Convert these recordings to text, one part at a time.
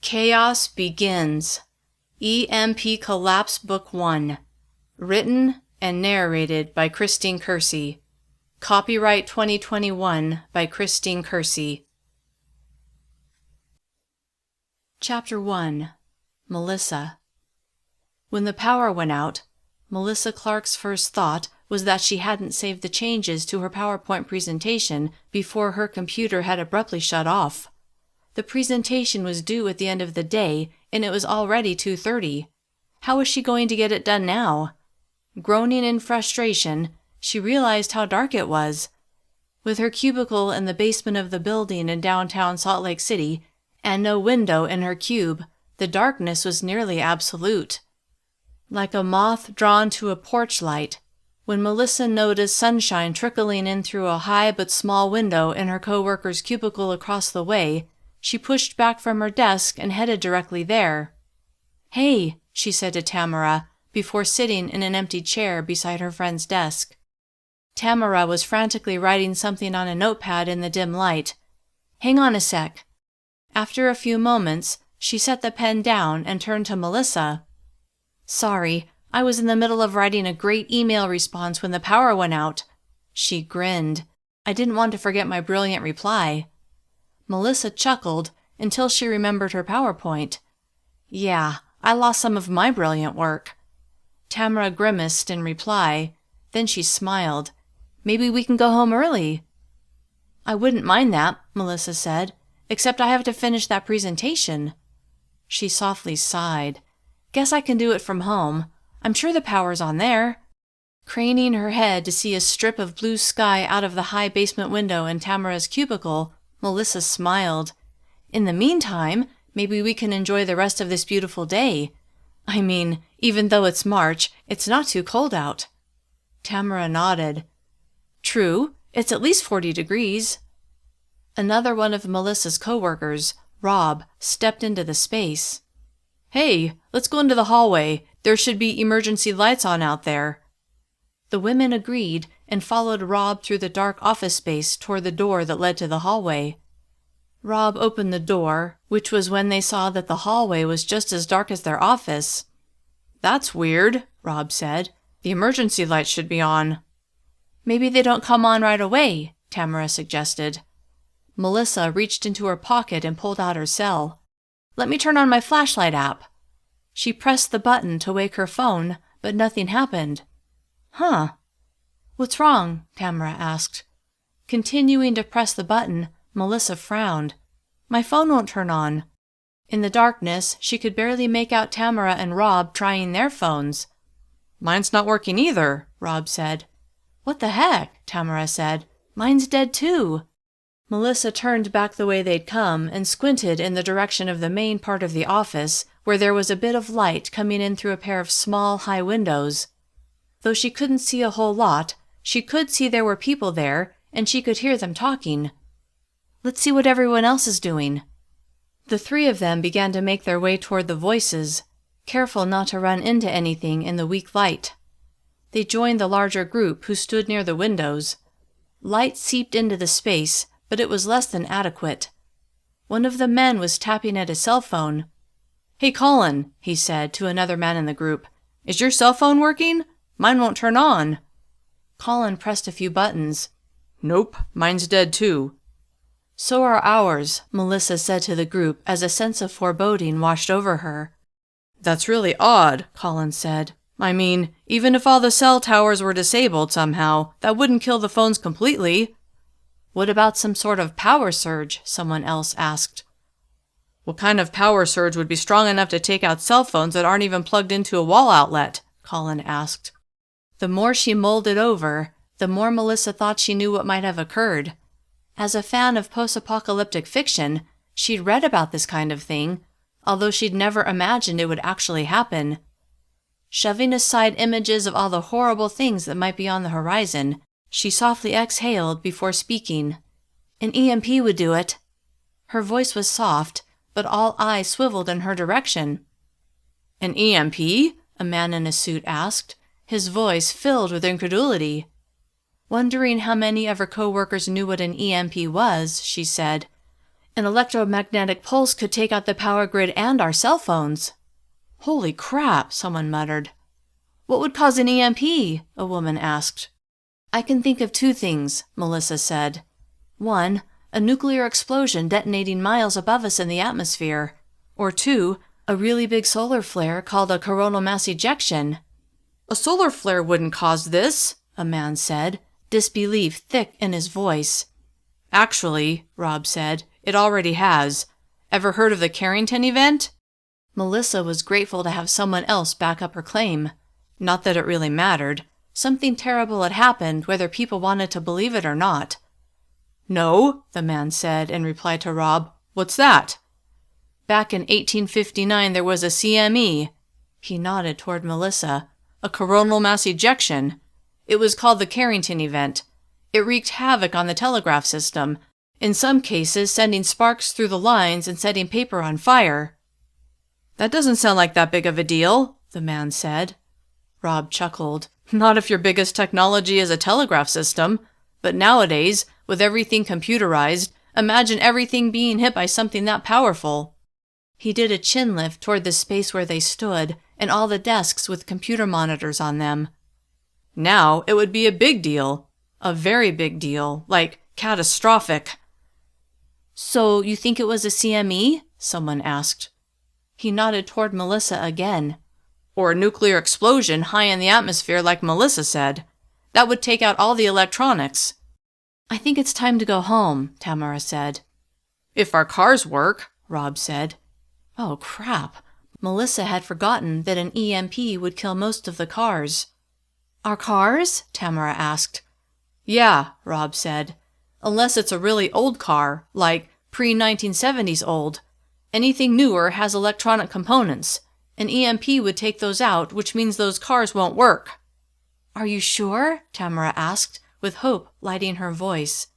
Chaos Begins. EMP Collapse Book 1. Written and narrated by Kersey. Copyright 2021 by Kersey. Chapter 1. Melissa. When the power went out, Melissa Clark's first thought was that she hadn't saved the changes to her PowerPoint presentation before her computer had abruptly shut off. The presentation was due at the end of the day, and it was already 2:30. How was she going to get it done now? Groaning in frustration, she realized how dark it was. With her cubicle in the basement of the building in downtown Salt Lake City, and no window in her cube, the darkness was nearly absolute. Like a moth drawn to a porch light, when Melissa noticed sunshine trickling in through a high but small window in her coworker's cubicle across the way, she pushed back from her desk and headed directly there. "Hey," she said to Tamara, before sitting in an empty chair beside her friend's desk. Tamara was frantically writing something on a notepad in the dim light. "Hang on a sec." After a few moments, she set the pen down and turned to Melissa. "Sorry, I was in the middle of writing a great email response when the power went out." She grinned. "I didn't want to forget my brilliant reply." Melissa chuckled until she remembered her PowerPoint. "Yeah, I lost some of my brilliant work." Tamara grimaced in reply. Then she smiled. "Maybe we can go home early." "I wouldn't mind that," Melissa said, "except I have to finish that presentation." She softly sighed. "Guess I can do it from home. I'm sure the power's on there." Craning her head to see a strip of blue sky out of the high basement window in Tamara's cubicle, Melissa smiled. "In the meantime, maybe we can enjoy the rest of this beautiful day. I mean, even though it's March, it's not too cold out." Tamara nodded. "True, it's at least 40 degrees. Another one of Melissa's coworkers, Rob, stepped into the space. "Hey, let's go into the hallway. There should be emergency lights on out there." The women agreed and followed Rob through the dark office space toward the door that led to the hallway. Rob opened the door, which was when they saw that the hallway was just as dark as their office. "That's weird," Rob said. "The emergency lights should be on." "Maybe they don't come on right away," Tamara suggested. Melissa reached into her pocket and pulled out her cell. "Let me turn on my flashlight app." She pressed the button to wake her phone, but nothing happened. "Huh. What's wrong?" Tamara asked. Continuing to press the button, Melissa frowned. "My phone won't turn on." In the darkness, she could barely make out Tamara and Rob trying their phones. "Mine's not working either," Rob said. "What the heck?" Tamara said. "Mine's dead too." Melissa turned back the way they'd come and squinted in the direction of the main part of the office, where there was a bit of light coming in through a pair of small, high windows. Though she couldn't see a whole lot, she could see there were people there, and she could hear them talking. "Let's see what everyone else is doing." The three of them began to make their way toward the voices, careful not to run into anything in the weak light. They joined the larger group who stood near the windows. Light seeped into the space, but it was less than adequate. One of the men was tapping at his cell phone. "Hey, Colin," he said to another man in the group. "Is your cell phone working? Mine won't turn on." Colin pressed a few buttons. "Nope, mine's dead too." "So are ours," Melissa said to the group as a sense of foreboding washed over her. "That's really odd," Colin said. "I mean, even if all the cell towers were disabled somehow, that wouldn't kill the phones completely." "What about some sort of power surge?" someone else asked. "What kind of power surge would be strong enough to take out cell phones that aren't even plugged into a wall outlet?" Colin asked. The more she mulled it over, the more Melissa thought she knew what might have occurred. As a fan of post-apocalyptic fiction, she'd read about this kind of thing, although she'd never imagined it would actually happen. Shoving aside images of all the horrible things that might be on the horizon, she softly exhaled before speaking. "An EMP would do it." Her voice was soft, but all eyes swiveled in her direction. "An EMP?" a man in a suit asked, his voice filled with incredulity. Wondering how many of her coworkers knew what an EMP was, she said, An electromagnetic pulse could take out the power grid and our cell phones. Holy crap, someone muttered. What would cause an EMP? A woman asked. I can think of two things, Melissa said. One, a nuclear explosion detonating miles above us in the atmosphere. Or two, a really big solar flare called a coronal mass ejection. A solar flare wouldn't cause this, a man said, disbelief thick in his voice. Actually, Rob said, it already has. Ever heard of the Carrington event? Melissa was grateful to have someone else back up her claim. Not that it really mattered. Something terrible had happened, whether people wanted to believe it or not. No, the man said in reply to Rob. What's that? Back in 1859 there was a CME. He nodded toward Melissa. A coronal mass ejection. It was called the Carrington event. It wreaked havoc on the telegraph system, in some cases sending sparks through the lines and setting paper on fire. That doesn't sound like that big of a deal, the man said. Rob chuckled. Not if your biggest technology is a telegraph system. But nowadays, with everything computerized, imagine everything being hit by something that powerful. He did a chin lift toward the space where they stood and all the desks with computer monitors on them. Now it would be a big deal. A very big deal. Like catastrophic. So you think it was a CME? Someone asked. He nodded toward Melissa again. Or a nuclear explosion high in the atmosphere like Melissa said. That would take out all the electronics. I think it's time to go home, Tamara said. If our cars work, Rob said. Oh, crap. Melissa had forgotten that an EMP would kill most of the cars. Our cars? Tamara asked. Yeah, Rob said. Unless it's a really old car, like pre-1970s old. Anything newer has electronic components. An EMP would take those out, which means those cars won't work. Are you sure? Tamara asked, with hope lighting her voice.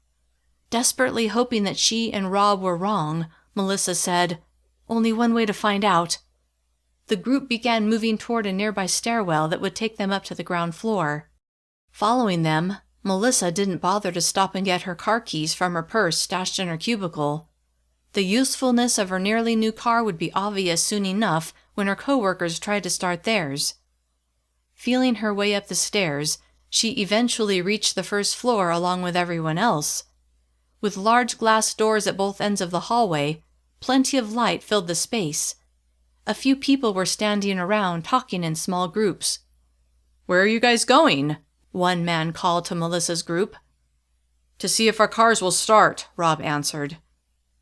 Desperately hoping that she and Rob were wrong, Melissa said, Only one way to find out. The group began moving toward a nearby stairwell that would take them up to the ground floor. Following them, Melissa didn't bother to stop and get her car keys from her purse stashed in her cubicle. The usefulness of her nearly new car would be obvious soon enough when her coworkers tried to start theirs. Feeling her way up the stairs, she eventually reached the first floor along with everyone else. With large glass doors at both ends of the hallway, plenty of light filled the space. A few people were standing around talking in small groups. Where are you guys going? One man called to Melissa's group. To see if our cars will start, Rob answered.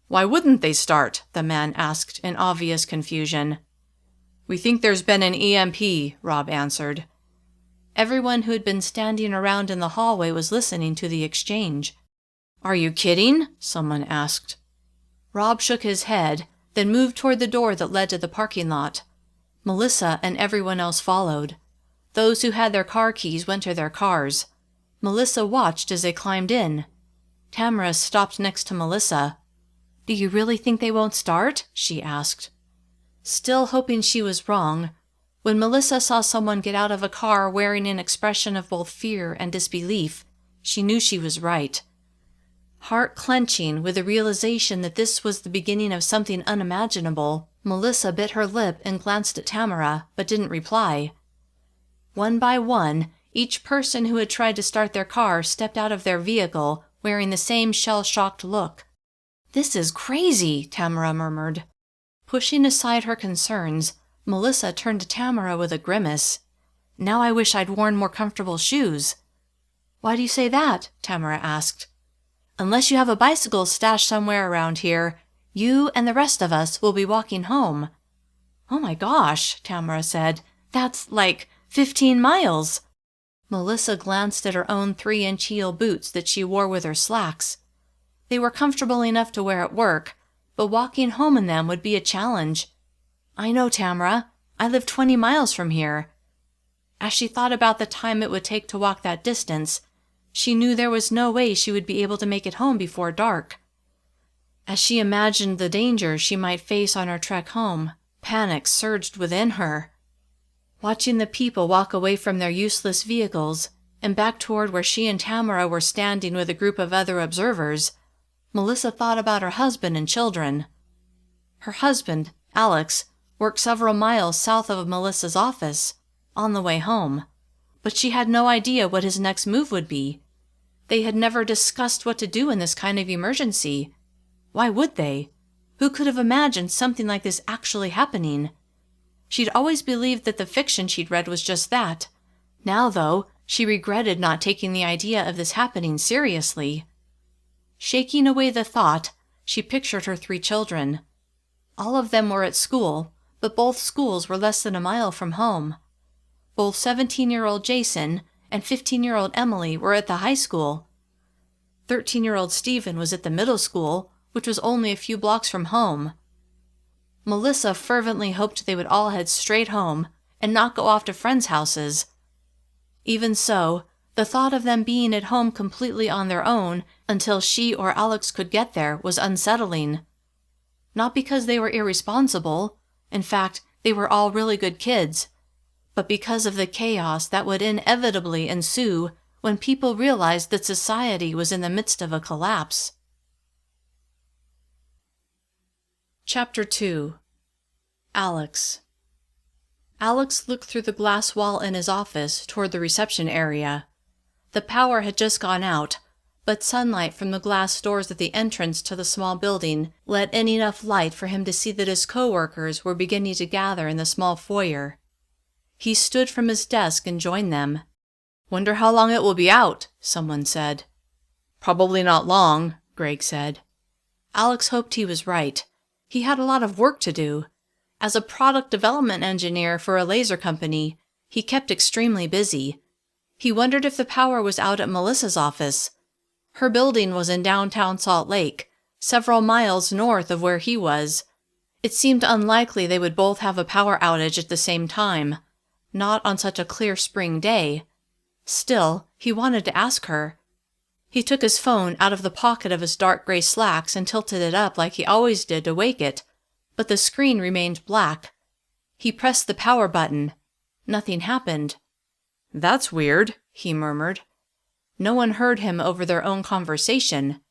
Why wouldn't they start? The man asked in obvious confusion. We think there's been an EMP, Rob answered. Everyone who had been standing around in the hallway was listening to the exchange. Are you kidding? Someone asked. Rob shook his head, then moved toward the door that led to the parking lot. Melissa and everyone else followed. Those who had their car keys went to their cars. Melissa watched as they climbed in. Tamara stopped next to Melissa. Do you really think they won't start? She asked. Still hoping she was wrong, when Melissa saw someone get out of a car wearing an expression of both fear and disbelief, she knew she was right. Heart clenching with the realization that this was the beginning of something unimaginable, Melissa bit her lip and glanced at Tamara, but didn't reply. One by one, each person who had tried to start their car stepped out of their vehicle, wearing the same shell-shocked look. This is crazy, Tamara murmured. Pushing aside her concerns, Melissa turned to Tamara with a grimace. Now I wish I'd worn more comfortable shoes. Why do you say that? Tamara asked. Unless you have a bicycle stashed somewhere around here, you and the rest of us will be walking home. Oh my gosh, Tamara said. That's like 15 miles. Melissa glanced at her own 3-inch heel boots that she wore with her slacks. They were comfortable enough to wear at work, but walking home in them would be a challenge. I know, Tamara. I live 20 miles from here. As she thought about the time it would take to walk that distance, she knew there was no way she would be able to make it home before dark. As she imagined the danger she might face on her trek home, panic surged within her. Watching the people walk away from their useless vehicles and back toward where she and Tamara were standing with a group of other observers, Melissa thought about her husband and children. Her husband, Alex, worked several miles south of Melissa's office, on the way home, but she had no idea what his next move would be. They had never discussed what to do in this kind of emergency. Why would they? Who could have imagined something like this actually happening? She'd always believed that the fiction she'd read was just that. Now, though, she regretted not taking the idea of this happening seriously. Shaking away the thought, she pictured her 3 children. All of them were at school, but both schools were less than a mile from home. Both 17-year-old Jason and 15-year-old Emily were at the high school. 13-year-old Stephen was at the middle school, which was only a few blocks from home. Melissa fervently hoped they would all head straight home and not go off to friends' houses. Even so, the thought of them being at home completely on their own until she or Alex could get there was unsettling. Not because they were irresponsible, in fact, they were all really good kids, but because of the chaos that would inevitably ensue when people realized that society was in the midst of a collapse. Chapter 2. Alex. Alex looked through the glass wall in his office toward the reception area. The power had just gone out, but sunlight from the glass doors at the entrance to the small building let in enough light for him to see that his coworkers were beginning to gather in the small foyer. He stood from his desk and joined them. "Wonder how long it will be out," someone said. "Probably not long," Greg said. Alex hoped he was right. He had a lot of work to do. As a product development engineer for a laser company, he kept extremely busy. He wondered if the power was out at Melissa's office. Her building was in downtown Salt Lake, several miles north of where he was. It seemed unlikely they would both have a power outage at the same time, not on such a clear spring day. Still, he wanted to ask her. He took his phone out of the pocket of his dark gray slacks and tilted it up like he always did to wake it, but the screen remained black. He pressed the power button. Nothing happened. "That's weird," he murmured. No one heard him over their own conversation.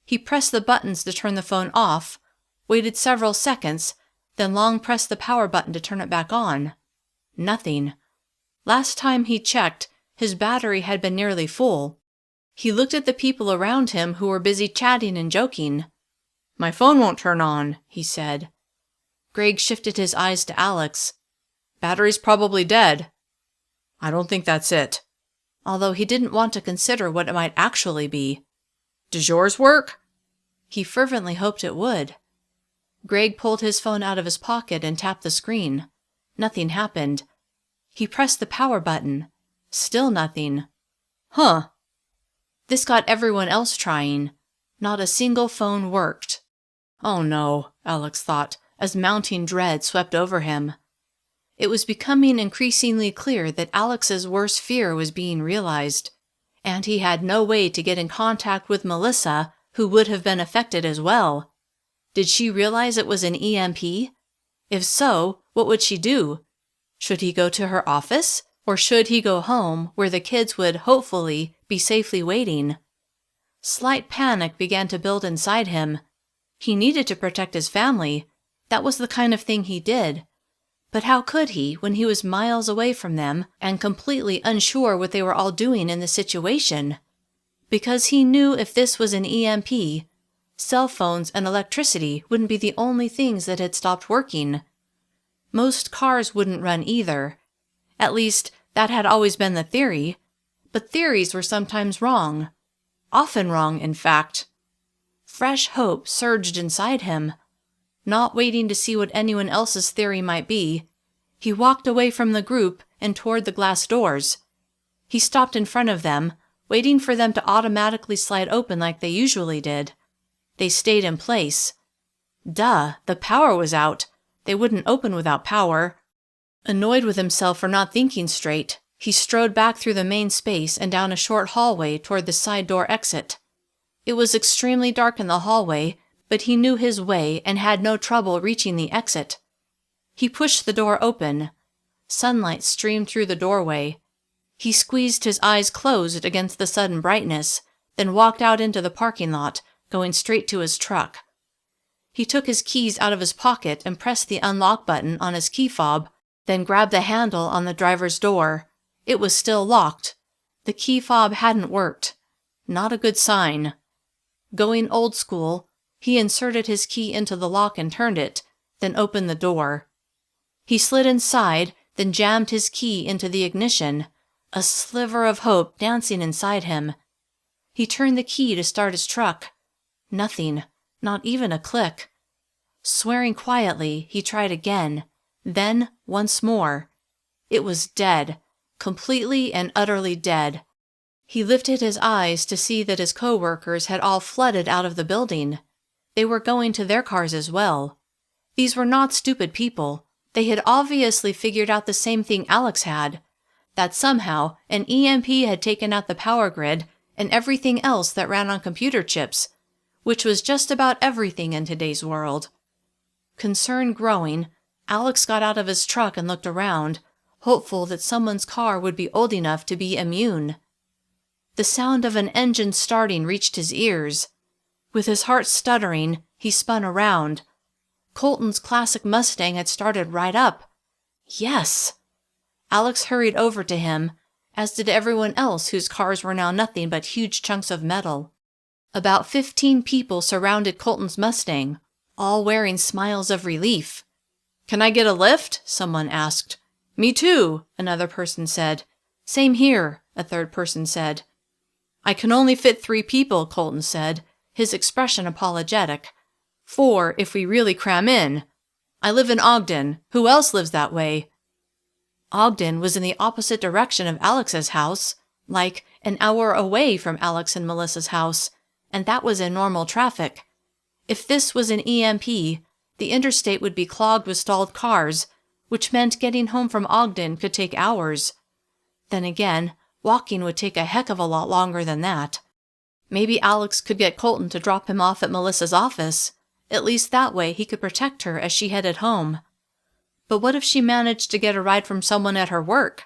He pressed the buttons to turn the phone off, waited several seconds, then long pressed the power button to turn it back on. Nothing. Last time he checked, his battery had been nearly full. He looked at the people around him who were busy chatting and joking. "My phone won't turn on," he said. Greg shifted his eyes to Alex. "Battery's probably dead." "I don't think that's it," although he didn't want to consider what it might actually be. "Does yours work?" He fervently hoped it would. Greg pulled his phone out of his pocket and tapped the screen. Nothing happened. He pressed the power button. Still nothing. Huh. This got everyone else trying. Not a single phone worked. Oh no, Alex thought, as mounting dread swept over him. It was becoming increasingly clear that Alex's worst fear was being realized, and he had no way to get in contact with Melissa, who would have been affected as well. Did she realize it was an EMP? If so, what would she do? Should he go to her office, or should he go home where the kids would, hopefully, be safely waiting? Slight panic began to build inside him. He needed to protect his family. That was the kind of thing he did. But how could he when he was miles away from them and completely unsure what they were all doing in the situation? Because he knew if this was an EMP, cell phones and electricity wouldn't be the only things that had stopped working. Most cars wouldn't run either. At least, that had always been the theory. But theories were sometimes wrong. Often wrong, in fact. Fresh hope surged inside him. Not waiting to see what anyone else's theory might be, he walked away from the group and toward the glass doors. He stopped in front of them, waiting for them to automatically slide open like they usually did. They stayed in place. Duh, the power was out. They wouldn't open without power. Annoyed with himself for not thinking straight, he strode back through the main space and down a short hallway toward the side door exit. It was extremely dark in the hallway, but he knew his way and had no trouble reaching the exit. He pushed the door open. Sunlight streamed through the doorway. He squeezed his eyes closed against the sudden brightness, then walked out into the parking lot, going straight to his truck. He took his keys out of his pocket and pressed the unlock button on his key fob, then grabbed the handle on the driver's door. It was still locked. The key fob hadn't worked. Not a good sign. Going old school, he inserted his key into the lock and turned it, then opened the door. He slid inside, then jammed his key into the ignition, a sliver of hope dancing inside him. He turned the key to start his truck. Nothing, not even a click. Swearing quietly, he tried again, then once more. It was dead, completely and utterly dead. He lifted his eyes to see that his co-workers had all flooded out of the building. They were going to their cars as well. These were not stupid people. They had obviously figured out the same thing Alex had, that somehow an EMP had taken out the power grid and everything else that ran on computer chips, which was just about everything in today's world. Concern growing, Alex got out of his truck and looked around, hopeful that someone's car would be old enough to be immune. The sound of an engine starting reached his ears. With his heart stuttering, he spun around. Colton's classic Mustang had started right up. Yes! Alex hurried over to him, as did everyone else whose cars were now nothing but huge chunks of metal. About 15 people surrounded Colton's Mustang, all wearing smiles of relief. "Can I get a lift?" someone asked. "Me too," another person said. "Same here," a third person said. "I can only fit 3 people," Colton said, his expression apologetic. 4 if we really cram in. I live in Ogden. Who else lives that way? Ogden was in the opposite direction of Alex's house, like an hour away from Alex and Melissa's house, and that was in normal traffic. If this was an EMP, the interstate would be clogged with stalled cars, which meant getting home from Ogden could take hours. Then again, walking would take a heck of a lot longer than that. Maybe Alex could get Colton to drop him off at Melissa's office. At least that way he could protect her as she headed home. But what if she managed to get a ride from someone at her work?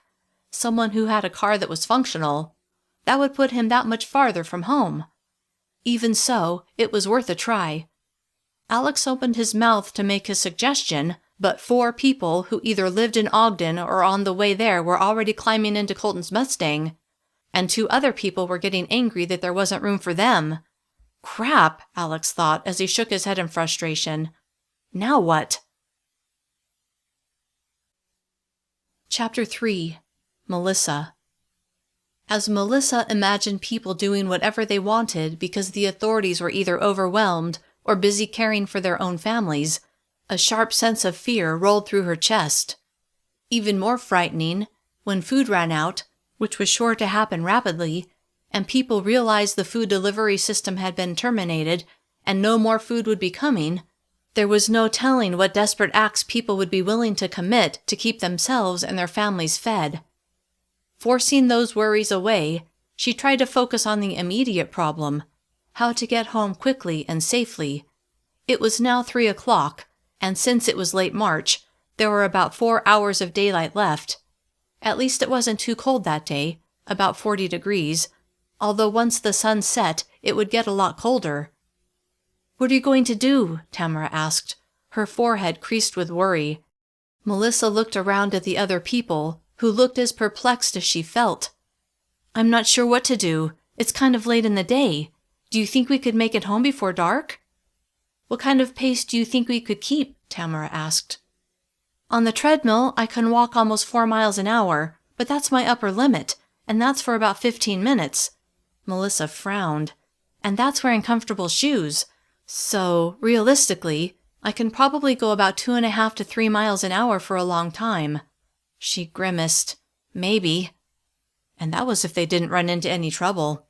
Someone who had a car that was functional? That would put him that much farther from home. Even so, it was worth a try. Alex opened his mouth to make his suggestion, but 4 people who either lived in Ogden or on the way there were already climbing into Colton's Mustang, and 2 other people were getting angry that there wasn't room for them. Crap, Alex thought as he shook his head in frustration. Now what? Chapter 3. Melissa. As Melissa imagined people doing whatever they wanted because the authorities were either overwhelmed or busy caring for their own families, a sharp sense of fear rolled through her chest. Even more frightening, when food ran out, which was sure to happen rapidly, and people realized the food delivery system had been terminated and no more food would be coming, there was no telling what desperate acts people would be willing to commit to keep themselves and their families fed. Forcing those worries away, she tried to focus on the immediate problem, how to get home quickly and safely. It was now 3 o'clock, and since it was late March, there were about 4 hours of daylight left. At least it wasn't too cold that day, about 40 degrees, although once the sun set, it would get a lot colder. "What are you going to do?" Tamara asked, her forehead creased with worry. Melissa looked around at the other people, who looked as perplexed as she felt. "I'm not sure what to do. It's kind of late in the day. Do you think we could make it home before dark?" "What kind of pace do you think we could keep?" Tamara asked. "On the treadmill, I can walk almost 4 miles an hour, but that's my upper limit, and that's for about 15 minutes. Melissa frowned. "And that's wearing comfortable shoes. So, realistically, I can probably go about 2.5 to 3 miles an hour for a long time." She grimaced. "Maybe." And that was if they didn't run into any trouble.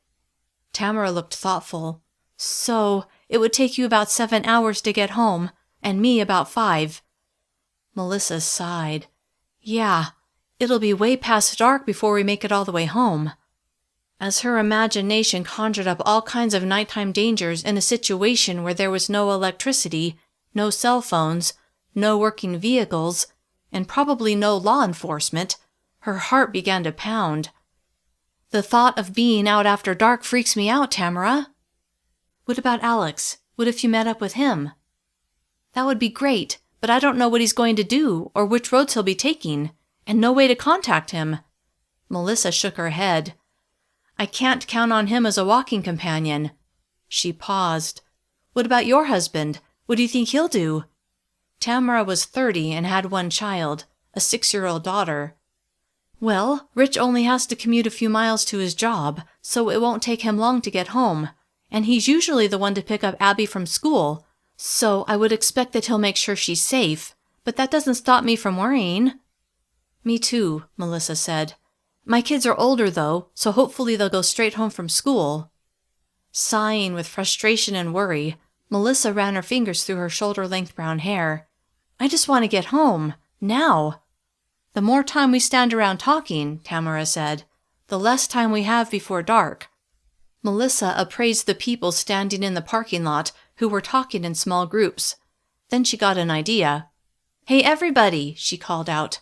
Tamara looked thoughtful. "So, it would take you about 7 hours to get home, and me about 5. Melissa sighed. "Yeah, it'll be way past dark before we make it all the way home." As her imagination conjured up all kinds of nighttime dangers in a situation where there was no electricity, no cell phones, no working vehicles, and probably no law enforcement, her heart began to pound. "The thought of being out after dark freaks me out, Tamara." What about Alex? What if you met up with him? That would be great, but I don't know what he's going to do or which roads he'll be taking, and no way to contact him. Melissa shook her head. I can't count on him as a walking companion. She paused. What about your husband? What do you think he'll do? Tamara was 30 and had one child, a 6-year-old daughter. Well, Rich only has to commute a few miles to his job, so it won't take him long to get home, and he's usually the one to pick up Abby from school, so I would expect that he'll make sure she's safe, but that doesn't stop me from worrying. Me too, Melissa said. My kids are older, though, so hopefully they'll go straight home from school. Sighing with frustration and worry, Melissa ran her fingers through her shoulder-length brown hair. I just want to get home, now. The more time we stand around talking, Tamara said, the less time we have before dark. Melissa appraised the people standing in the parking lot who were talking in small groups. Then she got an idea. Hey, everybody, she called out.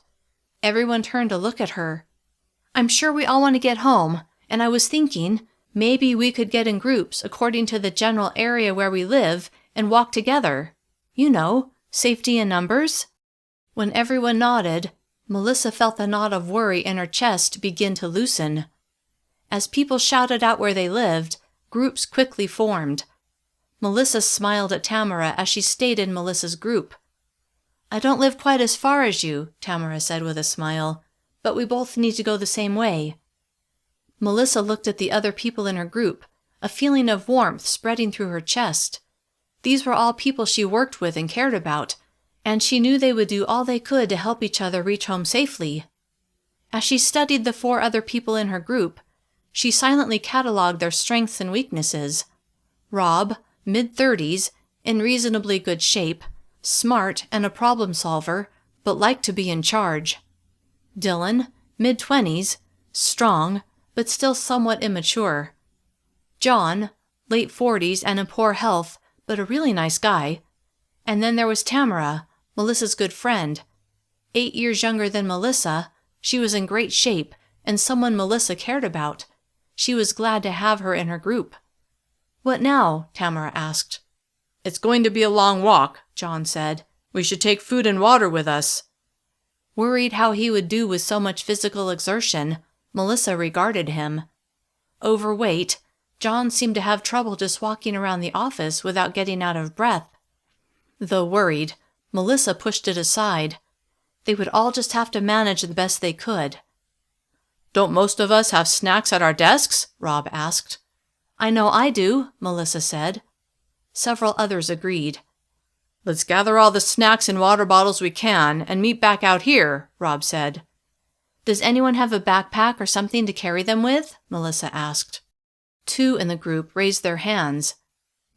Everyone turned to look at her. I'm sure we all want to get home, and I was thinking maybe we could get in groups according to the general area where we live and walk together. You know, safety in numbers. When everyone nodded, Melissa felt the knot of worry in her chest begin to loosen. As people shouted out where they lived, groups quickly formed. Melissa smiled at Tamara as she stayed in Melissa's group. I don't live quite as far as you, Tamara said with a smile, but we both need to go the same way. Melissa looked at the other people in her group, a feeling of warmth spreading through her chest. These were all people she worked with and cared about, and she knew they would do all they could to help each other reach home safely. As she studied the 4 other people in her group, she silently cataloged their strengths and weaknesses. Rob, mid-30s, in reasonably good shape, smart and a problem solver, but liked to be in charge. Dylan, mid-20s, strong, but still somewhat immature. John, late 40s and in poor health, but a really nice guy. And then there was Tamara, Melissa's good friend. 8 years younger than Melissa, she was in great shape and someone Melissa cared about. She was glad to have her in her group. What now? Tamara asked. It's going to be a long walk, John said. We should take food and water with us. Worried how he would do with so much physical exertion, Melissa regarded him. Overweight, John seemed to have trouble just walking around the office without getting out of breath. Though worried, Melissa pushed it aside. They would all just have to manage the best they could. Don't most of us have snacks at our desks? Rob asked. I know I do, Melissa said. Several others agreed. Let's gather all the snacks and water bottles we can and meet back out here, Rob said. Does anyone have a backpack or something to carry them with? Melissa asked. 2 in the group raised their hands.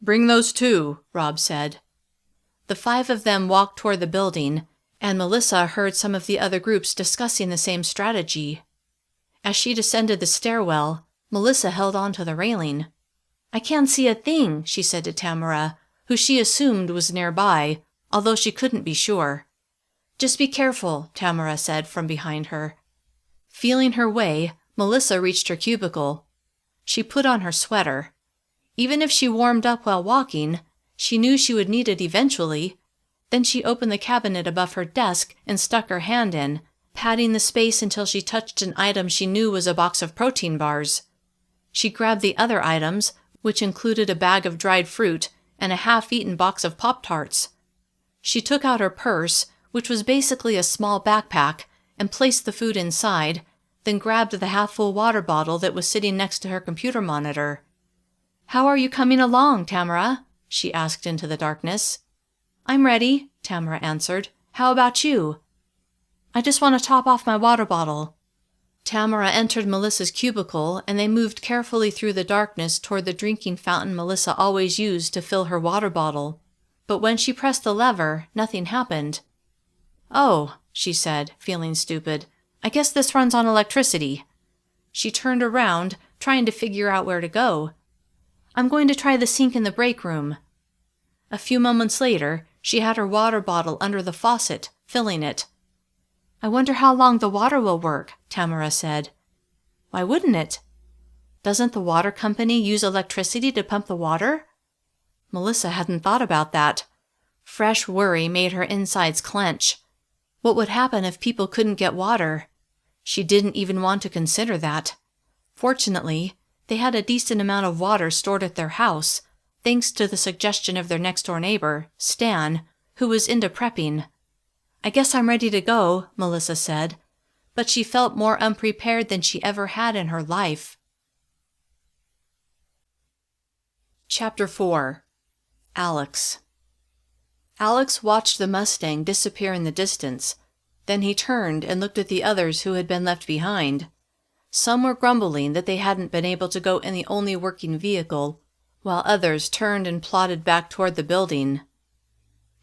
Bring those too, Rob said. The 5 of them walked toward the building, and Melissa heard some of the other groups discussing the same strategy. As she descended the stairwell, Melissa held on to the railing. I can't see a thing, she said to Tamara, who she assumed was nearby, although she couldn't be sure. Just be careful, Tamara said from behind her. Feeling her way, Melissa reached her cubicle. She put on her sweater. Even if she warmed up while walking, she knew she would need it eventually. Then she opened the cabinet above her desk and stuck her hand in, patting the space until she touched an item she knew was a box of protein bars. She grabbed the other items, which included a bag of dried fruit and a half-eaten box of Pop-Tarts. She took out her purse, which was basically a small backpack, and placed the food inside, then grabbed the half-full water bottle that was sitting next to her computer monitor. How are you coming along, Tamara? She asked into the darkness. I'm ready, Tamara answered. How about you? I just want to top off my water bottle. Tamara entered Melissa's cubicle, and they moved carefully through the darkness toward the drinking fountain Melissa always used to fill her water bottle. But when she pressed the lever, nothing happened. Oh, she said, feeling stupid. I guess this runs on electricity. She turned around, trying to figure out where to go. I'm going to try the sink in the break room. A few moments later, she had her water bottle under the faucet, filling it. I wonder how long the water will work, Tamara said. Why wouldn't it? Doesn't the water company use electricity to pump the water? Melissa hadn't thought about that. Fresh worry made her insides clench. What would happen if people couldn't get water? She didn't even want to consider that. Fortunately, they had a decent amount of water stored at their house, thanks to the suggestion of their next-door neighbor, Stan, who was into prepping. "I guess I'm ready to go," Melissa said, but she felt more unprepared than she ever had in her life. Chapter 4. Alex. Alex watched the Mustang disappear in the distance. Then he turned and looked at the others who had been left behind. Some were grumbling that they hadn't been able to go in the only working vehicle, while others turned and plodded back toward the building.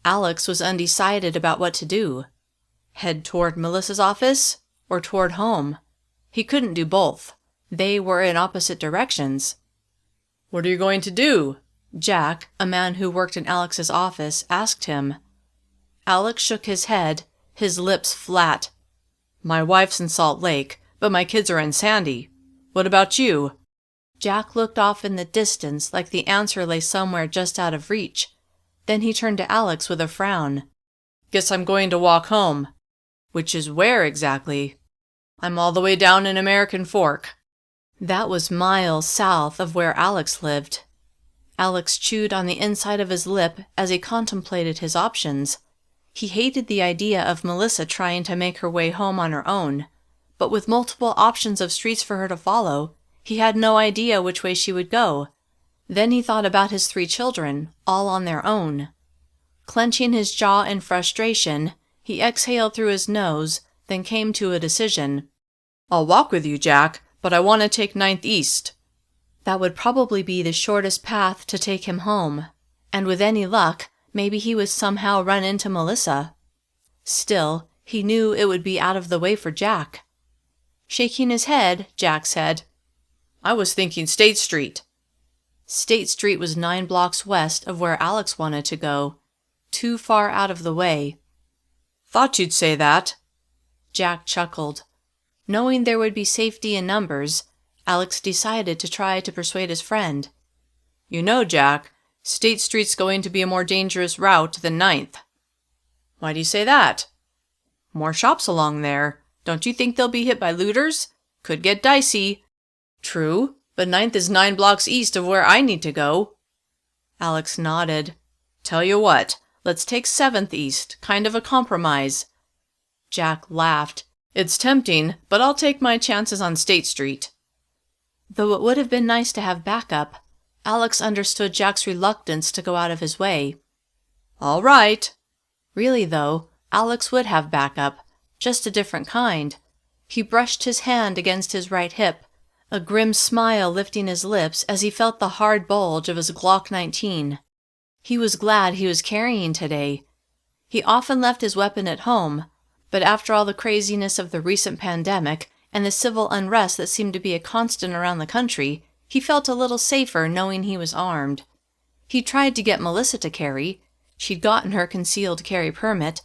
Alex was undecided about what to do. Head toward Melissa's office or toward home? He couldn't do both. They were in opposite directions. "What are you going to do?" Jack, a man who worked in Alex's office, asked him. Alex shook his head, his lips flat. "My wife's in Salt Lake, but my kids are in Sandy. What about you?" Jack looked off in the distance like the answer lay somewhere just out of reach. Then he turned to Alex with a frown. "Guess I'm going to walk home." "Which is where exactly?" "I'm all the way down in American Fork." That was miles south of where Alex lived. Alex chewed on the inside of his lip as he contemplated his options. He hated the idea of Melissa trying to make her way home on her own, but with multiple options of streets for her to follow, he had no idea which way she would go. Then he thought about his 3 children, all on their own. Clenching his jaw in frustration, he exhaled through his nose, then came to a decision. "I'll walk with you, Jack, but I want to take 9th East." That would probably be the shortest path to take him home, and with any luck, maybe he would somehow run into Melissa. Still, he knew it would be out of the way for Jack. Shaking his head, Jack said, "I was thinking State Street." State Street was 9 blocks west of where Alex wanted to go, too far out of the way. "Thought you'd say that." Jack chuckled. Knowing there would be safety in numbers, Alex decided to try to persuade his friend. "You know, Jack, State Street's going to be a more dangerous route than 9th. "Why do you say that?" "More shops along there. Don't you think they'll be hit by looters? Could get dicey." "True, but 9th is 9 blocks east of where I need to go." Alex nodded. "Tell you what, let's take 7th East, kind of a compromise." Jack laughed. "It's tempting, but I'll take my chances on State Street." Though it would have been nice to have backup, Alex understood Jack's reluctance to go out of his way. "All right." Really, though, Alex would have backup, just a different kind. He brushed his hand against his right hip, a grim smile lifting his lips as he felt the hard bulge of his Glock 19. He was glad he was carrying today. He often left his weapon at home, but after all the craziness of the recent pandemic and the civil unrest that seemed to be a constant around the country, he felt a little safer knowing he was armed. He tried to get Melissa to carry. She'd gotten her concealed carry permit,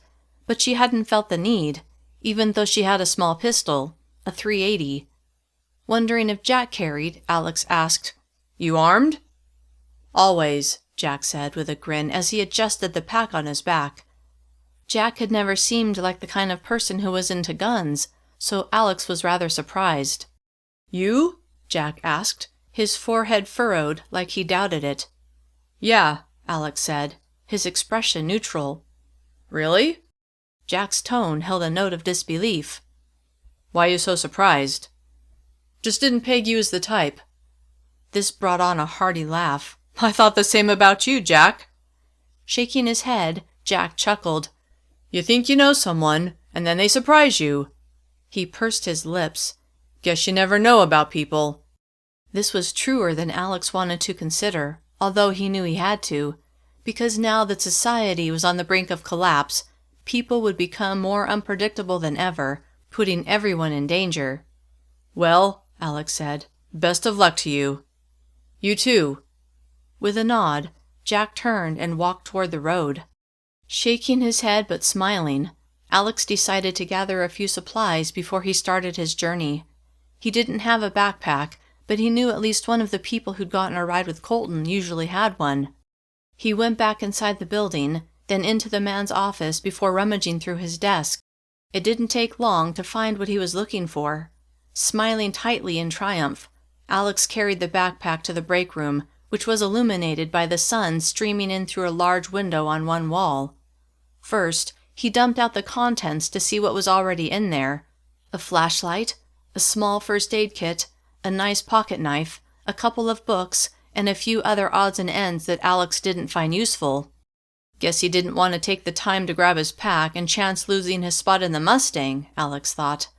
but she hadn't felt the need, even though she had a small pistol, a .380. Wondering if Jack carried, Alex asked, "You armed?" "Always," Jack said with a grin as he adjusted the pack on his back. Jack had never seemed like the kind of person who was into guns, so Alex was rather surprised. "You?" Jack asked, his forehead furrowed like he doubted it. "Yeah," Alex said, his expression neutral. "Really?" Jack's tone held a note of disbelief. "Why are you so surprised?" "Just didn't peg you as the type." This brought on a hearty laugh. "I thought the same about you, Jack." Shaking his head, Jack chuckled. "You think you know someone, and then they surprise you." He pursed his lips. "Guess you never know about people." This was truer than Alex wanted to consider, although he knew he had to, because now that society was on the brink of collapse, people would become more unpredictable than ever, putting everyone in danger. "Well," Alex said, "best of luck to you." "You too." With a nod, Jack turned and walked toward the road. Shaking his head but smiling, Alex decided to gather a few supplies before he started his journey. He didn't have a backpack, but he knew at least one of the people who'd gotten a ride with Colton usually had one. He went back inside the building, then into the man's office before rummaging through his desk. It didn't take long to find what he was looking for. Smiling tightly in triumph, Alex carried the backpack to the break room, which was illuminated by the sun streaming in through a large window on one wall. First, he dumped out the contents to see what was already in there: a flashlight, a small first aid kit, a nice pocket knife, a couple of books, and a few other odds and ends that Alex didn't find useful. Guess he didn't want to take the time to grab his pack and chance losing his spot in the Mustang, Alex thought.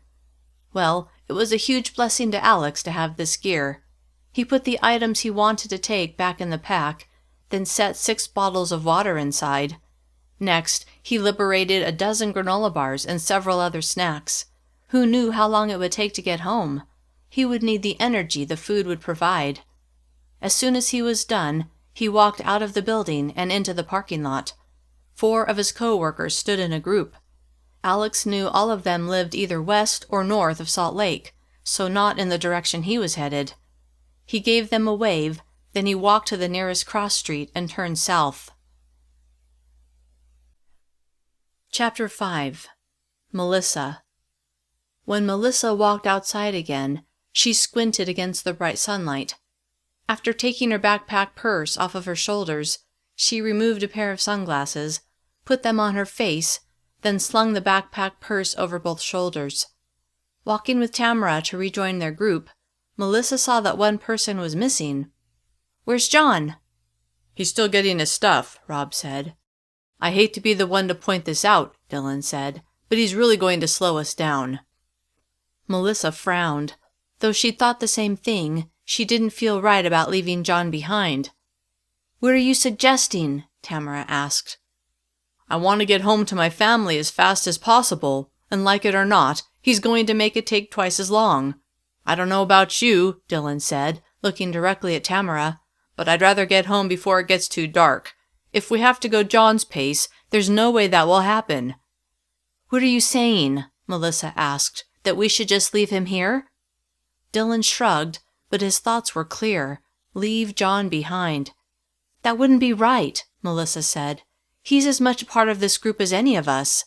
Well, it was a huge blessing to Alex to have this gear. He put the items he wanted to take back in the pack, then set 6 bottles of water inside. Next, he liberated a dozen granola bars and several other snacks. Who knew how long it would take to get home? He would need the energy the food would provide. As soon as he was done, he walked out of the building and into the parking lot. 4 of his co-workers stood in a group. Alex knew all of them lived either west or north of Salt Lake, so not in the direction he was headed. He gave them a wave, then he walked to the nearest cross street and turned south. Chapter 5. Melissa. When Melissa walked outside again, she squinted against the bright sunlight. After taking her backpack purse off of her shoulders, she removed a pair of sunglasses, put them on her face, then slung the backpack purse over both shoulders. Walking with Tamara to rejoin their group, Melissa saw that one person was missing. "Where's John?" "He's still getting his stuff," Rob said. "I hate to be the one to point this out," Dylan said, "but he's really going to slow us down." Melissa frowned. Though she thought the same thing, she didn't feel right about leaving John behind. "What are you suggesting?" Tamara asked. "I want to get home to my family as fast as possible, and like it or not, he's going to make it take twice as long. I don't know about you," Dylan said, looking directly at Tamara, "but I'd rather get home before it gets too dark. If we have to go John's pace, there's no way that will happen." "What are you saying?" Melissa asked. "That we should just leave him here?" Dylan shrugged, but his thoughts were clear. Leave John behind. "That wouldn't be right," Melissa said. "He's as much a part of this group as any of us."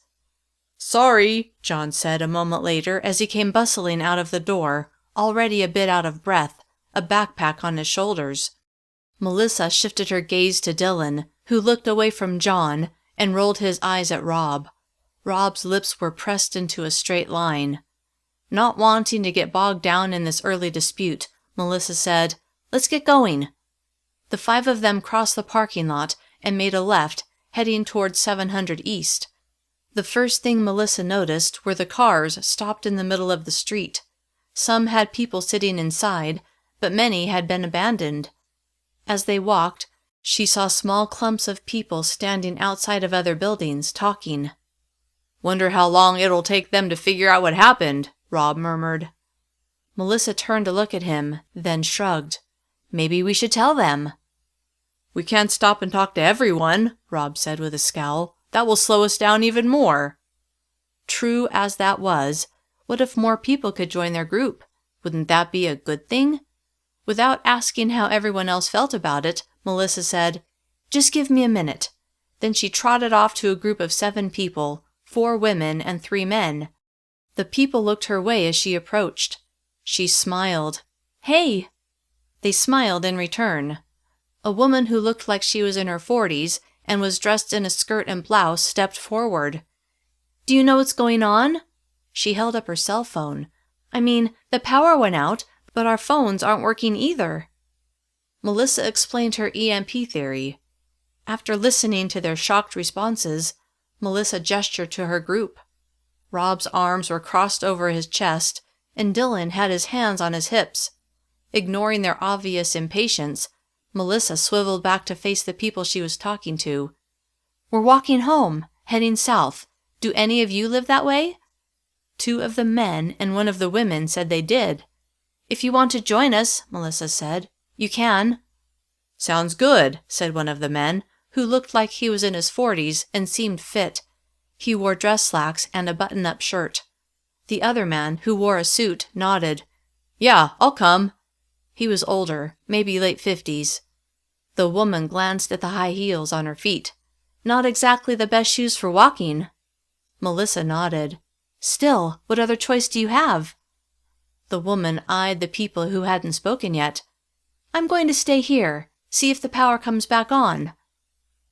"Sorry," John said a moment later as he came bustling out of the door, already a bit out of breath, a backpack on his shoulders. Melissa shifted her gaze to Dylan, who looked away from John and rolled his eyes at Rob. Rob's lips were pressed into a straight line. Not wanting to get bogged down in this early dispute, Melissa said, "Let's get going." The 5 of them crossed the parking lot and made a left, heading towards 700 East. The first thing Melissa noticed were the cars stopped in the middle of the street. Some had people sitting inside, but many had been abandoned. As they walked, she saw small clumps of people standing outside of other buildings, talking. "Wonder how long it'll take them to figure out what happened," Rob murmured. Melissa turned to look at him, then shrugged. "Maybe we should tell them." "We can't stop and talk to everyone," Rob said with a scowl. "That will slow us down even more." True as that was, what if more people could join their group? Wouldn't that be a good thing? Without asking how everyone else felt about it, Melissa said, "Just give me a minute." Then she trotted off to a group of 7 people, 4 women and 3 men. The people looked her way as she approached. She smiled. "Hey!" They smiled in return. A woman who looked like she was in her 40s and was dressed in a skirt and blouse stepped forward. "Do you know what's going on?" She held up her cell phone. "I mean, the power went out, but our phones aren't working either." Melissa explained her EMP theory. After listening to their shocked responses, Melissa gestured to her group. Rob's arms were crossed over his chest, and Dylan had his hands on his hips. Ignoring their obvious impatience, Melissa swiveled back to face the people she was talking to. "We're walking home, heading south. Do any of you live that way?" 2 of the men and 1 of the women said they did. "If you want to join us," Melissa said, "you can." "Sounds good," said one of the men, who looked like he was in his 40s and seemed fit. He wore dress slacks and a button-up shirt. The other man, who wore a suit, nodded. "Yeah, I'll come." He was older, maybe late 50s. The The woman glanced at the high heels on her feet. Not exactly the best shoes for walking. Melissa nodded. Still, what other choice do you have? The woman eyed the people who hadn't spoken yet. I'm going to stay here, see if the power comes back on.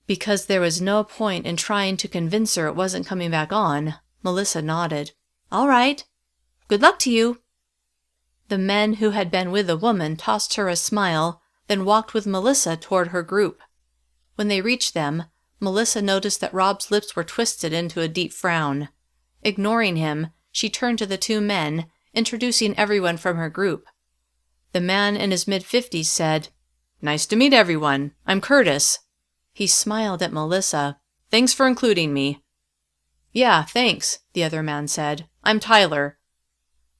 Because there was no point in trying to convince her it wasn't coming back on, Melissa nodded. All right. Good luck to you. The men who had been with the woman tossed her a smile, then walked with Melissa toward her group. When they reached them, Melissa noticed that Rob's lips were twisted into a deep frown. Ignoring him, she turned to the two men, introducing everyone from her group. The man in his mid-50s said, Nice to meet everyone. I'm Curtis. He smiled at Melissa. Thanks for including me. Yeah, thanks, the other man said. I'm Tyler.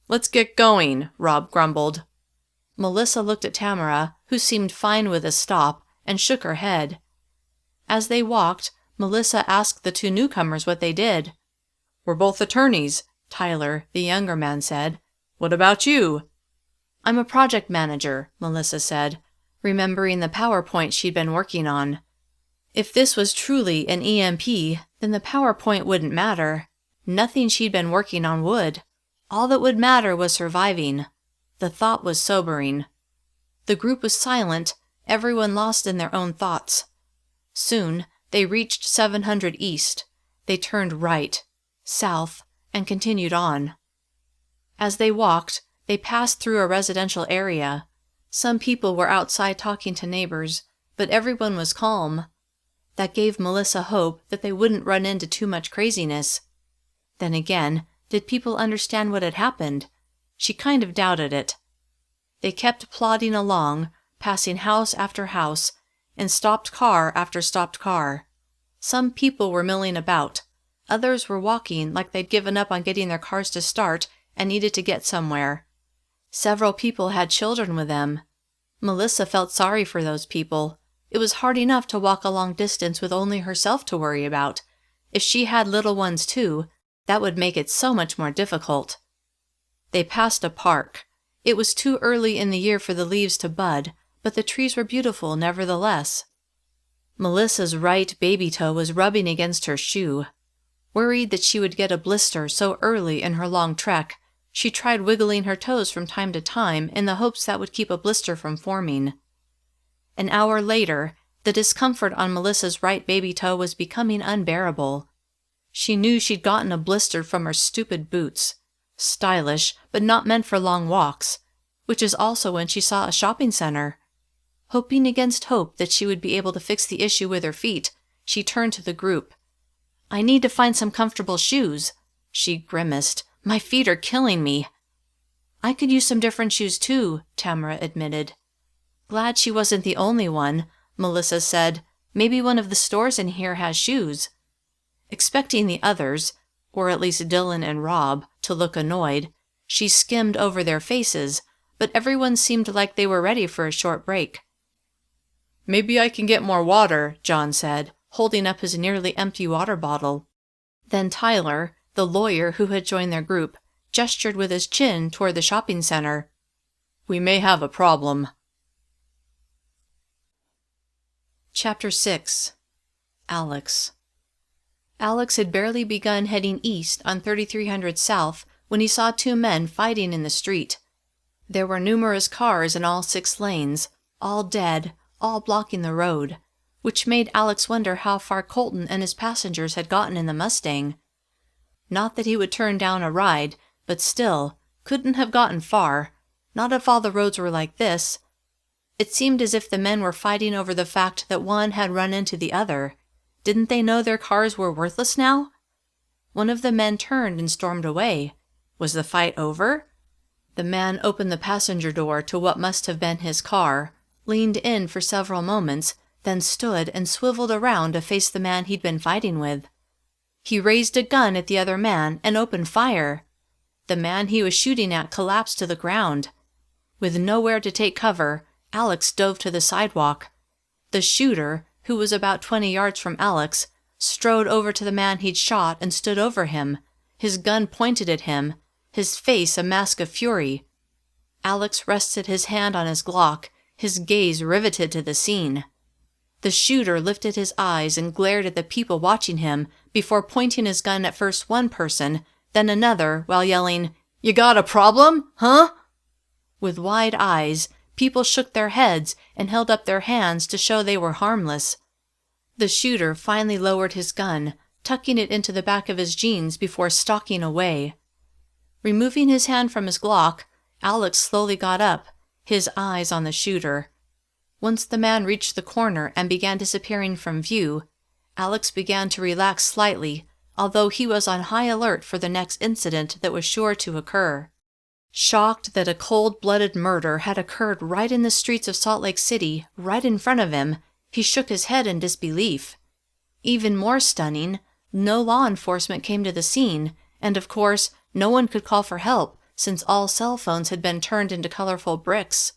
Let's get going, Rob grumbled. Melissa looked at Tamara, who seemed fine with a stop, and shook her head. As they walked, Melissa asked the two newcomers what they did. We're both attorneys, Tyler, the younger man, said. What about you? I'm a project manager, Melissa said, remembering the PowerPoint she'd been working on. If this was truly an EMP, then the PowerPoint wouldn't matter. Nothing she'd been working on would. All that would matter was surviving. The thought was sobering. The group was silent, everyone lost in their own thoughts. Soon, they reached 700 East. They turned right, south, and continued on. As they walked, they passed through a residential area. Some people were outside talking to neighbors, but everyone was calm. That gave Melissa hope that they wouldn't run into too much craziness. Then again, did people understand what had happened? She kind of doubted it. They kept plodding along, passing house after house, and stopped car after stopped car. Some people were milling about. Others were walking like they'd given up on getting their cars to start and needed to get somewhere. Several people had children with them. Melissa felt sorry for those people. It was hard enough to walk a long distance with only herself to worry about. If she had little ones too, that would make it so much more difficult. They passed a park. It was too early in the year for the leaves to bud, but the trees were beautiful nevertheless. Melissa's right baby toe was rubbing against her shoe. Worried that she would get a blister so early in her long trek, she tried wiggling her toes from time to time in the hopes that would keep a blister from forming. An hour later, the discomfort on Melissa's right baby toe was becoming unbearable. She knew she'd gotten a blister from her stupid boots. Stylish, but not meant for long walks, which is also when she saw a shopping center. Hoping against hope that she would be able to fix the issue with her feet, she turned to the group. I need to find some comfortable shoes. She grimaced. My feet are killing me. I could use some different shoes too, Tamara admitted. Glad she wasn't the only one, Melissa said. Maybe one of the stores in here has shoes. Expecting the others, or at least Dylan and Rob, to look annoyed, she skimmed over their faces, but everyone seemed like they were ready for a short break. Maybe I can get more water, John said, holding up his nearly empty water bottle. Then Tyler, the lawyer who had joined their group, gestured with his chin toward the shopping center. We may have a problem. Chapter 6. Alex. Alex had barely begun heading east on 3300 South when he saw two men fighting in the street. There were numerous cars in all 6 lanes, all dead, all blocking the road, which made Alex wonder how far Colton and his passengers had gotten in the Mustang. Not that he would turn down a ride, but still, couldn't have gotten far, not if all the roads were like this. It seemed as if the men were fighting over the fact that one had run into the other. Didn't they know their cars were worthless now? One of the men turned and stormed away. Was the fight over? The man opened the passenger door to what must have been his car, leaned in for several moments, then stood and swiveled around to face the man he'd been fighting with. He raised a gun at the other man and opened fire. The man he was shooting at collapsed to the ground. With nowhere to take cover, Alex dove to the sidewalk. The shooter, who was about 20 yards from Alex, strode over to the man he'd shot and stood over him, his gun pointed at him, his face a mask of fury. Alex rested his hand on his Glock, his gaze riveted to the scene. The shooter lifted his eyes and glared at the people watching him before pointing his gun at first one person, then another, while yelling, "You got a problem, huh?" With wide eyes, people shook their heads and held up their hands to show they were harmless. The shooter finally lowered his gun, tucking it into the back of his jeans before stalking away. Removing his hand from his Glock, Alex slowly got up, his eyes on the shooter. Once the man reached the corner and began disappearing from view, Alex began to relax slightly, although he was on high alert for the next incident that was sure to occur. Shocked that a cold-blooded murder had occurred right in the streets of Salt Lake City, right in front of him, he shook his head in disbelief. Even more stunning, no law enforcement came to the scene, and of course, no one could call for help since all cell phones had been turned into colorful bricks.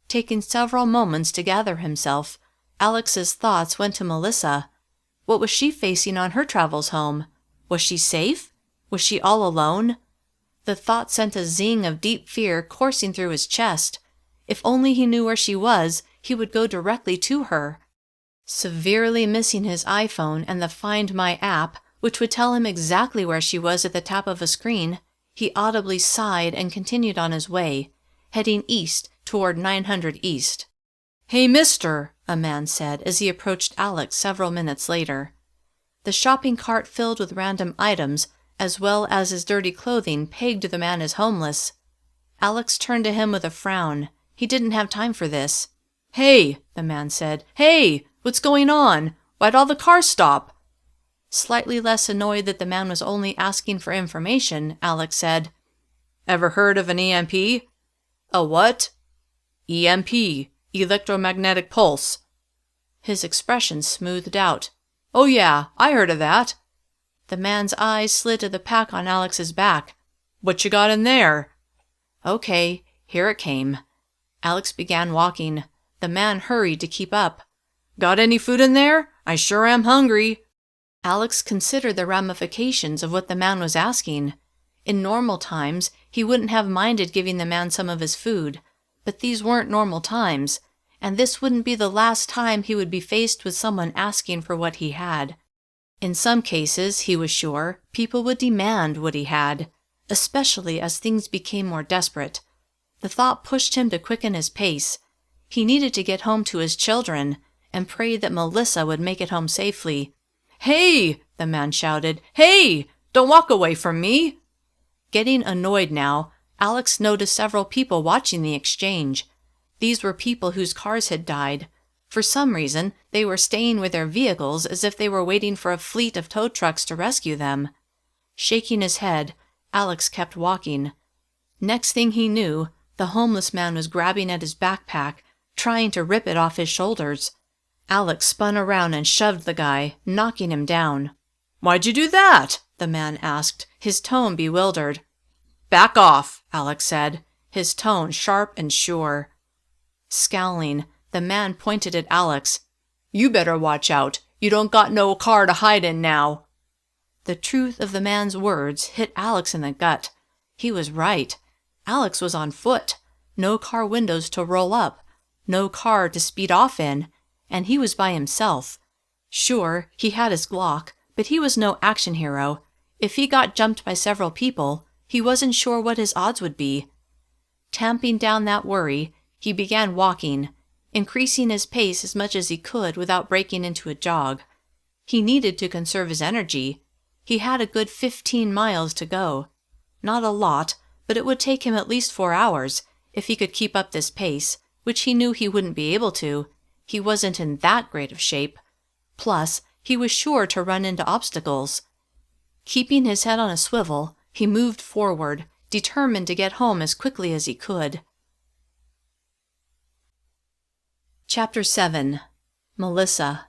Taking several moments to gather himself, Alex's thoughts went to Melissa. What was she facing on her travels home? Was she safe? Was she all alone? The thought sent a zing of deep fear coursing through his chest. If only he knew where she was, he would go directly to her. Severely missing his iPhone and the Find My app, which would tell him exactly where she was at the tap of a screen, he audibly sighed and continued on his way, heading east toward 900 East. "Hey, mister," a man said as he approached Alex several minutes later. The shopping cart filled with random items, as well as his dirty clothing, pegged the man as homeless. Alex turned to him with a frown. He didn't have time for this. "Hey," the man said. "Hey, what's going on? Why'd all the cars stop?" Slightly less annoyed that the man was only asking for information, Alex said, "Ever heard of an EMP?" "A what?" "EMP, electromagnetic pulse." His expression smoothed out. "Oh yeah, I heard of that." The man's eyes slid to the pack on Alex's back. "What you got in there?" Okay, here it came. Alex began walking. The man hurried to keep up. "Got any food in there? I sure am hungry." Alex considered the ramifications of what the man was asking. In normal times, he wouldn't have minded giving the man some of his food, but these weren't normal times, and this wouldn't be the last time he would be faced with someone asking for what he had. In some cases, he was sure, people would demand what he had, especially as things became more desperate. The thought pushed him to quicken his pace. He needed to get home to his children, and prayed that Melissa would make it home safely. "Hey!" the man shouted. "Hey! Don't walk away from me!" Getting annoyed now, Alex noticed several people watching the exchange. These were people whose cars had died. For some reason, they were staying with their vehicles as if they were waiting for a fleet of tow trucks to rescue them. Shaking his head, Alex kept walking. Next thing he knew, the homeless man was grabbing at his backpack, trying to rip it off his shoulders. Alex spun around and shoved the guy, knocking him down. "Why'd you do that?" the man asked, his tone bewildered. "Back off," Alex said, his tone sharp and sure. Scowling, the man pointed at Alex. "You better watch out. You don't got no car to hide in now." The truth of the man's words hit Alex in the gut. He was right. Alex was on foot. No car windows to roll up. No car to speed off in. And he was by himself. Sure, he had his Glock, but he was no action hero. If he got jumped by several people, he wasn't sure what his odds would be. Tamping down that worry, he began walking, increasing his pace as much as he could without breaking into a jog. He needed to conserve his energy. He had a good 15 miles to go. Not a lot, but it would take him at least 4 hours, if he could keep up this pace, which he knew he wouldn't be able to. He wasn't in that great of shape. Plus, he was sure to run into obstacles. Keeping his head on a swivel, he moved forward, determined to get home as quickly as he could. Chapter 7. Melissa.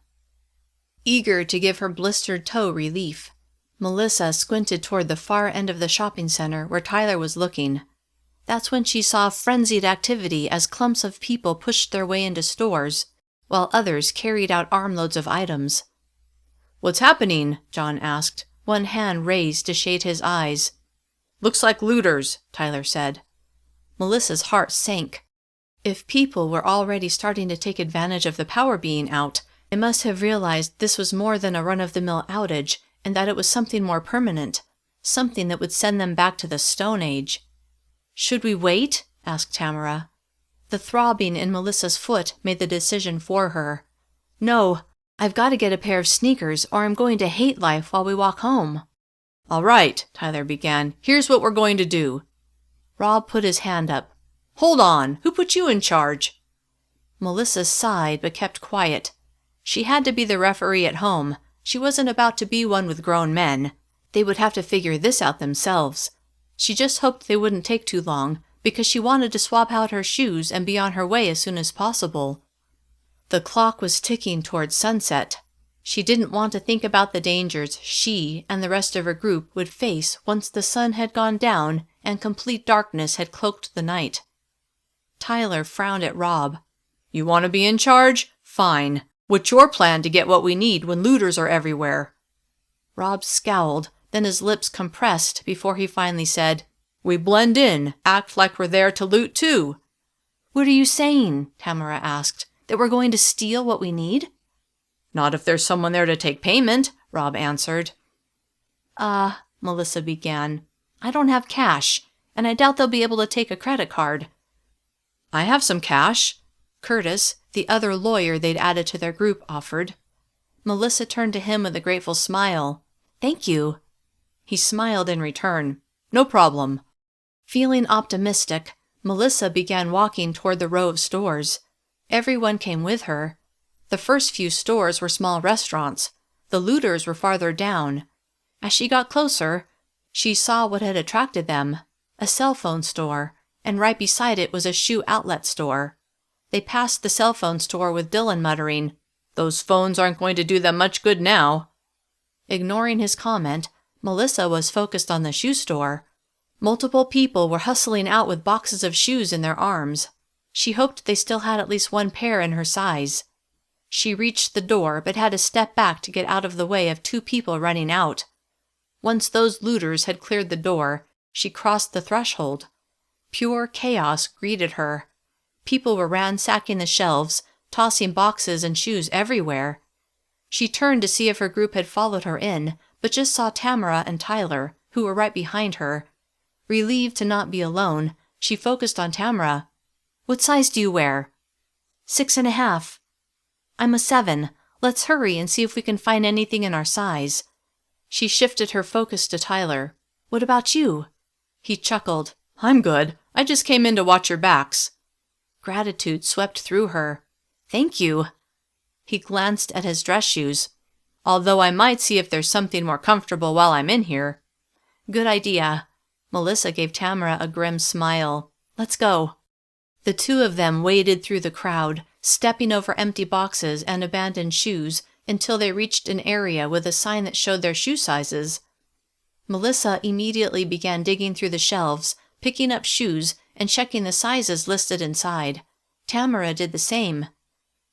Eager to give her blistered toe relief, Melissa squinted toward the far end of the shopping center where Tyler was looking. That's when she saw frenzied activity as clumps of people pushed their way into stores, while others carried out armloads of items. "What's happening?" John asked, one hand raised to shade his eyes. "Looks like looters," Tyler said. Melissa's heart sank. If people were already starting to take advantage of the power being out, They must have realized this was more than a run-of-the-mill outage, and that it was something more permanent, something that would send them back to the Stone Age. "Should we wait?" asked Tamara. The throbbing in Melissa's foot made the decision for her. "No, I've got to get a pair of sneakers or I'm going to hate life while we walk home." "All right," Tyler began. "Here's what we're going to do." Rob put his hand up. "Hold on! Who put you in charge?" Melissa sighed but kept quiet. She had to be the referee at home. She wasn't about to be one with grown men. They would have to figure this out themselves. She just hoped they wouldn't take too long, because she wanted to swap out her shoes and be on her way as soon as possible. The clock was ticking towards sunset. She didn't want to think about the dangers she and the rest of her group would face once the sun had gone down and complete darkness had cloaked the night. Tyler frowned at Rob. "You want to be in charge? Fine. What's your plan to get what we need when looters are everywhere?" Rob scowled, then his lips compressed before he finally said, "We blend in, act like we're there to loot too." "What are you saying?" Tamara asked. "That we're going to steal what we need?" "Not if there's someone there to take payment," Rob answered. Melissa began. "I don't have cash, and I doubt they'll be able to take a credit card." "I have some cash," Curtis, the other lawyer they'd added to their group, offered. Melissa turned to him with a grateful smile. "Thank you." He smiled in return. "No problem." Feeling optimistic, Melissa began walking toward the row of stores. Everyone came with her. The first few stores were small restaurants. The looters were farther down. As she got closer, she saw what had attracted them, a cell phone store, and right beside it was a shoe outlet store. They passed the cell phone store with Dylan muttering, "Those phones aren't going to do them much good now." Ignoring his comment, Melissa was focused on the shoe store. Multiple people were hustling out with boxes of shoes in their arms. She hoped they still had at least one pair in her size. She reached the door but had to step back to get out of the way of two people running out. Once those looters had cleared the door, she crossed the threshold. Pure chaos greeted her. People were ransacking the shelves, tossing boxes and shoes everywhere. She turned to see if her group had followed her in, but just saw Tamara and Tyler, who were right behind her. Relieved to not be alone, she focused on Tamara. "What size do you wear?" 6.5. "I'm a 7. Let's hurry and see if we can find anything in our size." She shifted her focus to Tyler. "What about you?" He chuckled. "I'm good. I just came in to watch your backs." Gratitude swept through her. "Thank you." He glanced at his dress shoes. "Although I might see if there's something more comfortable while I'm in here." "Good idea." Melissa gave Tamara a grim smile. "Let's go." The two of them waded through the crowd, stepping over empty boxes and abandoned shoes until they reached an area with a sign that showed their shoe sizes. Melissa immediately began digging through the shelves, picking up shoes and checking the sizes listed inside. Tamara did the same.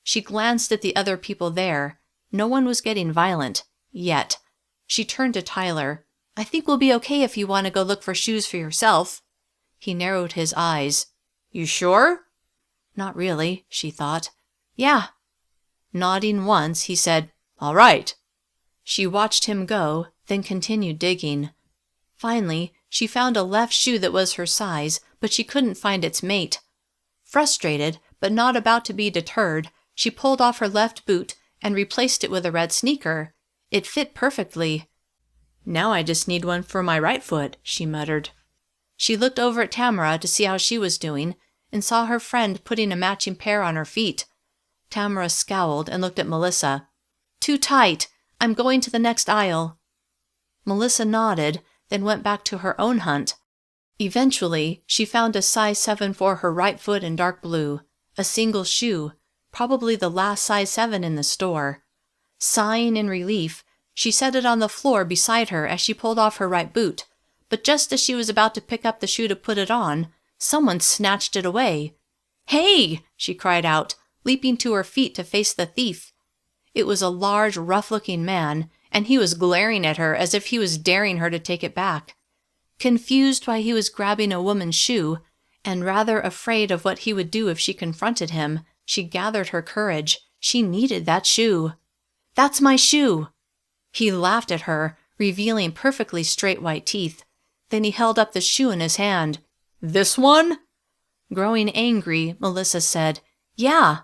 She glanced at the other people there. No one was getting violent. Yet. She turned to Tyler. "I think we'll be okay if you want to go look for shoes for yourself." He narrowed his eyes. "You sure?" Not really, she thought. "Yeah." Nodding once, he said, "All right." She watched him go, then continued digging. Finally, she found a left shoe that was her size, but she couldn't find its mate. Frustrated, but not about to be deterred, she pulled off her left boot and replaced it with a red sneaker. It fit perfectly. "Now I just need one for my right foot," she muttered. She looked over at Tamara to see how she was doing, and saw her friend putting a matching pair on her feet. Tamara scowled and looked at Melissa. "Too tight. I'm going to the next aisle." Melissa nodded, then went back to her own hunt. Eventually, she found a size 7 for her right foot in dark blue, a single shoe, probably the last size 7 in the store. Sighing in relief, she set it on the floor beside her as she pulled off her right boot, but just as she was about to pick up the shoe to put it on, someone snatched it away. "Hey!" she cried out, leaping to her feet to face the thief. It was a large, rough-looking man, and he was glaring at her as if he was daring her to take it back. Confused why he was grabbing a woman's shoe, and rather afraid of what he would do if she confronted him, she gathered her courage. She needed that shoe. "That's my shoe." He laughed at her, revealing perfectly straight white teeth. Then he held up the shoe in his hand. "This one?" Growing angry, Melissa said, "Yeah."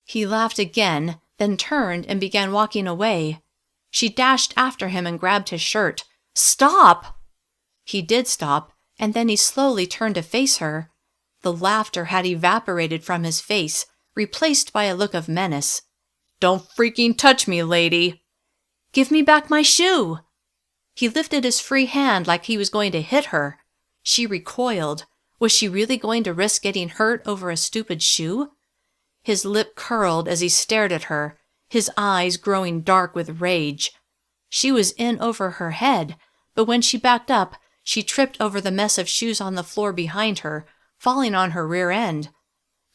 He laughed again, then turned and began walking away. She dashed after him and grabbed his shirt. "Stop!" He did stop, and then he slowly turned to face her. The laughter had evaporated from his face, replaced by a look of menace. "Don't freaking touch me, lady!" "Give me back my shoe!" He lifted his free hand like he was going to hit her. She recoiled. Was she really going to risk getting hurt over a stupid shoe? His lip curled as he stared at her, his eyes growing dark with rage. She was in over her head, but when she backed up, she tripped over the mess of shoes on the floor behind her, falling on her rear end.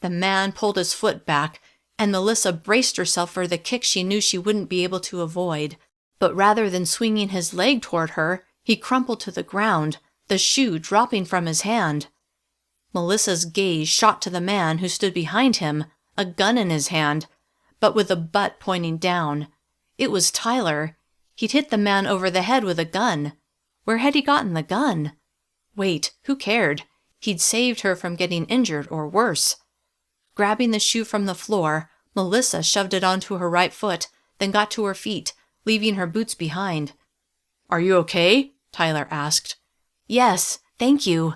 The man pulled his foot back, and Melissa braced herself for the kick she knew she wouldn't be able to avoid. But rather than swinging his leg toward her, he crumpled to the ground, the shoe dropping from his hand. Melissa's gaze shot to the man who stood behind him, a gun in his hand, but with the butt pointing down. It was Tyler. He'd hit the man over the head with a gun. Where had he gotten the gun? Wait, who cared? He'd saved her from getting injured or worse. Grabbing the shoe from the floor, Melissa shoved it onto her right foot, then got to her feet, leaving her boots behind. "Are you okay?" Tyler asked. "Yes, thank you."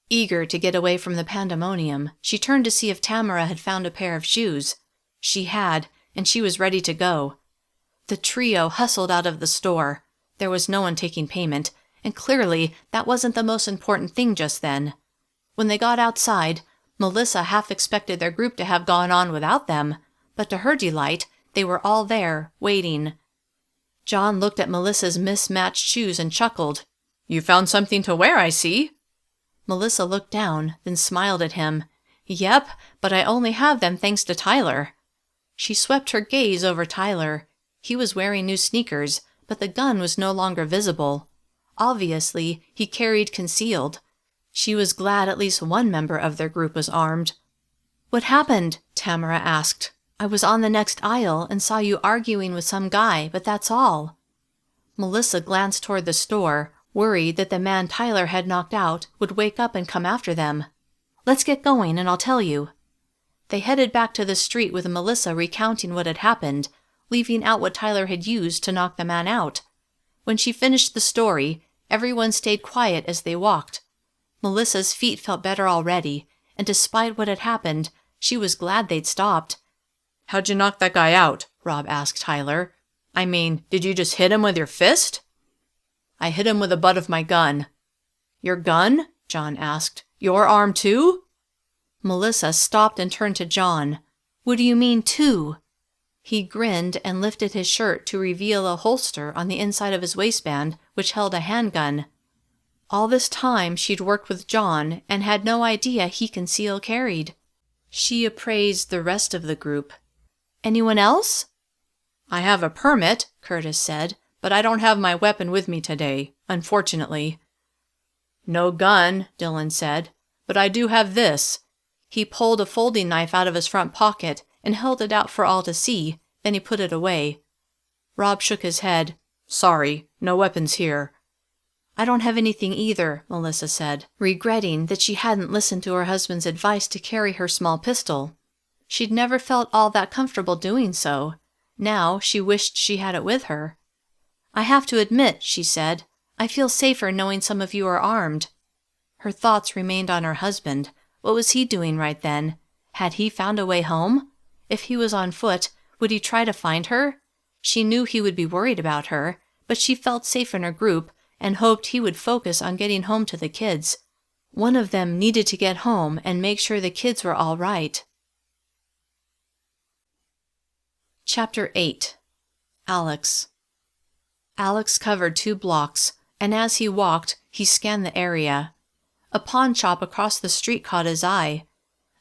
Eager to get away from the pandemonium, she turned to see if Tamara had found a pair of shoes. She had, and she was ready to go. The trio hustled out of the store. There was no one taking payment, and clearly that wasn't the most important thing just then. When they got outside, Melissa half expected their group to have gone on without them, but to her delight, they were all there, waiting. John looked at Melissa's mismatched shoes and chuckled. "You found something to wear, I see." Melissa looked down, then smiled at him. "Yep, but I only have them thanks to Tyler." She swept her gaze over Tyler. He was wearing new sneakers, but the gun was no longer visible. Obviously, he carried concealed. She was glad at least one member of their group was armed. "What happened?" Tamara asked. "I was on the next aisle and saw you arguing with some guy, but that's all." Melissa glanced toward the store, worried that the man Tyler had knocked out would wake up and come after them. "Let's get going and I'll tell you." They headed back to the street with Melissa recounting what had happened, leaving out what Tyler had used to knock the man out. When she finished the story, everyone stayed quiet as they walked. Melissa's feet felt better already, and despite what had happened, she was glad they'd stopped. "How'd you knock that guy out?" Rob asked Tyler. "I mean, did you just hit him with your fist?" "I hit him with the butt of my gun." "Your gun?" John asked. "Your arm too?" Melissa stopped and turned to John. "What do you mean, too?" He grinned and lifted his shirt to reveal a holster on the inside of his waistband, which held a handgun. All this time she'd worked with John and had no idea he concealed carried. She appraised the rest of the group. "Anyone else?" "I have a permit," Curtis said, "but I don't have my weapon with me today, unfortunately." "No gun," Dylan said, "but I do have this." He pulled a folding knife out of his front pocket and held it out for all to see, then he put it away. Rob shook his head. "Sorry, no weapons here." "I don't have anything either," Melissa said, regretting that she hadn't listened to her husband's advice to carry her small pistol. She'd never felt all that comfortable doing so. Now she wished she had it with her. "I have to admit," she said, "I feel safer knowing some of you are armed." Her thoughts remained on her husband. What was he doing right then? Had he found a way home? If he was on foot, would he try to find her? She knew he would be worried about her, but she felt safe in her group and hoped he would focus on getting home to the kids. One of them needed to get home and make sure the kids were all right. Chapter 8. Alex. Alex covered 2 blocks, and as he walked, he scanned the area. A pawn shop across the street caught his eye.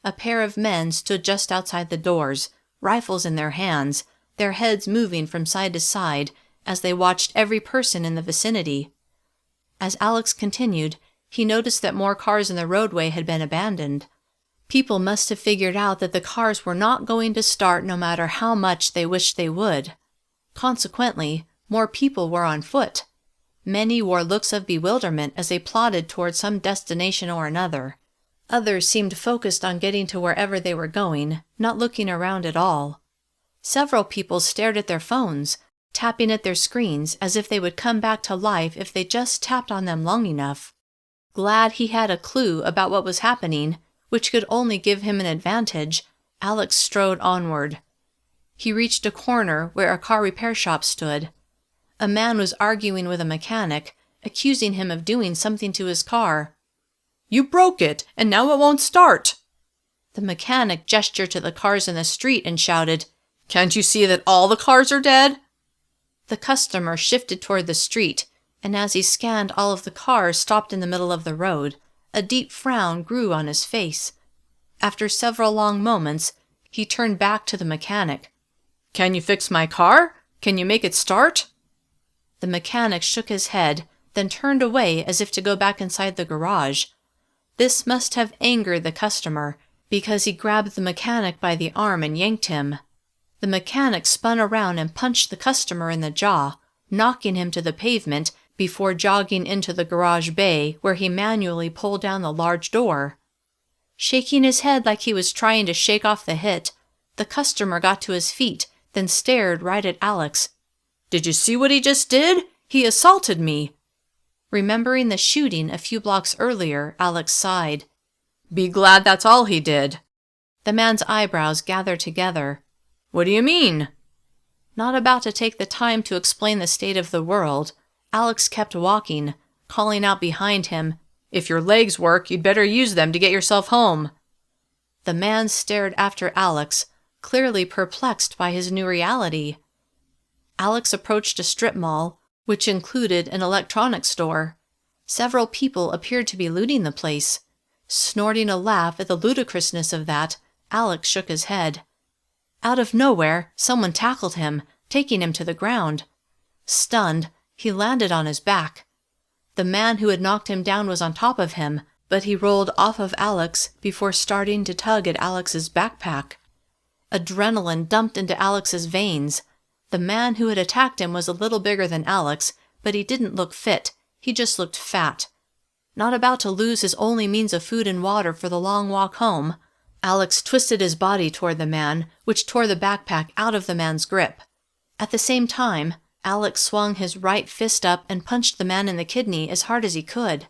A pair of men stood just outside the doors, rifles in their hands, their heads moving from side to side as they watched every person in the vicinity. As Alex continued, he noticed that more cars in the roadway had been abandoned. People must have figured out that the cars were not going to start no matter how much they wished they would. Consequently, more people were on foot. Many wore looks of bewilderment as they plodded toward some destination or another. Others seemed focused on getting to wherever they were going, not looking around at all. Several people stared at their phones, tapping at their screens as if they would come back to life if they just tapped on them long enough. Glad he had a clue about what was happening, which could only give him an advantage, Alex strode onward. He reached a corner where a car repair shop stood. A man was arguing with a mechanic, accusing him of doing something to his car. "You broke it, and now it won't start." The mechanic gestured to the cars in the street and shouted, "Can't you see that all the cars are dead?" The customer shifted toward the street, and as he scanned all of the cars stopped in the middle of the road, a deep frown grew on his face. After several long moments, he turned back to the mechanic. "Can you fix my car? Can you make it start?" The mechanic shook his head, then turned away as if to go back inside the garage. This must have angered the customer, because he grabbed the mechanic by the arm and yanked him. The mechanic spun around and punched the customer in the jaw, knocking him to the pavement before jogging into the garage bay where he manually pulled down the large door. Shaking his head like he was trying to shake off the hit, the customer got to his feet, then stared right at Alex. "Did you see what he just did? He assaulted me." Remembering the shooting a few blocks earlier, Alex sighed. "Be glad that's all he did." The man's eyebrows gathered together. "What do you mean?" Not about to take the time to explain the state of the world, Alex kept walking, calling out behind him, "If your legs work, you'd better use them to get yourself home." The man stared after Alex, clearly perplexed by his new reality. Alex approached a strip mall, which included an electronics store. Several people appeared to be looting the place. Snorting a laugh at the ludicrousness of that, Alex shook his head. Out of nowhere, someone tackled him, taking him to the ground. Stunned, he landed on his back. The man who had knocked him down was on top of him, but he rolled off of Alex before starting to tug at Alex's backpack. Adrenaline dumped into Alex's veins. The man who had attacked him was a little bigger than Alex, but he didn't look fit, he just looked fat. Not about to lose his only means of food and water for the long walk home, Alex twisted his body toward the man, which tore the backpack out of the man's grip. At the same time, Alex swung his right fist up and punched the man in the kidney as hard as he could.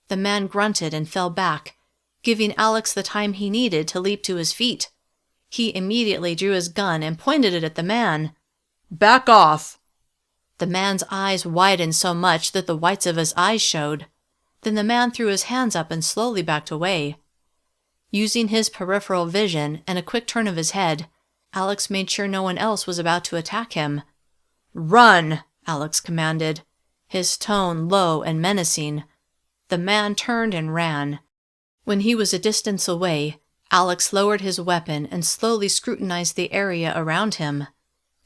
The man grunted and fell back, giving Alex the time he needed to leap to his feet. He immediately drew his gun and pointed it at the man. "Back off!" The man's eyes widened so much that the whites of his eyes showed. Then the man threw his hands up and slowly backed away. Using his peripheral vision and a quick turn of his head, Alex made sure no one else was about to attack him. "Run!" Alex commanded, his tone low and menacing. The man turned and ran. When he was a distance away, Alex lowered his weapon and slowly scrutinized the area around him.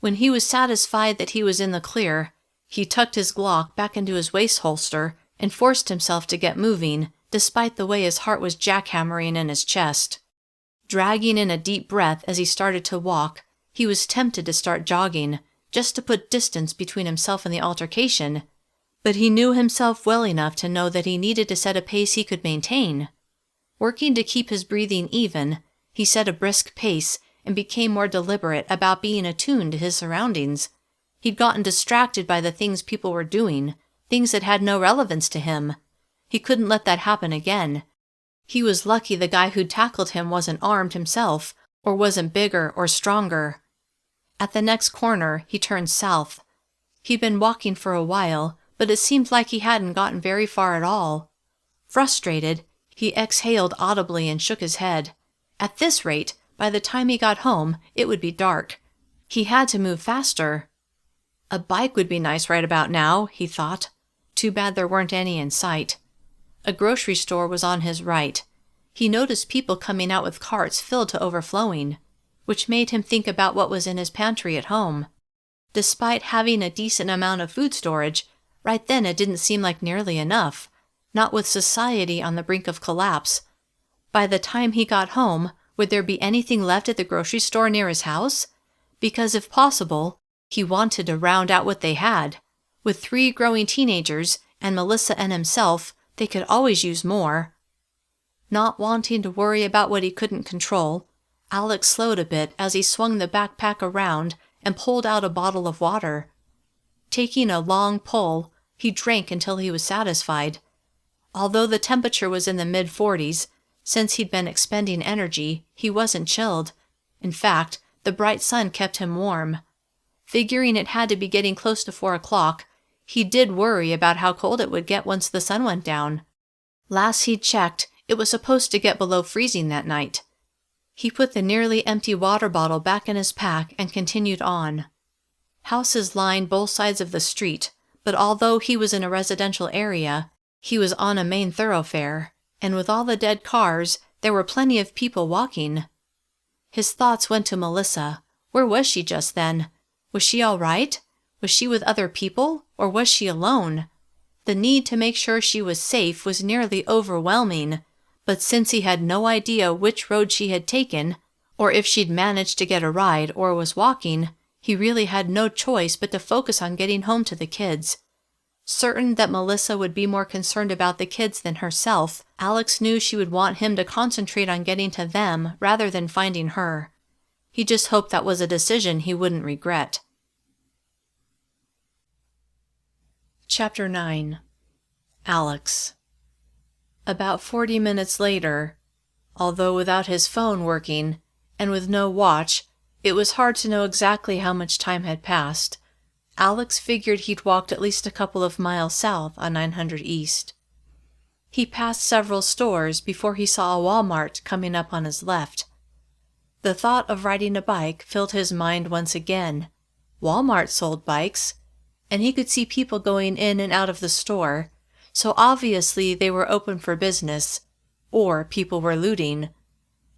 When he was satisfied that he was in the clear, he tucked his Glock back into his waist holster and forced himself to get moving, despite the way his heart was jackhammering in his chest. Dragging in a deep breath as he started to walk, he was tempted to start jogging, just to put distance between himself and the altercation, but he knew himself well enough to know that he needed to set a pace he could maintain. Working to keep his breathing even, he set a brisk pace and became more deliberate about being attuned to his surroundings. He'd gotten distracted by the things people were doing, things that had no relevance to him. He couldn't let that happen again. He was lucky the guy who'd tackled him wasn't armed himself, or wasn't bigger or stronger. At the next corner, he turned south. He'd been walking for a while, but it seemed like he hadn't gotten very far at all. Frustrated, he exhaled audibly and shook his head. At this rate, by the time he got home, it would be dark. He had to move faster. A bike would be nice right about now, he thought. Too bad there weren't any in sight. A grocery store was on his right. He noticed people coming out with carts filled to overflowing, which made him think about what was in his pantry at home. Despite having a decent amount of food storage, right then it didn't seem like nearly enough, not with society on the brink of collapse. By the time he got home, would there be anything left at the grocery store near his house? Because if possible, he wanted to round out what they had. With 3 growing teenagers, and Melissa and himself, they could always use more. Not wanting to worry about what he couldn't control, Alex slowed a bit as he swung the backpack around and pulled out a bottle of water. Taking a long pull, he drank until he was satisfied. Although the temperature was in the mid-40s, since he'd been expending energy, he wasn't chilled. In fact, the bright sun kept him warm. Figuring it had to be getting close to 4 o'clock, he did worry about how cold it would get once the sun went down. Last he'd checked, it was supposed to get below freezing that night. He put the nearly empty water bottle back in his pack and continued on. Houses lined both sides of the street, but although he was in a residential area, he was on a main thoroughfare, and with all the dead cars, there were plenty of people walking. His thoughts went to Melissa. Where was she just then? Was she all right? Was she with other people, or was she alone? The need to make sure she was safe was nearly overwhelming, but since he had no idea which road she had taken, or if she'd managed to get a ride or was walking, he really had no choice but to focus on getting home to the kids. Certain that Melissa would be more concerned about the kids than herself, Alex knew she would want him to concentrate on getting to them rather than finding her. He just hoped that was a decision he wouldn't regret. Chapter 9. Alex. About 40 minutes later, although without his phone working, and with no watch, it was hard to know exactly how much time had passed. Alex figured he'd walked at least a couple of miles south on 900 East. He passed several stores before he saw a Walmart coming up on his left. The thought of riding a bike filled his mind once again. Walmart sold bikes, and he could see people going in and out of the store, so obviously they were open for business, or people were looting.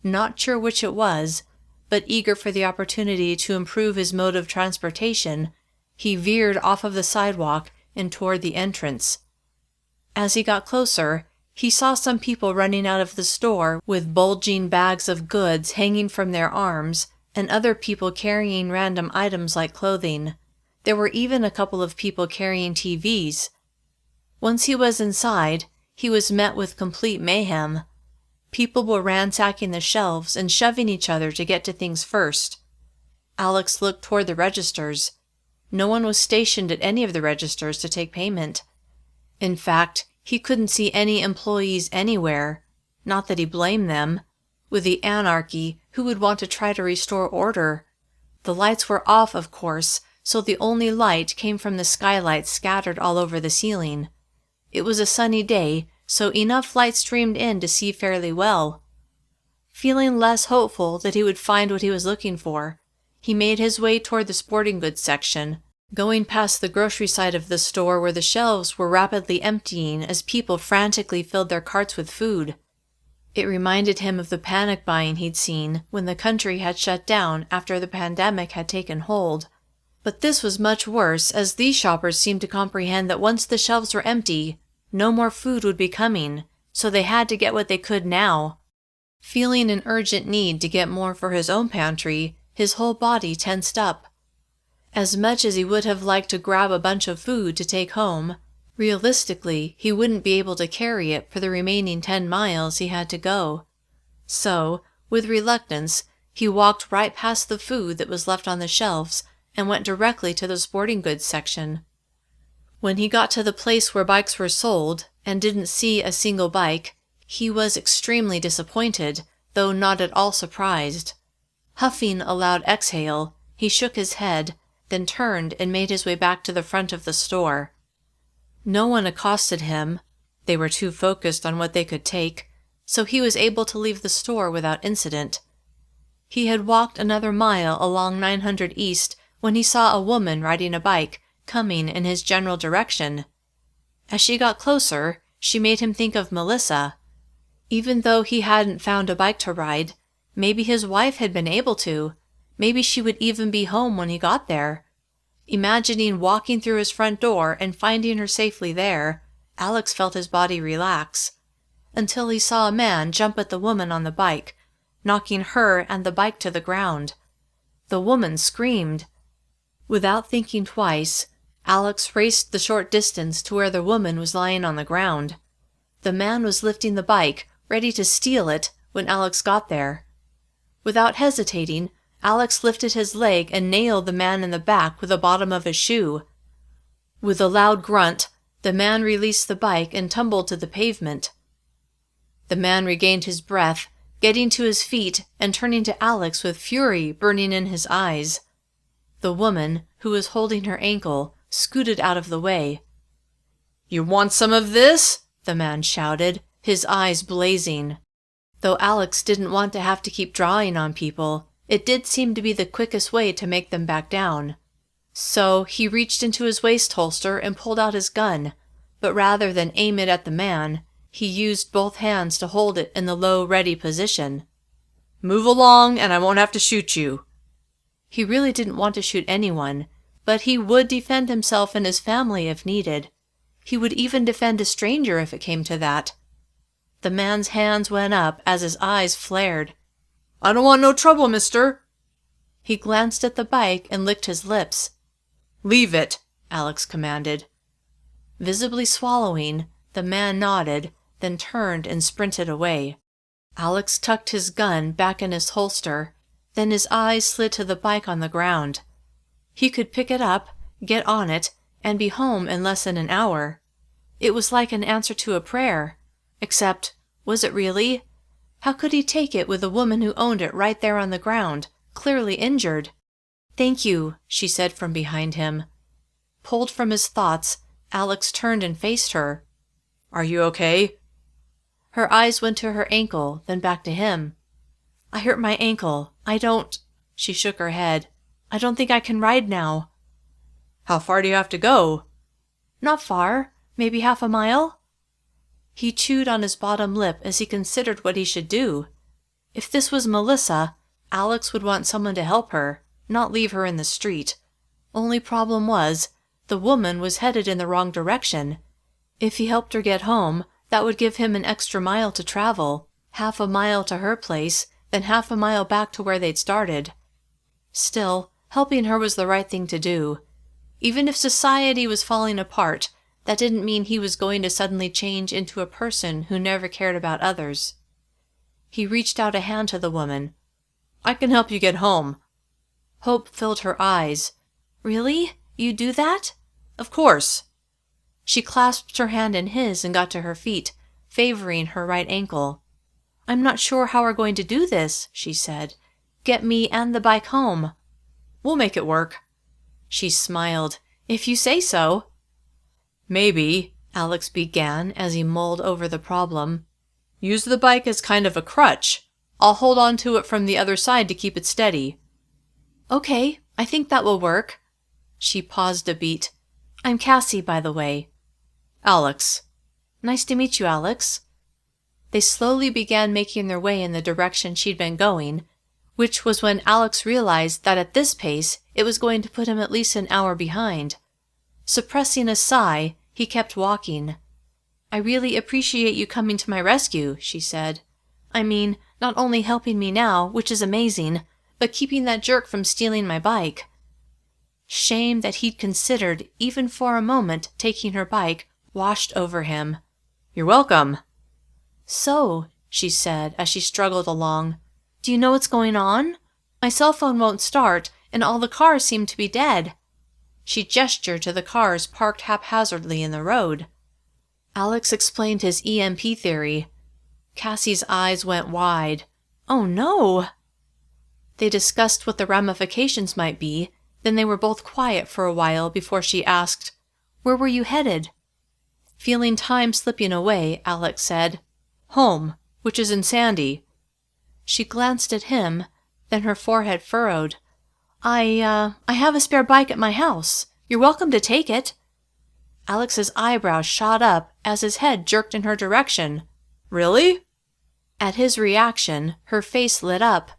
Not sure which it was, but eager for the opportunity to improve his mode of transportation, he veered off of the sidewalk and toward the entrance. As he got closer, he saw some people running out of the store with bulging bags of goods hanging from their arms, and other people carrying random items like clothing. There were even a couple of people carrying TVs. Once he was inside, he was met with complete mayhem. People were ransacking the shelves and shoving each other to get to things first. Alex looked toward the registers. No one was stationed at any of the registers to take payment. In fact, he couldn't see any employees anywhere. Not that he blamed them. With the anarchy, who would want to try to restore order? The lights were off, of course, so the only light came from the skylights scattered all over the ceiling. It was a sunny day, so enough light streamed in to see fairly well. Feeling less hopeful that he would find what he was looking for, he made his way toward the sporting goods section, going past the grocery side of the store where the shelves were rapidly emptying as people frantically filled their carts with food. It reminded him of the panic buying he'd seen when the country had shut down after the pandemic had taken hold. But this was much worse, as these shoppers seemed to comprehend that once the shelves were empty, no more food would be coming, so they had to get what they could now. Feeling an urgent need to get more for his own pantry, his whole body tensed up. As much as he would have liked to grab a bunch of food to take home, realistically, he wouldn't be able to carry it for the remaining 10 miles he had to go. So, with reluctance, he walked right past the food that was left on the shelves and went directly to the sporting goods section. When he got to the place where bikes were sold and didn't see a single bike, he was extremely disappointed, though not at all surprised. Huffing a loud exhale, he shook his head, then turned and made his way back to the front of the store. No one accosted him. They were too focused on what they could take, so he was able to leave the store without incident. He had walked another mile along 900 East when he saw a woman riding a bike, coming in his general direction. As she got closer, she made him think of Melissa. Even though he hadn't found a bike to ride, maybe his wife had been able to. Maybe she would even be home when he got there. Imagining walking through his front door and finding her safely there, Alex felt his body relax. until he saw a man jump at the woman on the bike, knocking her and the bike to the ground. The woman screamed. Without thinking twice, Alex raced the short distance to where the woman was lying on the ground. The man was lifting the bike, ready to steal it, when Alex got there. Without hesitating, Alex lifted his leg and nailed the man in the back with the bottom of his shoe. With a loud grunt, the man released the bike and tumbled to the pavement. The man regained his breath, getting to his feet and turning to Alex with fury burning in his eyes. The woman, who was holding her ankle, scooted out of the way. "You want some of this?" the man shouted, his eyes blazing. Though Alex didn't want to have to keep drawing on people, it did seem to be the quickest way to make them back down. So he reached into his waist holster and pulled out his gun, but rather than aim it at the man, he used both hands to hold it in the low, ready position. "Move along and I won't have to shoot you." He really didn't want to shoot anyone, but he would defend himself and his family if needed. He would even defend a stranger if it came to that. The man's hands went up as his eyes flared. "I don't want no trouble, mister." He glanced at the bike and licked his lips. "Leave it," Alex commanded. Visibly swallowing, the man nodded, then turned and sprinted away. Alex tucked his gun back in his holster, then his eyes slid to the bike on the ground. He could pick it up, get on it, and be home in less than an hour. It was like an answer to a prayer. Except, was it really? How could he take it with the woman who owned it right there on the ground, clearly injured? "Thank you," she said from behind him. Pulled from his thoughts, Alex turned and faced her. "Are you okay?" Her eyes went to her ankle, then back to him. "I hurt my ankle. She shook her head. "I don't think I can ride now." "How far do you have to go?" "Not far. Maybe half a mile." He chewed on his bottom lip as he considered what he should do. If this was Melissa, Alex would want someone to help her, not leave her in the street. Only problem was, the woman was headed in the wrong direction. If he helped her get home, that would give him an extra mile to travel, half a mile to her place, then half a mile back to where they'd started. Still, helping her was the right thing to do. Even if society was falling apart, that didn't mean he was going to suddenly change into a person who never cared about others. He reached out a hand to the woman. "I can help you get home." Hope filled her eyes. "Really? You do that?" "Of course." She clasped her hand in his and got to her feet, favoring her right ankle. "I'm not sure how we're going to do this," she said. "Get me and the bike home." "We'll make it work." She smiled. "If you say so." "Maybe," Alex began as he mulled over the problem, "use the bike as kind of a crutch. I'll hold on to it from the other side to keep it steady." "Okay, I think that will work." She paused a beat. "I'm Cassie, by the way." "Alex." "Nice to meet you, Alex." They slowly began making their way in the direction she'd been going, which was when Alex realized that at this pace it was going to put him at least an hour behind. Suppressing a sigh, he kept walking. "I really appreciate you coming to my rescue," she said. "I mean, not only helping me now, which is amazing, but keeping that jerk from stealing my bike." Shame that he'd considered, even for a moment, taking her bike, washed over him. "You're welcome." "So," she said as she struggled along, "do you know what's going on? My cell phone won't start, and all the cars seem to be dead." She gestured to the cars parked haphazardly in the road. Alex explained his EMP theory. Cassie's eyes went wide. "Oh no!" They discussed what the ramifications might be, then they were both quiet for a while before she asked, "Where were you headed?" Feeling time slipping away, Alex said, "Home, which is in Sandy." She glanced at him, then her forehead furrowed. I have a spare bike at my house. You're welcome to take it." Alex's eyebrows shot up as his head jerked in her direction. "Really?" At his reaction, her face lit up.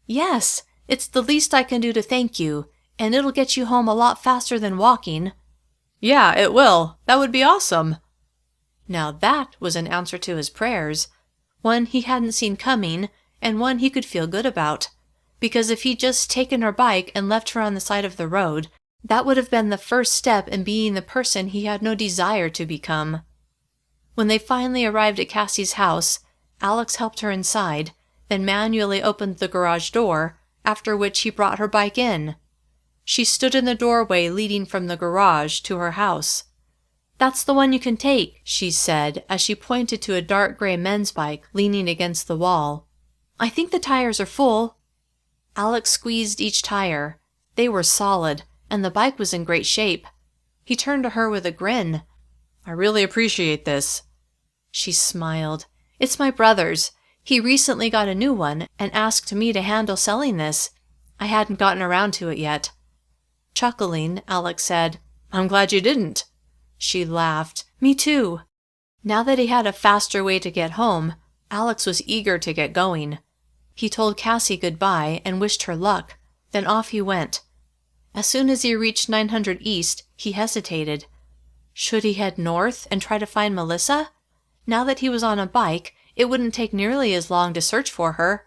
"Yes, it's the least I can do to thank you, and it'll get you home a lot faster than walking." "Yeah, it will. That would be awesome." Now that was an answer to his prayers, one he hadn't seen coming, and one he could feel good about. Because if he'd just taken her bike and left her on the side of the road, that would have been the first step in being the person he had no desire to become. When they finally arrived at Cassie's house, Alex helped her inside, then manually opened the garage door, after which he brought her bike in. She stood in the doorway leading from the garage to her house. "That's the one you can take," she said as she pointed to a dark gray men's bike leaning against the wall. "I think the tires are full." Alex squeezed each tire. They were solid, and the bike was in great shape. He turned to her with a grin. "I really appreciate this." She smiled. "It's my brother's. He recently got a new one and asked me to handle selling this. I hadn't gotten around to it yet." Chuckling, Alex said, "I'm glad you didn't." She laughed. "Me too." Now that he had a faster way to get home, Alex was eager to get going. He told Cassie goodbye and wished her luck, then off he went. As soon as he reached 900 East, he hesitated. Should he head north and try to find Melissa? Now that he was on a bike, it wouldn't take nearly as long to search for her.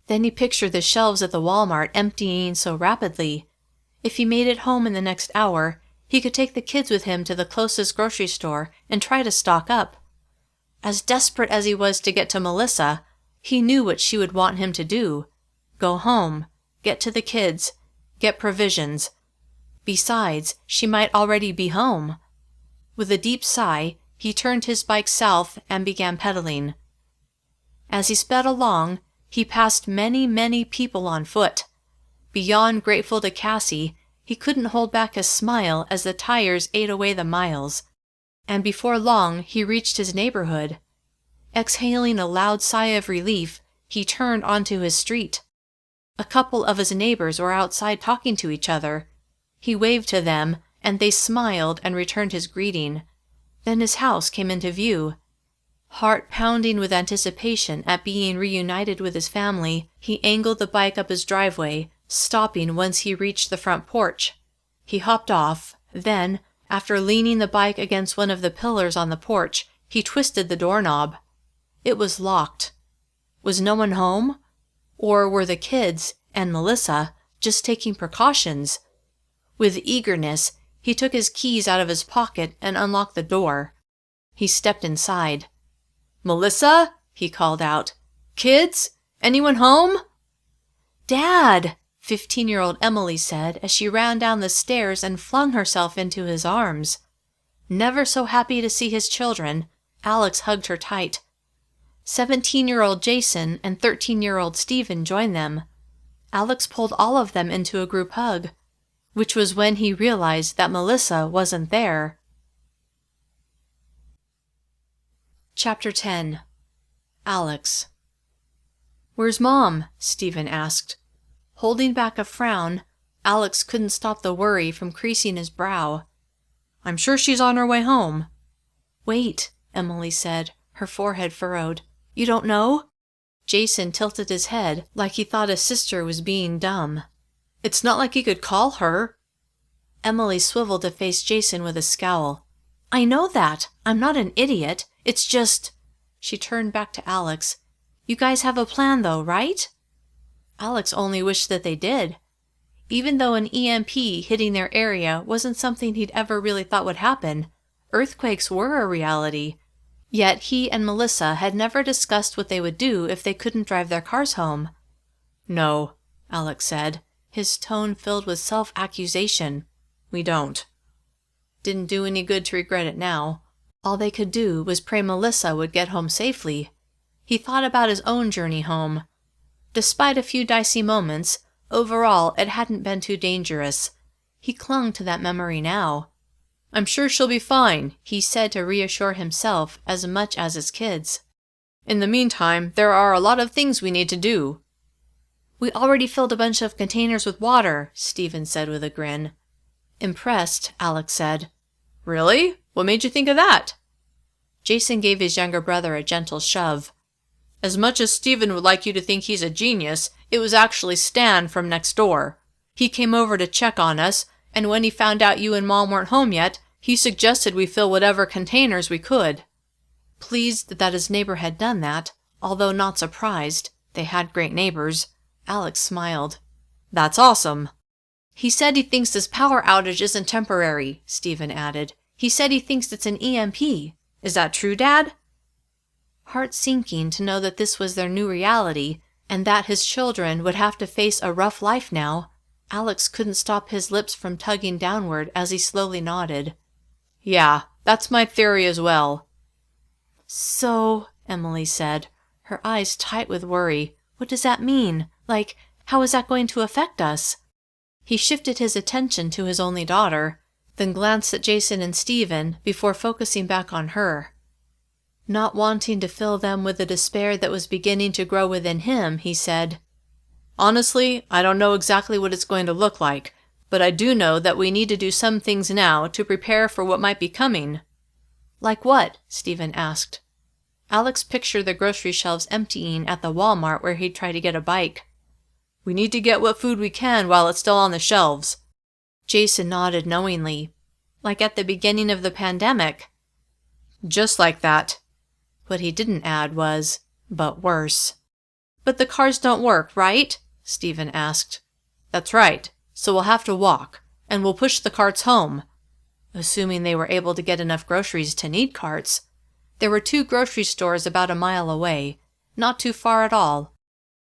Then he pictured the shelves at the Walmart emptying so rapidly. If he made it home in the next hour, he could take the kids with him to the closest grocery store and try to stock up. As desperate as he was to get to Melissa, he knew what she would want him to do. Go home, get to the kids, get provisions. Besides, she might already be home. With a deep sigh, he turned his bike south and began pedaling. As he sped along, he passed many people on foot. Beyond grateful to Cassie, he couldn't hold back a smile as the tires ate away the miles. And before long, he reached his neighborhood. Exhaling a loud sigh of relief, he turned onto his street. A couple of his neighbors were outside talking to each other. He waved to them, and they smiled and returned his greeting. Then his house came into view. Heart pounding with anticipation at being reunited with his family, he angled the bike up his driveway, stopping once he reached the front porch. He hopped off, then, after leaning the bike against one of the pillars on the porch, he twisted the doorknob. It was locked. Was no one home? Or were the kids, and Melissa, just taking precautions? With eagerness, he took his keys out of his pocket and unlocked the door. He stepped inside. "Melissa?" he called out. "Kids? Anyone home?" "Dad!" 15-year-old Emily said as she ran down the stairs and flung herself into his arms. Never so happy to see his children, Alex hugged her tight. 17-year-old Jason and 13-year-old Stephen joined them. Alex pulled all of them into a group hug, which was when he realized that Melissa wasn't there. Chapter 10. Alex. "Where's Mom?" Stephen asked. Holding back a frown, Alex couldn't stop the worry from creasing his brow. "I'm sure she's on her way home." "Wait," Emily said, her forehead furrowed. "You don't know?" Jason tilted his head like he thought his sister was being dumb. "It's not like he could call her." Emily swiveled to face Jason with a scowl. "I know that. I'm not an idiot. It's just—" She turned back to Alex. "You guys have a plan, though, right?" Alex only wished that they did. Even though an EMP hitting their area wasn't something he'd ever really thought would happen, earthquakes were a reality. Yet he and Melissa had never discussed what they would do if they couldn't drive their cars home. "No," Alex said, his tone filled with self-accusation. "We don't." Didn't do any good to regret it now. All they could do was pray Melissa would get home safely. He thought about his own journey home. Despite a few dicey moments, overall it hadn't been too dangerous. He clung to that memory now. "I'm sure she'll be fine," he said to reassure himself as much as his kids. "In the meantime, there are a lot of things we need to do." "We already filled a bunch of containers with water," Stephen said with a grin. Impressed, Alex said, "Really? What made you think of that?" Jason gave his younger brother a gentle shove. "As much as Stephen would like you to think he's a genius, it was actually Stan from next door. He came over to check on us, and when he found out you and Mom weren't home yet, he suggested we fill whatever containers we could." Pleased that his neighbor had done that, although not surprised, they had great neighbors, Alex smiled. "That's awesome." "He said he thinks this power outage isn't temporary," Stephen added. "He said he thinks it's an EMP. Is that true, Dad?" Heart sinking to know that this was their new reality, and that his children would have to face a rough life now, Alex couldn't stop his lips from tugging downward as he slowly nodded. "Yeah, that's my theory as well." "So," Emily said, her eyes tight with worry, "what does that mean? Like, how is that going to affect us?" He shifted his attention to his only daughter, then glanced at Jason and Stephen before focusing back on her. Not wanting to fill them with the despair that was beginning to grow within him, he said, "Honestly, I don't know exactly what it's going to look like, but I do know that we need to do some things now to prepare for what might be coming." "Like what?" Stephen asked. Alex pictured the grocery shelves emptying at the Walmart where he'd try to get a bike. "We need to get what food we can while it's still on the shelves." Jason nodded knowingly. "Like at the beginning of the pandemic." "Just like that." What he didn't add was, "but worse." "But the cars don't work, right?" Stephen asked. "That's right. So we'll have to walk, and we'll push the carts home." Assuming they were able to get enough groceries to need carts. There were 2 grocery stores about a mile away, not too far at all.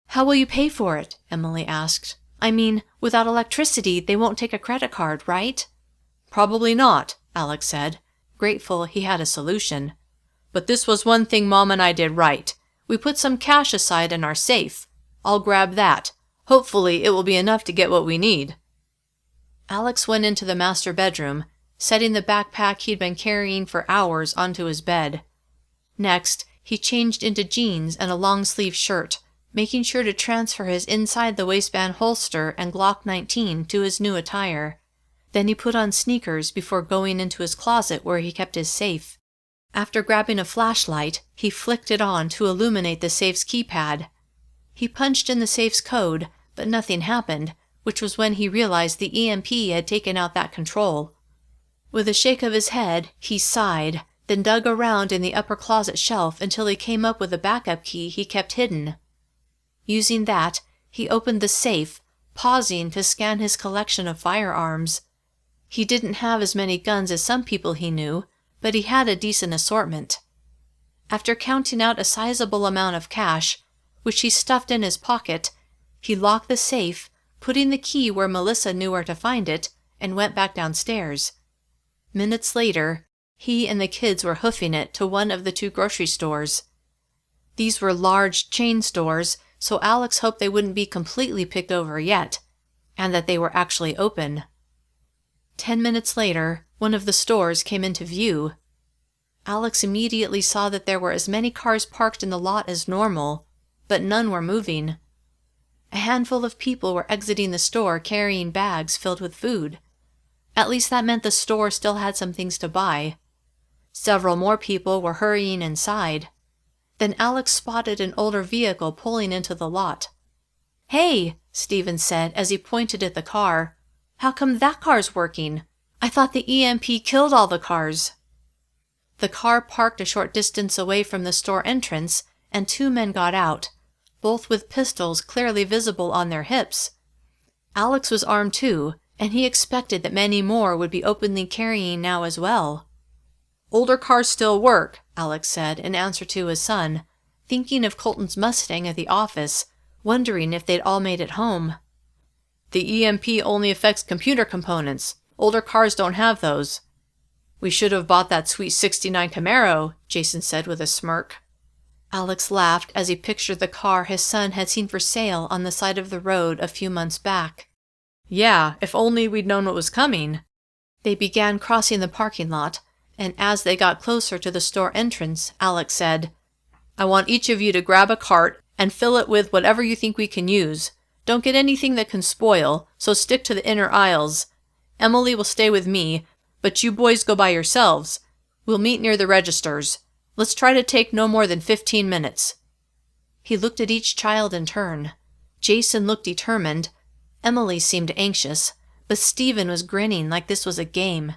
"How will you pay for it?" Emily asked. "I mean, without electricity, they won't take a credit card, right?" "Probably not," Alex said, grateful he had a solution. "But this was one thing Mom and I did right. We put some cash aside in our safe. I'll grab that. Hopefully it will be enough to get what we need." Alex went into the master bedroom, setting the backpack he'd been carrying for hours onto his bed. Next, he changed into jeans and a long-sleeve shirt, making sure to transfer his inside-the-waistband holster and Glock 19 to his new attire. Then he put on sneakers before going into his closet where he kept his safe. After grabbing a flashlight, he flicked it on to illuminate the safe's keypad. He punched in the safe's code, but nothing happened, which was when he realized the EMP had taken out that control. With a shake of his head, he sighed, then dug around in the upper closet shelf until he came up with a backup key he kept hidden. Using that, he opened the safe, pausing to scan his collection of firearms. He didn't have as many guns as some people he knew, but he had a decent assortment. After counting out a sizable amount of cash, which he stuffed in his pocket, he locked the safe, putting the key where Melissa knew where to find it, and went back downstairs. Minutes later, he and the kids were hoofing it to one of the 2 grocery stores. These were large chain stores, so Alex hoped they wouldn't be completely picked over yet, and that they were actually open. 10 minutes later, one of the stores came into view. Alex immediately saw that there were as many cars parked in the lot as normal, but none were moving. A handful of people were exiting the store carrying bags filled with food. At least that meant the store still had some things to buy. Several more people were hurrying inside. Then Alex spotted an older vehicle pulling into the lot. "Hey," Stephen said as he pointed at the car. "How come that car's working? I thought the EMP killed all the cars." The car parked a short distance away from the store entrance, and 2 men got out, both with pistols clearly visible on their hips. Alex was armed too, and he expected that many more would be openly carrying now as well. "Older cars still work," Alex said in answer to his son, thinking of Colton's Mustang at the office, wondering if they'd all made it home. "The EMP only affects computer components. Older cars don't have those." "We should have bought that sweet '69 Camaro," Jason said with a smirk. Alex laughed as he pictured the car his son had seen for sale on the side of the road a few months back. "Yeah, if only we'd known what was coming." They began crossing the parking lot, and as they got closer to the store entrance, Alex said, "I want each of you to grab a cart and fill it with whatever you think we can use. Don't get anything that can spoil, so stick to the inner aisles. Emily will stay with me, but you boys go by yourselves. We'll meet near the registers. Let's try to take no more than 15 minutes. He looked at each child in turn. Jason looked determined. Emily seemed anxious, but Stephen was grinning like this was a game.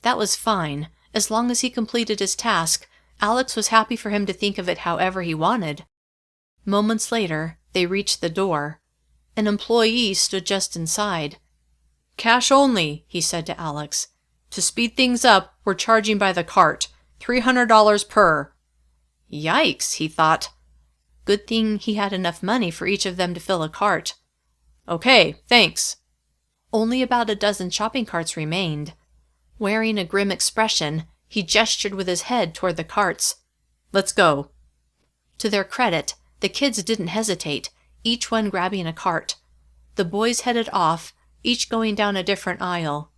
That was fine, as long as he completed his task, Alex was happy for him to think of it however he wanted. Moments later, they reached the door. An employee stood just inside. "Cash only," he said to Alex. "To speed things up, we're charging by the cart. $300 per." Yikes, he thought. Good thing he had enough money for each of them to fill a cart. "Okay, thanks." Only about a dozen shopping carts remained. Wearing a grim expression, he gestured with his head toward the carts. "Let's go." To their credit, the kids didn't hesitate, each one grabbing a cart. The boys headed off, each going down a different aisle.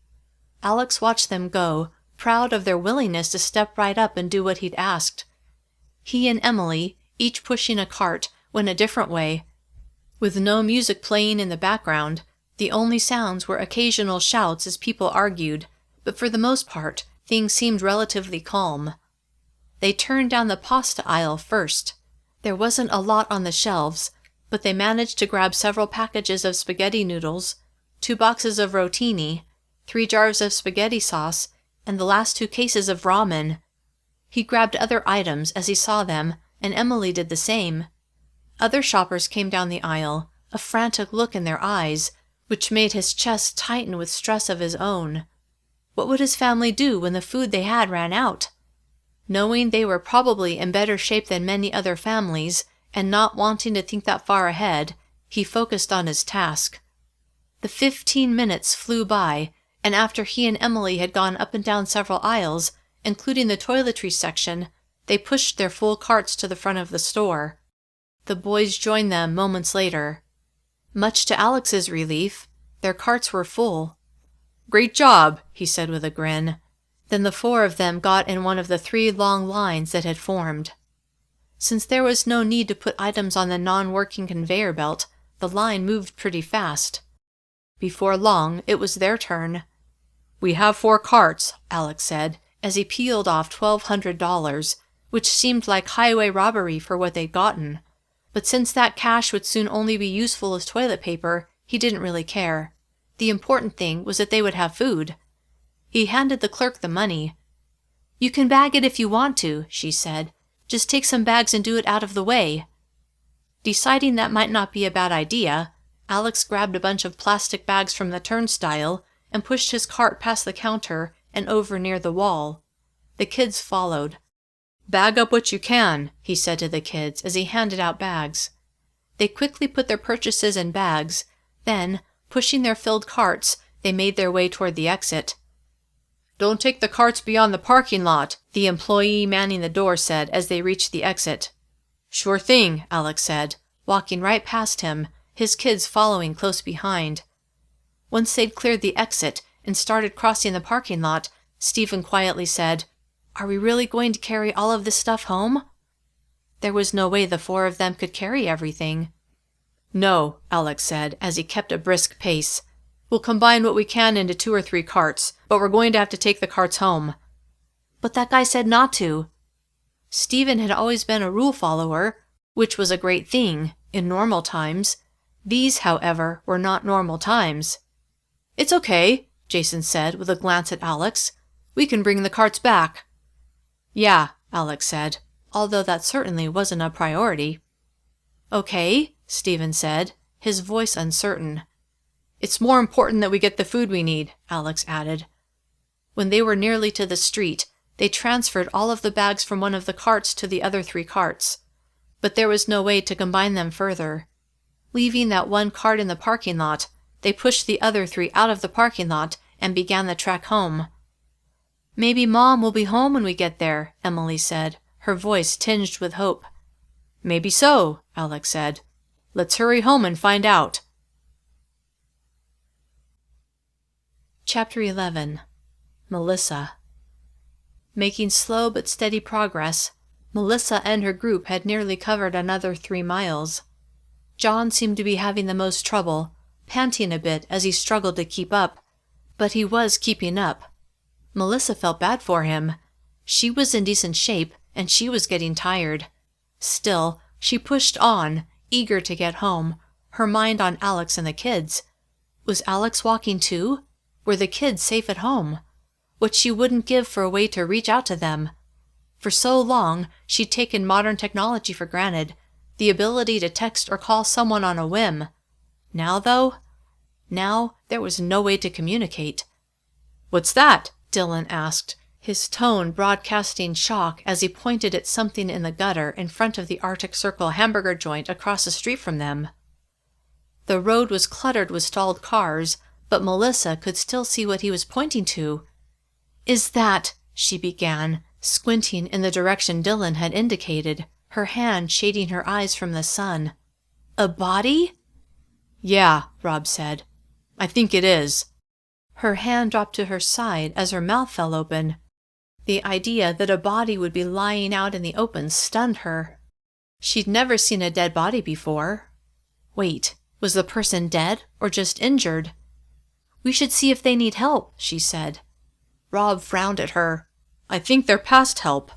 Alex watched them go, proud of their willingness to step right up and do what he'd asked. He and Emily, each pushing a cart, went a different way. With no music playing in the background, the only sounds were occasional shouts as people argued, but for the most part, things seemed relatively calm. They turned down the pasta aisle first. There wasn't a lot on the shelves, but they managed to grab several packages of spaghetti noodles, 2 boxes of rotini, 3 jars of spaghetti sauce, and the last 2 cases of ramen. He grabbed other items as he saw them, and Emily did the same. Other shoppers came down the aisle, a frantic look in their eyes, which made his chest tighten with stress of his own. What would his family do when the food they had ran out? Knowing they were probably in better shape than many other families, and not wanting to think that far ahead, he focused on his task. The 15 minutes flew by, and after he and Emily had gone up and down several aisles, including the toiletry section, they pushed their full carts to the front of the store. The boys joined them moments later. Much to Alex's relief, their carts were full. "Great job," he said with a grin. Then the 4 of them got in one of the 3 long lines that had formed. Since there was no need to put items on the non-working conveyor belt, the line moved pretty fast. Before long, it was their turn. "We have 4 carts," Alex said, as he peeled off $1,200, which seemed like highway robbery for what they'd gotten. But since that cash would soon only be useful as toilet paper, he didn't really care. The important thing was that they would have food. He handed the clerk the money. "You can bag it if you want to," she said. "Just take some bags and do it out of the way." Deciding that might not be a bad idea, Alex grabbed a bunch of plastic bags from the turnstile and pushed his cart past the counter and over near the wall. The kids followed. "Bag up what you can," he said to the kids as he handed out bags. They quickly put their purchases in bags, then, pushing their filled carts, they made their way toward the exit. "Don't take the carts beyond the parking lot," the employee manning the door said as they reached the exit. "Sure thing," Alex said, walking right past him, his kids following close behind. Once they'd cleared the exit and started crossing the parking lot, Stephen quietly said, "Are we really going to carry all of this stuff home?" There was no way the 4 of them could carry everything. "No," Alex said as he kept a brisk pace. "We'll combine what we can into 2 or 3 carts, but we're going to have to take the carts home." "But that guy said not to." Stephen had always been a rule follower, which was a great thing in normal times. These, however, were not normal times. "It's okay," Jason said with a glance at Alex. "We can bring the carts back." "Yeah," Alex said, although that certainly wasn't a priority. "Okay," Stephen said, his voice uncertain. "It's more important that we get the food we need," Alex added. When they were nearly to the street, they transferred all of the bags from one of the carts to the other 3 carts. But there was no way to combine them further. Leaving that 1 cart in the parking lot, they pushed the other 3 out of the parking lot and began the trek home. "Maybe Mom will be home when we get there," Emily said, her voice tinged with hope. "Maybe so," Alex said. "Let's hurry home and find out." Chapter 11. Melissa. Making slow but steady progress, Melissa and her group had nearly covered another 3 miles. John seemed to be having the most trouble, panting a bit as he struggled to keep up. But he was keeping up. Melissa felt bad for him. She was in decent shape, and she was getting tired. Still, she pushed on, eager to get home, her mind on Alex and the kids. Was Alex walking too? Were the kids safe at home? What she wouldn't give for a way to reach out to them. For so long, she'd taken modern technology for granted, the ability to text or call someone on a whim. Now, though? Now, there was no way to communicate. "What's that?" Dylan asked, his tone broadcasting shock as he pointed at something in the gutter in front of the Arctic Circle hamburger joint across the street from them. The road was cluttered with stalled cars, but Melissa could still see what he was pointing to. "Is that," she began, squinting in the direction Dylan had indicated, her hand shading her eyes from the sun. "A body?" "Yeah," Rob said. "I think it is." Her hand dropped to her side as her mouth fell open. The idea that a body would be lying out in the open stunned her. She'd never seen a dead body before. Wait, was the person dead or just injured? "We should see if they need help," she said. Rob frowned at her. "I think they're past help."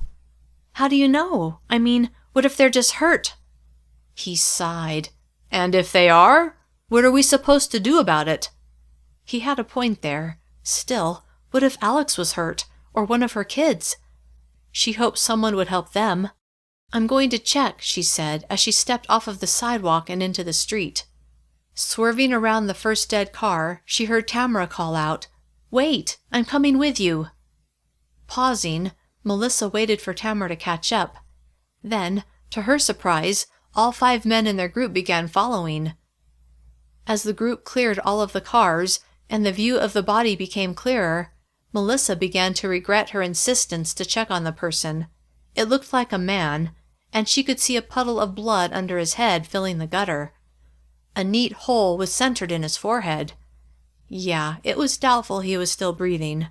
"How do you know? I mean, what if they're just hurt?" He sighed. "And if they are? What are we supposed to do about it?" He had a point there. Still, what if Alex was hurt, or one of her kids? She hoped someone would help them. "I'm going to check," she said as she stepped off of the sidewalk and into the street. Swerving around the first dead car, she heard Tamara call out, "Wait, I'm coming with you." Pausing, Melissa waited for Tamara to catch up. Then, to her surprise, all 5 men in their group began following. As the group cleared all of the cars, and the view of the body became clearer, Melissa began to regret her insistence to check on the person. It looked like a man, and she could see a puddle of blood under his head filling the gutter. A neat hole was centered in his forehead. Yeah, it was doubtful he was still breathing.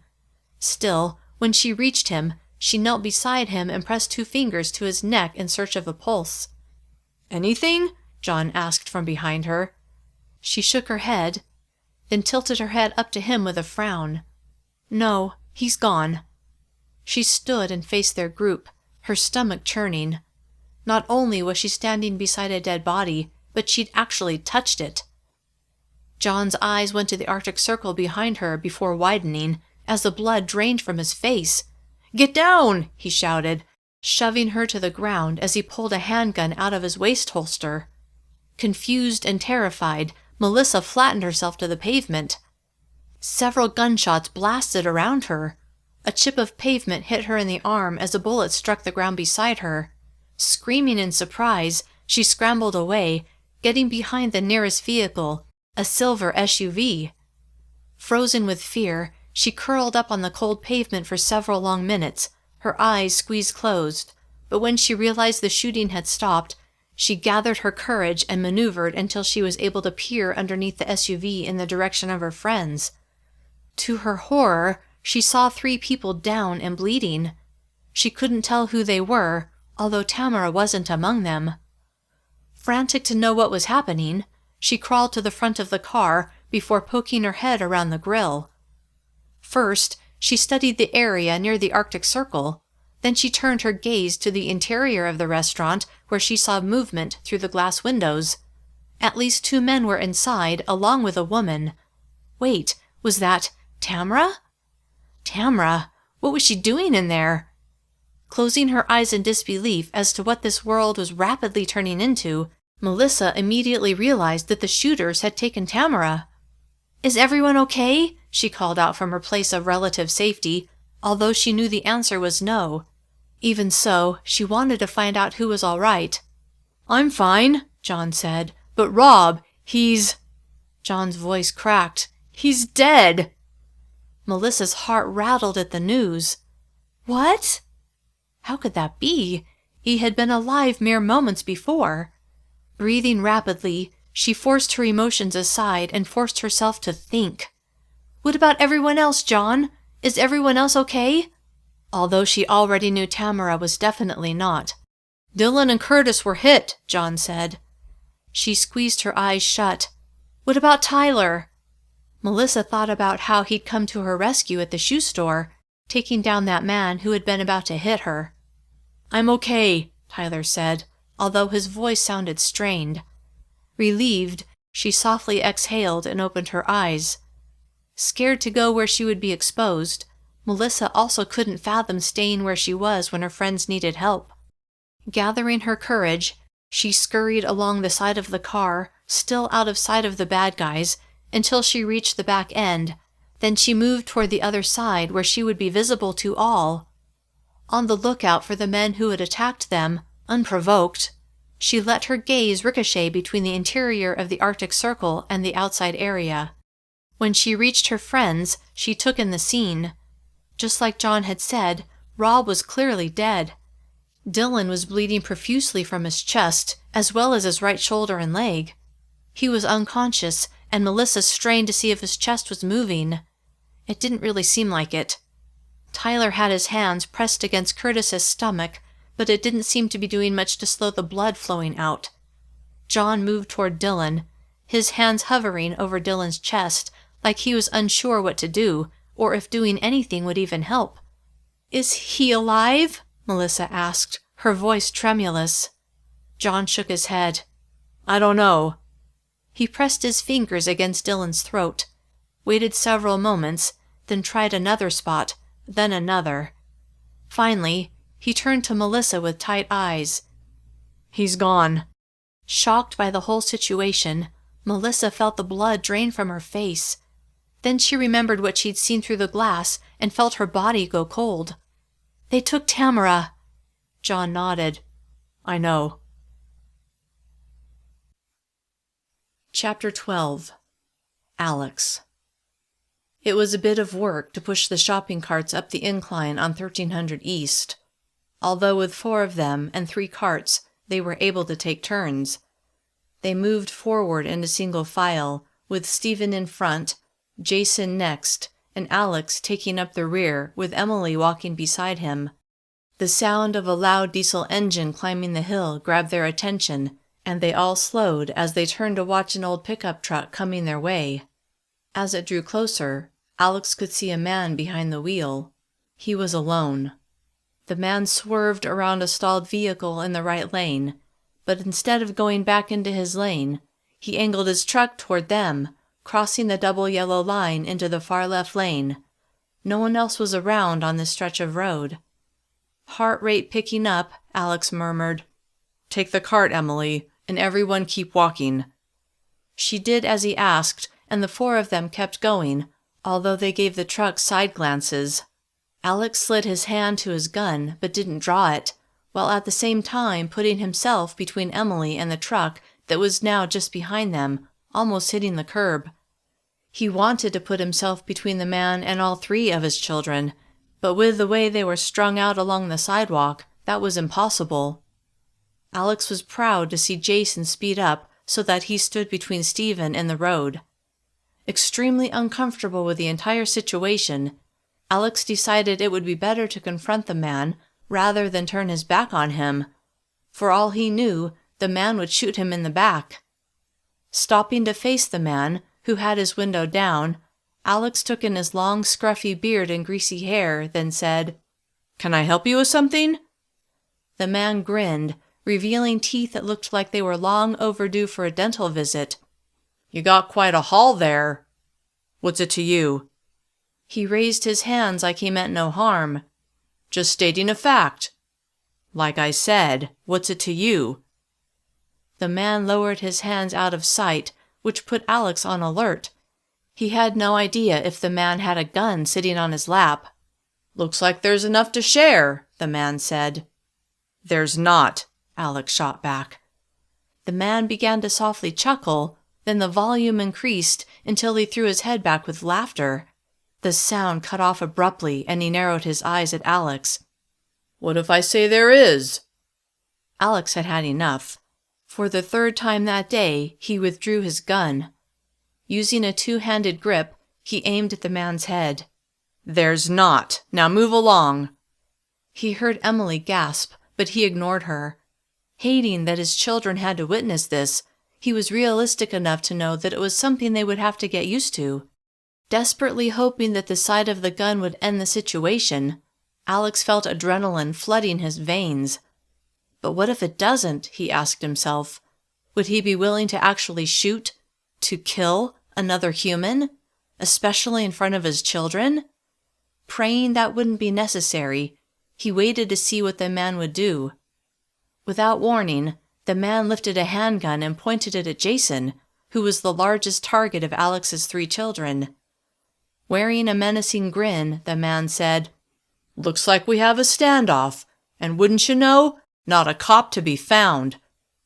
Still, when she reached him, she knelt beside him and pressed 2 fingers to his neck in search of a pulse. "Anything?" John asked from behind her. She shook her head, then tilted her head up to him with a frown. "No, he's gone." She stood and faced their group, her stomach churning. Not only was she standing beside a dead body, but she'd actually touched it. John's eyes went to the Arctic Circle behind her before widening as the blood drained from his face. "Get down!" he shouted, shoving her to the ground as he pulled a handgun out of his waist holster. Confused and terrified, Melissa flattened herself to the pavement. Several gunshots blasted around her. A chip of pavement hit her in the arm as a bullet struck the ground beside her. Screaming in surprise, she scrambled away, getting behind the nearest vehicle, a silver SUV. Frozen with fear, she curled up on the cold pavement for several long minutes, her eyes squeezed closed, but when she realized the shooting had stopped, she gathered her courage and maneuvered until she was able to peer underneath the SUV in the direction of her friends. To her horror, she saw 3 people down and bleeding. She couldn't tell who they were, although Tamara wasn't among them. Frantic to know what was happening, she crawled to the front of the car before poking her head around the grill. First, she studied the area near the Arctic Circle. Then she turned her gaze to the interior of the restaurant where she saw movement through the glass windows. At least 2 men were inside, along with a woman. Wait, was that Tamara? Tamara? What was she doing in there? Closing her eyes in disbelief as to what this world was rapidly turning into, Melissa immediately realized that the shooters had taken Tamara. "Is everyone okay?" she called out from her place of relative safety, although she knew the answer was no. Even so, she wanted to find out who was all right. "I'm fine," John said, "but Rob, he's—" John's voice cracked. "He's dead!" Melissa's heart rattled at the news. What? How could that be? He had been alive mere moments before. Breathing rapidly, she forced her emotions aside and forced herself to think. "What about everyone else, John? Is everyone else okay?" Although she already knew Tamara was definitely not. "Dylan and Curtis were hit," John said. She squeezed her eyes shut. "What about Tyler?" Melissa thought about how he'd come to her rescue at the shoe store, taking down that man who had been about to hit her. "I'm okay," Tyler said, although his voice sounded strained. Relieved, she softly exhaled and opened her eyes. Scared to go where she would be exposed, Melissa also couldn't fathom staying where she was when her friends needed help. Gathering her courage, she scurried along the side of the car, still out of sight of the bad guys, until she reached the back end. Then she moved toward the other side where she would be visible to all. On the lookout for the men who had attacked them, unprovoked, she let her gaze ricochet between the interior of the Arctic Circle and the outside area. When she reached her friends, she took in the scene. Just like John had said, Rob was clearly dead. Dylan was bleeding profusely from his chest, as well as his right shoulder and leg. He was unconscious, and Melissa strained to see if his chest was moving. It didn't really seem like it. Tyler had his hands pressed against Curtis's stomach, but it didn't seem to be doing much to slow the blood flowing out. John moved toward Dylan, his hands hovering over Dylan's chest, like he was unsure what to do, or if doing anything would even help. "Is he alive?" Melissa asked, her voice tremulous. John shook his head. "I don't know." He pressed his fingers against Dylan's throat, waited several moments, then tried another spot, then another. Finally, he turned to Melissa with tight eyes. "He's gone." Shocked by the whole situation, Melissa felt the blood drain from her face. Then she remembered what she'd seen through the glass and felt her body go cold. "They took Tamara." John nodded. "I know." Chapter 12. Alex. It was a bit of work to push the shopping carts up the incline on 1300 East. Although with 4 of them and 3 carts, they were able to take turns. They moved forward in a single file, with Stephen in front, Jason next, and Alex taking up the rear, with Emily walking beside him. The sound of a loud diesel engine climbing the hill grabbed their attention, and they all slowed as they turned to watch an old pickup truck coming their way. As it drew closer, Alex could see a man behind the wheel. He was alone. The man swerved around a stalled vehicle in the right lane, but instead of going back into his lane, he angled his truck toward them, crossing the double yellow line into the far left lane. No one else was around on this stretch of road. Heart rate picking up, Alex murmured, "Take the cart, Emily, and everyone keep walking." She did as he asked, and the 4 of them kept going, although they gave the truck side glances. Alex slid his hand to his gun, but didn't draw it, while at the same time putting himself between Emily and the truck that was now just behind them, almost hitting the curb. He wanted to put himself between the man and all 3 of his children, but with the way they were strung out along the sidewalk, that was impossible. Alex was proud to see Jason speed up so that he stood between Stephen and the road. Extremely uncomfortable with the entire situation, Alex decided it would be better to confront the man rather than turn his back on him. For all he knew, the man would shoot him in the back. Stopping to face the man, who had his window down, Alex took in his long, scruffy beard and greasy hair, then said, "Can I help you with something?" The man grinned, revealing teeth that looked like they were long overdue for a dental visit. "You got quite a haul there. What's it to you?" He raised his hands like he meant no harm. "Just stating a fact." "Like I said, what's it to you?" The man lowered his hands out of sight, which put Alex on alert. He had no idea if the man had a gun sitting on his lap. "Looks like there's enough to share," the man said. "There's not," Alex shot back. The man began to softly chuckle, then the volume increased until he threw his head back with laughter. The sound cut off abruptly, and he narrowed his eyes at Alex. "What if I say there is?" Alex had had enough. For the 3rd time that day, he withdrew his gun. Using a 2-handed grip, he aimed at the man's head. "There's not. Now move along." He heard Emily gasp, but he ignored her. Hating that his children had to witness this, he was realistic enough to know that it was something they would have to get used to. Desperately hoping that the sight of the gun would end the situation, Alex felt adrenaline flooding his veins. But what if it doesn't, he asked himself. Would he be willing to actually shoot, to kill another human, especially in front of his children? Praying that wouldn't be necessary, he waited to see what the man would do. Without warning, the man lifted a handgun and pointed it at Jason, who was the largest target of Alex's 3 children. Wearing a menacing grin, the man said, "Looks like we have a standoff, and wouldn't you know, not a cop to be found."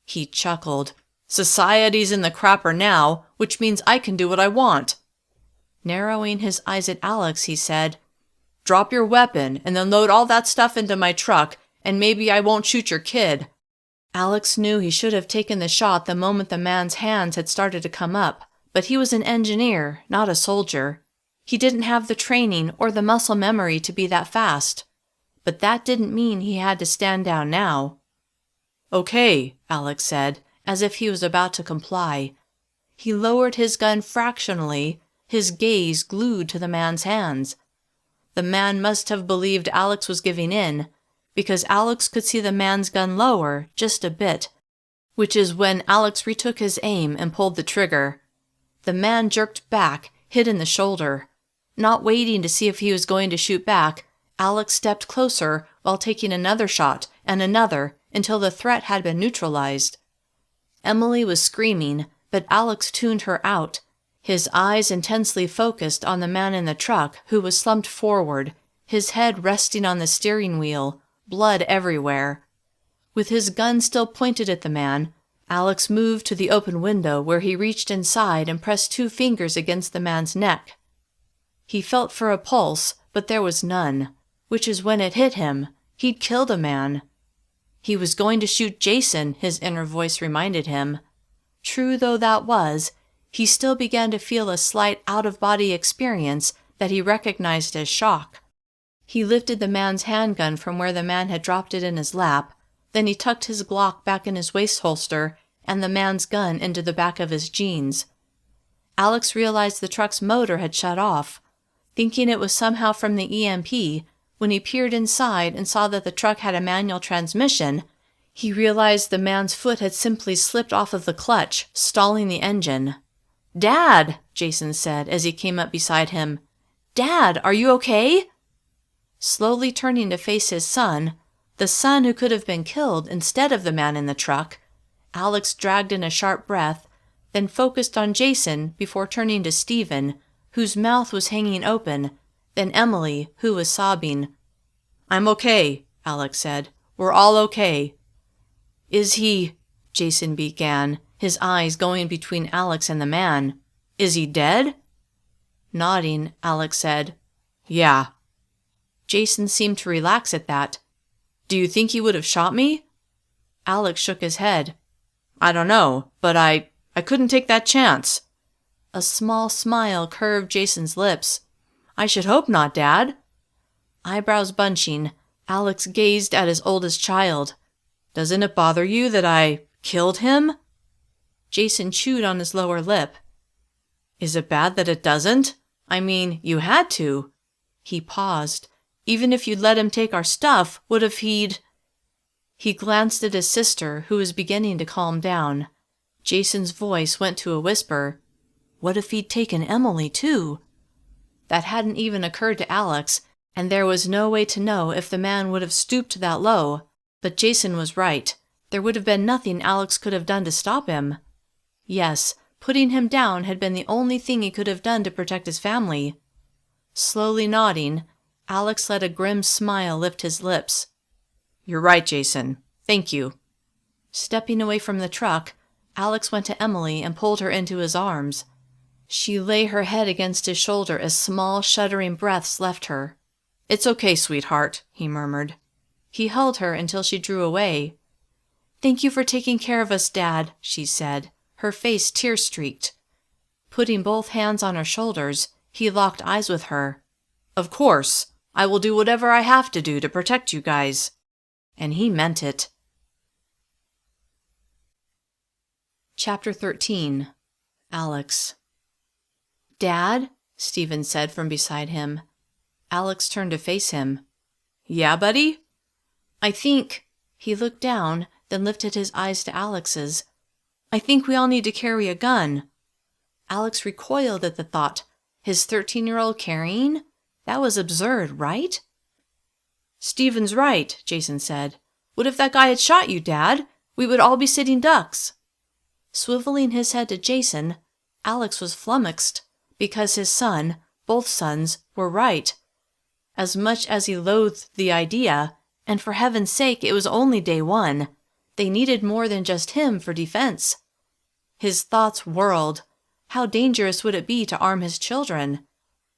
He chuckled. "Society's in the crapper now, which means I can do what I want." Narrowing his eyes at Alex, he said, "Drop your weapon and then load all that stuff into my truck, and maybe I won't shoot your kid." Alex knew he should have taken the shot the moment the man's hands had started to come up, but he was an engineer, not a soldier. He didn't have the training or the muscle memory to be that fast. But that didn't mean he had to stand down now. "Okay," Alex said, as if he was about to comply. He lowered his gun fractionally, his gaze glued to the man's hands. The man must have believed Alex was giving in, because Alex could see the man's gun lower just a bit, which is when Alex retook his aim and pulled the trigger. The man jerked back, hit in the shoulder. Not waiting to see if he was going to shoot back, Alex stepped closer while taking another shot and another until the threat had been neutralized. Emily was screaming, but Alex tuned her out, his eyes intensely focused on the man in the truck who was slumped forward, his head resting on the steering wheel, blood everywhere. With his gun still pointed at the man, Alex moved to the open window where he reached inside and pressed 2 fingers against the man's neck. He felt for a pulse, but there was none, which is when it hit him. He'd killed a man. He was going to shoot Jason, his inner voice reminded him. True though that was, he still began to feel a slight out-of-body experience that he recognized as shock. He lifted the man's handgun from where the man had dropped it in his lap, then he tucked his Glock back in his waist holster and the man's gun into the back of his jeans. Alex realized the truck's motor had shut off. Thinking it was somehow from the EMP, when he peered inside and saw that the truck had a manual transmission, he realized the man's foot had simply slipped off of the clutch, stalling the engine. "Dad," Jason said as he came up beside him. "Dad, are you okay?" Slowly turning to face his son, the son who could have been killed instead of the man in the truck, Alex dragged in a sharp breath, then focused on Jason before turning to Stephen, whose mouth was hanging open, then Emily, who was sobbing. "I'm okay," Alex said. "We're all okay." "Is he—" Jason began, his eyes going between Alex and the man. "Is he dead?" Nodding, Alex said, "Yeah." Jason seemed to relax at that. "Do you think he would have shot me?" Alex shook his head. "I don't know, but I couldn't take that chance." A small smile curved Jason's lips. "I should hope not, Dad." Eyebrows bunching, Alex gazed at his oldest child. "Doesn't it bother you that I killed him?" Jason chewed on his lower lip. "Is it bad that it doesn't? I mean, you had to." He paused. "Even if you'd let him take our stuff, what if he'd—" He glanced at his sister, who was beginning to calm down. Jason's voice went to a whisper. What if he'd taken Emily, too? That hadn't even occurred to Alex, and there was no way to know if the man would have stooped that low. But Jason was right. There would have been nothing Alex could have done to stop him. Yes, putting him down had been the only thing he could have done to protect his family. Slowly nodding, Alex let a grim smile lift his lips. "You're right, Jason. Thank you." Stepping away from the truck, Alex went to Emily and pulled her into his arms. She lay her head against his shoulder as small, shuddering breaths left her. "It's okay, sweetheart," he murmured. He held her until she drew away. "Thank you for taking care of us, Dad," she said, her face tear-streaked. Putting both hands on her shoulders, he locked eyes with her. "Of course. I will do whatever I have to do to protect you guys." And he meant it. Chapter 13. Alex. "Dad?" Stephen said from beside him. Alex turned to face him. "Yeah, buddy?" "I think—" He looked down, then lifted his eyes to Alex's. "I think we all need to carry a gun." Alex recoiled at the thought. His 13-year-old carrying? That was absurd, right? Steven's right, Jason said. What if that guy had shot you, Dad? We would all be sitting ducks. Swiveling his head to Jason, Alex was flummoxed, because his son, both sons, were right. As much as he loathed the idea, and for heaven's sake it was only day one, they needed more than just him for defense. His thoughts whirled. How dangerous would it be to arm his children?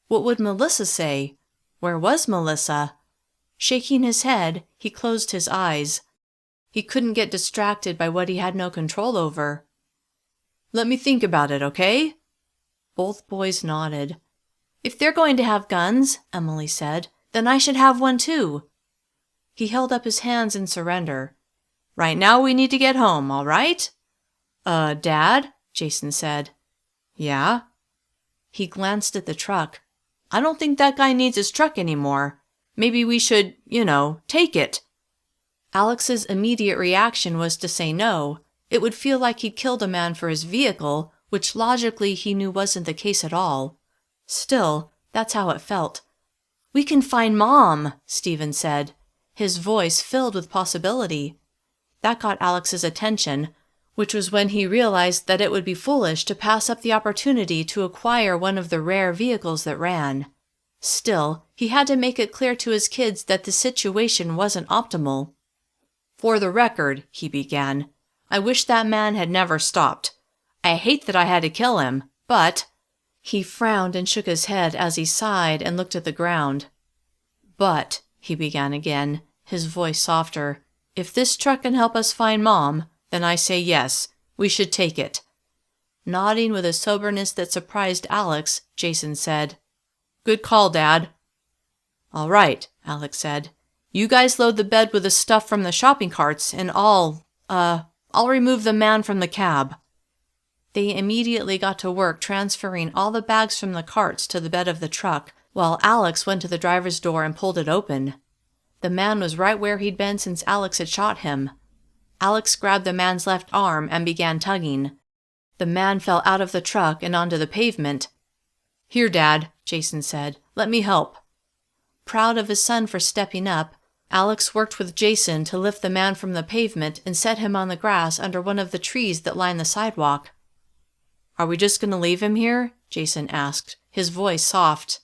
What would Melissa say? Where was Melissa? Shaking his head, he closed his eyes. He couldn't get distracted by what he had no control over. Let me think about it, okay? Both boys nodded. If they're going to have guns, Emily said, then I should have one too. He held up his hands in surrender. Right now we need to get home, all right? Dad? Jason said. Yeah? He glanced at the truck. I don't think that guy needs his truck anymore. Maybe we should, take it. Alex's immediate reaction was to say no. It would feel like he'd killed a man for his vehicle, which logically he knew wasn't the case at all. Still, that's how it felt. We can find Mom, Steven said, his voice filled with possibility. That got Alex's attention, which was when he realized that it would be foolish to pass up the opportunity to acquire one of the rare vehicles that ran. Still, he had to make it clear to his kids that the situation wasn't optimal. For the record, he began, I wish that man had never stopped. I hate that I had to kill him, but... He frowned and shook his head as he sighed and looked at the ground. But, he began again, his voice softer, if this truck can help us find Mom, then I say yes, we should take it. Nodding with a soberness that surprised Alex, Jason said, Good call, Dad. All right, Alex said. You guys load the bed with the stuff from the shopping carts, and I'll remove the man from the cab. They immediately got to work transferring all the bags from the carts to the bed of the truck, while Alex went to the driver's door and pulled it open. The man was right where he'd been since Alex had shot him. Alex grabbed the man's left arm and began tugging. The man fell out of the truck and onto the pavement. Here, Dad, Jason said. Let me help. Proud of his son for stepping up, Alex worked with Jason to lift the man from the pavement and set him on the grass under one of the trees that lined the sidewalk. Are we just going to leave him here? Jason asked, his voice soft.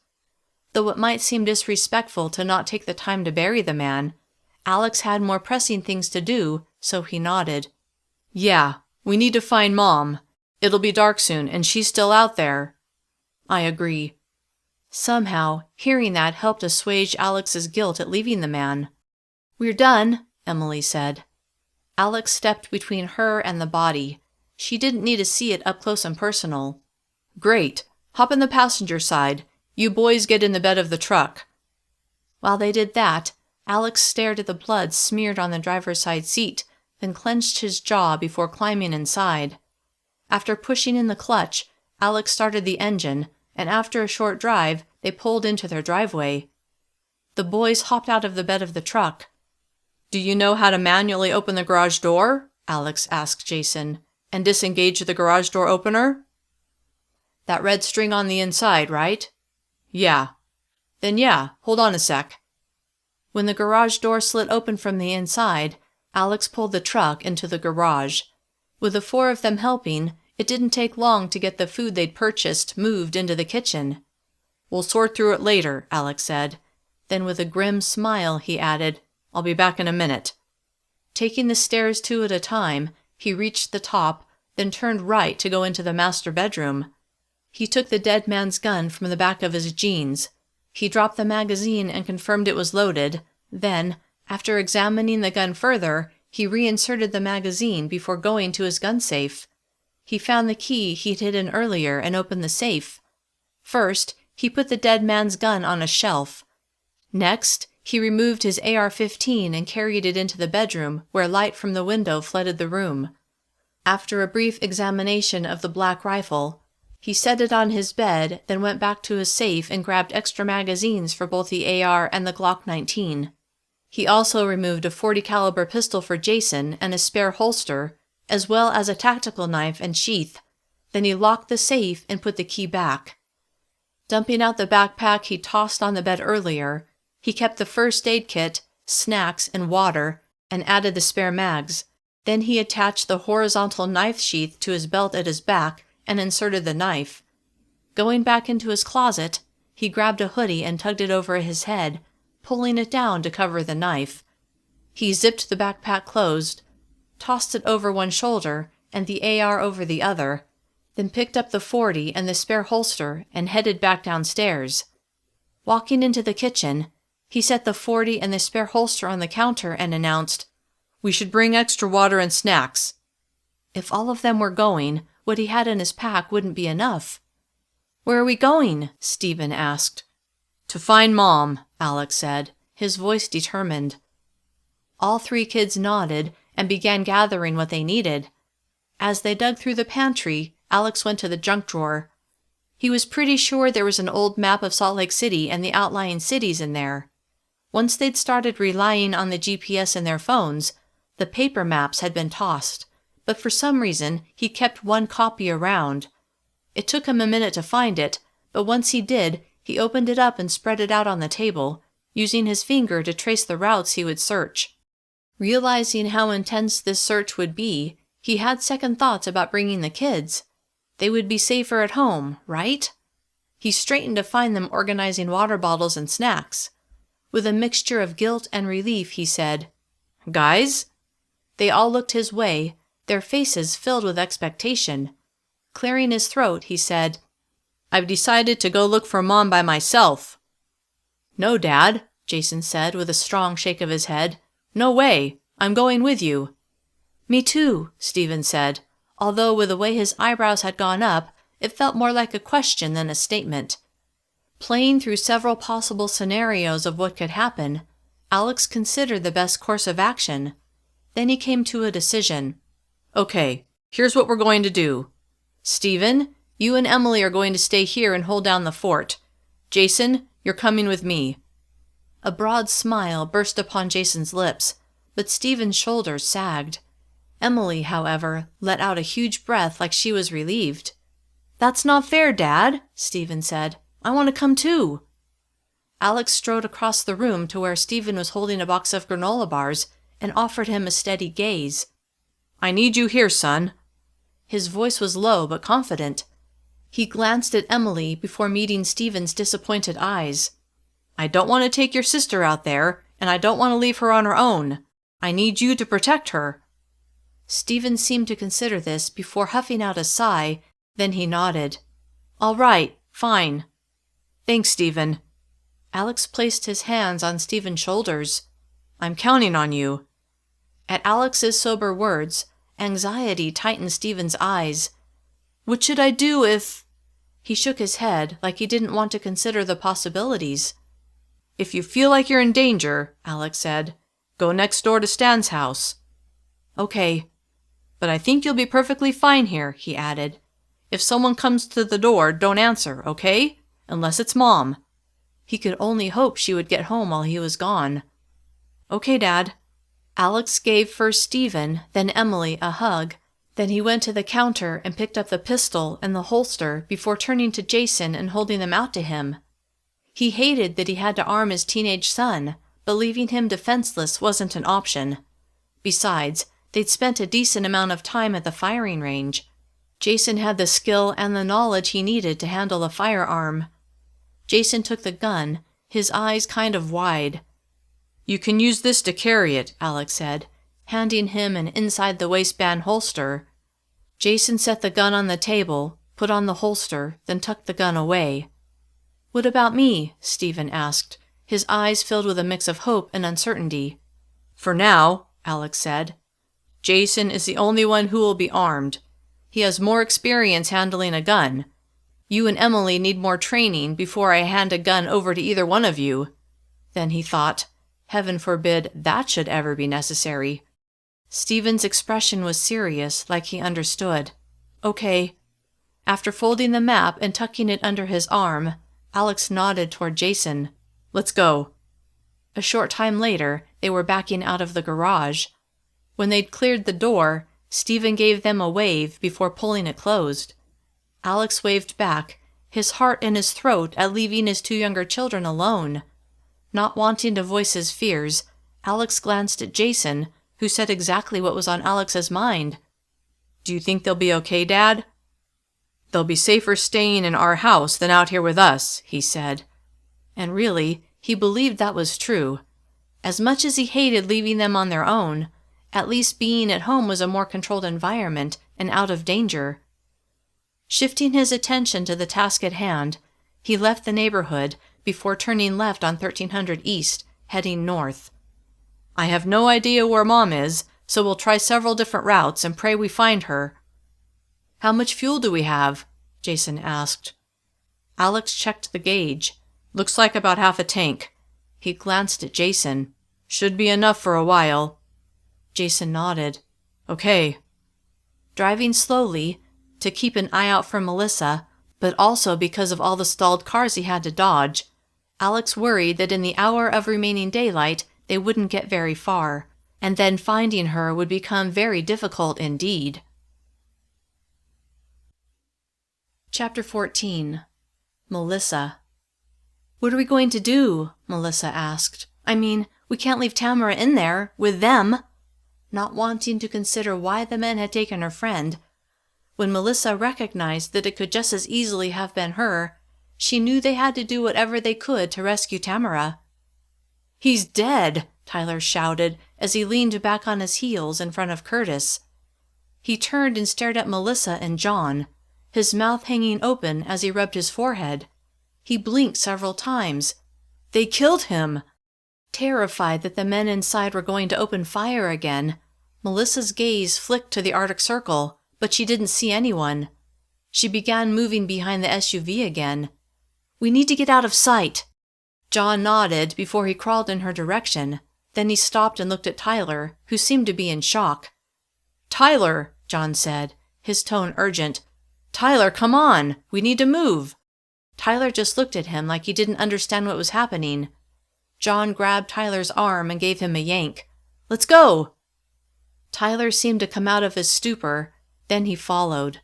Though it might seem disrespectful to not take the time to bury the man, Alex had more pressing things to do, so he nodded. Yeah, we need to find Mom. It'll be dark soon, and she's still out there. I agree. Somehow, hearing that helped assuage Alex's guilt at leaving the man. We're done, Emily said. Alex stepped between her and the body. She didn't need to see it up close and personal. Great. Hop in the passenger side. You boys get in the bed of the truck. While they did that, Alex stared at the blood smeared on the driver's side seat, then clenched his jaw before climbing inside. After pushing in the clutch, Alex started the engine, and after a short drive, they pulled into their driveway. The boys hopped out of the bed of the truck. Do you know how to manually open the garage door? Alex asked Jason. And disengage the garage door opener? That red string on the inside, right? Yeah. Then yeah, hold on a sec. When the garage door slid open from the inside, Alex pulled the truck into the garage. With the four of them helping, it didn't take long to get the food they'd purchased moved into the kitchen. We'll sort through it later, Alex said. Then with a grim smile, he added, I'll be back in a minute. Taking the stairs two at a time, he reached the top, then turned right to go into the master bedroom. He took the dead man's gun from the back of his jeans. He dropped the magazine and confirmed it was loaded. Then, after examining the gun further, he reinserted the magazine before going to his gun safe. He found the key he'd hidden earlier and opened the safe. First, he put the dead man's gun on a shelf. Next, he removed his AR-15 and carried it into the bedroom, where light from the window flooded the room. After a brief examination of the black rifle, he set it on his bed, then went back to his safe and grabbed extra magazines for both the AR and the Glock 19. He also removed a .40 caliber pistol for Jason and a spare holster, as well as a tactical knife and sheath. Then he locked the safe and put the key back. Dumping out the backpack he tossed on the bed earlier, he kept the first aid kit, snacks, and water, and added the spare mags. Then he attached the horizontal knife sheath to his belt at his back and inserted the knife. Going back into his closet, he grabbed a hoodie and tugged it over his head, pulling it down to cover the knife. He zipped the backpack closed, tossed it over one shoulder and the AR over the other, then picked up the .40 and the spare holster and headed back downstairs. Walking into the kitchen, he set the .40 and the spare holster on the counter and announced, "We should bring extra water and snacks." If all of them were going, what he had in his pack wouldn't be enough. "Where are we going?" Stephen asked. "To find Mom," Alex said, his voice determined. All three kids nodded and began gathering what they needed. As they dug through the pantry, Alex went to the junk drawer. He was pretty sure there was an old map of Salt Lake City and the outlying cities in there. Once they'd started relying on the GPS in their phones, the paper maps had been tossed, but for some reason he kept one copy around. It took him a minute to find it, but once he did, he opened it up and spread it out on the table, using his finger to trace the routes he would search. Realizing how intense this search would be, he had second thoughts about bringing the kids. They would be safer at home, right? He straightened to find them organizing water bottles and snacks. With a mixture of guilt and relief, he said, "Guys?" They all looked his way, their faces filled with expectation. Clearing his throat, he said, "I've decided to go look for Mom by myself." "No, Dad," Jason said with a strong shake of his head. "No way. I'm going with you." "Me too," Stephen said, although with the way his eyebrows had gone up, it felt more like a question than a statement. Playing through several possible scenarios of what could happen, Alex considered the best course of action. Then he came to a decision. "Okay, here's what we're going to do. Stephen, you and Emily are going to stay here and hold down the fort. Jason, you're coming with me." A broad smile burst upon Jason's lips, but Stephen's shoulders sagged. Emily, however, let out a huge breath like she was relieved. "That's not fair, Dad," Stephen said. "I want to come too." Alex strode across the room to where Stephen was holding a box of granola bars and offered him a steady gaze. "I need you here, son." His voice was low but confident. He glanced at Emily before meeting Stephen's disappointed eyes. "I don't want to take your sister out there, and I don't want to leave her on her own. I need you to protect her." Stephen seemed to consider this before huffing out a sigh, then he nodded. "All right, fine." "Thanks, Stephen." Alex placed his hands on Stephen's shoulders. "I'm counting on you." At Alex's sober words, anxiety tightened Stephen's eyes. "What should I do if—" He shook his head like he didn't want to consider the possibilities. "If you feel like you're in danger," Alex said, "go next door to Stan's house." "Okay. But I think you'll be perfectly fine here," he added. "If someone comes to the door, don't answer, okay? Unless it's Mom." He could only hope she would get home while he was gone. "Okay, Dad." Alex gave first Stephen, then Emily a hug. Then he went to the counter and picked up the pistol and the holster before turning to Jason and holding them out to him. He hated that he had to arm his teenage son, but leaving him defenseless wasn't an option. Besides, they'd spent a decent amount of time at the firing range. Jason had the skill and the knowledge he needed to handle a firearm. Jason took the gun, his eyes kind of wide. "You can use this to carry it," Alex said, handing him an inside-the-waistband holster. Jason set the gun on the table, put on the holster, then tucked the gun away. "What about me?" Stephen asked, his eyes filled with a mix of hope and uncertainty. "For now," Alex said, "Jason is the only one who will be armed. He has more experience handling a gun. You and Emily need more training before I hand a gun over to either one of you." Then he thought, heaven forbid that should ever be necessary. Stephen's expression was serious, like he understood. "Okay." After folding the map and tucking it under his arm, Alex nodded toward Jason. "Let's go." A short time later, they were backing out of the garage. When they'd cleared the door, Stephen gave them a wave before pulling it closed. Alex waved back, his heart in his throat at leaving his two younger children alone. Not wanting to voice his fears, Alex glanced at Jason, who said exactly what was on Alex's mind. "Do you think they'll be okay, Dad?" "They'll be safer staying in our house than out here with us," he said. And really, he believed that was true. As much as he hated leaving them on their own, at least being at home was a more controlled environment and out of danger. Shifting his attention to the task at hand, he left the neighborhood before turning left on 1300 East, heading north. "I have no idea where Mom is, so we'll try several different routes and pray we find her." "How much fuel do we have?" Jason asked. Alex checked the gauge. "Looks like about half a tank." He glanced at Jason. "Should be enough for a while." Jason nodded. "Okay." Driving slowly, to keep an eye out for Melissa, but also because of all the stalled cars he had to dodge, Alex worried that in the hour of remaining daylight they wouldn't get very far, and then finding her would become very difficult indeed. Chapter 14. Melissa. "What are we going to do?" Melissa asked. "I mean, we can't leave Tamara in there, with them." Not wanting to consider why the men had taken her friend, when Melissa recognized that it could just as easily have been her, she knew they had to do whatever they could to rescue Tamara. "He's dead!" Tyler shouted as he leaned back on his heels in front of Curtis. He turned and stared at Melissa and John, his mouth hanging open as he rubbed his forehead. He blinked several times. "They killed him!" Terrified that the men inside were going to open fire again, Melissa's gaze flicked to the Arctic Circle, but she didn't see anyone. She began moving behind the SUV again. "We need to get out of sight." John nodded before he crawled in her direction. Then he stopped and looked at Tyler, who seemed to be in shock. "Tyler," John said, his tone urgent. "Tyler, come on! We need to move!" Tyler just looked at him like he didn't understand what was happening. John grabbed Tyler's arm and gave him a yank. "Let's go!" Tyler seemed to come out of his stupor, then he followed.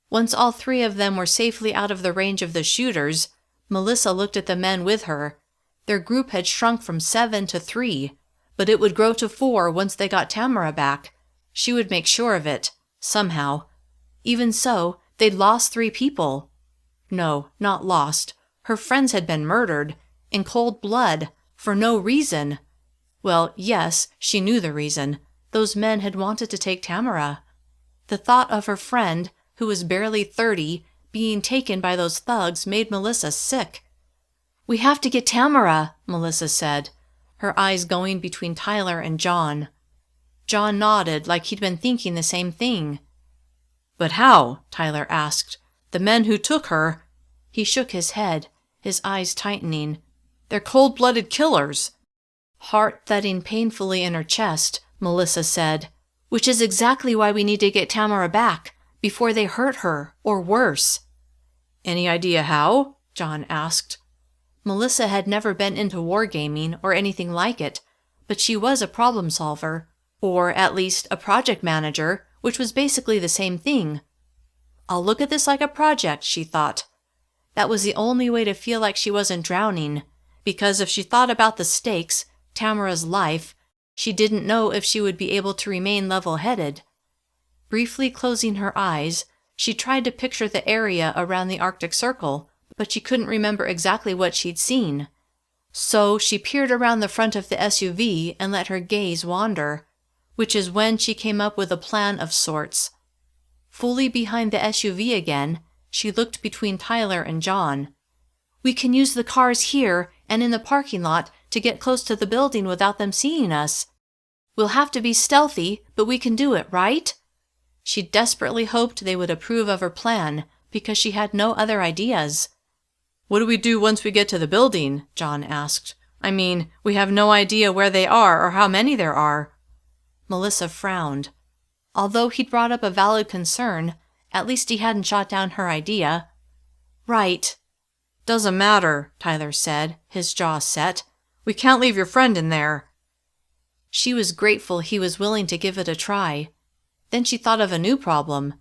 Once all three of them were safely out of the range of the shooters, Melissa looked at the men with her. Their group had shrunk from 7 to 3, but it would grow to 4 once they got Tamara back. She would make sure of it, somehow. Even so, they'd lost 3 people. No, not lost. Her friends had been murdered, in cold blood, for no reason. Well, yes, she knew the reason. Those men had wanted to take Tamara. The thought of her friend, who was barely 30, being taken by those thugs made Melissa sick. "We have to get Tamara," Melissa said, her eyes going between Tyler and John. John nodded like he'd been thinking the same thing. "But how?" Tyler asked. "The men who took her—" He shook his head, his eyes tightening. "They're cold-blooded killers." Heart thudding painfully in her chest, Melissa said, "Which is exactly why we need to get Tamara back, before they hurt her, or worse." "Any idea how?" John asked. Melissa had never been into wargaming or anything like it, but she was a problem solver, or at least a project manager, which was basically the same thing. "I'll look at this like a project," she thought. That was the only way to feel like she wasn't drowning, because if she thought about the stakes, Tamara's life, she didn't know if she would be able to remain level-headed. Briefly closing her eyes, she tried to picture the area around the Arctic Circle, but she couldn't remember exactly what she'd seen. So she peered around the front of the SUV and let her gaze wander, which is when she came up with a plan of sorts. Fully behind the SUV again, she looked between Tyler and John. "We can use the cars here and in the parking lot to get close to the building without them seeing us. We'll have to be stealthy, but we can do it, right?" She desperately hoped they would approve of her plan, because she had no other ideas. "What do we do once we get to the building?" John asked. "I mean, we have no idea where they are or how many there are." Melissa frowned. Although he'd brought up a valid concern, at least he hadn't shot down her idea. "Right." "Doesn't matter," Tyler said, his jaw set. "We can't leave your friend in there." She was grateful he was willing to give it a try. Then she thought of a new problem.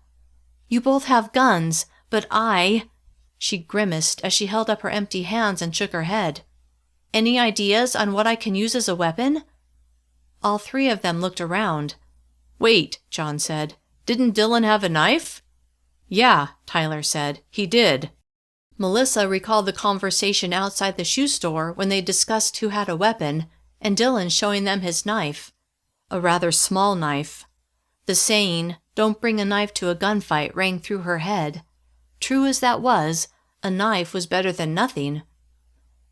"You both have guns, but I—" She grimaced as she held up her empty hands and shook her head. Any ideas on what I can use as a weapon? All three of them looked around. Wait, John said. Didn't Dylan have a knife? Yeah, Tyler said. He did. Melissa recalled the conversation outside the shoe store when they discussed who had a weapon, and Dylan showing them his knife. A rather small knife. The saying, "Don't bring a knife to a gunfight," rang through her head. True as that was, a knife was better than nothing.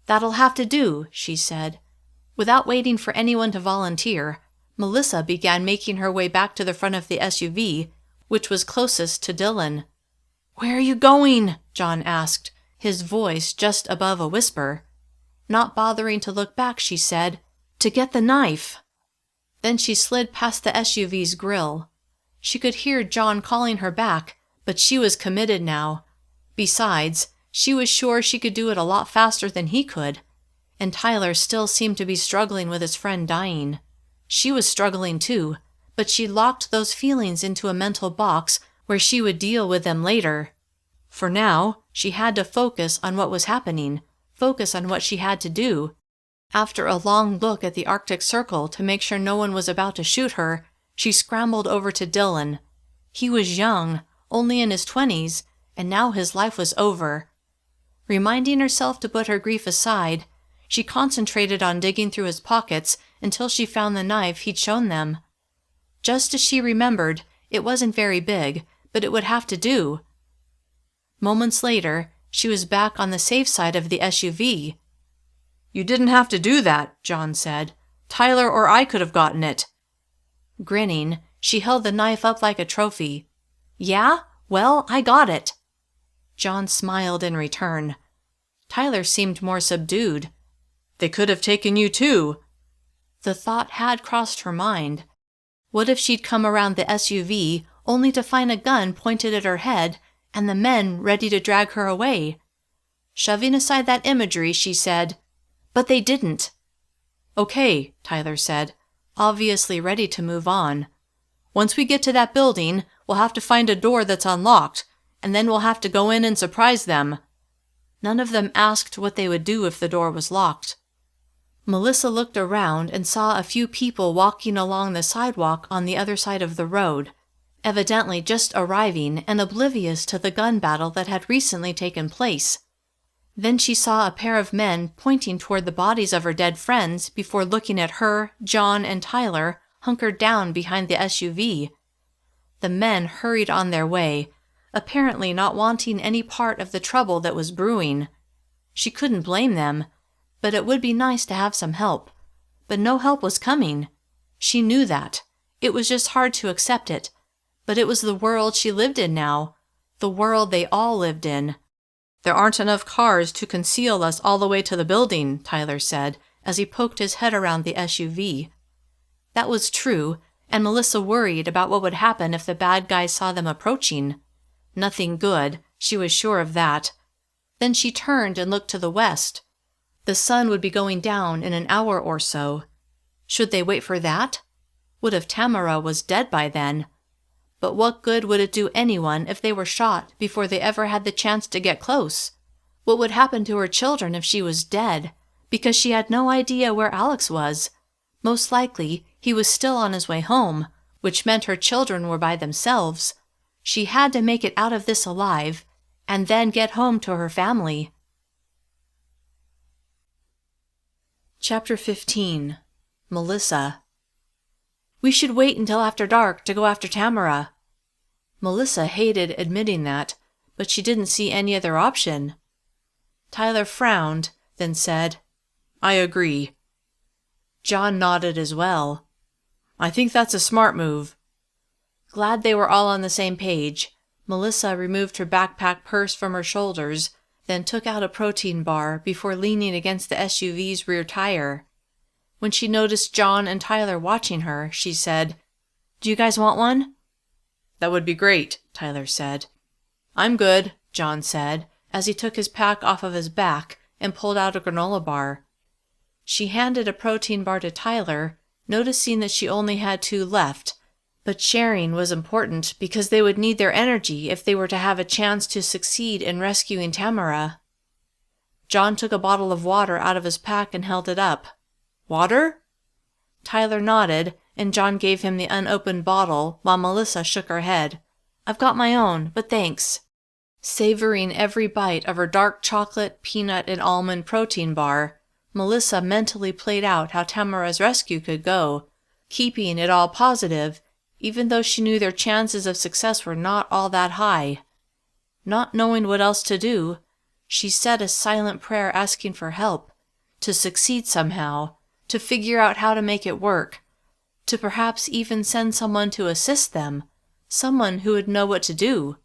That'll have to do, she said. Without waiting for anyone to volunteer, Melissa began making her way back to the front of the SUV, which was closest to Dylan. Where are you going? John asked, his voice just above a whisper. Not bothering to look back, she said, to get the knife. Then she slid past the SUV's grill. She could hear John calling her back, but she was committed now. Besides, she was sure she could do it a lot faster than he could. And Tyler still seemed to be struggling with his friend dying. She was struggling too, but she locked those feelings into a mental box where she would deal with them later. For now, she had to focus on what was happening, focus on what she had to do. After a long look at the Arctic Circle to make sure no one was about to shoot her, she scrambled over to Dylan. He was young, only in his 20s, and now his life was over. Reminding herself to put her grief aside, she concentrated on digging through his pockets until she found the knife he'd shown them. Just as she remembered, it wasn't very big, but it would have to do. Moments later, she was back on the safe side of the SUV. You didn't have to do that, John said. Tyler or I could have gotten it. Grinning, she held the knife up like a trophy. Yeah? Well, I got it. John smiled in return. Tyler seemed more subdued. They could have taken you too. The thought had crossed her mind. What if she'd come around the SUV only to find a gun pointed at her head and the men ready to drag her away? Shoving aside that imagery, she said, But they didn't. Okay, Tyler said, obviously ready to move on. Once we get to that building, we'll have to find a door that's unlocked, and then we'll have to go in and surprise them. None of them asked what they would do if the door was locked. Melissa looked around and saw a few people walking along the sidewalk on the other side of the road, evidently just arriving and oblivious to the gun battle that had recently taken place. Then she saw a pair of men pointing toward the bodies of her dead friends before looking at her, John, and Tyler hunkered down behind the SUV. The men hurried on their way, apparently not wanting any part of the trouble that was brewing. She couldn't blame them, but it would be nice to have some help. But no help was coming. She knew that. It was just hard to accept it. But it was the world she lived in now, the world they all lived in. There aren't enough cars to conceal us all the way to the building, Tyler said, as he poked his head around the SUV. That was true, and Melissa worried about what would happen if the bad guys saw them approaching. Nothing good, she was sure of that. Then she turned and looked to the west. The sun would be going down in an hour or so. Should they wait for that? What if Tamara was dead by then? But what good would it do anyone if they were shot before they ever had the chance to get close? What would happen to her children if she was dead? Because she had no idea where Alex was. Most likely, he was still on his way home, which meant her children were by themselves. She had to make it out of this alive, and then get home to her family. Chapter 15. Melissa. We should wait until after dark to go after Tamara. Melissa hated admitting that, but she didn't see any other option. Tyler frowned, then said, I agree. John nodded as well. I think that's a smart move. Glad they were all on the same page, Melissa removed her backpack purse from her shoulders, then took out a protein bar before leaning against the SUV's rear tire. When she noticed John and Tyler watching her, she said, Do you guys want one? That would be great, Tyler said. I'm good, John said, as he took his pack off of his back and pulled out a granola bar. She handed a protein bar to Tyler, noticing that she only had 2 left, But sharing was important because they would need their energy if they were to have a chance to succeed in rescuing Tamara. John took a bottle of water out of his pack and held it up. "Water?" Tyler nodded, and John gave him the unopened bottle while Melissa shook her head. "I've got my own, but thanks." Savoring every bite of her dark chocolate, peanut, and almond protein bar, Melissa mentally played out how Tamara's rescue could go, keeping it all positive, even though she knew their chances of success were not all that high. Not knowing what else to do, she said a silent prayer asking for help, to succeed somehow, to figure out how to make it work, to perhaps even send someone to assist them, someone who would know what to do.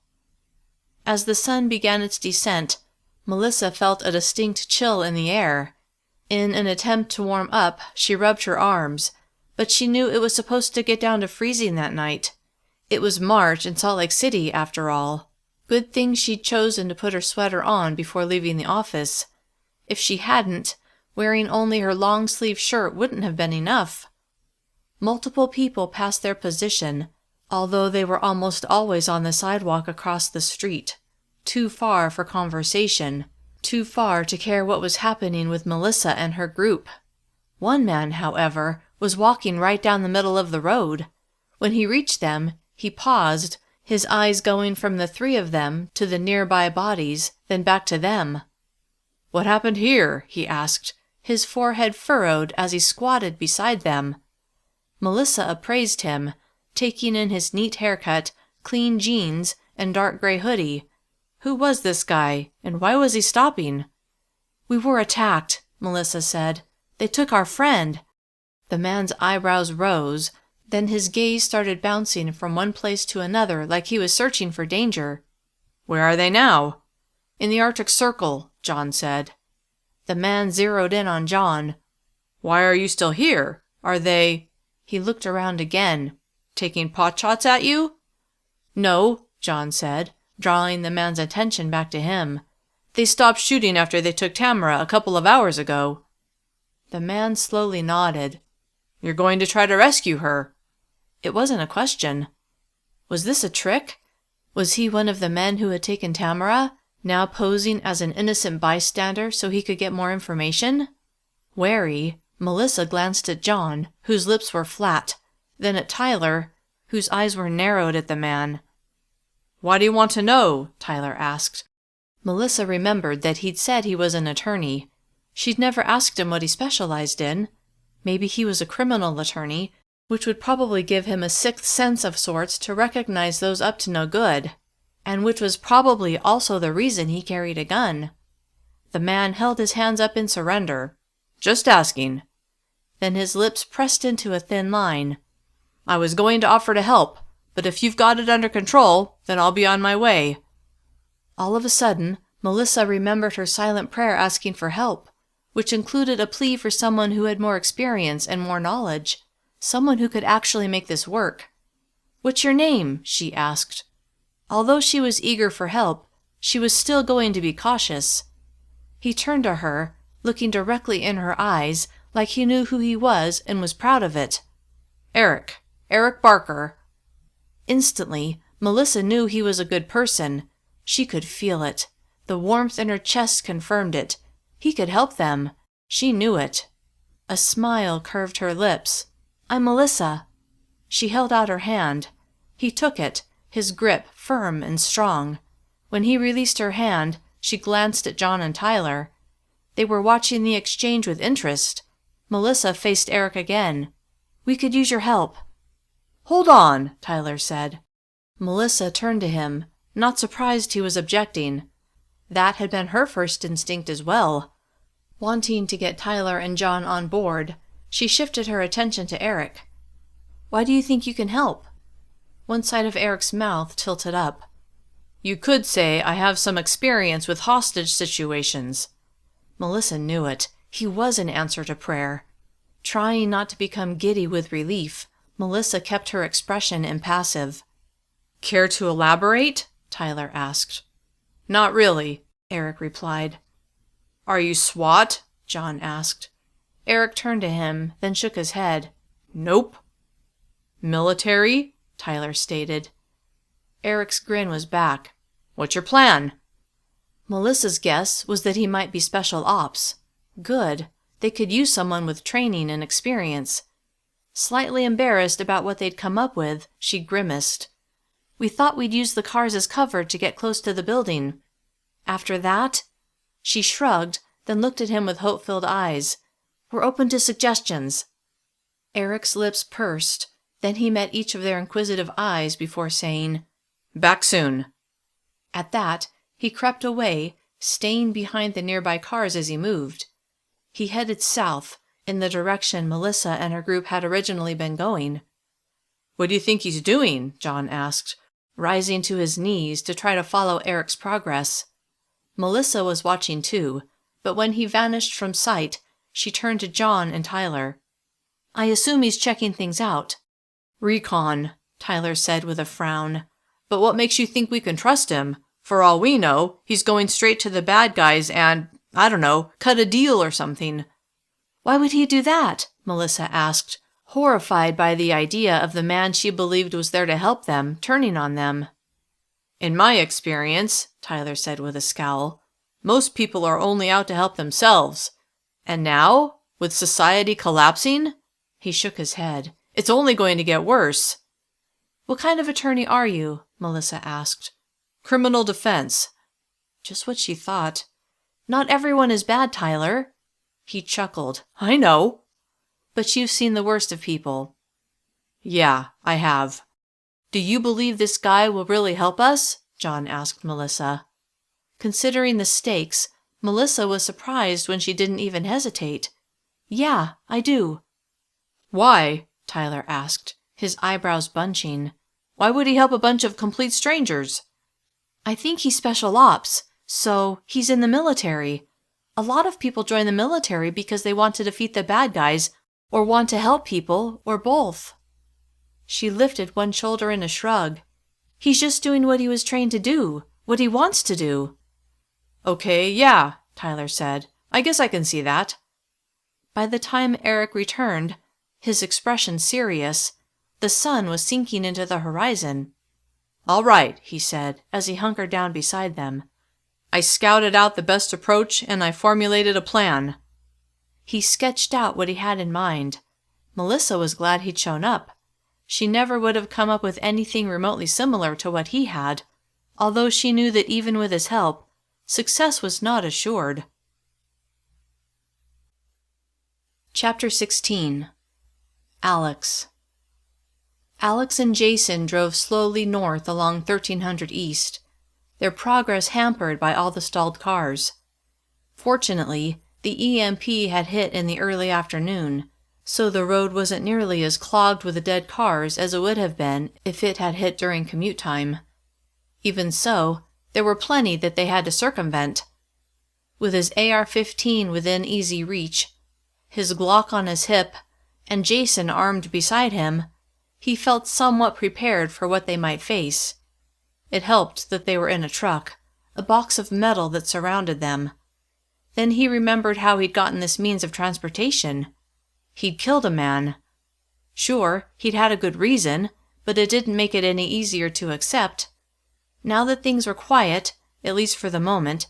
As the sun began its descent, Melissa felt a distinct chill in the air. In an attempt to warm up, she rubbed her arms, but she knew it was supposed to get down to freezing that night. It was March in Salt Lake City, after all. Good thing she'd chosen to put her sweater on before leaving the office. If she hadn't, wearing only her long-sleeved shirt wouldn't have been enough. Multiple people passed their position, although they were almost always on the sidewalk across the street, too far for conversation, too far to care what was happening with Melissa and her group. One man, however, was walking right down the middle of the road. When he reached them, he paused, his eyes going from the three of them to the nearby bodies, then back to them. "What happened here?" he asked, his forehead furrowed as he squatted beside them. Melissa appraised him, taking in his neat haircut, clean jeans, and dark gray hoodie. Who was this guy, and why was he stopping? "We were attacked," Melissa said. "They took our friend." The man's eyebrows rose, then his gaze started bouncing from one place to another like he was searching for danger. "Where are they now?" "In the Arctic Circle," John said. The man zeroed in on John. "Why are you still here? Are they—" He looked around again. "Taking pot shots at you?" "No," John said, drawing the man's attention back to him. "They stopped shooting after they took Tamara a couple of hours ago." The man slowly nodded. "You're going to try to rescue her?" It wasn't a question. Was this a trick? Was he one of the men who had taken Tamara, now posing as an innocent bystander so he could get more information? Wary, Melissa glanced at John, whose lips were flat, then at Tyler, whose eyes were narrowed at the man. "Why do you want to know?" Tyler asked. Melissa remembered that he'd said he was an attorney. She'd never asked him what he specialized in. Maybe he was a criminal attorney, which would probably give him a sixth sense of sorts to recognize those up to no good, and which was probably also the reason he carried a gun. The man held his hands up in surrender. "Just asking." Then his lips pressed into a thin line. "I was going to offer to help, but if you've got it under control, then I'll be on my way." All of a sudden, Melissa remembered her silent prayer asking for help, which included a plea for someone who had more experience and more knowledge, someone who could actually make this work. "What's your name?" she asked. Although she was eager for help, she was still going to be cautious. He turned to her, looking directly in her eyes, like he knew who he was and was proud of it. "Eric Barker." Instantly, Melissa knew he was a good person. She could feel it. The warmth in her chest confirmed it. He could help them. She knew it. A smile curved her lips. "I'm Melissa." She held out her hand. He took it, his grip firm and strong. When he released her hand, she glanced at John and Tyler. They were watching the exchange with interest. Melissa faced Eric again. "We could use your help." "Hold on," Tyler said. Melissa turned to him, not surprised he was objecting. That had been her first instinct as well. Wanting to get Tyler and John on board, she shifted her attention to Eric. "Why do you think you can help?" One side of Eric's mouth tilted up. "You could say I have some experience with hostage situations." Melissa knew it. He was an answer to prayer. Trying not to become giddy with relief, Melissa kept her expression impassive. "Care to elaborate?" Tyler asked. "Not really," Eric replied. "Are you SWAT?" John asked. Eric turned to him, then shook his head. "Nope." "Military?" Tyler stated. Eric's grin was back. What's your plan? Melissa's guess was that he might be special ops. Good. They could use someone with training and experience. Slightly embarrassed about what they'd come up with, she grimaced. We thought we'd use the cars as cover to get close to the building. After that? She shrugged, then looked at him with hope-filled eyes. We're open to suggestions. Eric's lips pursed, then he met each of their inquisitive eyes before saying, Back soon. At that, he crept away, staying behind the nearby cars as he moved. He headed south, in the direction Melissa and her group had originally been going. What do you think he's doing? John asked, rising to his knees to try to follow Eric's progress. Melissa was watching too, but when he vanished from sight, she turned to John and Tyler. I assume he's checking things out. Recon, Tyler said with a frown. But what makes you think we can trust him? For all we know, he's going straight to the bad guys and, I don't know, cut a deal or something. Why would he do that? Melissa asked, horrified by the idea of the man she believed was there to help them, turning on them. In my experience, Tyler said with a scowl, most people are only out to help themselves. And now, with society collapsing? He shook his head. It's only going to get worse. What kind of attorney are you? Melissa asked. Criminal defense. Just what she thought. Not everyone is bad, Tyler. He chuckled. I know. But you've seen the worst of people. Yeah, I have. Do you believe this guy will really help us? John asked Melissa. Considering the stakes, Melissa was surprised when she didn't even hesitate. Yeah, I do. Why? Tyler asked, his eyebrows bunching. Why would he help a bunch of complete strangers? I think he's special ops, so he's in the military. A lot of people join the military because they want to defeat the bad guys, or want to help people, or both. She lifted one shoulder in a shrug. He's just doing what he was trained to do, what he wants to do. Okay, yeah, Tyler said. I guess I can see that. By the time Eric returned, his expression serious, the sun was sinking into the horizon. All right, he said, as he hunkered down beside them. I scouted out the best approach and I formulated a plan. He sketched out what he had in mind. Melissa was glad he'd shown up. She never would have come up with anything remotely similar to what he had, although she knew that even with his help, success was not assured. Chapter 16. Alex. Alex and Jason drove slowly north along 1300 East, their progress hampered by all the stalled cars. Fortunately, the EMP had hit in the early afternoon, so the road wasn't nearly as clogged with dead cars as it would have been if it had hit during commute time. Even so, there were plenty that they had to circumvent. With his AR-15 within easy reach, his Glock on his hip, and Jason armed beside him, he felt somewhat prepared for what they might face. It helped that they were in a truck, a box of metal that surrounded them. Then he remembered how he'd gotten this means of transportation. He'd killed a man. Sure, he'd had a good reason, but it didn't make it any easier to accept. Now that things were quiet, at least for the moment,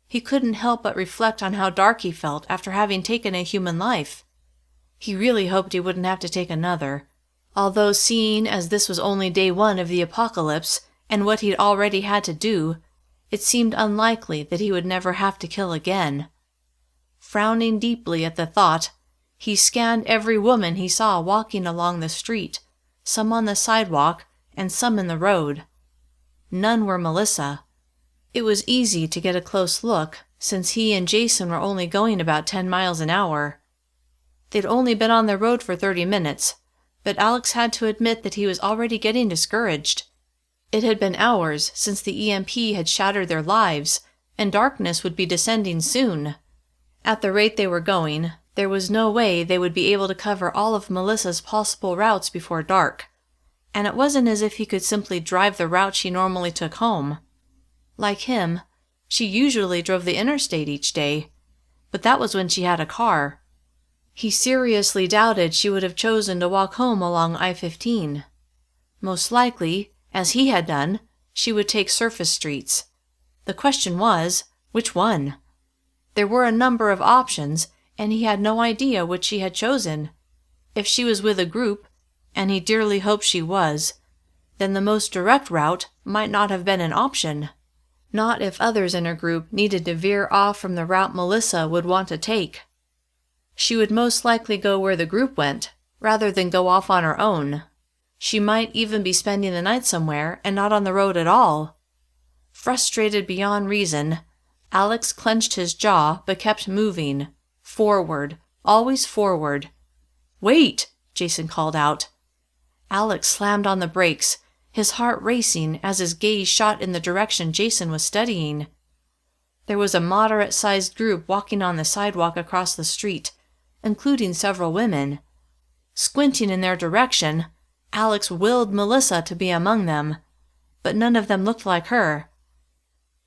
he couldn't help but reflect on how dark he felt after having taken a human life. He really hoped he wouldn't have to take another, although seeing as this was only day one of the apocalypse and what he'd already had to do, it seemed unlikely that he would never have to kill again. Frowning deeply at the thought, he scanned every woman he saw walking along the street, some on the sidewalk and some in the road. None were Melissa. It was easy to get a close look, since he and Jason were only going about 10 miles an hour. They'd only been on the road for 30 minutes, but Alex had to admit that he was already getting discouraged. It had been hours since the EMP had shattered their lives, and darkness would be descending soon. At the rate they were going, there was no way they would be able to cover all of Melissa's possible routes before dark, and it wasn't as if he could simply drive the route she normally took home. Like him, she usually drove the interstate each day, but that was when she had a car. He seriously doubted she would have chosen to walk home along I-15. Most likely, as he had done, she would take surface streets. The question was, which one? There were a number of options, and he had no idea which she had chosen. If she was with a group, and he dearly hoped she was, then the most direct route might not have been an option. Not if others in her group needed to veer off from the route Melissa would want to take. She would most likely go where the group went, rather than go off on her own. She might even be spending the night somewhere and not on the road at all. Frustrated beyond reason, Alex clenched his jaw but kept moving. Forward, always forward. "Wait!" Jason called out. Alex slammed on the brakes, his heart racing as his gaze shot in the direction Jason was studying. There was a moderate-sized group walking on the sidewalk across the street, including several women. Squinting in their direction, Alex willed Melissa to be among them, but none of them looked like her.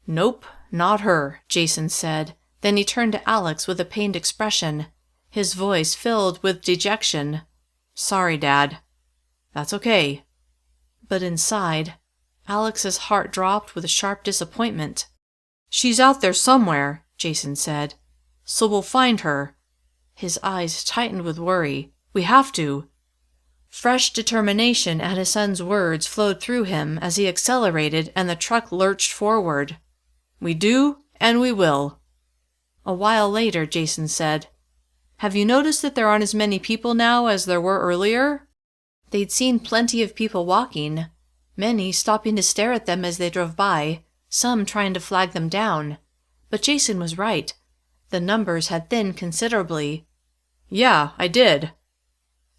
"Nope, not her," Jason said. Then he turned to Alex with a pained expression, his voice filled with dejection. "Sorry, Dad." "That's okay." But inside, Alex's heart dropped with a sharp disappointment. "She's out there somewhere," Jason said. "So we'll find her." His eyes tightened with worry. "We have to." Fresh determination at his son's words flowed through him as he accelerated and the truck lurched forward. "We do, and we will." A while later, Jason said, "Have you noticed that there aren't as many people now as there were earlier?" They'd seen plenty of people walking, many stopping to stare at them as they drove by, some trying to flag them down. But Jason was right. The numbers had thinned considerably. "Yeah, I did."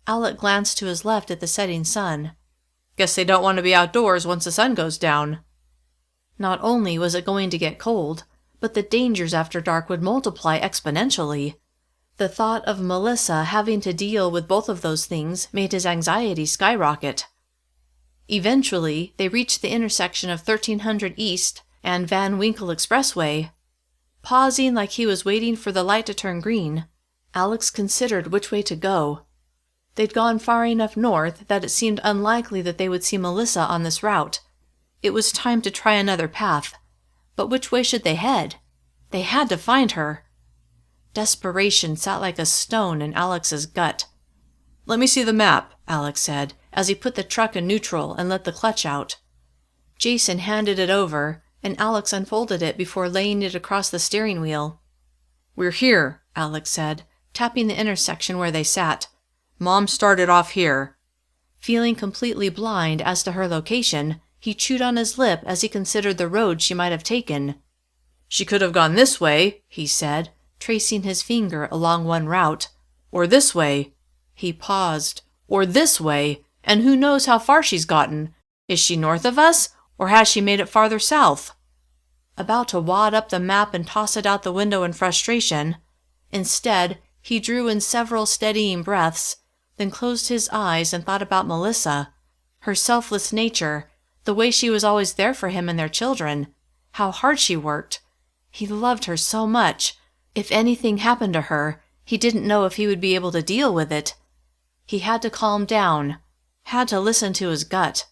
Alec glanced to his left at the setting sun. "Guess they don't want to be outdoors once the sun goes down." Not only was it going to get cold, but the dangers after dark would multiply exponentially. The thought of Melissa having to deal with both of those things made his anxiety skyrocket. Eventually, they reached the intersection of 1300 East and Van Winkle Expressway. Pausing like he was waiting for the light to turn green, Alex considered which way to go. They'd gone far enough north that it seemed unlikely that they would see Melissa on this route. It was time to try another path. But which way should they head? They had to find her. Desperation sat like a stone in Alex's gut. "Let me see the map," Alex said, as he put the truck in neutral and let the clutch out. Jason handed it over, and Alex unfolded it before laying it across the steering wheel. "We're here," Alex said, tapping the intersection where they sat. "Mom started off here." Feeling completely blind as to her location, he chewed on his lip as he considered the road she might have taken. "She could have gone this way," he said, tracing his finger along one route. "Or this way." He paused. "Or this way. And who knows how far she's gotten? Is she north of us, or has she made it farther south?" About to wad up the map and toss it out the window in frustration, instead, he drew in several steadying breaths, then closed his eyes and thought about Melissa, her selfless nature, the way she was always there for him and their children, how hard she worked. He loved her so much. If anything happened to her, he didn't know if he would be able to deal with it. He had to calm down, had to listen to his gut.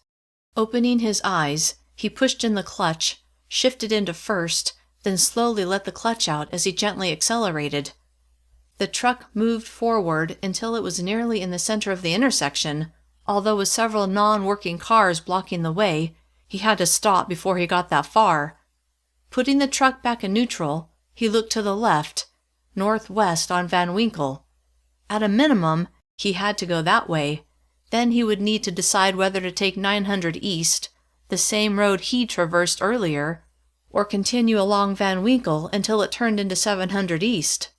Opening his eyes, he pushed in the clutch, shifted into first, then slowly let the clutch out as he gently accelerated. The truck moved forward until it was nearly in the center of the intersection. Although with several non-working cars blocking the way, he had to stop before he got that far. Putting the truck back in neutral, he looked to the left, northwest on Van Winkle. At a minimum, he had to go that way. Then he would need to decide whether to take 900 East, the same road he traversed earlier, or continue along Van Winkle until it turned into 700 East.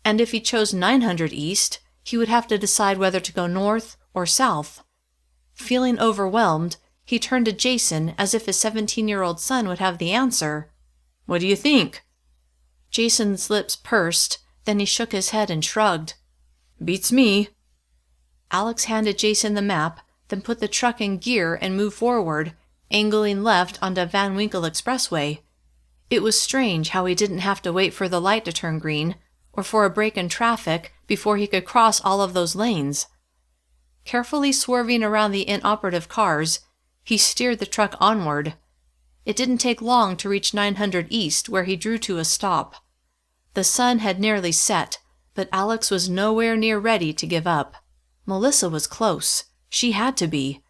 And if he chose 900 East, he would have to decide whether to go north or south. Feeling overwhelmed, he turned to Jason as if his 17-year-old son would have the answer. "What do you think?" Jason's lips pursed, then he shook his head and shrugged. "Beats me." Alex handed Jason the map, then put the truck in gear and moved forward, angling left onto Van Winkle Expressway. It was strange how he didn't have to wait for the light to turn green, or for a break in traffic before he could cross all of those lanes. Carefully swerving around the inoperative cars, He steered the truck onward. It didn't take long to reach 900 East, where he drew to a stop. The sun had nearly set, but Alex was nowhere near ready to give up. Melissa was close. She had to be.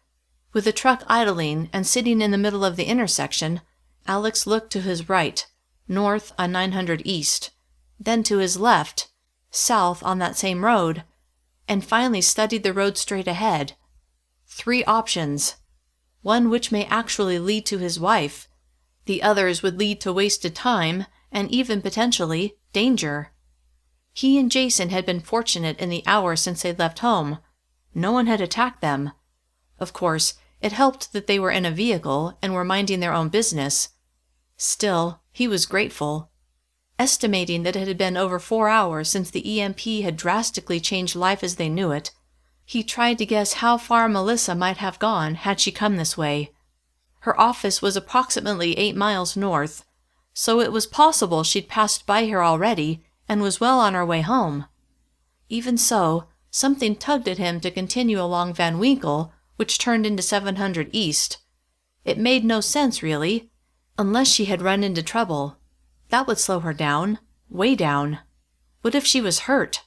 With the truck idling and sitting in the middle of the intersection, Alex looked to his right, north on 900 East, then to his left, south on that same road, and finally studied the road straight ahead. 3 options. One which may actually lead to his wife. The others would lead to wasted time and even potentially danger. He and Jason had been fortunate in the hour since they'd left home. No one had attacked them. Of course, it helped that they were in a vehicle and were minding their own business. Still, he was grateful. Estimating that it had been over 4 hours since the EMP had drastically changed life as they knew it, he tried to guess how far Melissa might have gone had she come this way. Her office was approximately 8 miles north, so it was possible she'd passed by here already and was well on her way home. Even so, something tugged at him to continue along Van Winkle, which turned into 700 East. It made no sense, really, unless she had run into trouble. That would slow her down, way down. What if she was hurt?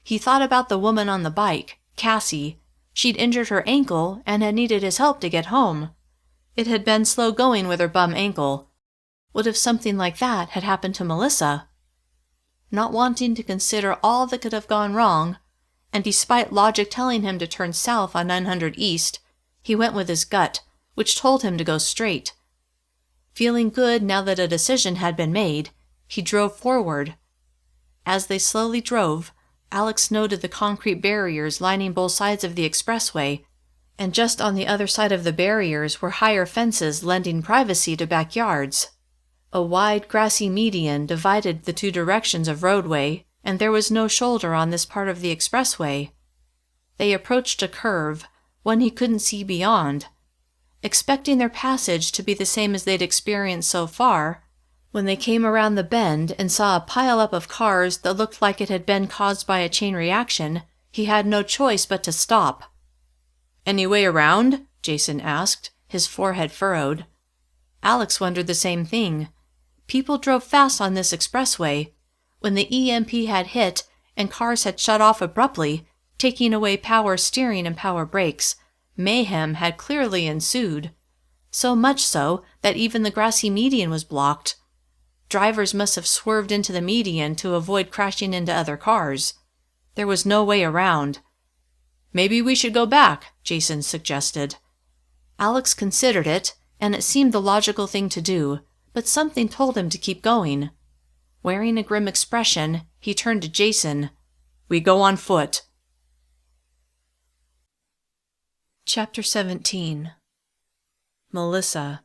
He thought about the woman on the bike, Cassie. She'd injured her ankle and had needed his help to get home. It had been slow going with her bum ankle. What if something like that had happened to Melissa? Not wanting to consider all that could have gone wrong, and despite logic telling him to turn south on 900 East, he went with his gut, which told him to go straight. Feeling good now that a decision had been made, he drove forward. As they slowly drove, Alex noted the concrete barriers lining both sides of the expressway, and just on the other side of the barriers were higher fences lending privacy to backyards. A wide, grassy median divided the 2 directions of roadway, and there was no shoulder on this part of the expressway. They approached a curve, one he couldn't see beyond. Expecting their passage to be the same as they'd experienced so far, when they came around the bend and saw a pile-up of cars that looked like it had been caused by a chain reaction, he had no choice but to stop. "Any way around?" Jason asked, his forehead furrowed. Alex wondered the same thing. People drove fast on this expressway. When the EMP had hit and cars had shut off abruptly, taking away power steering and power brakes, mayhem had clearly ensued. So much so that even the grassy median was blocked. Drivers must have swerved into the median to avoid crashing into other cars. There was no way around. "Maybe we should go back," Jason suggested. Alex considered it, and it seemed the logical thing to do, but something told him to keep going. Wearing a grim expression, he turned to Jason. "We go on foot." Chapter 17. Melissa.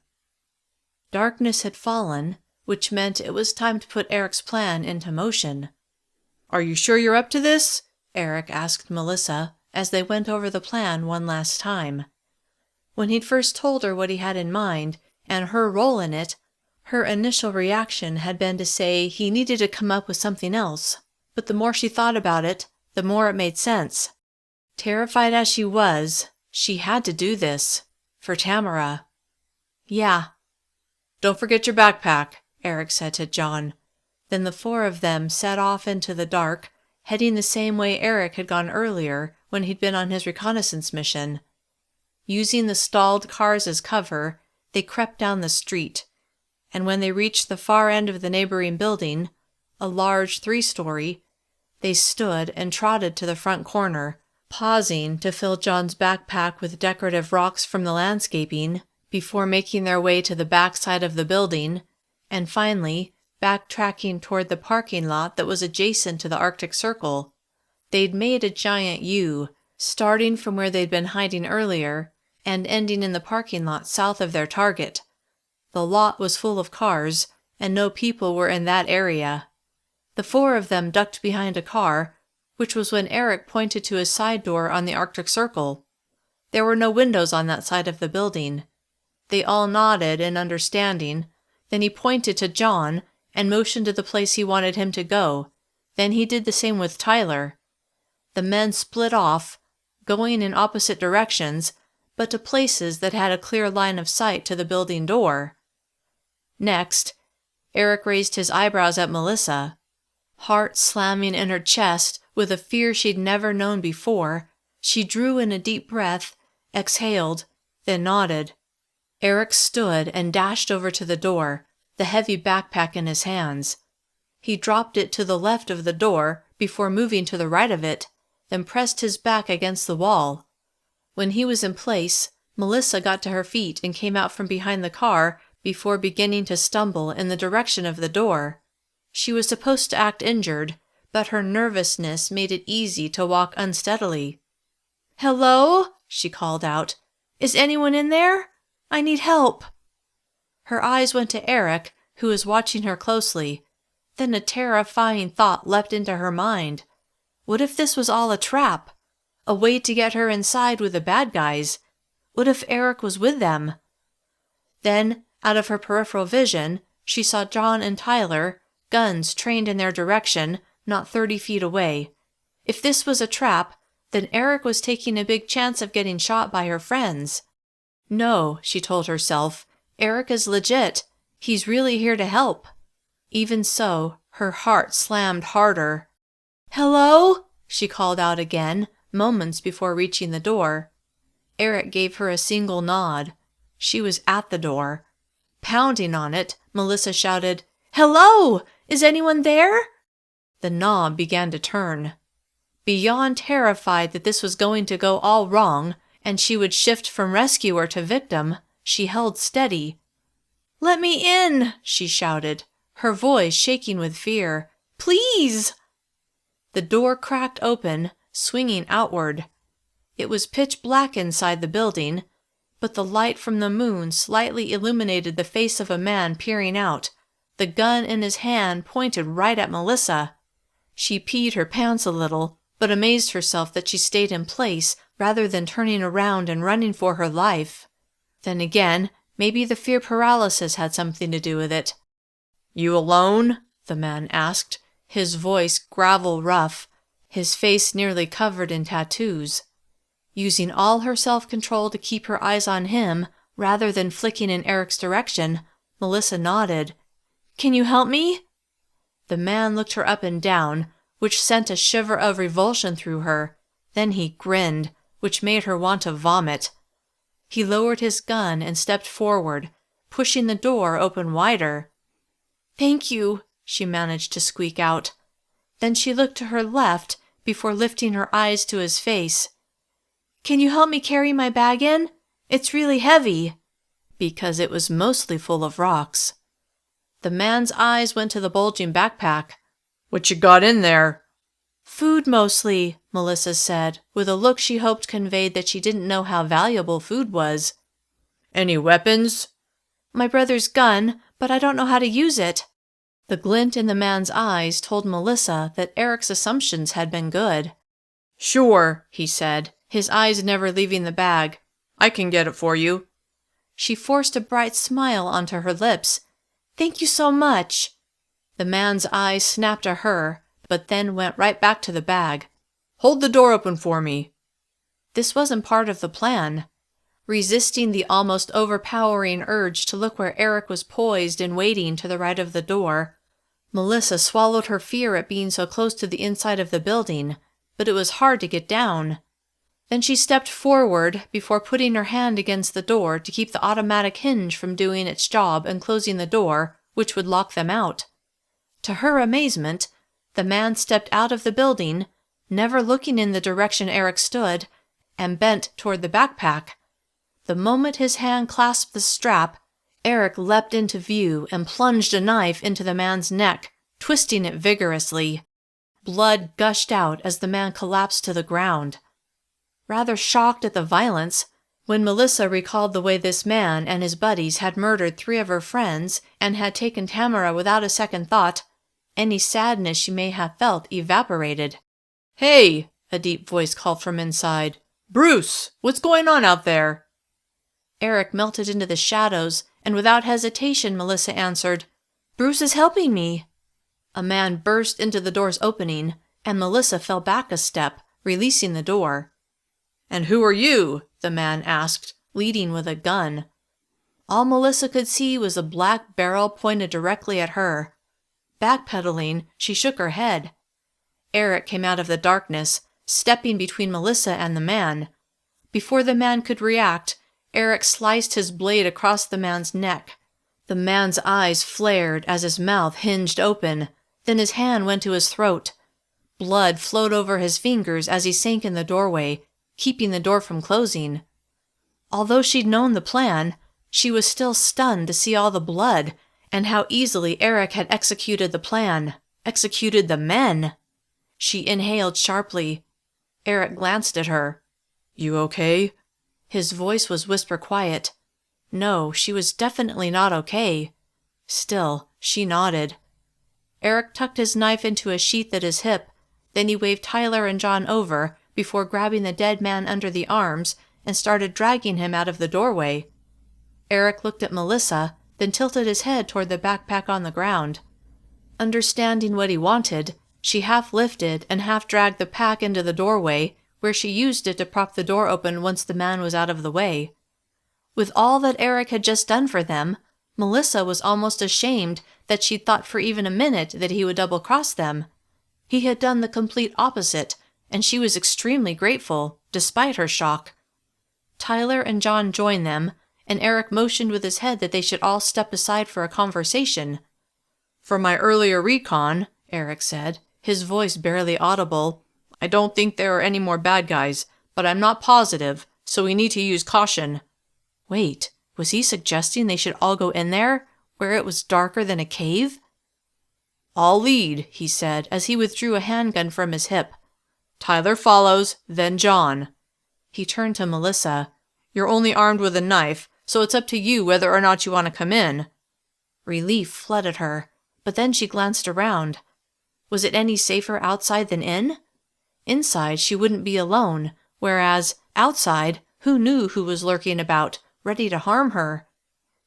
Darkness had fallen, which meant it was time to put Eric's plan into motion. "Are you sure you're up to this?" Eric asked Melissa as they went over the plan one last time. When he'd first told her what he had in mind and her role in it, her initial reaction had been to say he needed to come up with something else, but the more she thought about it, the more it made sense. Terrified as she was, she had to do this. For Tamara. "Yeah." "Don't forget your backpack," Eric said to John. Then the 4 of them set off into the dark, heading the same way Eric had gone earlier when he'd been on his reconnaissance mission. Using the stalled cars as cover, they crept down the street, and when they reached the far end of the neighboring building, a large 3-story, they stood and trotted to the front corner, pausing to fill John's backpack with decorative rocks from the landscaping before making their way to the back side of the building, and finally backtracking toward the parking lot that was adjacent to the Arctic Circle. They'd made a giant U, starting from where they'd been hiding earlier and ending in the parking lot south of their target. The lot was full of cars, and no people were in that area. The 4 of them ducked behind a car, which was when Eric pointed to his side door on the Arctic Circle. There were no windows on that side of the building. They all nodded in understanding. Then he pointed to John and motioned to the place he wanted him to go. Then he did the same with Tyler. The men split off, going in opposite directions, but to places that had a clear line of sight to the building door. Next, Eric raised his eyebrows at Melissa. Heart slamming in her chest with a fear she'd never known before, she drew in a deep breath, exhaled, then nodded. Eric stood and dashed over to the door, the heavy backpack in his hands. He dropped it to the left of the door before moving to the right of it, then pressed his back against the wall. When he was in place, Melissa got to her feet and came out from behind the car before beginning to stumble in the direction of the door. She was supposed to act injured, but her nervousness made it easy to walk unsteadily. "Hello?" she called out. "Is anyone in there? I need help." Her eyes went to Eric, who was watching her closely. Then a terrifying thought leapt into her mind. What if this was all a trap? A way to get her inside with the bad guys? What if Eric was with them? Then, out of her peripheral vision, she saw John and Tyler, guns trained in their direction, not 30 feet away. If this was a trap, then Eric was taking a big chance of getting shot by her friends. No, she told herself, Eric is legit. He's really here to help. Even so, her heart slammed harder. "Hello?" she called out again, moments before reaching the door. Eric gave her a single nod. She was at the door. Pounding on it, Melissa shouted, "Hello! Is anyone there?" The knob began to turn. Beyond terrified that this was going to go all wrong, and she would shift from rescuer to victim, she held steady. "Let me in!" she shouted, her voice shaking with fear. "Please!" The door cracked open, swinging outward. It was pitch black inside the building, but the light from the moon slightly illuminated the face of a man peering out, the gun in his hand pointed right at Melissa. She peed her pants a little, but amazed herself that she stayed in place rather than turning around and running for her life. Then again, maybe the fear paralysis had something to do with it. "You alone?" the man asked, his voice gravel rough, his face nearly covered in tattoos. Using all her self-control to keep her eyes on him, rather than flicking in Eric's direction, Melissa nodded. "Can you help me?" The man looked her up and down, which sent a shiver of revulsion through her. Then he grinned, which made her want to vomit. He lowered his gun and stepped forward, pushing the door open wider. "Thank you," she managed to squeak out. Then she looked to her left before lifting her eyes to his face. "Can you help me carry my bag in? It's really heavy." Because it was mostly full of rocks. The man's eyes went to the bulging backpack. "What you got in there?" "Food mostly," Melissa said, with a look she hoped conveyed that she didn't know how valuable food was. "Any weapons?" "My brother's gun, but I don't know how to use it." The glint in the man's eyes told Melissa that Eric's assumptions had been good. "Sure," he said, his eyes never leaving the bag. "I can get it for you." She forced a bright smile onto her lips. "Thank you so much." The man's eyes snapped at her, but then went right back to the bag. "Hold the door open for me." This wasn't part of the plan. Resisting the almost overpowering urge to look where Eric was poised and waiting to the right of the door, Melissa swallowed her fear at being so close to the inside of the building, but it was hard to get down. Then she stepped forward before putting her hand against the door to keep the automatic hinge from doing its job and closing the door, which would lock them out. To her amazement, the man stepped out of the building, never looking in the direction Eric stood, and bent toward the backpack. The moment his hand clasped the strap, Eric leapt into view and plunged a knife into the man's neck, twisting it vigorously. Blood gushed out as the man collapsed to the ground. Rather shocked at the violence, when Melissa recalled the way this man and his buddies had murdered 3 of her friends and had taken Tamara without a second thought, any sadness she may have felt evaporated. "Hey!" a deep voice called from inside. "Bruce! What's going on out there?" Eric melted into the shadows, and without hesitation Melissa answered, "Bruce is helping me." A man burst into the door's opening, and Melissa fell back a step, releasing the door. "And who are you?" the man asked, leading with a gun. All Melissa could see was a black barrel pointed directly at her. Backpedaling, she shook her head. Eric came out of the darkness, stepping between Melissa and the man. Before the man could react, Eric sliced his blade across the man's neck. The man's eyes flared as his mouth hinged open, then his hand went to his throat. Blood flowed over his fingers as he sank in the doorway, keeping the door from closing. Although she'd known the plan, she was still stunned to see all the blood, and how easily Eric had executed the plan, executed the men. She inhaled sharply. Eric glanced at her. "You okay?" His voice was whisper quiet. No, she was definitely not okay. Still, she nodded. Eric tucked his knife into a sheath at his hip, then he waved Tyler and John over before grabbing the dead man under the arms and started dragging him out of the doorway. Eric looked at Melissa, then tilted his head toward the backpack on the ground. Understanding what he wanted, she half lifted and half dragged the pack into the doorway, where she used it to prop the door open once the man was out of the way. With all that Eric had just done for them, Melissa was almost ashamed that she'd thought for even a minute that he would double-cross them. He had done the complete opposite, and she was extremely grateful, despite her shock. Tyler and John joined them, and Eric motioned with his head that they should all step aside for a conversation. "From my earlier recon," Eric said, his voice barely audible, "I don't think there are any more bad guys, but I'm not positive, so we need to use caution." Wait, was he suggesting they should all go in there, where it was darker than a cave? "I'll lead," he said as he withdrew a handgun from his hip. "Tyler follows, then John." He turned to Melissa. "You're only armed with a knife, so it's up to you whether or not you want to come in." Relief flooded her, but then she glanced around. Was it any safer outside than in? Inside, she wouldn't be alone, whereas, outside, who knew who was lurking about, ready to harm her?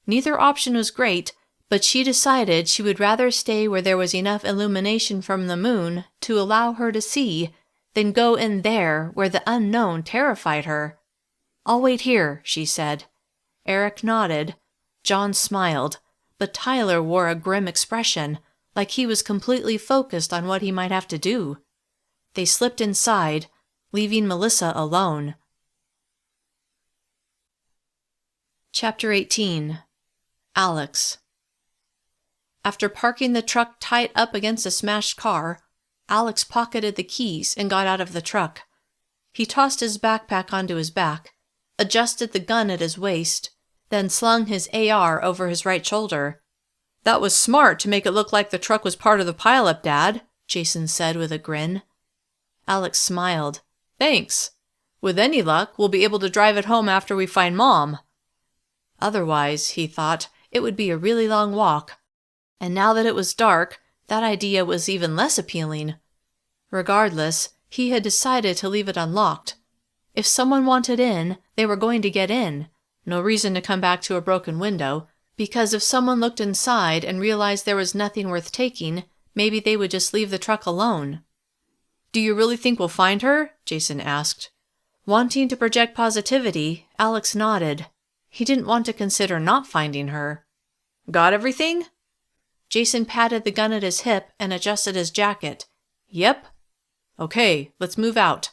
Neither option was great, but she decided she would rather stay where there was enough illumination from the moon to allow her to see than go in there where the unknown terrified her. "I'll wait here," she said. Eric nodded. John smiled, but Tyler wore a grim expression, like he was completely focused on what he might have to do. They slipped inside, leaving Melissa alone. Chapter 18. Alex. After parking the truck tight up against a smashed car, Alex pocketed the keys and got out of the truck. He tossed his backpack onto his back, adjusted the gun at his waist, then slung his AR over his right shoulder. "That was smart to make it look like the truck was part of the pileup, Dad," Jason said with a grin. Alex smiled. "Thanks. With any luck, we'll be able to drive it home after we find Mom." Otherwise, he thought, it would be a really long walk. And now that it was dark, that idea was even less appealing. Regardless, he had decided to leave it unlocked. If someone wanted in, they were going to get in. No reason to come back to a broken window, because if someone looked inside and realized there was nothing worth taking, maybe they would just leave the truck alone. "Do you really think we'll find her?" Jason asked. Wanting to project positivity, Alex nodded. He didn't want to consider not finding her. "Got everything?" Jason patted the gun at his hip and adjusted his jacket. "Yep." "Okay, let's move out."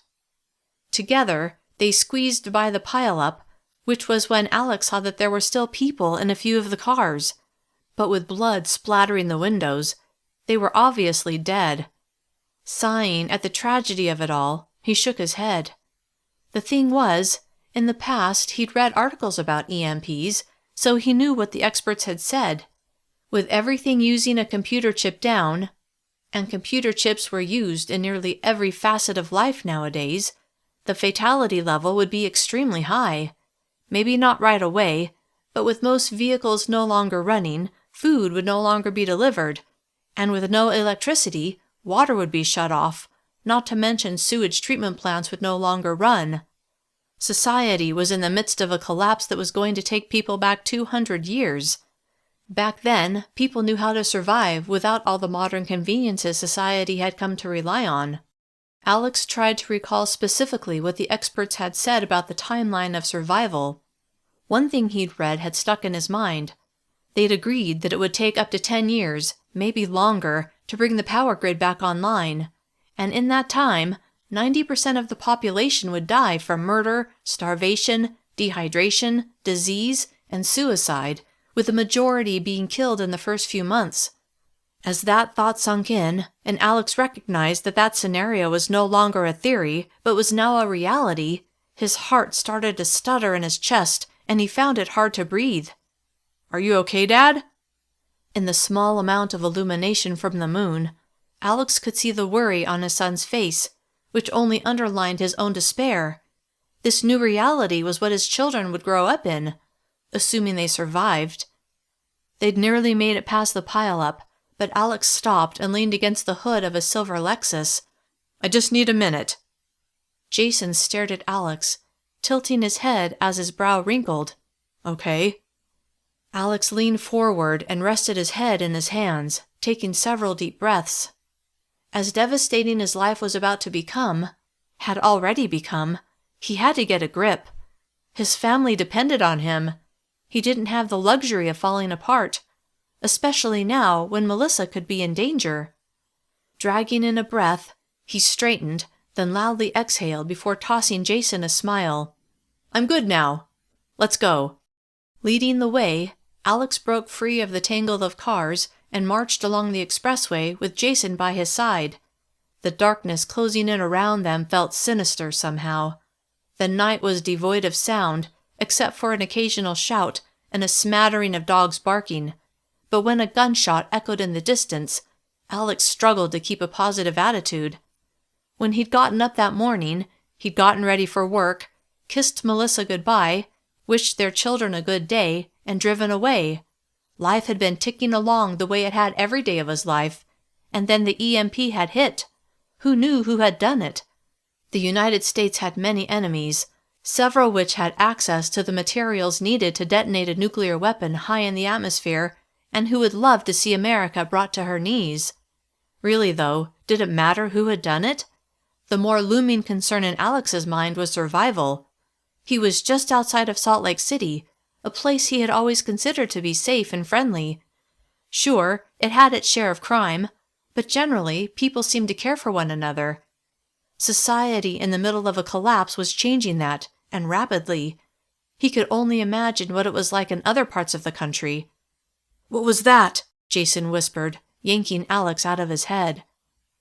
Together, they squeezed by the pileup, which was when Alex saw that there were still people in a few of the cars. But with blood splattering the windows, they were obviously dead. Sighing at the tragedy of it all, he shook his head. The thing was, in the past he'd read articles about EMPs, so he knew what the experts had said. With everything using a computer chip down, and computer chips were used in nearly every facet of life nowadays, the fatality level would be extremely high. Maybe not right away, but with most vehicles no longer running, food would no longer be delivered, and with no electricity, water would be shut off, not to mention sewage treatment plants would no longer run. Society was in the midst of a collapse that was going to take people back 200 years. Back then, people knew how to survive without all the modern conveniences society had come to rely on. Alex tried to recall specifically what the experts had said about the timeline of survival. One thing he'd read had stuck in his mind. They'd agreed that it would take up to 10 years, maybe longer, to bring the power grid back online. And in that time, 90% of the population would die from murder, starvation, dehydration, disease, and suicide, with the majority being killed in the first few months. As that thought sunk in, and Alex recognized that that scenario was no longer a theory, but was now a reality, his heart started to stutter in his chest, and he found it hard to breathe. "Are you okay, Dad?" In the small amount of illumination from the moon, Alex could see the worry on his son's face, which only underlined his own despair. This new reality was what his children would grow up in, assuming they survived. They'd nearly made it past the pile-up, but Alex stopped and leaned against the hood of a silver Lexus. "I just need a minute." Jason stared at Alex, tilting his head as his brow wrinkled. "Okay." Alex leaned forward and rested his head in his hands, taking several deep breaths. As devastating as life was about to become, had already become, he had to get a grip. His family depended on him. He didn't have the luxury of falling apart, especially now when Melissa could be in danger. Dragging in a breath, he straightened, then loudly exhaled before tossing Jason a smile. "I'm good now. Let's go." Leading the way, Alex broke free of the tangle of cars and marched along the expressway with Jason by his side. The darkness closing in around them felt sinister somehow. The night was devoid of sound, except for an occasional shout and a smattering of dogs barking. But when a gunshot echoed in the distance, Alex struggled to keep a positive attitude. When he'd gotten up that morning, he'd gotten ready for work, kissed Melissa goodbye, wished their children a good day, and driven away. Life had been ticking along the way it had every day of his life, and then the EMP had hit. Who knew who had done it? The United States had many enemies, several which had access to the materials needed to detonate a nuclear weapon high in the atmosphere, and who would love to see America brought to her knees. Really, though, did it matter who had done it? The more looming concern in Alex's mind was survival. He was just outside of Salt Lake City, a place he had always considered to be safe and friendly. Sure, it had its share of crime, but generally people seemed to care for one another. Society in the middle of a collapse was changing that, and rapidly. He could only imagine what it was like in other parts of the country. "What was that?" Jason whispered, yanking Alex out of his head.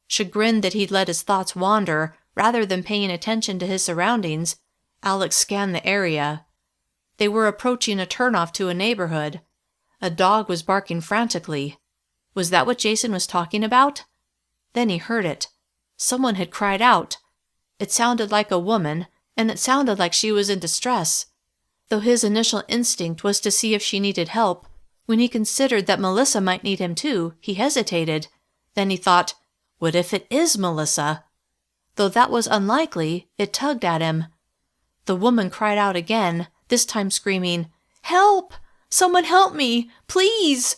Chagrined that he'd let his thoughts wander rather than paying attention to his surroundings, Alex scanned the area. They were approaching a turnoff to a neighborhood. A dog was barking frantically. Was that what Jason was talking about? Then he heard it. Someone had cried out. It sounded like a woman, and it sounded like she was in distress. Though his initial instinct was to see if she needed help, when he considered that Melissa might need him too, he hesitated. Then he thought, what if it is Melissa? Though that was unlikely, it tugged at him. The woman cried out again, this time screaming, "Help! Someone help me! Please!"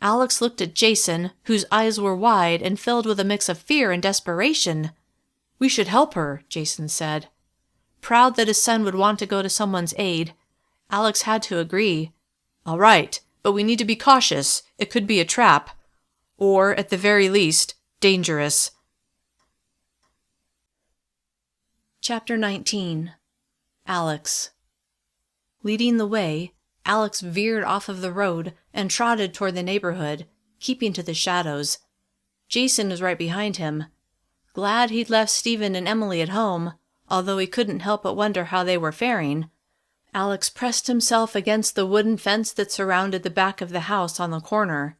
Alex looked at Jason, whose eyes were wide and filled with a mix of fear and desperation. "We should help her," Jason said. Proud that his son would want to go to someone's aid, Alex had to agree. "All right, but we need to be cautious. It could be a trap. Or, at the very least, dangerous." Chapter 19. Alex. Leading the way, Alex veered off of the road and trotted toward the neighborhood, keeping to the shadows. Jason was right behind him. Glad he'd left Stephen and Emily at home, although he couldn't help but wonder how they were faring. Alex pressed himself against the wooden fence that surrounded the back of the house on the corner.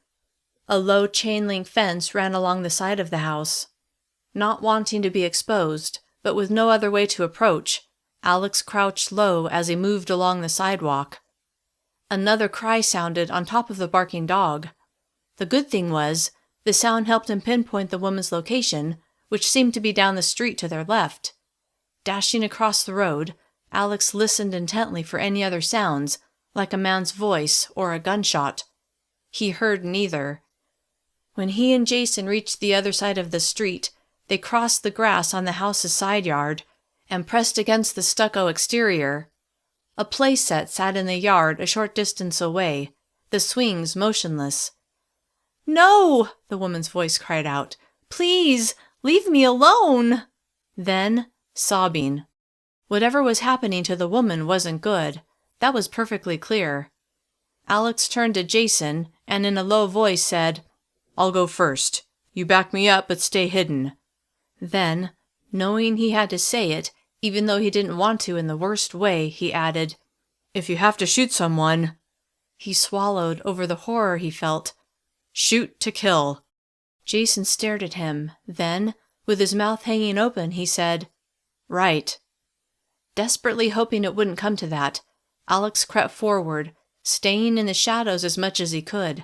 A low chain-link fence ran along the side of the house. Not wanting to be exposed, but with no other way to approach, Alex crouched low as he moved along the sidewalk. Another cry sounded on top of the barking dog. The good thing was, the sound helped him pinpoint the woman's location, which seemed to be down the street to their left. Dashing across the road, Alex listened intently for any other sounds, like a man's voice or a gunshot. He heard neither. When he and Jason reached the other side of the street, They crossed the grass on the house's side yard and pressed against the stucco exterior. A playset sat in the yard a short distance away, the swings motionless. "No!" the woman's voice cried out. "Please, leave me alone!" Then, sobbing. Whatever was happening to the woman wasn't good. That was perfectly clear. Alex turned to Jason and in a low voice said, "I'll go first. You back me up, but stay hidden." Then, knowing he had to say it, even though he didn't want to in the worst way, he added, "If you have to shoot someone—" He swallowed over the horror he felt. "Shoot to kill." Jason stared at him. Then, with his mouth hanging open, he said, "Right." Desperately hoping it wouldn't come to that, Alex crept forward, staying in the shadows as much as he could.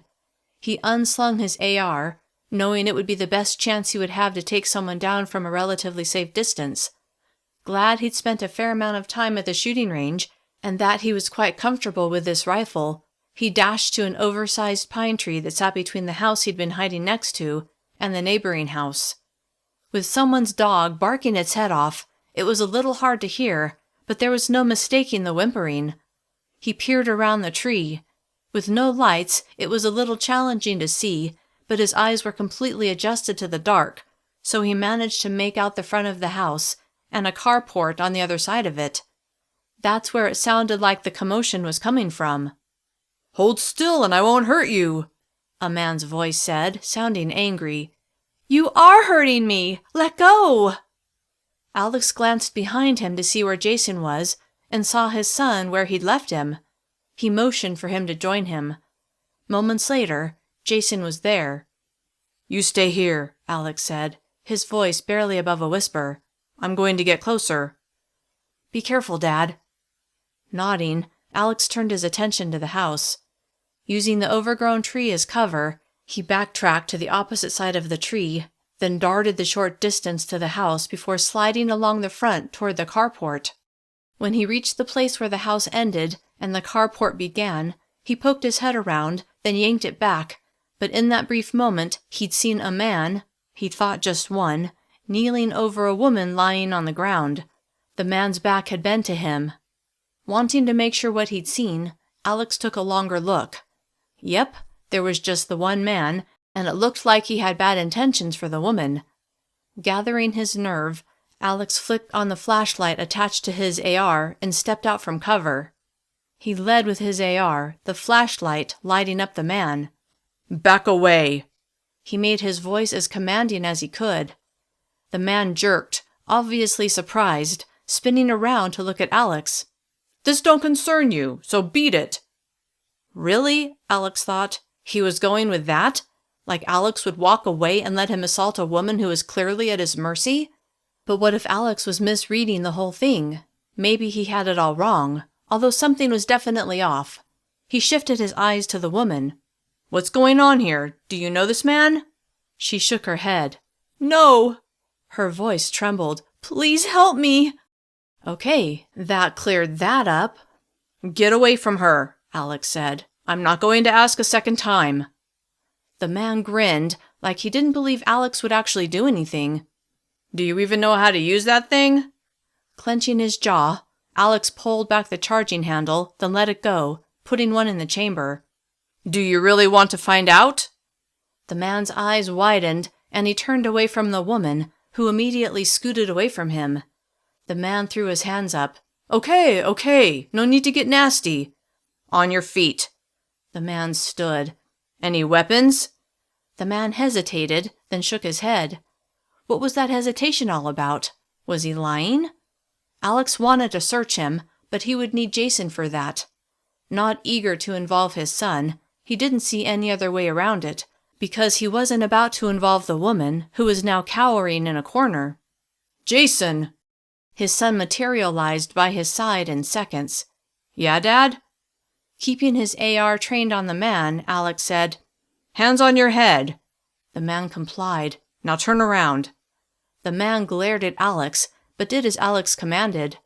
He unslung his AR, knowing it would be the best chance he would have to take someone down from a relatively safe distance. Glad he'd spent a fair amount of time at the shooting range, and that he was quite comfortable with this rifle, he dashed to an oversized pine tree that sat between the house he'd been hiding next to and the neighboring house. With someone's dog barking its head off, it was a little hard to hear, but there was no mistaking the whimpering. He peered around the tree. With no lights, it was a little challenging to see, but his eyes were completely adjusted to the dark, so he managed to make out the front of the house and a carport on the other side of it. That's where it sounded like the commotion was coming from. "Hold still and I won't hurt you," a man's voice said, sounding angry. "You are hurting me! Let go!" Alex glanced behind him to see where Jason was and saw his son where he'd left him. He motioned for him to join him. Moments later, Jason was there. "You stay here," Alex said, his voice barely above a whisper. "I'm going to get closer." "Be careful, Dad." Nodding, Alex turned his attention to the house. Using the overgrown tree as cover, he backtracked to the opposite side of the tree, then darted the short distance to the house before sliding along the front toward the carport. When he reached the place where the house ended and the carport began, he poked his head around, then yanked it back, but in that brief moment he'd seen a man, he thought just one, kneeling over a woman lying on the ground. The man's back had been to him. Wanting to make sure what he'd seen, Alex took a longer look. Yep, there was just the one man, and it looked like he had bad intentions for the woman. Gathering his nerve, Alex flicked on the flashlight attached to his AR and stepped out from cover. He led with his AR, the flashlight lighting up the man. "Back away!" He made his voice as commanding as he could. The man jerked, obviously surprised, spinning around to look at Alex. "This don't concern you, so beat it." Really? Alex thought. He was going with that? Like Alex would walk away and let him assault a woman who was clearly at his mercy? But what if Alex was misreading the whole thing? Maybe he had it all wrong, although something was definitely off. He shifted his eyes to the woman. "What's going on here? Do you know this man?" She shook her head. "No." Her voice trembled. "Please help me." Okay, that cleared that up. "Get away from her," Alex said. "I'm not going to ask a second time." The man grinned, like he didn't believe Alex would actually do anything. "Do you even know how to use that thing?" Clenching his jaw, Alex pulled back the charging handle, then let it go, putting one in the chamber. "Do you really want to find out?" The man's eyes widened, and he turned away from the woman, who immediately scooted away from him. The man threw his hands up. Okay, no need to get nasty." "On your feet." The man stood. "Any weapons?" The man hesitated, then shook his head. What was that hesitation all about? Was he lying? Alex wanted to search him, but he would need Jason for that. Not eager to involve his son, he didn't see any other way around it, because he wasn't about to involve the woman, who was now cowering in a corner. "Jason!" His son materialized by his side in seconds. "Yeah, Dad?" Keeping his AR trained on the man, Alex said, "Hands on your head." The man complied. "Now turn around." The man glared at Alex, but did as Alex commanded.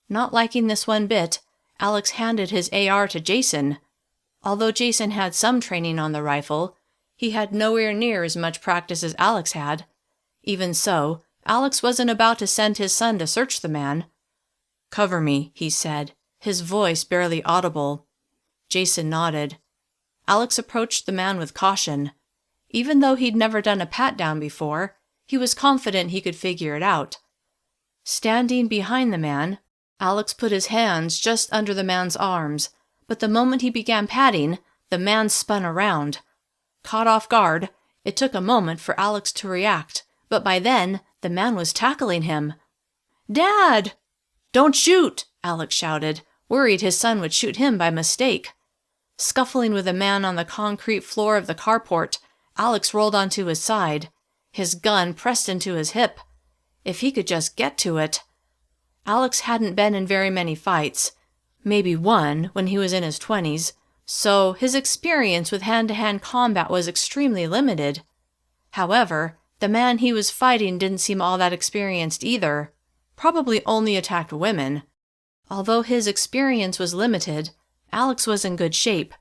Not liking this one bit, Alex handed his AR to Jason. Although Jason had some training on the rifle, he had nowhere near as much practice as Alex had. Even so, Alex wasn't about to send his son to search the man. "Cover me," he said, his voice barely audible. Jason nodded. Alex approached the man with caution. Even though he'd never done a pat-down before, he was confident he could figure it out. Standing behind the man, Alex put his hands just under the man's arms, but the moment he began patting, the man spun around. Caught off guard, it took a moment for Alex to react, but by then, the man was tackling him. "Dad!" "Don't shoot!" Alex shouted, worried his son would shoot him by mistake. Scuffling with a man on the concrete floor of the carport, Alex rolled onto his side, his gun pressed into his hip. If he could just get to it. Alex hadn't been in very many fights, maybe one when he was in his 20s, so his experience with hand-to-hand combat was extremely limited. However, the man he was fighting didn't seem all that experienced either. Probably only attacked women. Although his experience was limited, Alex was in good shape,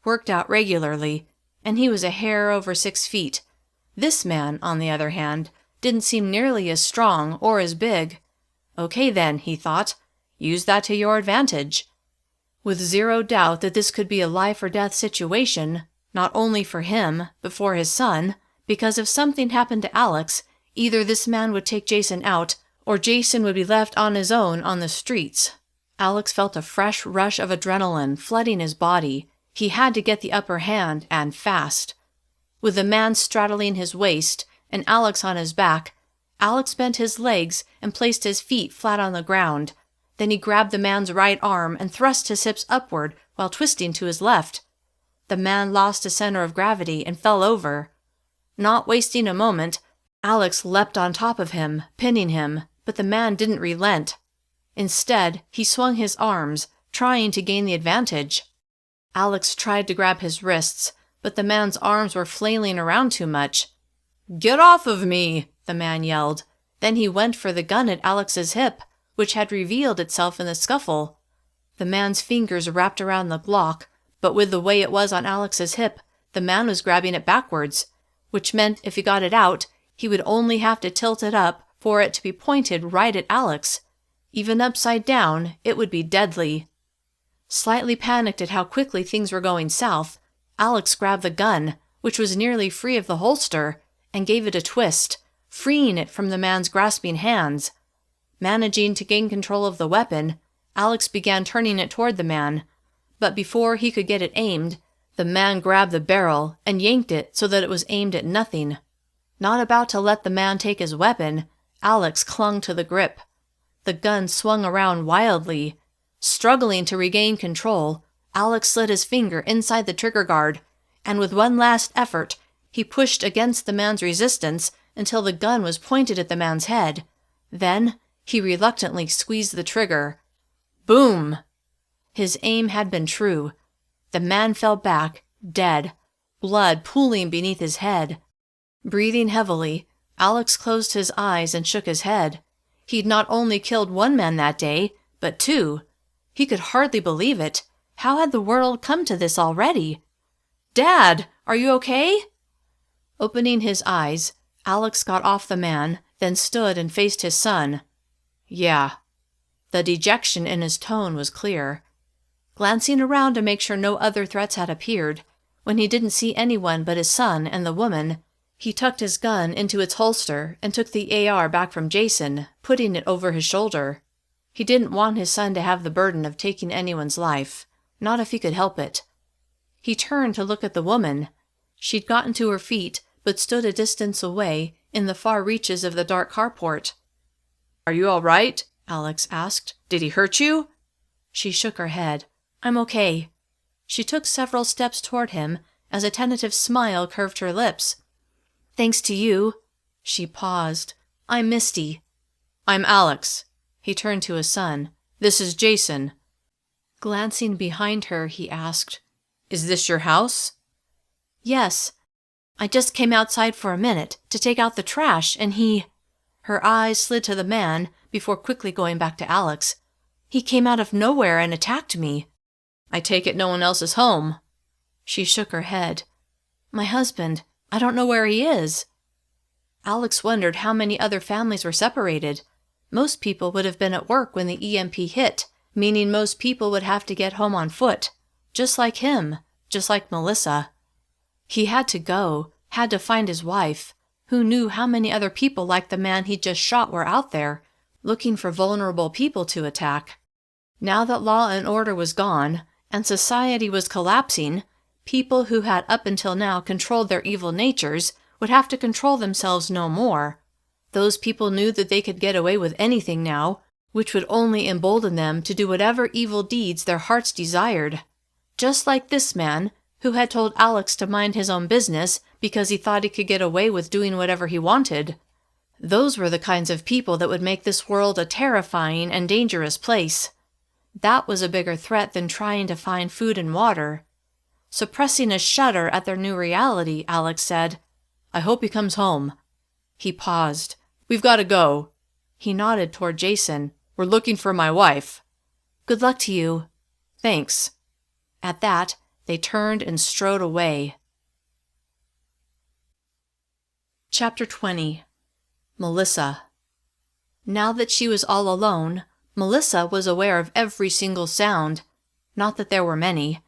worked out regularly, and he was a hair over 6 feet. This man, on the other hand, didn't seem nearly as strong or as big. Okay then, he thought, use that to your advantage. With zero doubt that this could be a life-or-death situation, not only for him, but for his son, because if something happened to Alex, either this man would take Jason out, or Jason would be left on his own on the streets. Alex felt a fresh rush of adrenaline flooding his body. He had to get the upper hand, and fast. With the man straddling his waist, and Alex on his back, Alex bent his legs and placed his feet flat on the ground. Then he grabbed the man's right arm and thrust his hips upward while twisting to his left. The man lost his center of gravity and fell over. Not wasting a moment, Alex leapt on top of him, pinning him, but the man didn't relent. Instead, he swung his arms, trying to gain the advantage. Alex tried to grab his wrists, but the man's arms were flailing around too much. "Get off of me!" the man yelled. Then he went for the gun at Alex's hip, which had revealed itself in the scuffle. The man's fingers wrapped around the Glock, but with the way it was on Alex's hip, the man was grabbing it backwards, which meant if he got it out, he would only have to tilt it up for it to be pointed right at Alex. Even upside down, it would be deadly. Slightly panicked at how quickly things were going south, Alex grabbed the gun, which was nearly free of the holster, and gave it a twist, freeing it from the man's grasping hands. Managing to gain control of the weapon, Alex began turning it toward the man, but before he could get it aimed, the man grabbed the barrel and yanked it so that it was aimed at nothing. Not about to let the man take his weapon, Alex clung to the grip. The gun swung around wildly. Struggling to regain control, Alex slid his finger inside the trigger guard, and with one last effort, he pushed against the man's resistance until the gun was pointed at the man's head. Then, he reluctantly squeezed the trigger. Boom! His aim had been true. The man fell back, dead, blood pooling beneath his head. Breathing heavily, Alex closed his eyes and shook his head. He'd not only killed one man that day, but 2. He could hardly believe it. How had the world come to this already? "Dad, are you okay?" Opening his eyes, Alex got off the man, then stood and faced his son. "Yeah." The dejection in his tone was clear. Glancing around to make sure no other threats had appeared, when he didn't see anyone but his son and the woman, he tucked his gun into its holster and took the AR back from Jason, putting it over his shoulder. He didn't want his son to have the burden of taking anyone's life, not if he could help it. He turned to look at the woman. She'd gotten to her feet, but stood a distance away, in the far reaches of the dark carport. "Are you all right?" Alex asked. "Did he hurt you?" She shook her head. "I'm okay." She took several steps toward him, as a tentative smile curved her lips. "Thanks to you." She paused. "I'm Misty." "I'm Alex." He turned to his son. "This is Jason." Glancing behind her, he asked, "Is this your house?" "Yes. I just came outside for a minute to take out the trash, and he—" Her eyes slid to the man before quickly going back to Alex. "He came out of nowhere and attacked me." "I take it no one else is home." She shook her head. "My husband. I don't know where he is." Alex wondered how many other families were separated. Most people would have been at work when the EMP hit, meaning most people would have to get home on foot. Just like him, just like Melissa. He had to go, had to find his wife. Who knew how many other people like the man he'd just shot were out there, looking for vulnerable people to attack. Now that law and order was gone, and society was collapsing, people who had up until now controlled their evil natures would have to control themselves no more. Those people knew that they could get away with anything now, which would only embolden them to do whatever evil deeds their hearts desired. Just like this man, who had told Alex to mind his own business because he thought he could get away with doing whatever he wanted. Those were the kinds of people that would make this world a terrifying and dangerous place. That was a bigger threat than trying to find food and water. Suppressing a shudder at their new reality, Alex said, "I hope he comes home." He paused. "We've got to go." He nodded toward Jason. "We're looking for my wife." "Good luck to you." "Thanks." At that, they turned and strode away. Chapter 20. Melissa. Now that she was all alone, Melissa was aware of every single sound. Not that there were many.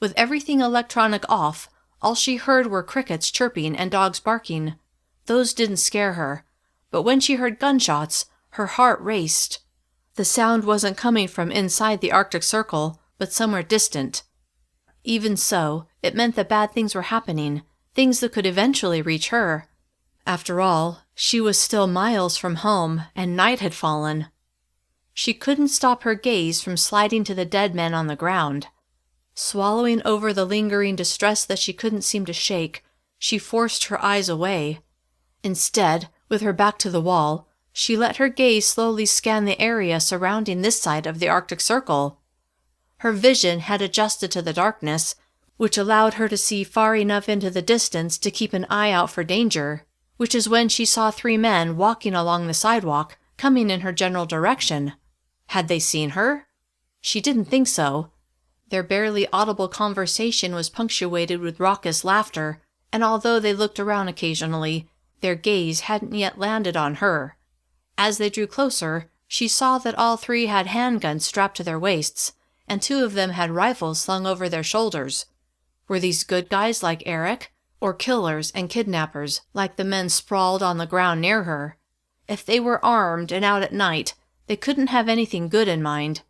With everything electronic off, all she heard were crickets chirping and dogs barking. Those didn't scare her, but when she heard gunshots, her heart raced. The sound wasn't coming from inside the Arctic Circle, but somewhere distant. Even so, it meant that bad things were happening, things that could eventually reach her. After all, she was still miles from home, and night had fallen. She couldn't stop her gaze from sliding to the dead men on the ground. Swallowing over the lingering distress that she couldn't seem to shake, she forced her eyes away. Instead, with her back to the wall, she let her gaze slowly scan the area surrounding this side of the Arctic Circle. Her vision had adjusted to the darkness, which allowed her to see far enough into the distance to keep an eye out for danger, which is when she saw 3 men walking along the sidewalk, coming in her general direction. Had they seen her? She didn't think so. Their barely audible conversation was punctuated with raucous laughter, and although they looked around occasionally, their gaze hadn't yet landed on her. As they drew closer, she saw that all 3 had handguns strapped to their waists, and 2 of them had rifles slung over their shoulders. Were these good guys like Eric, or killers and kidnappers like the men sprawled on the ground near her? If they were armed and out at night, they couldn't have anything good in mind.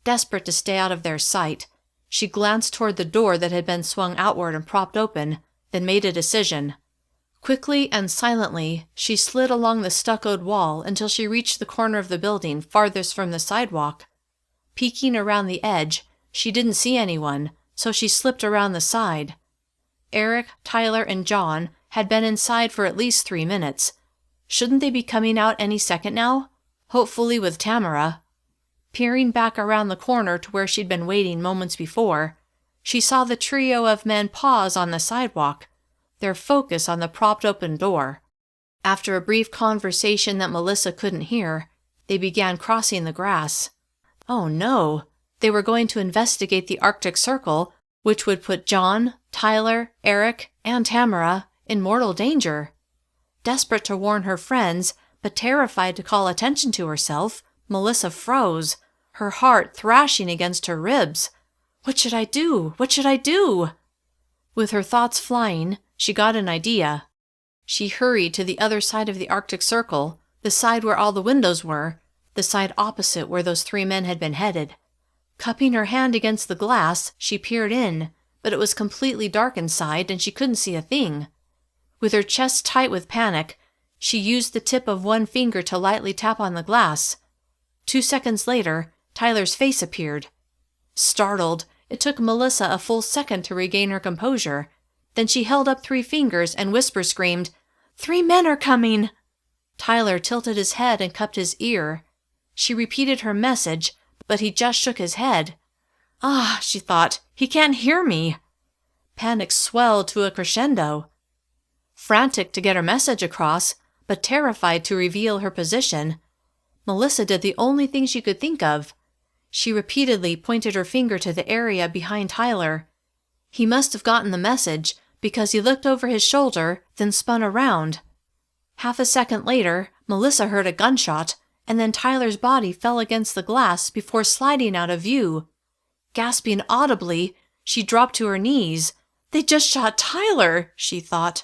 Desperate to stay out of their sight, she glanced toward the door that had been swung outward and propped open, then made a decision. Quickly and silently, she slid along the stuccoed wall until she reached the corner of the building farthest from the sidewalk. Peeking around the edge, she didn't see anyone, so she slipped around the side. Eric, Tyler, and John had been inside for at least 3 minutes. Shouldn't they be coming out any second now? Hopefully with Tamara. Peering back around the corner to where she'd been waiting moments before, she saw the trio of men pause on the sidewalk, their focus on the propped-open door. After a brief conversation that Melissa couldn't hear, they began crossing the grass. Oh no, they were going to investigate the Arctic Circle, which would put John, Tyler, Eric, and Tamara in mortal danger. Desperate to warn her friends, but terrified to call attention to herself, Melissa froze, her heart thrashing against her ribs. What should I do? What should I do? With her thoughts flying, she got an idea. She hurried to the other side of the Arctic Circle, the side where all the windows were, the side opposite where those 3 men had been headed. Cupping her hand against the glass, she peered in, but it was completely dark inside and she couldn't see a thing. With her chest tight with panic, she used the tip of one finger to lightly tap on the glass. 2 seconds later, Tyler's face appeared. Startled, it took Melissa a full second to regain her composure. Then she held up 3 fingers and whisper-screamed, "3 men are coming!" Tyler tilted his head and cupped his ear. She repeated her message, but he just shook his head. "Ah," she thought, "he can't hear me." Panic swelled to a crescendo. Frantic to get her message across, but terrified to reveal her position, Melissa did the only thing she could think of. She repeatedly pointed her finger to the area behind Tyler. He must have gotten the message, because he looked over his shoulder, then spun around. Half a second later, Melissa heard a gunshot, and then Tyler's body fell against the glass before sliding out of view. Gasping audibly, she dropped to her knees. "They just shot Tyler," she thought.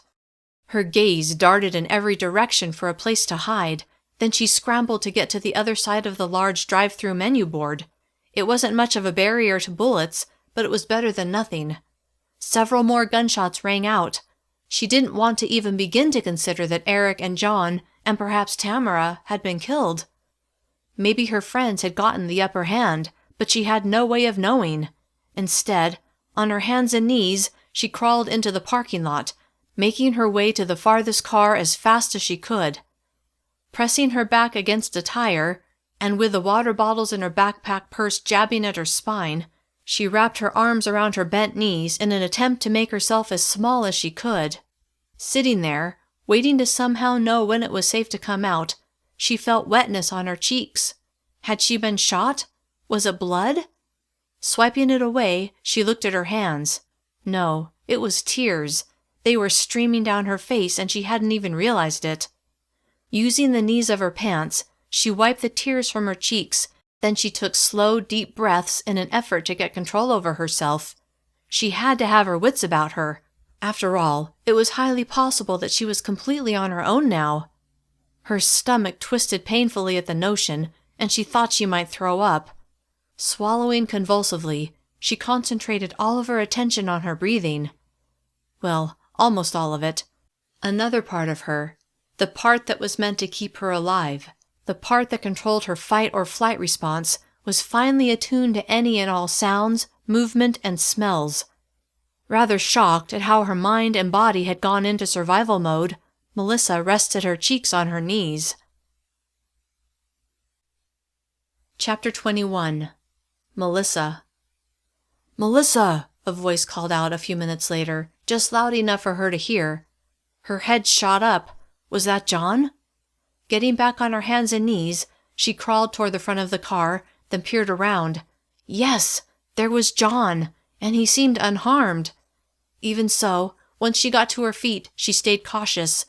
Her gaze darted in every direction for a place to hide. Then she scrambled to get to the other side of the large drive-through menu board. It wasn't much of a barrier to bullets, but it was better than nothing. Several more gunshots rang out. She didn't want to even begin to consider that Eric and John, and perhaps Tamara, had been killed. Maybe her friends had gotten the upper hand, but she had no way of knowing. Instead, on her hands and knees, she crawled into the parking lot, making her way to the farthest car as fast as she could. Pressing her back against a tire, and with the water bottles in her backpack purse jabbing at her spine, she wrapped her arms around her bent knees in an attempt to make herself as small as she could. Sitting there, waiting to somehow know when it was safe to come out, she felt wetness on her cheeks. Had she been shot? Was it blood? Swiping it away, she looked at her hands. No, it was tears. They were streaming down her face and she hadn't even realized it. Using the knees of her pants, she wiped the tears from her cheeks, then she took slow, deep breaths in an effort to get control over herself. She had to have her wits about her. After all, it was highly possible that she was completely on her own now. Her stomach twisted painfully at the notion, and she thought she might throw up. Swallowing convulsively, she concentrated all of her attention on her breathing. Well, almost all of it. Another part of her, the part that was meant to keep her alive, the part that controlled her fight or flight response, was finely attuned to any and all sounds, movement, and smells. Rather shocked at how her mind and body had gone into survival mode, Melissa rested her cheeks on her knees. Chapter 21. Melissa. "Melissa!" a voice called out a few minutes later, just loud enough for her to hear. Her head shot up. Was that John? Getting back on her hands and knees, she crawled toward the front of the car, then peered around. Yes, there was John, and he seemed unharmed. Even so, once she got to her feet, she stayed cautious.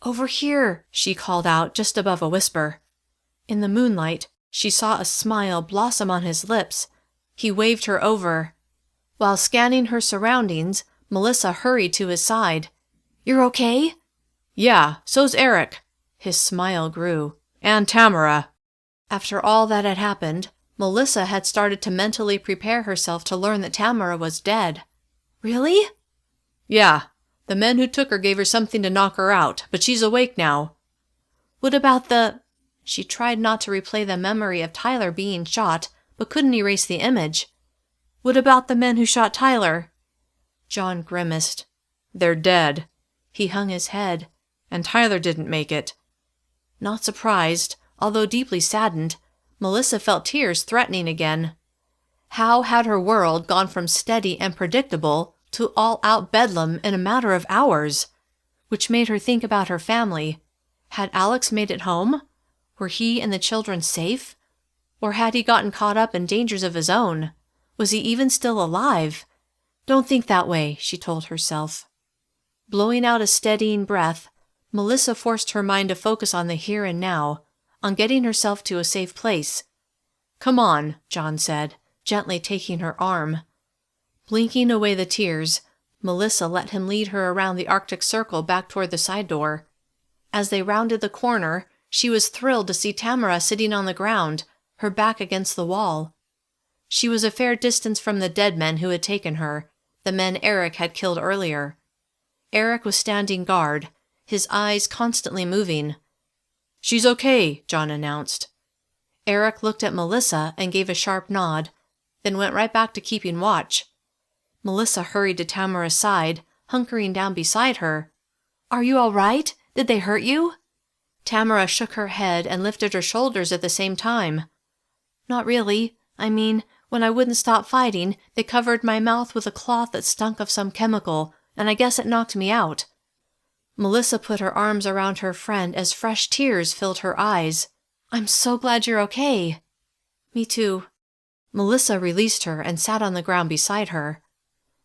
"Over here," she called out just above a whisper. In the moonlight, she saw a smile blossom on his lips. He waved her over. While scanning her surroundings, Melissa hurried to his side. "You're okay?" "Yeah, so's Eric." His smile grew. "And Tamara." After all that had happened, Melissa had started to mentally prepare herself to learn that Tamara was dead. "Really?" "Yeah. The men who took her gave her something to knock her out, but she's awake now." "What about the—" She tried not to replay the memory of Tyler being shot, but couldn't erase the image. "What about the men who shot Tyler?" John grimaced. "They're dead." He hung his head. "And Tyler didn't make it." Not surprised, although deeply saddened, Melissa felt tears threatening again. How had her world gone from steady and predictable to all-out bedlam in a matter of hours? Which made her think about her family. Had Alex made it home? Were he and the children safe? Or had he gotten caught up in dangers of his own? Was he even still alive? "Don't think that way," she told herself. Blowing out a steadying breath, Melissa forced her mind to focus on the here and now, on getting herself to a safe place. "Come on," John said, gently taking her arm. Blinking away the tears, Melissa let him lead her around the Arctic Circle back toward the side door. As they rounded the corner, she was thrilled to see Tamara sitting on the ground, her back against the wall. She was a fair distance from the dead men who had taken her, the men Eric had killed earlier. Eric was standing guard, his eyes constantly moving. "She's okay," John announced. Eric looked at Melissa and gave a sharp nod, then went right back to keeping watch. Melissa hurried to Tamara's side, hunkering down beside her. "Are you all right? Did they hurt you?" Tamara shook her head and lifted her shoulders at the same time. "Not really. I mean, when I wouldn't stop fighting, they covered my mouth with a cloth that stunk of some chemical, and I guess it knocked me out." Melissa put her arms around her friend as fresh tears filled her eyes. "I'm so glad you're okay." "Me too." Melissa released her and sat on the ground beside her.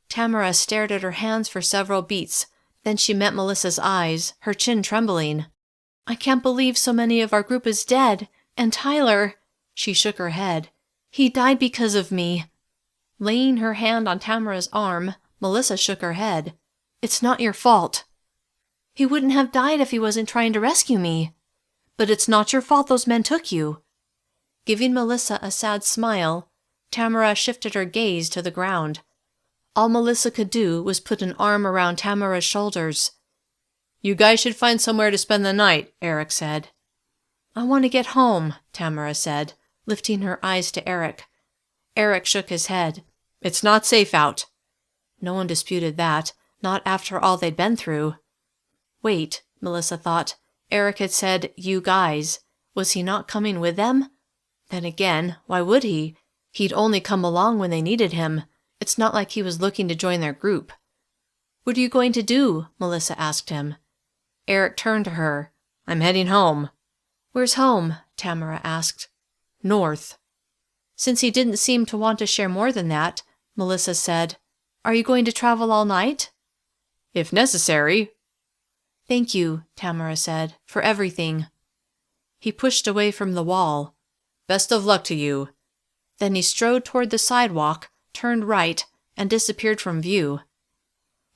Tamara stared at her hands for several beats, then she met Melissa's eyes, her chin trembling. I can't believe so many of our group is dead. And Tyler, she shook her head. He died because of me. Laying her hand on Tamara's arm, Melissa shook her head. It's not your fault. He wouldn't have died if he wasn't trying to rescue me. But it's not your fault those men took you. Giving Melissa a sad smile, Tamara shifted her gaze to the ground. All Melissa could do was put an arm around Tamara's shoulders. You guys should find somewhere to spend the night, Eric said. I want to get home, Tamara said, lifting her eyes to Eric. Eric shook his head. It's not safe out. No one disputed that, not after all they'd been through. Wait, Melissa thought. Eric had said, you guys. Was he not coming with them? Then again, why would he? He'd only come along when they needed him. It's not like he was looking to join their group. What are you going to do? Melissa asked him. Eric turned to her. I'm heading home. Where's home? Tamara asked. North. Since he didn't seem to want to share more than that, Melissa said, Are you going to travel all night? If necessary. Thank you, Tamara said, for everything. He pushed away from the wall. Best of luck to you. Then he strode toward the sidewalk, turned right, and disappeared from view.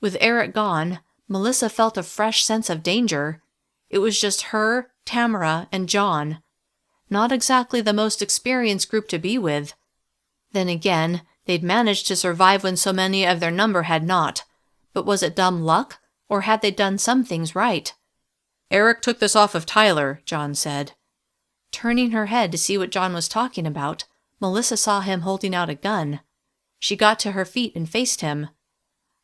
With Eric gone, Melissa felt a fresh sense of danger. It was just her, Tamara, and John. Not exactly the most experienced group to be with. Then again, they'd managed to survive when so many of their number had not. But was it dumb luck, or had they done some things right? Eric took this off of Tyler, John said. Turning her head to see what John was talking about, Melissa saw him holding out a gun. She got to her feet and faced him.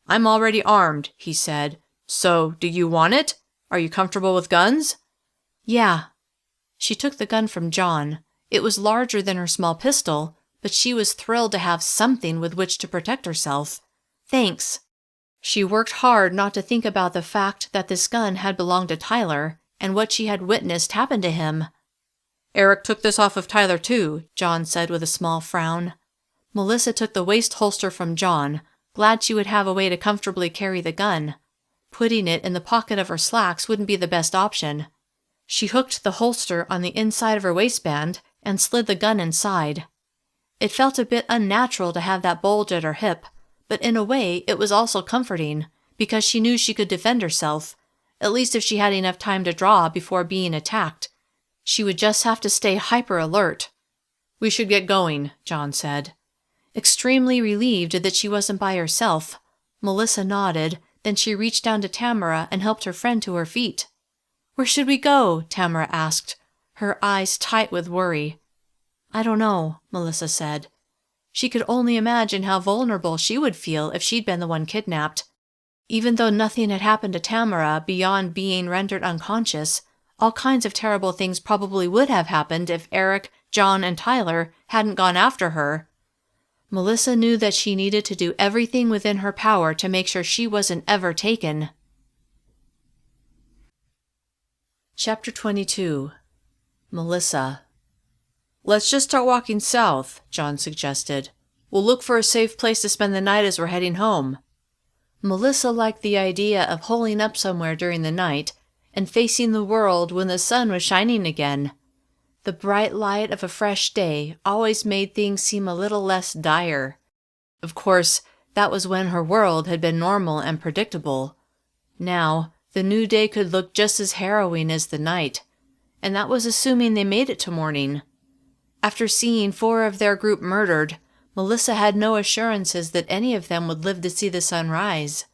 I'm already armed, he said. So, do you want it? Are you comfortable with guns? Yeah. She took the gun from John. It was larger than her small pistol, but she was thrilled to have something with which to protect herself. Thanks. She worked hard not to think about the fact that this gun had belonged to Tyler, and what she had witnessed happen to him. Eric took this off of Tyler too, John said with a small frown. Melissa took the waist holster from John, glad she would have a way to comfortably carry the gun. Putting it in the pocket of her slacks wouldn't be the best option. She hooked the holster on the inside of her waistband and slid the gun inside. It felt a bit unnatural to have that bulge at her hip, but in a way it was also comforting, because she knew she could defend herself, at least if she had enough time to draw before being attacked. She would just have to stay hyper-alert. We should get going, John said. Extremely relieved that she wasn't by herself, Melissa nodded, then she reached down to Tamara and helped her friend to her feet. Where should we go? Tamara asked, her eyes tight with worry. I don't know, Melissa said. She could only imagine how vulnerable she would feel if she'd been the one kidnapped. Even though nothing had happened to Tamara beyond being rendered unconscious, all kinds of terrible things probably would have happened if Eric, John, and Tyler hadn't gone after her. Melissa knew that she needed to do everything within her power to make sure she wasn't ever taken. Chapter 22. Melissa. Let's just start walking south, John suggested. We'll look for a safe place to spend the night as we're heading home. Melissa liked the idea of holing up somewhere during the night and facing the world when the sun was shining again. The bright light of a fresh day always made things seem a little less dire. Of course, that was when her world had been normal and predictable. Now, the new day could look just as harrowing as the night, and that was assuming they made it to morning. After seeing 4 of their group murdered, Melissa had no assurances that any of them would live to see the sun rise.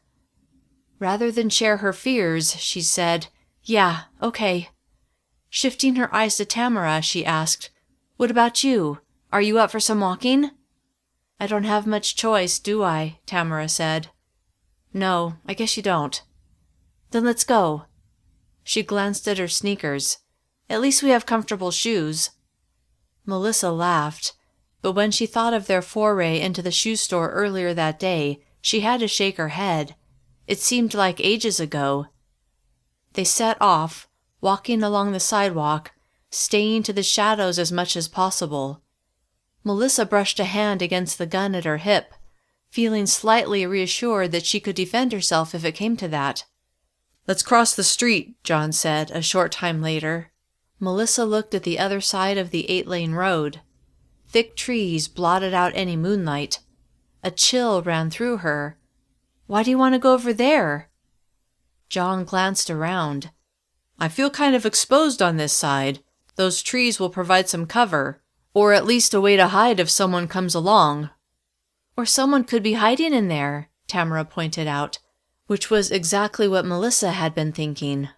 Rather than share her fears, she said, Yeah, okay. Shifting her eyes to Tamara, she asked, What about you? Are you up for some walking? I don't have much choice, do I? Tamara said. No, I guess you don't. Then let's go. She glanced at her sneakers. At least we have comfortable shoes. Melissa laughed, but when she thought of their foray into the shoe store earlier that day, she had to shake her head. It seemed like ages ago. They set off, walking along the sidewalk, staying to the shadows as much as possible. Melissa brushed a hand against the gun at her hip, feeling slightly reassured that she could defend herself if it came to that. "Let's cross the street," John said a short time later. Melissa looked at the other side of the 8-lane road. Thick trees blotted out any moonlight. A chill ran through her. "Why do you want to go over there?" John glanced around. "I feel kind of exposed on this side. Those trees will provide some cover, or at least a way to hide if someone comes along." "Or someone could be hiding in there," Tamara pointed out, which was exactly what Melissa had been thinking.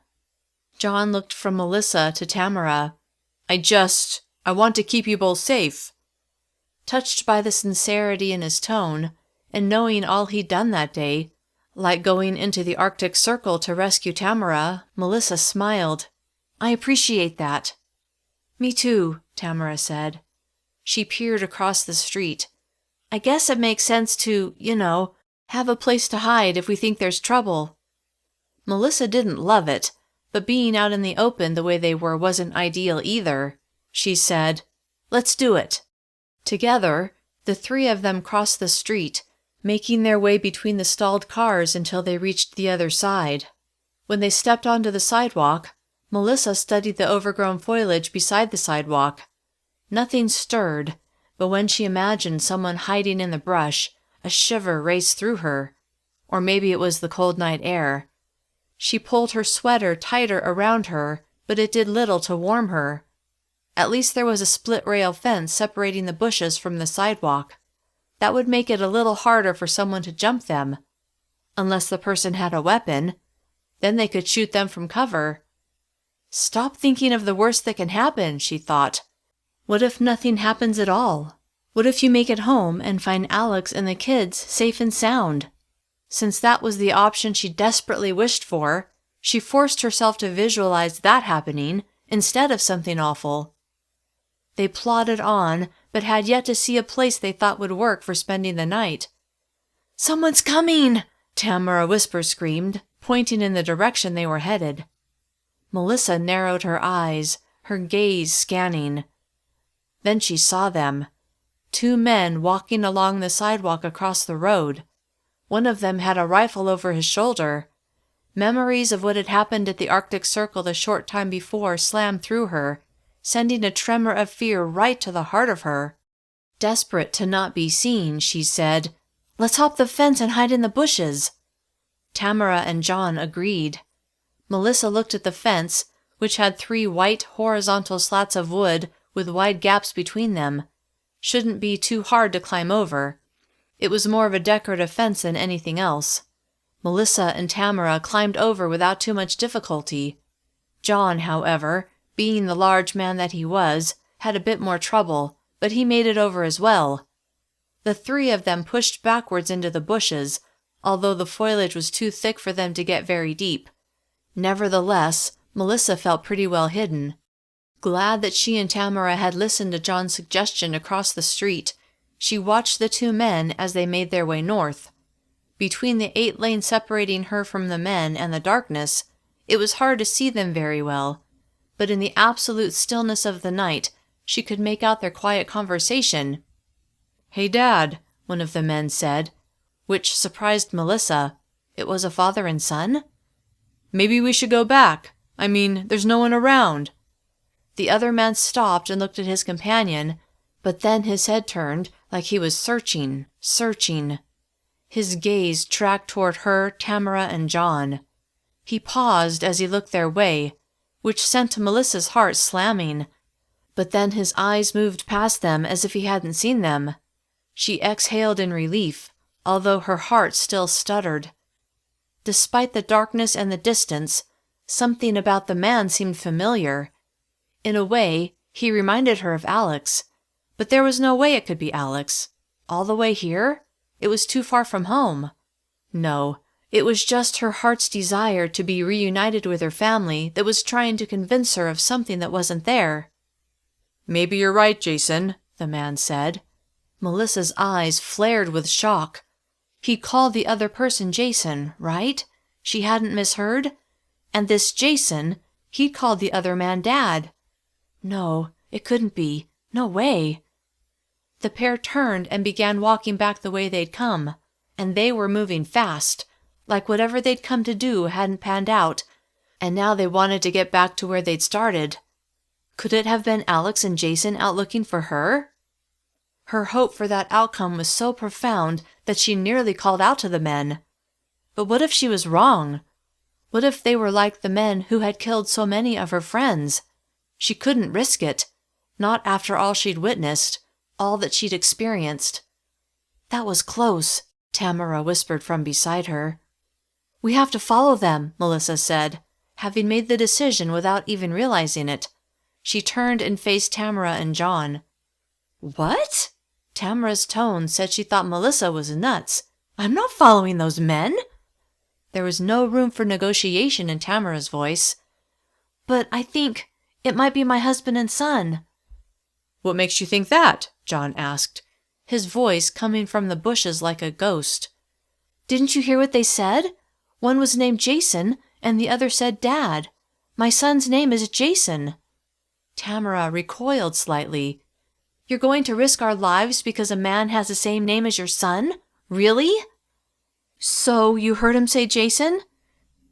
John looked from Melissa to Tamara. I want to keep you both safe." Touched by the sincerity in his tone, and knowing all he'd done that day, like going into the Arctic Circle to rescue Tamara, Melissa smiled. "I appreciate that." "Me too," Tamara said. She peered across the street. "I guess it makes sense to, have a place to hide if we think there's trouble." Melissa didn't love it, but being out in the open the way they were wasn't ideal either. She said, "Let's do it." Together, the three of them crossed the street, making their way between the stalled cars until they reached the other side. When they stepped onto the sidewalk, Melissa studied the overgrown foliage beside the sidewalk. Nothing stirred, but when she imagined someone hiding in the brush, a shiver raced through her. Or maybe it was the cold night air. She pulled her sweater tighter around her, but it did little to warm her. At least there was a split-rail fence separating the bushes from the sidewalk. That would make it a little harder for someone to jump them. Unless the person had a weapon. Then they could shoot them from cover. "Stop thinking of the worst that can happen," she thought. "What if nothing happens at all? What if you make it home and find Alex and the kids safe and sound?" Since that was the option she desperately wished for, she forced herself to visualize that happening instead of something awful. They plodded on, but had yet to see a place they thought would work for spending the night. "Someone's coming!" Tamara whisper screamed, pointing in the direction they were headed. Melissa narrowed her eyes, her gaze scanning. Then she saw them. 2 men walking along the sidewalk across the road. One of them had a rifle over his shoulder. Memories of what had happened at the Arctic Circle the short time before slammed through her, sending a tremor of fear right to the heart of her. Desperate to not be seen, she said, "Let's hop the fence and hide in the bushes." Tamara and John agreed. Melissa looked at the fence, which had 3 white horizontal slats of wood with wide gaps between them. Shouldn't be too hard to climb over. It was more of a decorative fence than anything else. Melissa and Tamara climbed over without too much difficulty. John, however, being the large man that he was, had a bit more trouble, but he made it over as well. The 3 of them pushed backwards into the bushes, although the foliage was too thick for them to get very deep. Nevertheless, Melissa felt pretty well hidden. Glad that she and Tamara had listened to John's suggestion to cross the street, she watched the 2 men as they made their way north. Between the 8 lanes separating her from the men and the darkness, it was hard to see them very well, but in the absolute stillness of the night, she could make out their quiet conversation. "Hey, Dad," one of the men said, which surprised Melissa. It was a father and son? "Maybe we should go back. There's no one around." The other man stopped and looked at his companion, but then his head turned like he was searching. His gaze tracked toward her, Tamara, and John. He paused as he looked their way, which sent Melissa's heart slamming. But then his eyes moved past them as if he hadn't seen them. She exhaled in relief, although her heart still stuttered. Despite the darkness and the distance, something about the man seemed familiar. In a way, he reminded her of Alex, but there was no way it could be Alex. All the way here? It was too far from home. No, it was just her heart's desire to be reunited with her family that was trying to convince her of something that wasn't there. "Maybe you're right, Jason," the man said. Melissa's eyes flared with shock. He'd called the other person Jason, right? She hadn't misheard? And this Jason, he'd called the other man Dad. No, it couldn't be. No way. The pair turned and began walking back the way they'd come, and they were moving fast, like whatever they'd come to do hadn't panned out, and now they wanted to get back to where they'd started. Could it have been Alex and Jason out looking for her? Her hope for that outcome was so profound that she nearly called out to the men. But what if she was wrong? What if they were like the men who had killed so many of her friends? She couldn't risk it, not after all she'd witnessed, all that she'd experienced. That was close, Tamara whispered from beside her. We have to follow them, Melissa said, having made the decision without even realizing it. She turned and faced Tamara and John. What? Tamara's tone said she thought Melissa was nuts. I'm not following those men. There was no room for negotiation in Tamara's voice. But I think it might be my husband and son. What makes you think that? John asked, his voice coming from the bushes like a ghost. Didn't you hear what they said? One was named Jason, and the other said Dad. My son's name is Jason. Tamara recoiled slightly. You're going to risk our lives because a man has the same name as your son? Really? So you heard him say Jason?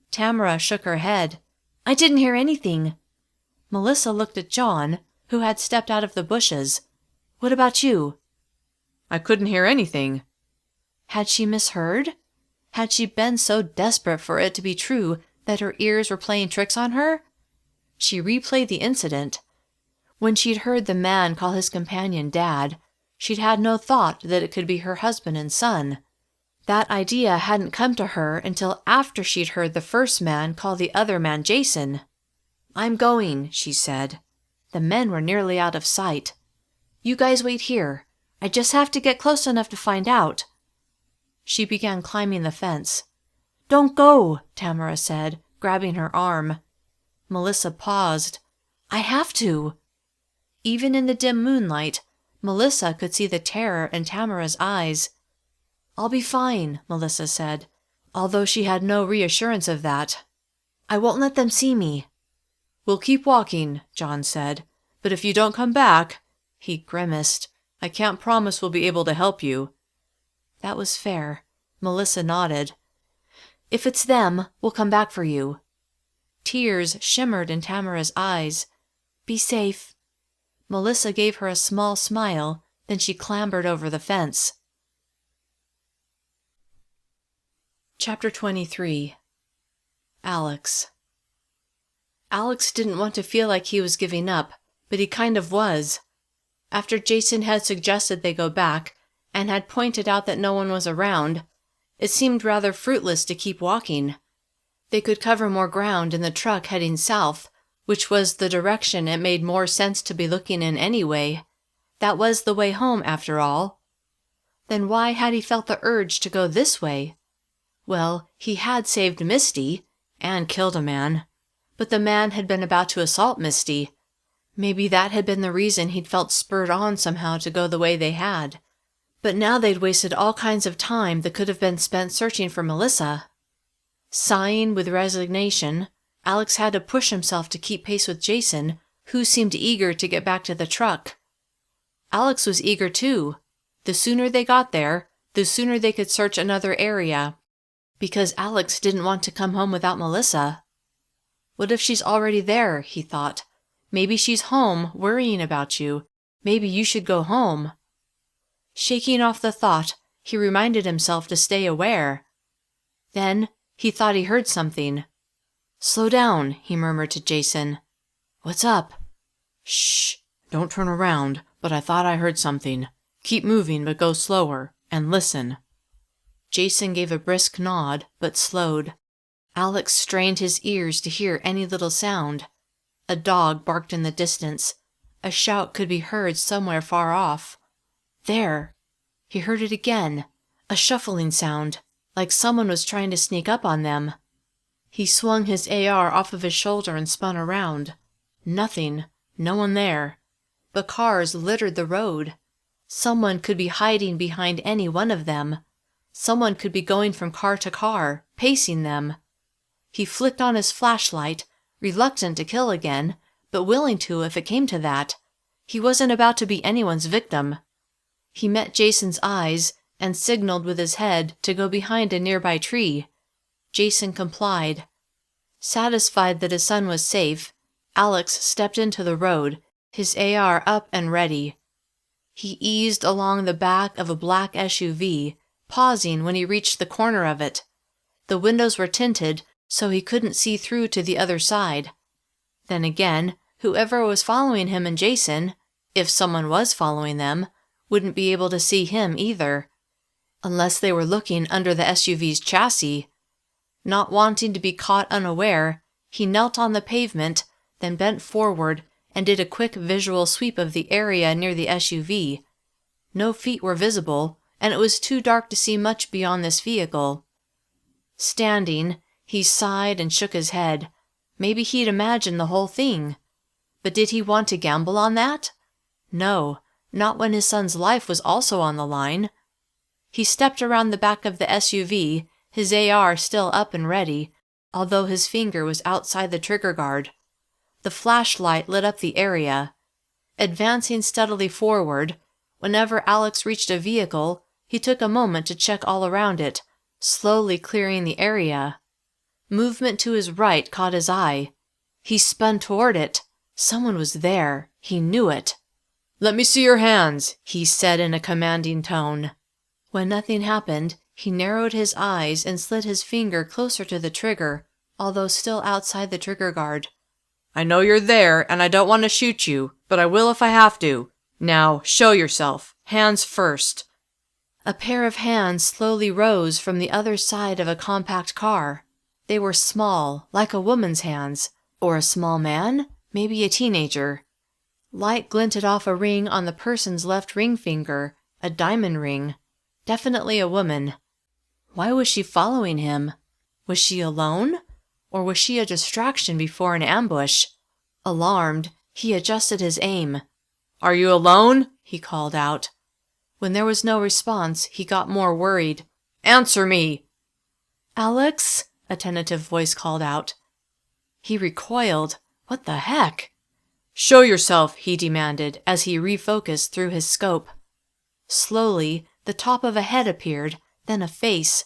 Tamara shook her head. I didn't hear anything. Melissa looked at John, who had stepped out of the bushes. What about you? I couldn't hear anything. Had she misheard? Had she been so desperate for it to be true that her ears were playing tricks on her? She replayed the incident. When she'd heard the man call his companion Dad, she'd had no thought that it could be her husband and son. That idea hadn't come to her until after she'd heard the first man call the other man Jason. I'm going, she said. The men were nearly out of sight. You guys wait here. I just have to get close enough to find out. She began climbing the fence. Don't go, Tamara said, grabbing her arm. Melissa paused. I have to. Even in the dim moonlight, Melissa could see the terror in Tamara's eyes. I'll be fine, Melissa said, although she had no reassurance of that. I won't let them see me. We'll keep walking, John said, but if you don't come back, he grimaced, I can't promise we'll be able to help you. That was fair. Melissa nodded. If it's them, we'll come back for you. Tears shimmered in Tamara's eyes. Be safe. Melissa gave her a small smile, then she clambered over the fence. Chapter 23. Alex. Alex didn't want to feel like he was giving up, but he kind of was. After Jason had suggested they go back, and had pointed out that no one was around, it seemed rather fruitless to keep walking. They could cover more ground in the truck heading south, which was the direction it made more sense to be looking in anyway. That was the way home, after all. Then why had he felt the urge to go this way? Well, he had saved Misty, and killed a man. But the man had been about to assault Misty. Maybe that had been the reason he'd felt spurred on somehow to go the way they had. But now they'd wasted all kinds of time that could have been spent searching for Melissa. Sighing with resignation, Alex had to push himself to keep pace with Jason, who seemed eager to get back to the truck. Alex was eager too. The sooner they got there, the sooner they could search another area, because Alex didn't want to come home without Melissa. What if she's already there, he thought. Maybe she's home, worrying about you. Maybe you should go home. Shaking off the thought, he reminded himself to stay aware. Then he thought he heard something. Slow down, he murmured to Jason. What's up? Shh, don't turn around, but I thought I heard something. Keep moving, but go slower, and listen. Jason gave a brisk nod, but slowed. Alex strained his ears to hear any little sound. A dog barked in the distance. A shout could be heard somewhere far off. There! He heard it again. A shuffling sound, like someone was trying to sneak up on them. He swung his AR off of his shoulder and spun around. Nothing. No one there. But cars littered the road. Someone could be hiding behind any one of them. Someone could be going from car to car, pacing them. He flicked on his flashlight, reluctant to kill again, but willing to if it came to that. He wasn't about to be anyone's victim. He met Jason's eyes and signaled with his head to go behind a nearby tree. Jason complied. Satisfied that his son was safe, Alex stepped into the road, his AR up and ready. He eased along the back of a black SUV, pausing when he reached the corner of it. The windows were tinted, so he couldn't see through to the other side. Then again, whoever was following him and Jason, if someone was following them, wouldn't be able to see him either. Unless they were looking under the SUV's chassis. Not wanting to be caught unaware, he knelt on the pavement, then bent forward and did a quick visual sweep of the area near the SUV. No feet were visible, and it was too dark to see much beyond this vehicle. Standing, he sighed and shook his head. Maybe he'd imagined the whole thing. But did he want to gamble on that? No, not when his son's life was also on the line. He stepped around the back of the SUV, his AR still up and ready, although his finger was outside the trigger guard. The flashlight lit up the area. Advancing steadily forward, whenever Alex reached a vehicle, he took a moment to check all around it, slowly clearing the area. Movement to his right caught his eye. He spun toward it. Someone was there. He knew it. "Let me see your hands," he said in a commanding tone. When nothing happened, he narrowed his eyes and slid his finger closer to the trigger, although still outside the trigger guard. "I know you're there, and I don't want to shoot you, but I will if I have to. Now, show yourself. Hands first." A pair of hands slowly rose from the other side of a compact car. They were small, like a woman's hands, or a small man, maybe a teenager. Light glinted off a ring on the person's left ring finger, a diamond ring. Definitely a woman. Why was she following him? Was she alone? Or was she a distraction before an ambush? Alarmed, he adjusted his aim. "Are you alone?" he called out. When there was no response, he got more worried. "Answer me!" "Alex?" a tentative voice called out. He recoiled. What the heck? "Show yourself," he demanded as he refocused through his scope. Slowly, the top of a head appeared, then a face.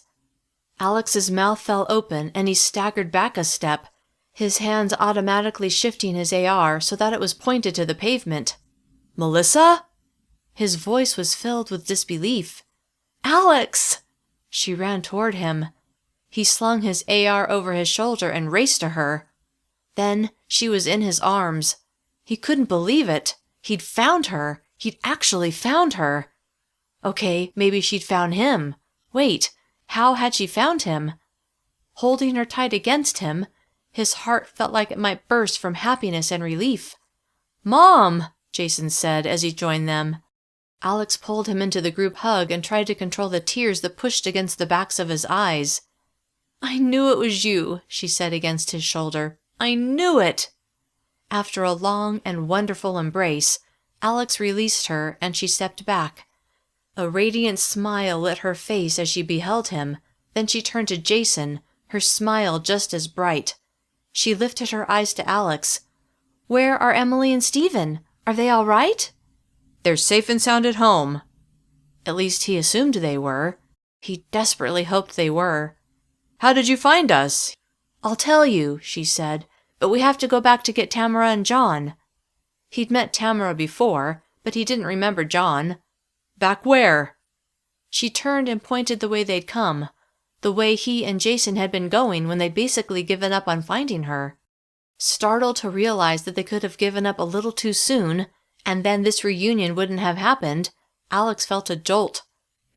Alex's mouth fell open and he staggered back a step, his hands automatically shifting his AR so that it was pointed to the pavement. "Melissa?" His voice was filled with disbelief. "Alex!" She ran toward him. He slung his AR over his shoulder and raced to her. Then she was in his arms. He couldn't believe it. He'd found her. He'd actually found her. Okay, maybe she'd found him. Wait, how had she found him? Holding her tight against him, his heart felt like it might burst from happiness and relief. "Mom!" Jason said as he joined them. Alex pulled him into the group hug and tried to control the tears that pushed against the backs of his eyes. "I knew it was you," she said against his shoulder. "I knew it!" After a long and wonderful embrace, Alex released her and she stepped back. A radiant smile lit her face as she beheld him, then she turned to Jason, her smile just as bright. She lifted her eyes to Alex. "Where are Emily and Stephen? Are they all right?" "They're safe and sound at home." At least he assumed they were. He desperately hoped they were. "How did you find us?" "I'll tell you," she said, "but we have to go back to get Tamara and John." He'd met Tamara before, but he didn't remember John. "Back where?" She turned and pointed the way they'd come, the way he and Jason had been going when they'd basically given up on finding her. Startled to realize that they could have given up a little too soon, and then this reunion wouldn't have happened, Alex felt a jolt.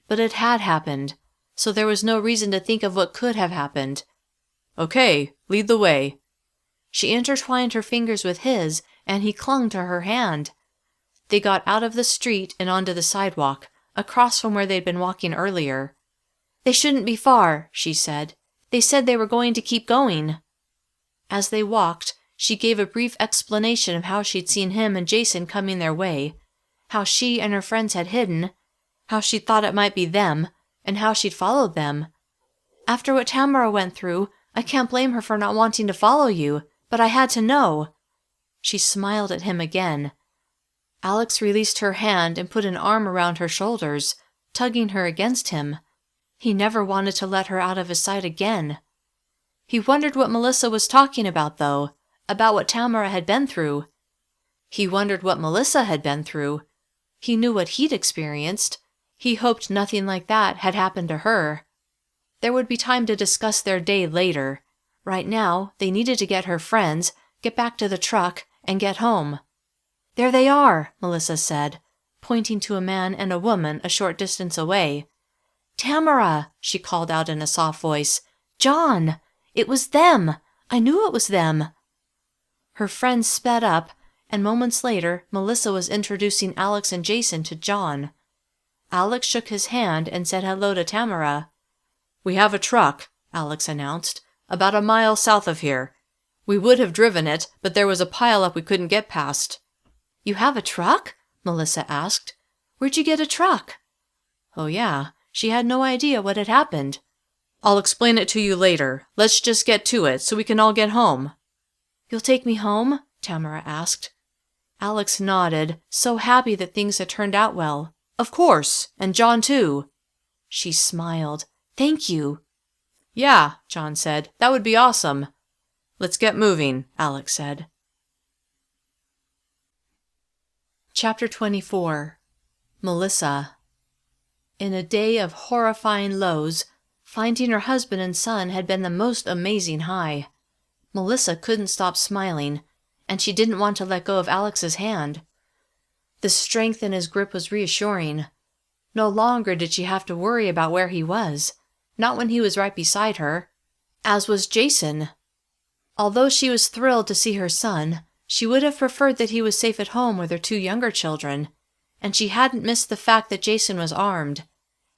But it had happened, so there was no reason to think of what could have happened. "Okay, lead the way." She intertwined her fingers with his, and he clung to her hand. They got out of the street and onto the sidewalk, across from where they'd been walking earlier. "They shouldn't be far," she said. "They said they were going to keep going." As they walked, she gave a brief explanation of how she'd seen him and Jason coming their way, how she and her friends had hidden, how she'd thought it might be them, and how she'd followed them. "After what Tamara went through, I can't blame her for not wanting to follow you, but I had to know." She smiled at him again. Alex released her hand and put an arm around her shoulders, tugging her against him. He never wanted to let her out of his sight again. He wondered what Melissa was talking about, though, about what Tamara had been through. He wondered what Melissa had been through. He knew what he'd experienced. He hoped nothing like that had happened to her. There would be time to discuss their day later. Right now, they needed to get her friends, get back to the truck, and get home. "There they are," Melissa said, pointing to a man and a woman a short distance away. "Tamara," she called out in a soft voice. "John! It was them! I knew it was them!" Her friends sped up, and moments later, Melissa was introducing Alex and Jason to John. Alex shook his hand and said hello to Tamara. "We have a truck," Alex announced, "about a mile south of here. We would have driven it, but there was a pile-up we couldn't get past." "You have a truck?" Melissa asked. "Where'd you get a truck?" Oh yeah, she had no idea what had happened. "I'll explain it to you later. Let's just get to it so we can all get home." "You'll take me home?" Tamara asked. Alex nodded, so happy that things had turned out well. "Of course, and John too." She smiled. "Thank you." "Yeah," John said, "that would be awesome." "Let's get moving," Alex said. Chapter 24. Melissa. In a day of horrifying lows, finding her husband and son had been the most amazing high. Melissa couldn't stop smiling, and she didn't want to let go of Alex's hand. The strength in his grip was reassuring. No longer did she have to worry about where he was, not when he was right beside her, as was Jason. Although she was thrilled to see her son, she would have preferred that he was safe at home with her two younger children, and she hadn't missed the fact that Jason was armed.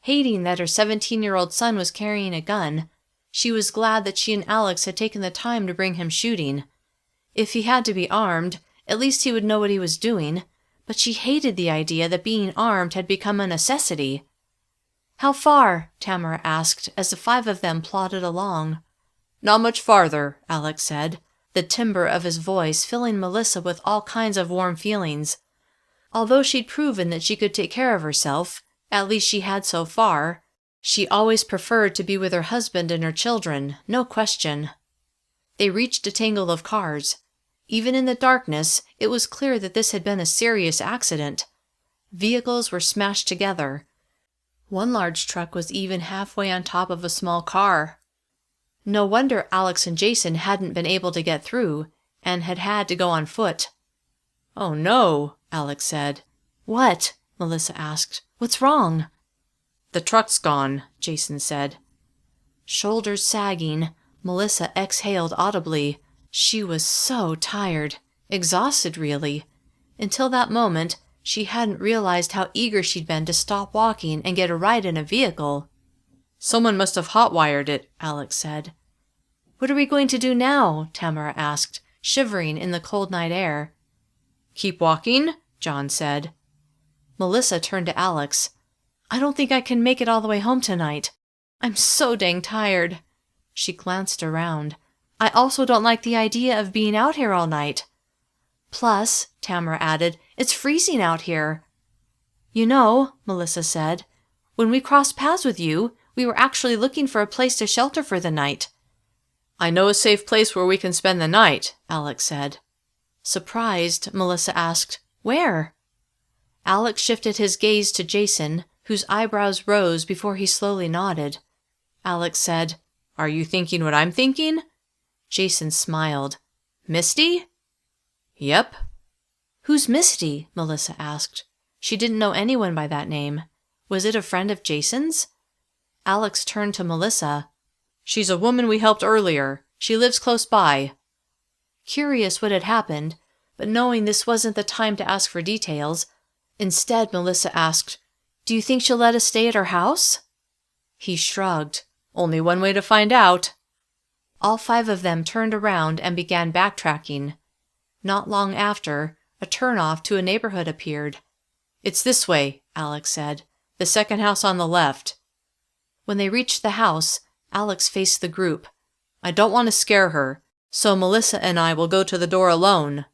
Hating that her 17-year-old son was carrying a gun, she was glad that she and Alex had taken the time to bring him shooting. If he had to be armed, at least he would know what he was doing, but she hated the idea that being armed had become a necessity. "How far?" Tamara asked as the five of them plodded along. "Not much farther," Alex said, the timbre of his voice filling Melissa with all kinds of warm feelings. Although she'd proven that she could take care of herself, at least she had so far, she always preferred to be with her husband and her children, no question. They reached a tangle of cars. Even in the darkness, it was clear that this had been a serious accident. Vehicles were smashed together. One large truck was even halfway on top of a small car. No wonder Alex and Jason hadn't been able to get through, and had had to go on foot. "Oh no," Alex said. "What?" Melissa asked. "What's wrong?" "The truck's gone," Jason said. Shoulders sagging, Melissa exhaled audibly. She was so tired, exhausted really. Until that moment, she hadn't realized how eager she'd been to stop walking and get a ride in a vehicle. "Someone must have hot-wired it," Alex said. "What are we going to do now?" Tamara asked, shivering in the cold night air. "Keep walking," John said. Melissa turned to Alex. "I don't think I can make it all the way home tonight. I'm so dang tired." She glanced around. "I also don't like the idea of being out here all night." "Plus," Tamara added, "it's freezing out here." "You know," Melissa said, "when we crossed paths with you, we were actually looking for a place to shelter for the night." "I know a safe place where we can spend the night," Alex said. Surprised, Melissa asked, "Where?" Alex shifted his gaze to Jason, whose eyebrows rose before he slowly nodded. Alex said, "Are you thinking what I'm thinking?" Jason smiled. "Misty?" "Yep." "Who's Misty?" Melissa asked. She didn't know anyone by that name. Was it a friend of Jason's? Alex turned to Melissa. "She's a woman we helped earlier. She lives close by." Curious what had happened, but knowing this wasn't the time to ask for details, instead Melissa asked, "Do you think she'll let us stay at her house?" He shrugged. "Only one way to find out." All five of them turned around and began backtracking. Not long after, a turnoff to a neighborhood appeared. "It's this way," Alex said. "The second house on the left." When they reached the house, Alex faced the group. "I don't want to scare her, so Melissa and I will go to the door alone."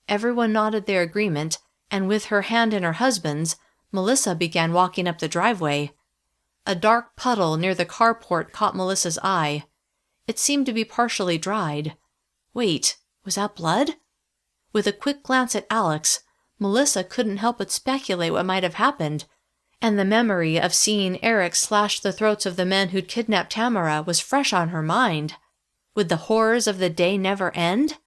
Everyone nodded their agreement, and with her hand in her husband's, Melissa began walking up the driveway. A dark puddle near the carport caught Melissa's eye. It seemed to be partially dried. Wait, was that blood? With a quick glance at Alex, Melissa couldn't help but speculate what might have happened, and the memory of seeing Eric slash the throats of the men who'd kidnapped Tamara was fresh on her mind. Would the horrors of the day never end?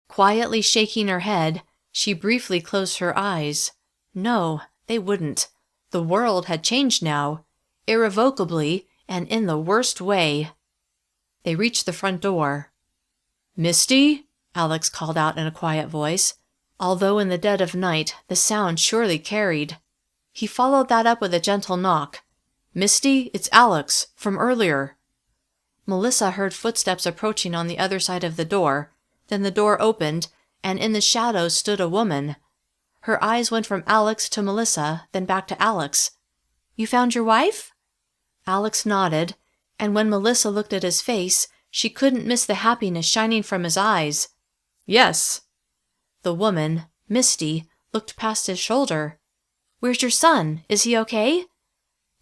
Quietly shaking her head, she briefly closed her eyes. No, they wouldn't. The world had changed now, irrevocably and in the worst way. They reached the front door. "Misty?" Alex called out in a quiet voice, although in the dead of night the sound surely carried. He followed that up with a gentle knock. "Misty, it's Alex, from earlier." Melissa heard footsteps approaching on the other side of the door. Then the door opened, and in the shadows stood a woman. Her eyes went from Alex to Melissa, then back to Alex. "You found your wife?" Alex nodded, and when Melissa looked at his face, she couldn't miss the happiness shining from his eyes. "Yes." The woman, Misty, looked past his shoulder. "Where's your son? Is he okay?"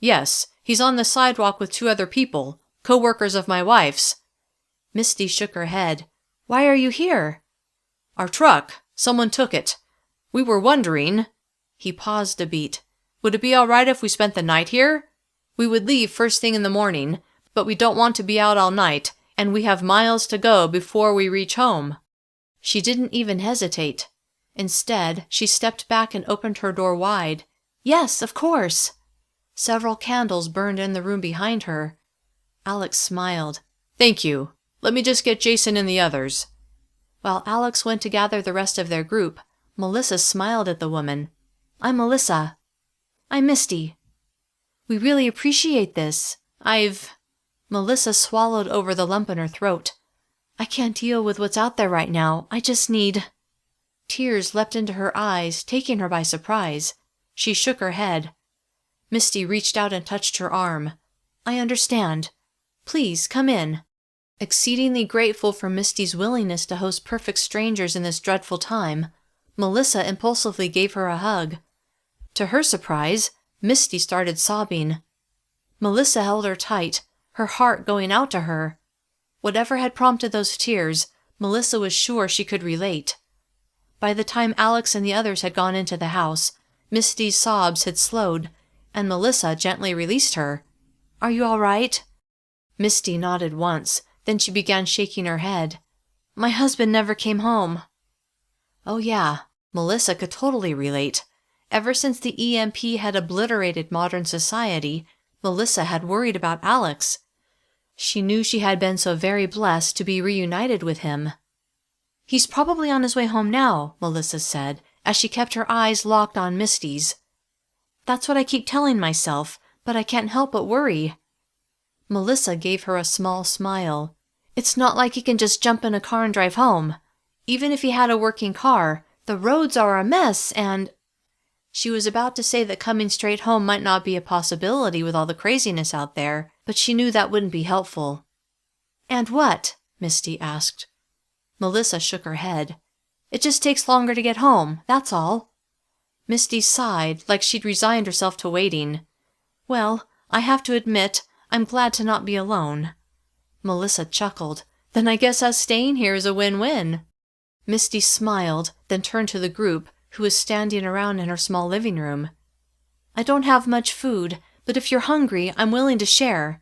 "Yes, he's on the sidewalk with 2 other people, co-workers of my wife's." Misty shook her head. "Why are you here?" "Our truck. Someone took it. We were wondering—" He paused a beat. "Would it be all right if we spent the night here? We would leave first thing in the morning, but we don't want to be out all night, and we have miles to go before we reach home." She didn't even hesitate. Instead, she stepped back and opened her door wide. "Yes, of course." Several candles burned in the room behind her. Alex smiled. "Thank you. Let me just get Jason and the others." While Alex went to gather the rest of their group, Melissa smiled at the woman. "I'm Melissa." "I'm Misty." "We really appreciate this. Melissa swallowed over the lump in her throat. "I can't deal with what's out there right now. I just need—" Tears leapt into her eyes, taking her by surprise. She shook her head. Misty reached out and touched her arm. "I understand. Please, come in." Exceedingly grateful for Misty's willingness to host perfect strangers in this dreadful time, Melissa impulsively gave her a hug. To her surprise, Misty started sobbing. Melissa held her tight, her heart going out to her. Whatever had prompted those tears, Melissa was sure she could relate. By the time Alex and the others had gone into the house, Misty's sobs had slowed, and Melissa gently released her. "Are you all right?" Misty nodded once, then she began shaking her head. "My husband never came home." Oh yeah, Melissa could totally relate. Ever since the EMP had obliterated modern society, Melissa had worried about Alex. She knew she had been so very blessed to be reunited with him. "He's probably on his way home now," Melissa said, as she kept her eyes locked on Misty's. "That's what I keep telling myself, but I can't help but worry." Melissa gave her a small smile. "It's not like he can just jump in a car and drive home. Even if he had a working car, the roads are a mess and—" She was about to say that coming straight home might not be a possibility with all the craziness out there, but she knew that wouldn't be helpful. "And what?" Misty asked. Melissa shook her head. "It just takes longer to get home, that's all." Misty sighed, like she'd resigned herself to waiting. "Well, I have to admit, I'm glad to not be alone." Melissa chuckled. "Then I guess us staying here is a win-win." Misty smiled, then turned to the group, who was standing around in her small living room. "I don't have much food, but if you're hungry, I'm willing to share."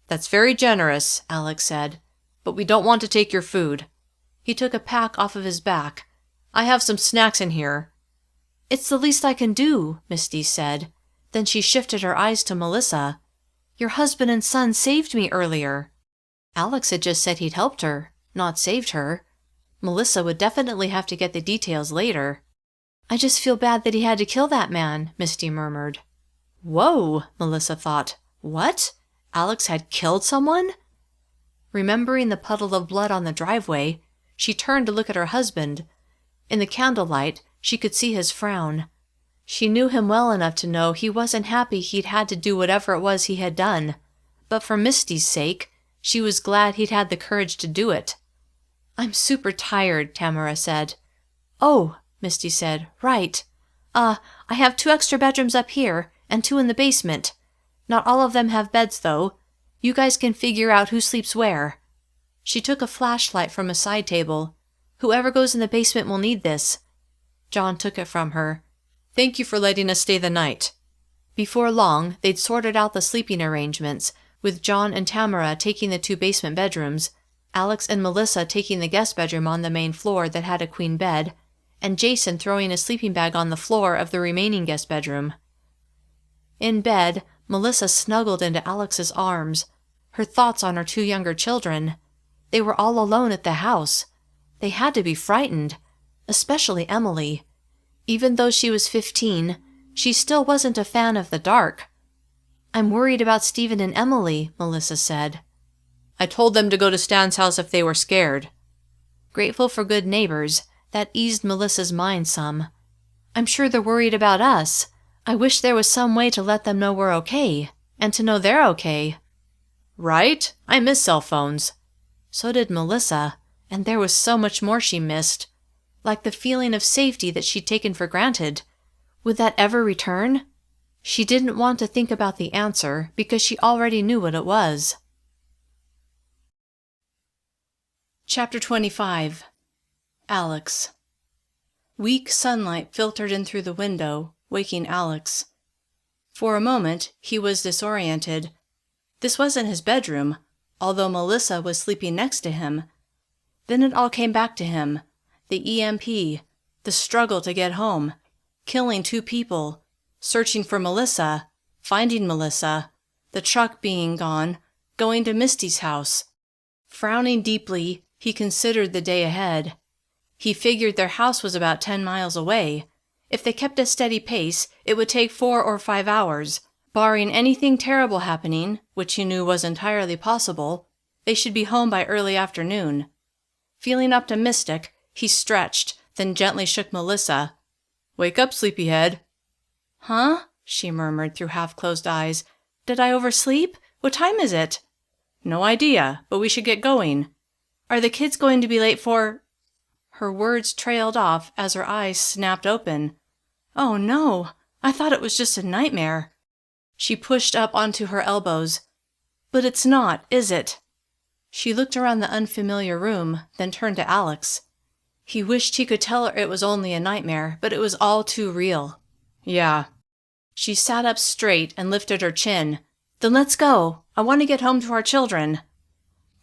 "That's very generous," Alex said, "but we don't want to take your food." He took a pack off of his back. "I have some snacks in here." "It's the least I can do," Misty said. Then she shifted her eyes to Melissa. "Your husband and son saved me earlier." Alex had just said he'd helped her, not saved her. Melissa would definitely have to get the details later. "I just feel bad that he had to kill that man," Misty murmured. Whoa, Melissa thought. What? Alex had killed someone? Remembering the puddle of blood on the driveway, she turned to look at her husband. In the candlelight, she could see his frown. She knew him well enough to know he wasn't happy he'd had to do whatever it was he had done. But for Misty's sake, she was glad he'd had the courage to do it. "I'm super tired," Tamara said. "Oh," Misty said, "right. I have 2 extra bedrooms up here, and 2 in the basement. Not all of them have beds, though. You guys can figure out who sleeps where." She took a flashlight from a side table. "Whoever goes in the basement will need this." John took it from her. "Thank you for letting us stay the night." Before long, they'd sorted out the sleeping arrangements, with John and Tamara taking the 2 basement bedrooms, Alex and Melissa taking the guest bedroom on the main floor that had a queen bed, and Jason throwing a sleeping bag on the floor of the remaining guest bedroom. In bed, Melissa snuggled into Alex's arms, her thoughts on her 2 younger children. They were all alone at the house. They had to be frightened, especially Emily. Even though she was 15, she still wasn't a fan of the dark. "I'm worried about Stephen and Emily," Melissa said. "I told them to go to Stan's house if they were scared." Grateful for good neighbors, that eased Melissa's mind some. "I'm sure they're worried about us. I wish there was some way to let them know we're okay, and to know they're okay." "Right? I miss cell phones." So did Melissa, and there was so much more she missed. Like the feeling of safety that she'd taken for granted. Would that ever return? She didn't want to think about the answer because she already knew what it was. Chapter 25. Alex. Weak sunlight filtered in through the window, waking Alex. For a moment, he was disoriented. This wasn't his bedroom, although Melissa was sleeping next to him. Then it all came back to him. The EMP, the struggle to get home, killing 2 people, searching for Melissa, finding Melissa, the truck being gone, going to Misty's house. Frowning deeply, he considered the day ahead. He figured their house was about 10 miles away. If they kept a steady pace, it would take 4 or 5 hours. Barring anything terrible happening, which he knew was entirely possible, they should be home by early afternoon. Feeling optimistic, he stretched, then gently shook Melissa. "Wake up, sleepyhead." "Huh?" she murmured through half-closed eyes. "Did I oversleep? What time is it?" "No idea, but we should get going." "Are the kids going to be late for—" Her words trailed off as her eyes snapped open. "Oh no, I thought it was just a nightmare." She pushed up onto her elbows. "But it's not, is it?" She looked around the unfamiliar room, then turned to Alex. He wished he could tell her it was only a nightmare, but it was all too real. "Yeah." She sat up straight and lifted her chin. "Then let's go. I want to get home to our children."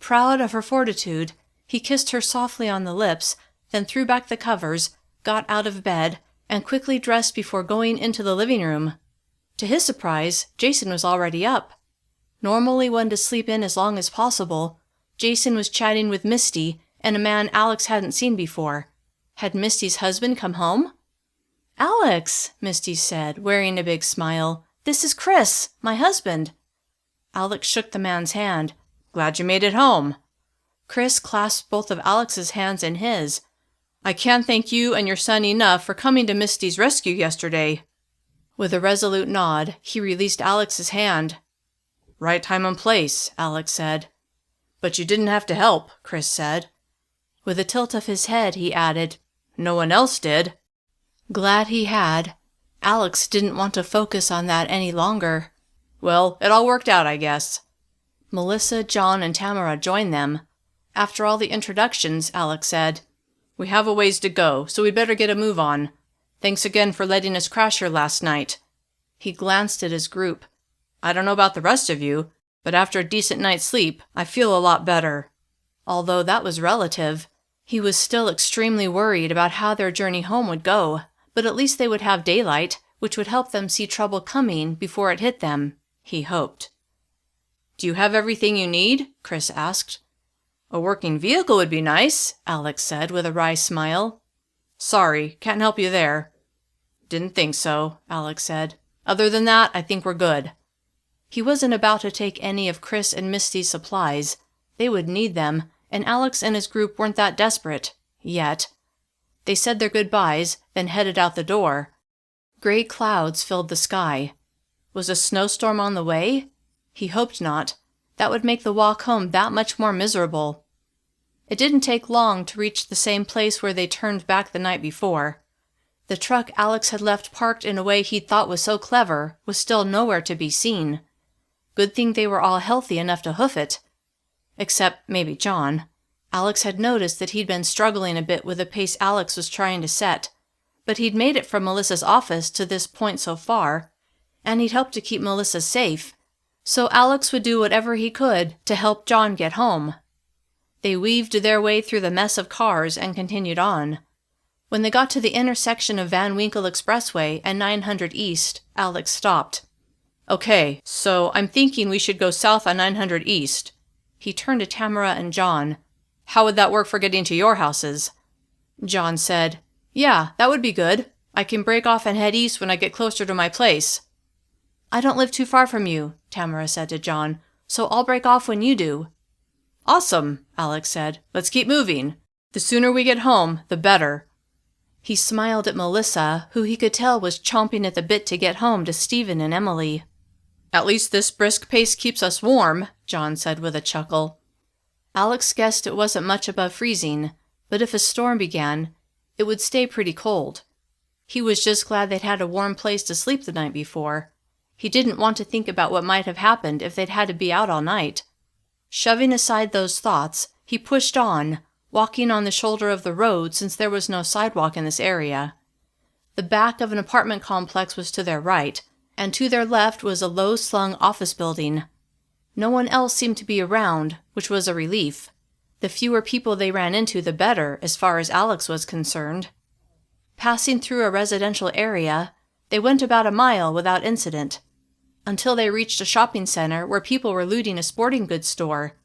Proud of her fortitude, he kissed her softly on the lips, then threw back the covers, got out of bed, and quickly dressed before going into the living room. To his surprise, Jason was already up. Normally one to sleep in as long as possible, Jason was chatting with Misty and a man Alex hadn't seen before. Had Misty's husband come home? "Alex," Misty said, wearing a big smile. "This is Chris, my husband." Alex shook the man's hand. "Glad you made it home." Chris clasped both of Alex's hands in his. "I can't thank you and your son enough for coming to Misty's rescue yesterday." With a resolute nod, he released Alex's hand. "Right time and place," Alex said. "But you didn't have to help," Chris said. With a tilt of his head, he added, "No one else did." Glad he had. Alex didn't want to focus on that any longer. "Well, it all worked out, I guess." Melissa, John, and Tamara joined them. After all the introductions, Alex said, "We have a ways to go, so we'd better get a move on. Thanks again for letting us crash here last night." He glanced at his group. "I don't know about the rest of you, but after a decent night's sleep, I feel a lot better." Although that was relative, he was still extremely worried about how their journey home would go, but at least they would have daylight, which would help them see trouble coming before it hit them, he hoped. "Do you have everything you need?" Chris asked. "A working vehicle would be nice," Alex said with a wry smile. "Sorry, can't help you there." "Didn't think so," Alex said. "Other than that, I think we're good." He wasn't about to take any of Chris and Misty's supplies. They would need them, and Alex and his group weren't that desperate. Yet. They said their goodbyes, then headed out the door. Gray clouds filled the sky. Was a snowstorm on the way? He hoped not. That would make the walk home that much more miserable. It didn't take long to reach the same place where they turned back the night before. The truck Alex had left parked in a way he'd thought was so clever was still nowhere to be seen. Good thing they were all healthy enough to hoof it. except maybe John. Alex had noticed that he'd been struggling a bit with the pace Alex was trying to set, but he'd made it from Melissa's office to this point so far, and he'd helped to keep Melissa safe, so Alex would do whatever he could to help John get home. They weaved their way through the mess of cars and continued on. When they got to the intersection of Van Winkle Expressway and 900 East, Alex stopped. "Okay, so I'm thinking we should go south on 900 East." He turned to Tamara and John. "How would that work for getting to your houses?" John said, "Yeah, that would be good. I can break off and head east when I get closer to my place." "I don't live too far from you," Tamara said to John, "so I'll break off when you do." "Awesome," Alex said. "Let's keep moving. The sooner we get home, the better." He smiled at Melissa, who he could tell was chomping at the bit to get home to Stephen and Emily. "At least this brisk pace keeps us warm," John said with a chuckle. Alex guessed it wasn't much above freezing, but if a storm began, it would stay pretty cold. He was just glad they'd had a warm place to sleep the night before. He didn't want to think about what might have happened if they'd had to be out all night. Shoving aside those thoughts, he pushed on, walking on the shoulder of the road since there was no sidewalk in this area. The back of an apartment complex was to their right, and to their left was a low-slung office building. No one else seemed to be around, which was a relief. The fewer people they ran into, the better, as far as Alex was concerned. Passing through a residential area, they went about a mile without incident, until they reached a shopping center where people were looting a sporting goods store.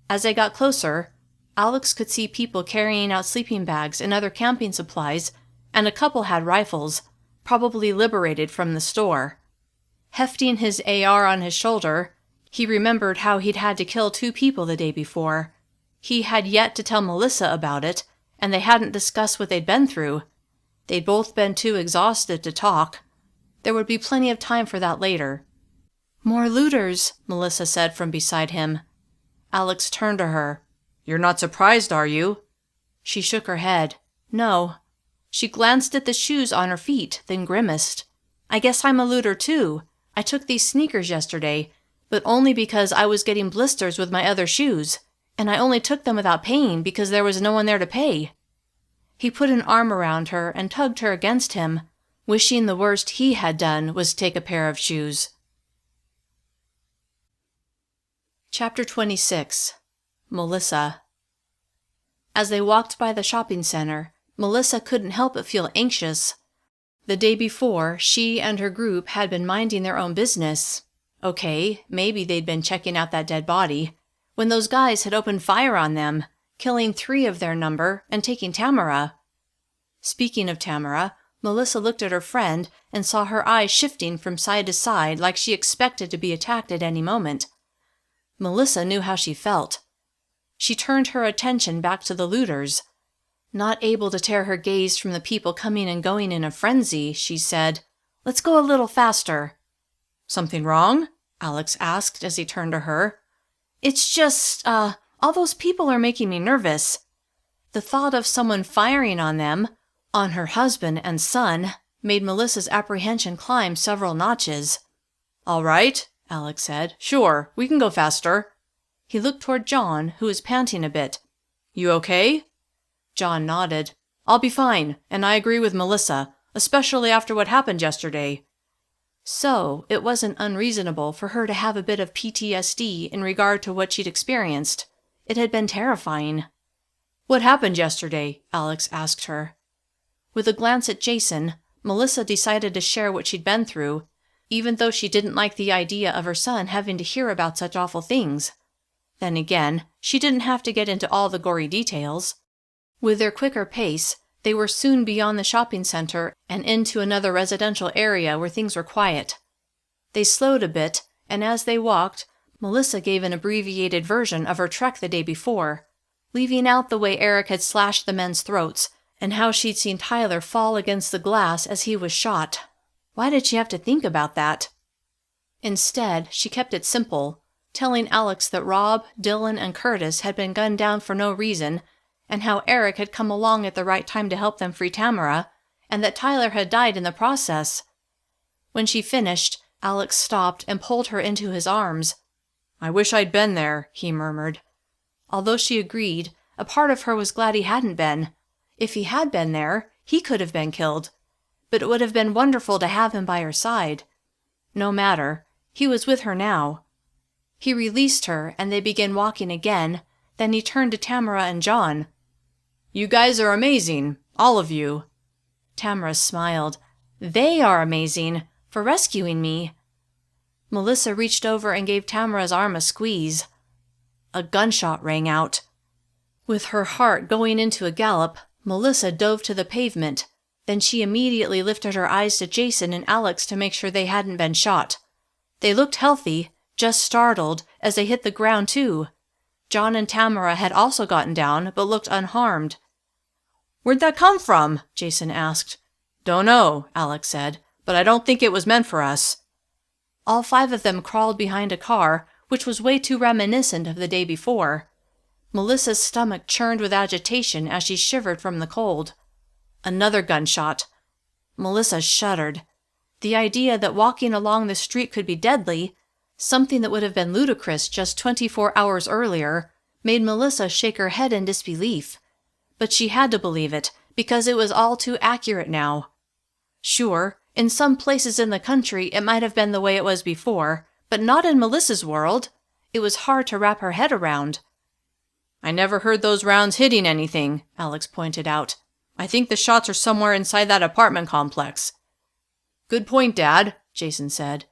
As they got closer, Alex could see people carrying out sleeping bags and other camping supplies, and a couple had rifles, probably liberated from the store. Hefting his AR on his shoulder, he remembered how he'd had to kill 2 people the day before. He had yet to tell Melissa about it, and they hadn't discussed what they'd been through. They'd both been too exhausted to talk. There would be plenty of time for that later. "More looters," Melissa said from beside him. Alex turned to her. "You're not surprised, are you?" She shook her head. "No." She glanced at the shoes on her feet, then grimaced. "I guess I'm a looter too. I took these sneakers yesterday, but only because I was getting blisters with my other shoes, and I only took them without paying because there was no one there to pay." He put an arm around her and tugged her against him, wishing the worst he had done was take a pair of shoes. Chapter 26. Melissa. As they walked by the shopping center, Melissa couldn't help but feel anxious. The day before, she and her group had been minding their own business. Okay, maybe they'd been checking out that dead body, when those guys had opened fire on them, killing 3 of their number and taking Tamara. Speaking of Tamara, Melissa looked at her friend and saw her eyes shifting from side to side like she expected to be attacked at any moment. Melissa knew how she felt. She turned her attention back to the looters. Not able to tear her gaze from the people coming and going in a frenzy, she said, "Let's go a little faster." "Something wrong?" Alex asked as he turned to her. "It's just, all those people are making me nervous." The thought of someone firing on them, on her husband and son, made Melissa's apprehension climb several notches. "All right," Alex said. "Sure, we can go faster." He looked toward John, who was panting a bit. "You okay?" John nodded. "I'll be fine, and I agree with Melissa, especially after what happened yesterday." So, it wasn't unreasonable for her to have a bit of PTSD in regard to what she'd experienced. It had been terrifying. "What happened yesterday?" Alex asked her. With a glance at Jason, Melissa decided to share what she'd been through, even though she didn't like the idea of her son having to hear about such awful things. Then again, she didn't have to get into all the gory details. With their quicker pace, they were soon beyond the shopping center and into another residential area where things were quiet. They slowed a bit, and as they walked, Melissa gave an abbreviated version of her trek the day before, leaving out the way Eric had slashed the men's throats and how she'd seen Tyler fall against the glass as he was shot. Why did she have to think about that? Instead, she kept it simple, telling Alex that Rob, Dylan, and Curtis had been gunned down for no reason, and how Eric had come along at the right time to help them free Tamara, and that Tyler had died in the process. When she finished, Alex stopped and pulled her into his arms. "I wish I'd been there," he murmured. Although she agreed, a part of her was glad he hadn't been. If he had been there, he could have been killed. But it would have been wonderful to have him by her side. No matter, he was with her now. He released her, and they began walking again. Then he turned to Tamara and John. "You guys are amazing, all of you." Tamara smiled. "They are amazing, for rescuing me." Melissa reached over and gave Tamara's arm a squeeze. A gunshot rang out. With her heart going into a gallop, Melissa dove to the pavement. Then she immediately lifted her eyes to Jason and Alex to make sure they hadn't been shot. They looked healthy, just startled, as they hit the ground too. John and Tamara had also gotten down, but looked unharmed. "Where'd that come from?" Jason asked. "Don't know," Alex said, "but I don't think it was meant for us." All 5 of them crawled behind a car, which was way too reminiscent of the day before. Melissa's stomach churned with agitation as she shivered from the cold. Another gunshot. Melissa shuddered. The idea that walking along the street could be deadly, something that would have been ludicrous just 24 hours earlier, made Melissa shake her head in disbelief. But she had to believe it, because it was all too accurate now. Sure, in some places in the country it might have been the way it was before, but not in Melissa's world. It was hard to wrap her head around. "I never heard those rounds hitting anything," Alex pointed out. "I think the shots are somewhere inside that apartment complex." "Good point, Dad," Jason said.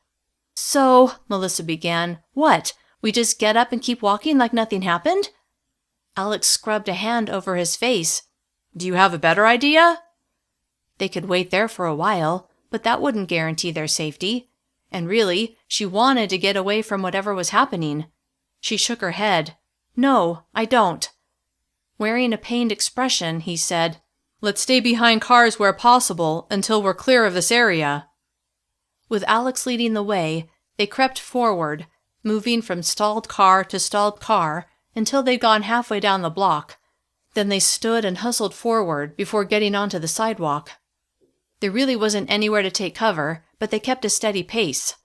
"So," Melissa began, "what? We just get up and keep walking like nothing happened?" Alex scrubbed a hand over his face. "Do you have a better idea?" They could wait there for a while, but that wouldn't guarantee their safety. And really, she wanted to get away from whatever was happening. She shook her head. "No, I don't." Wearing a pained expression, he said, "Let's stay behind cars where possible until we're clear of this area." With Alex leading the way, they crept forward, moving from stalled car to stalled car until they'd gone halfway down the block. Then they stood and hustled forward before getting onto the sidewalk. There really wasn't anywhere to take cover, but they kept a steady pace.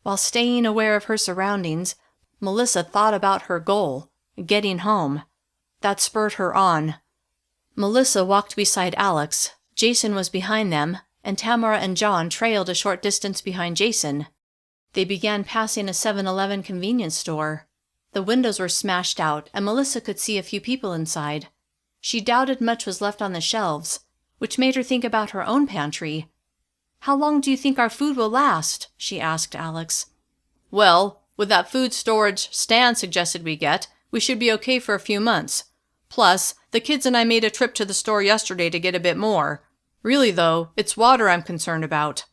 While staying aware of her surroundings, Melissa thought about her goal, getting home. That spurred her on. Melissa walked beside Alex, Jason was behind them, and Tamara and John trailed a short distance behind Jason. They began passing a 7-Eleven convenience store. The windows were smashed out, and Melissa could see a few people inside. She doubted much was left on the shelves, which made her think about her own pantry. "How long do you think our food will last?" she asked Alex. "Well, with that food storage Stan suggested we get, we should be okay for a few months. Plus, the kids and I made a trip to the store yesterday to get a bit more. Really, though, it's water I'm concerned about."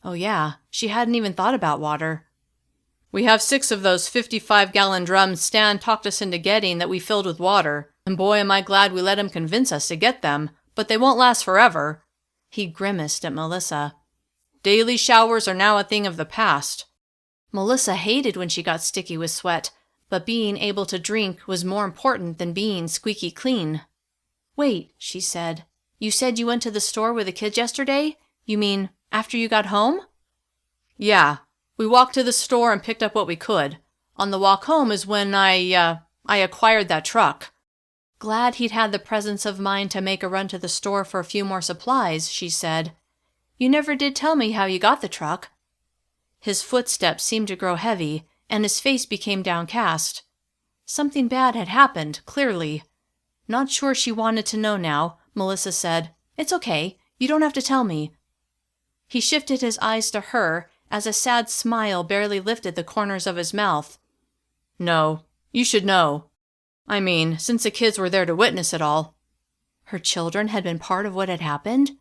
Oh yeah, she hadn't even thought about water. "We have 6 of those 55-gallon drums Stan talked us into getting that we filled with water, and boy am I glad we let him convince us to get them, but they won't last forever." He grimaced at Melissa. "Daily showers are now a thing of the past." Melissa hated when she got sticky with sweat, but being able to drink was more important than being squeaky clean. "Wait," she said. "You said you went to the store with the kids yesterday? You mean after you got home?" "Yeah. We walked to the store and picked up what we could. On the walk home is when I acquired that truck." Glad he'd had the presence of mind to make a run to the store for a few more supplies, she said. "You never did tell me how you got the truck." His footsteps seemed to grow heavy, and his face became downcast. Something bad had happened, clearly. Not sure she wanted to know now, Melissa said, "It's okay. You don't have to tell me." He shifted his eyes to her as a sad smile barely lifted the corners of his mouth. "No, you should know. I mean, since the kids were there to witness it all." Her children had been part of what had happened?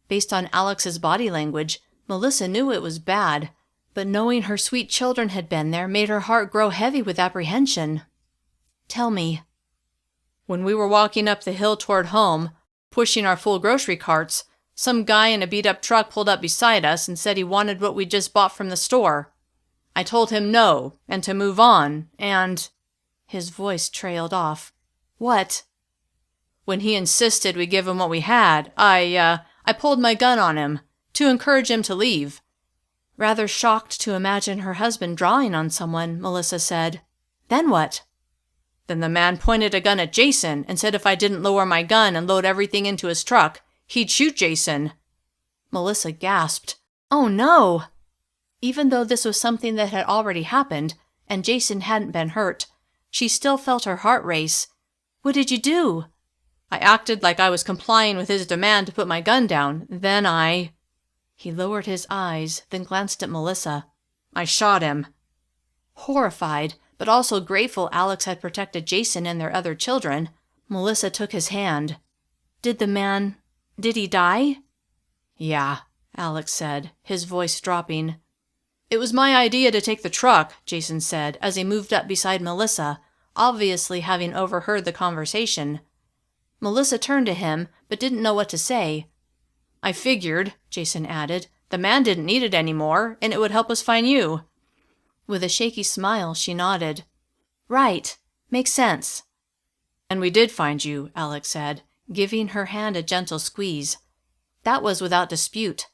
Based on Alex's body language, Melissa knew it was bad, but knowing her sweet children had been there made her heart grow heavy with apprehension. "Tell me." "When we were walking up the hill toward home, pushing our full grocery carts, some guy in a beat-up truck pulled up beside us and said he wanted what we'd just bought from the store. I told him no, and to move on, and—" His voice trailed off. "What?" "When he insisted we give him what we had, I pulled my gun on him, to encourage him to leave." Rather shocked to imagine her husband drawing on someone, Melissa said, "Then what?" Then the man pointed a gun at Jason and said if I didn't lower my gun and load everything into his truck, he'd shoot Jason. Melissa gasped. Oh no! Even though this was something that had already happened, and Jason hadn't been hurt, she still felt her heart race. What did you do? I acted like I was complying with his demand to put my gun down. Then I... He lowered his eyes, then glanced at Melissa. I shot him. Horrified, but also grateful Alex had protected Jason and their other children, Melissa took his hand. Did he die? Yeah, Alex said, his voice dropping. It was my idea to take the truck, Jason said, as he moved up beside Melissa, obviously having overheard the conversation. Melissa turned to him, but didn't know what to say. I figured, Jason added, the man didn't need it anymore, and it would help us find you. With a shaky smile, she nodded. Right. Makes sense. And we did find you, Alex said, giving her hand a gentle squeeze. That was without dispute.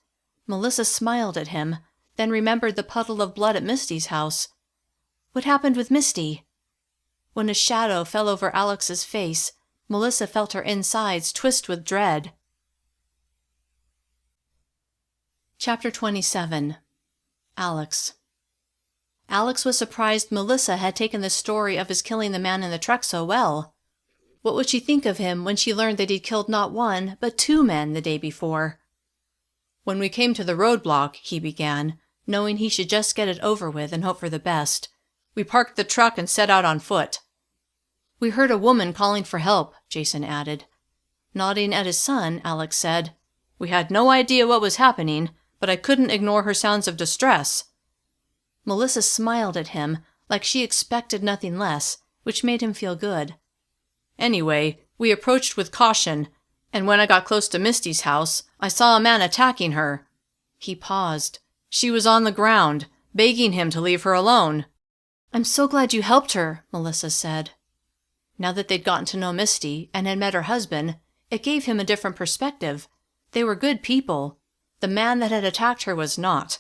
Melissa smiled at him, then remembered the puddle of blood at Misty's house. What happened with Misty? When a shadow fell over Alex's face, Melissa felt her insides twist with dread. Chapter 27. Alex. Alex was surprised Melissa had taken the story of his killing the man in the truck so well. What would she think of him when she learned that he'd killed not one, but 2 men the day before? When we came to the roadblock, he began, knowing he should just get it over with and hope for the best. We parked the truck and set out on foot. We heard a woman calling for help, Jason added. Nodding at his son, Alex said, We had no idea what was happening, but I couldn't ignore her sounds of distress. Melissa smiled at him like she expected nothing less, which made him feel good. Anyway, we approached with caution, and when I got close to Misty's house, I saw a man attacking her. He paused. She was on the ground, begging him to leave her alone. I'm so glad you helped her, Melissa said. Now that they'd gotten to know Misty and had met her husband, it gave him a different perspective. They were good people. The man that had attacked her was not.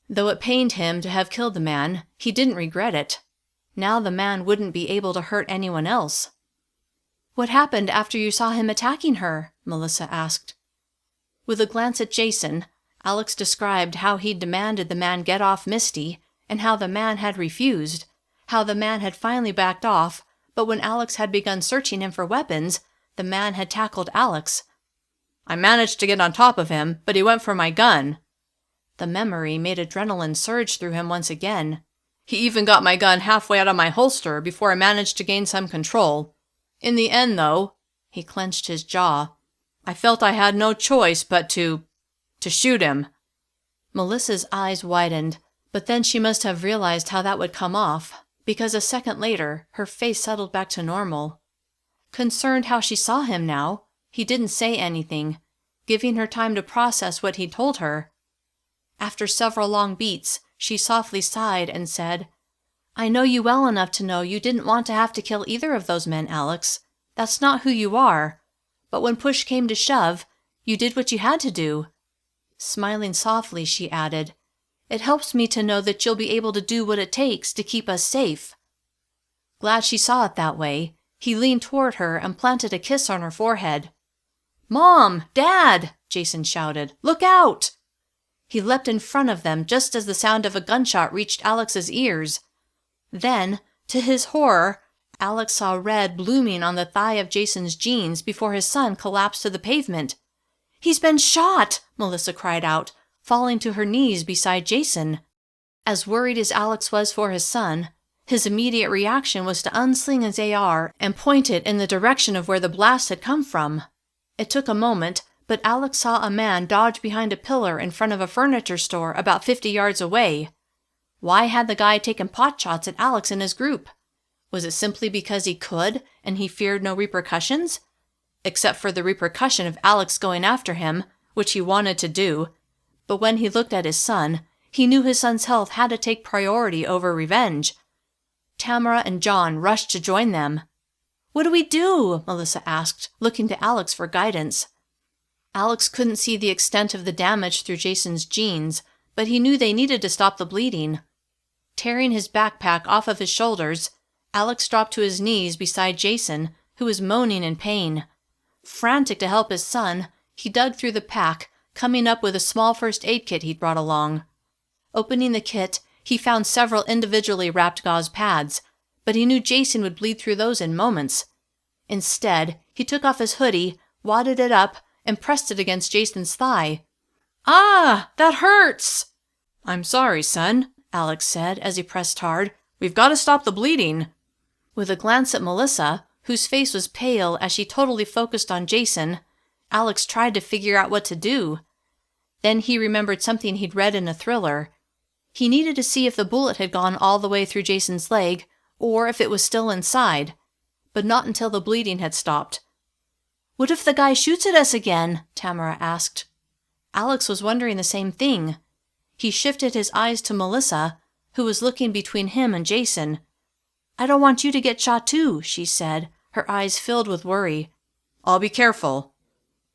Though it pained him to have killed the man, he didn't regret it. Now the man wouldn't be able to hurt anyone else. What happened after you saw him attacking her? Melissa asked. With a glance at Jason, Alex described how he'd demanded the man get off Misty, and how the man had refused, how the man had finally backed off, but when Alex had begun searching him for weapons, the man had tackled Alex. I managed to get on top of him, but he went for my gun. The memory made adrenaline surge through him once again. He even got my gun halfway out of my holster before I managed to gain some control. In the end, though, he clenched his jaw. I felt I had no choice but to shoot him. Melissa's eyes widened, but then she must have realized how that would come off, because a second later, her face settled back to normal. Concerned how she saw him now, he didn't say anything, giving her time to process what he'd told her. After several long beats, she softly sighed and said, I know you well enough to know you didn't want to have to kill either of those men, Alex. That's not who you are. But when push came to shove, you did what you had to do. Smiling softly, she added, It helps me to know that you'll be able to do what it takes to keep us safe. Glad she saw it that way, he leaned toward her and planted a kiss on her forehead. Mom! Dad! Jason shouted. Look out! He leapt in front of them just as the sound of a gunshot reached Alex's ears. Then, to his horror, Alex saw red blooming on the thigh of Jason's jeans before his son collapsed to the pavement. He's been shot! Melissa cried out, falling to her knees beside Jason. As worried as Alex was for his son, his immediate reaction was to unsling his AR and point it in the direction of where the blast had come from. It took a moment, but Alex saw a man dodge behind a pillar in front of a furniture store about 50 yards away. Why had the guy taken potshots at Alex and his group? Was it simply because he could, and he feared no repercussions? Except for the repercussion of Alex going after him, which he wanted to do. But when he looked at his son, he knew his son's health had to take priority over revenge. Tamara and John rushed to join them. What do we do? Melissa asked, looking to Alex for guidance. Alex couldn't see the extent of the damage through Jason's jeans, but he knew they needed to stop the bleeding. Tearing his backpack off of his shoulders, Alex dropped to his knees beside Jason, who was moaning in pain. Frantic to help his son, he dug through the pack, coming up with a small first aid kit he'd brought along. Opening the kit, he found several individually wrapped gauze pads, but he knew Jason would bleed through those in moments. Instead, he took off his hoodie, wadded it up, and pressed it against Jason's thigh. "Ah, that hurts!" "I'm sorry, son," Alex said as he pressed hard. "We've got to stop the bleeding." With a glance at Melissa, whose face was pale as she totally focused on Jason, Alex tried to figure out what to do. Then he remembered something he'd read in a thriller. He needed to see if the bullet had gone all the way through Jason's leg, or if it was still inside, but not until the bleeding had stopped. "What if the guy shoots at us again?" Tamara asked. Alex was wondering the same thing. He shifted his eyes to Melissa, who was looking between him and Jason. "I don't want you to get shot too," she said, her eyes filled with worry. "I'll be careful."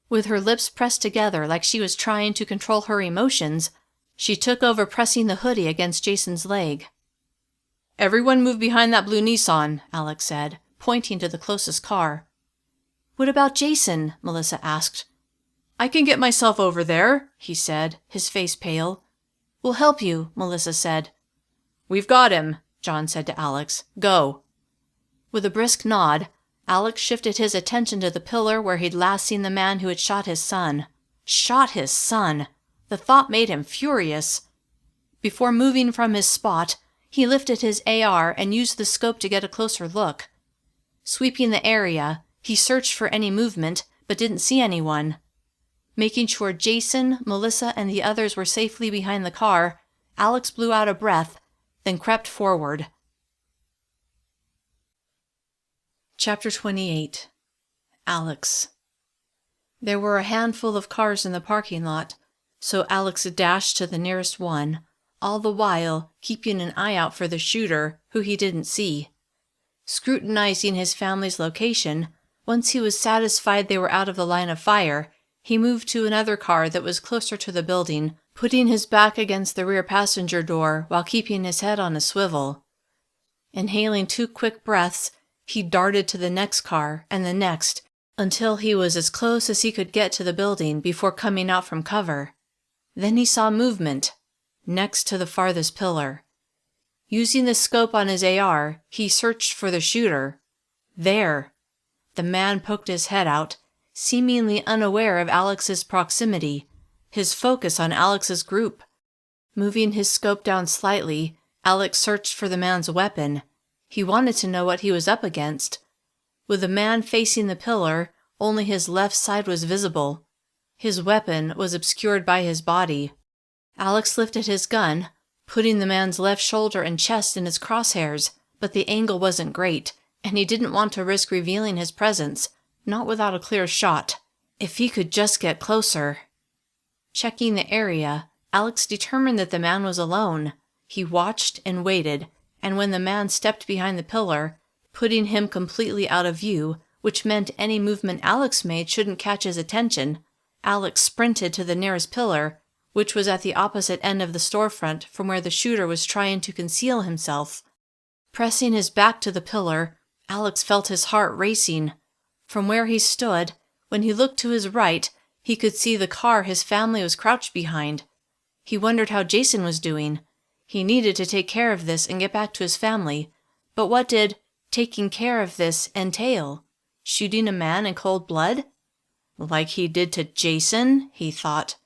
With her lips pressed together like she was trying to control her emotions, she took over pressing the hoodie against Jason's leg. "Everyone move behind that blue Nissan," Alex said, pointing to the closest car. "What about Jason?" Melissa asked. "I can get myself over there," he said, his face pale. "We'll help you," Melissa said. "We've got him," John said to Alex. "Go." With a brisk nod, Alex shifted his attention to the pillar where he'd last seen the man who had shot his son. Shot his son! The thought made him furious. Before moving from his spot, he lifted his AR and used the scope to get a closer look. Sweeping the area, he searched for any movement, but didn't see anyone. Making sure Jason, Melissa, and the others were safely behind the car, Alex blew out a breath, then crept forward. Chapter 28. Alex. There were a handful of cars in the parking lot, so Alex dashed to the nearest one, all the while keeping an eye out for the shooter, who he didn't see. Scrutinizing his family's location, once he was satisfied they were out of the line of fire, he moved to another car that was closer to the building, putting his back against the rear passenger door while keeping his head on a swivel. Inhaling 2 quick breaths, he darted to the next car and the next, until he was as close as he could get to the building before coming out from cover. Then he saw movement, next to the farthest pillar. Using the scope on his AR, he searched for the shooter. There! The man poked his head out, seemingly unaware of Alex's proximity, his focus on Alex's group. Moving his scope down slightly, Alex searched for the man's weapon. He wanted to know what he was up against. With the man facing the pillar, only his left side was visible. His weapon was obscured by his body. Alex lifted his gun, putting the man's left shoulder and chest in his crosshairs, but the angle wasn't great, and he didn't want to risk revealing his presence, not without a clear shot. If he could just get closer. Checking the area, Alex determined that the man was alone. He watched and waited, and when the man stepped behind the pillar, putting him completely out of view, which meant any movement Alex made shouldn't catch his attention, Alex sprinted to the nearest pillar, which was at the opposite end of the storefront from where the shooter was trying to conceal himself. Pressing his back to the pillar, Alex felt his heart racing. From where he stood, when he looked to his right, he could see the car his family was crouched behind. He wondered how Jason was doing. He needed to take care of this and get back to his family. But what did taking care of this entail? Shooting a man in cold blood? Like he did to Jason, he thought.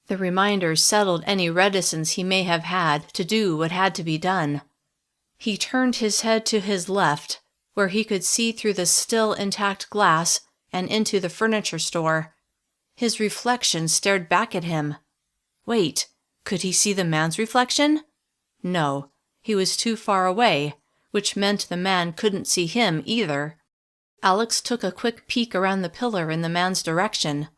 The reminder settled any reticence he may have had to do what had to be done. He turned his head to his left, where he could see through the still intact glass and into the furniture store. His reflection stared back at him. Wait, could he see the man's reflection? No, he was too far away, which meant the man couldn't see him either. Alex took a quick peek around the pillar in the man's direction.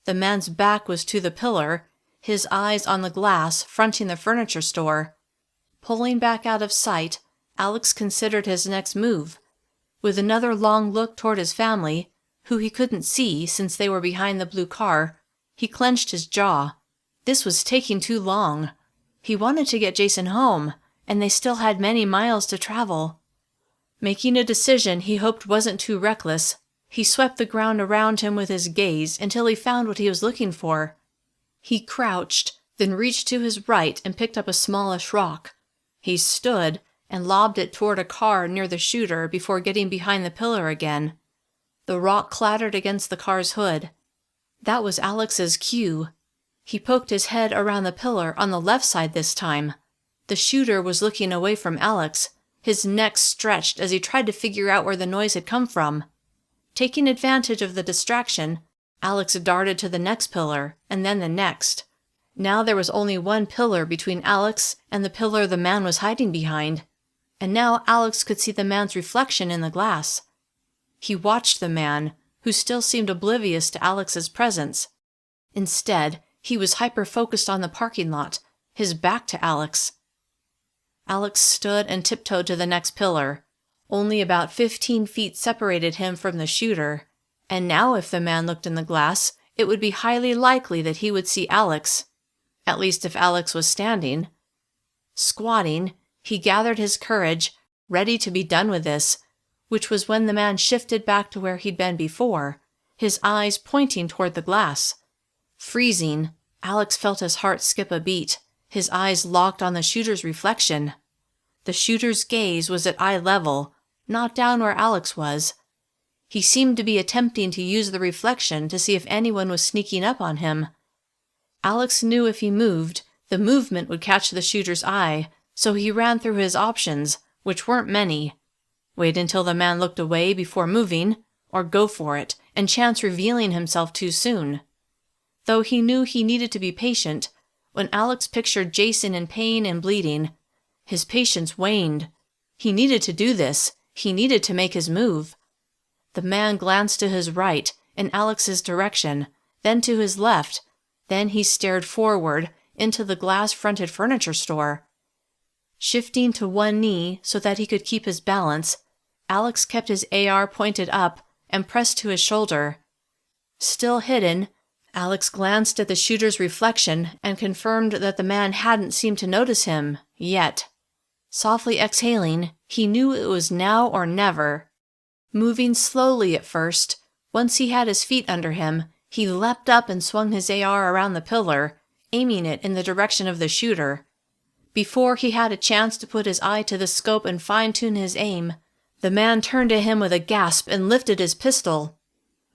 The man's back was to the pillar, his eyes on the glass fronting the furniture store. Pulling back out of sight, Alex considered his next move. With another long look toward his family, who he couldn't see since they were behind the blue car, he clenched his jaw. This was taking too long. He wanted to get Jason home, and they still had many miles to travel. Making a decision he hoped wasn't too reckless, he swept the ground around him with his gaze until he found what he was looking for. He crouched, then reached to his right and picked up a smallish rock. He stood and lobbed it toward a car near the shooter before getting behind the pillar again. The rock clattered against the car's hood. That was Alex's cue. He poked his head around the pillar on the left side this time. The shooter was looking away from Alex, his neck stretched as he tried to figure out where the noise had come from. Taking advantage of the distraction, Alex darted to the next pillar, and then the next. Now there was only one pillar between Alex and the pillar the man was hiding behind, and now Alex could see the man's reflection in the glass. He watched the man, who still seemed oblivious to Alex's presence. Instead, he was hyper-focused on the parking lot, his back to Alex. Alex stood and tiptoed to the next pillar. Only about 15 feet separated him from the shooter, and now if the man looked in the glass, it would be highly likely that he would see Alex. At least if Alex was standing. Squatting, he gathered his courage, ready to be done with this, which was when the man shifted back to where he'd been before, his eyes pointing toward the glass. Freezing, Alex felt his heart skip a beat, his eyes locked on the shooter's reflection. The shooter's gaze was at eye level, not down where Alex was. He seemed to be attempting to use the reflection to see if anyone was sneaking up on him. Alex knew if he moved, the movement would catch the shooter's eye, so he ran through his options, which weren't many. Wait until the man looked away before moving, or go for it, and chance revealing himself too soon. Though he knew he needed to be patient, when Alex pictured Jason in pain and bleeding, his patience waned. He needed to do this. He needed to make his move. The man glanced to his right, in Alex's direction, then to his left. Then he stared forward, into the glass-fronted furniture store. Shifting to one knee so that he could keep his balance, Alex kept his AR pointed up and pressed to his shoulder. Still hidden, Alex glanced at the shooter's reflection and confirmed that the man hadn't seemed to notice him, yet. Softly exhaling, he knew it was now or never. Moving slowly at first, once he had his feet under him, he leapt up and swung his AR around the pillar, aiming it in the direction of the shooter. Before he had a chance to put his eye to the scope and fine-tune his aim, the man turned to him with a gasp and lifted his pistol.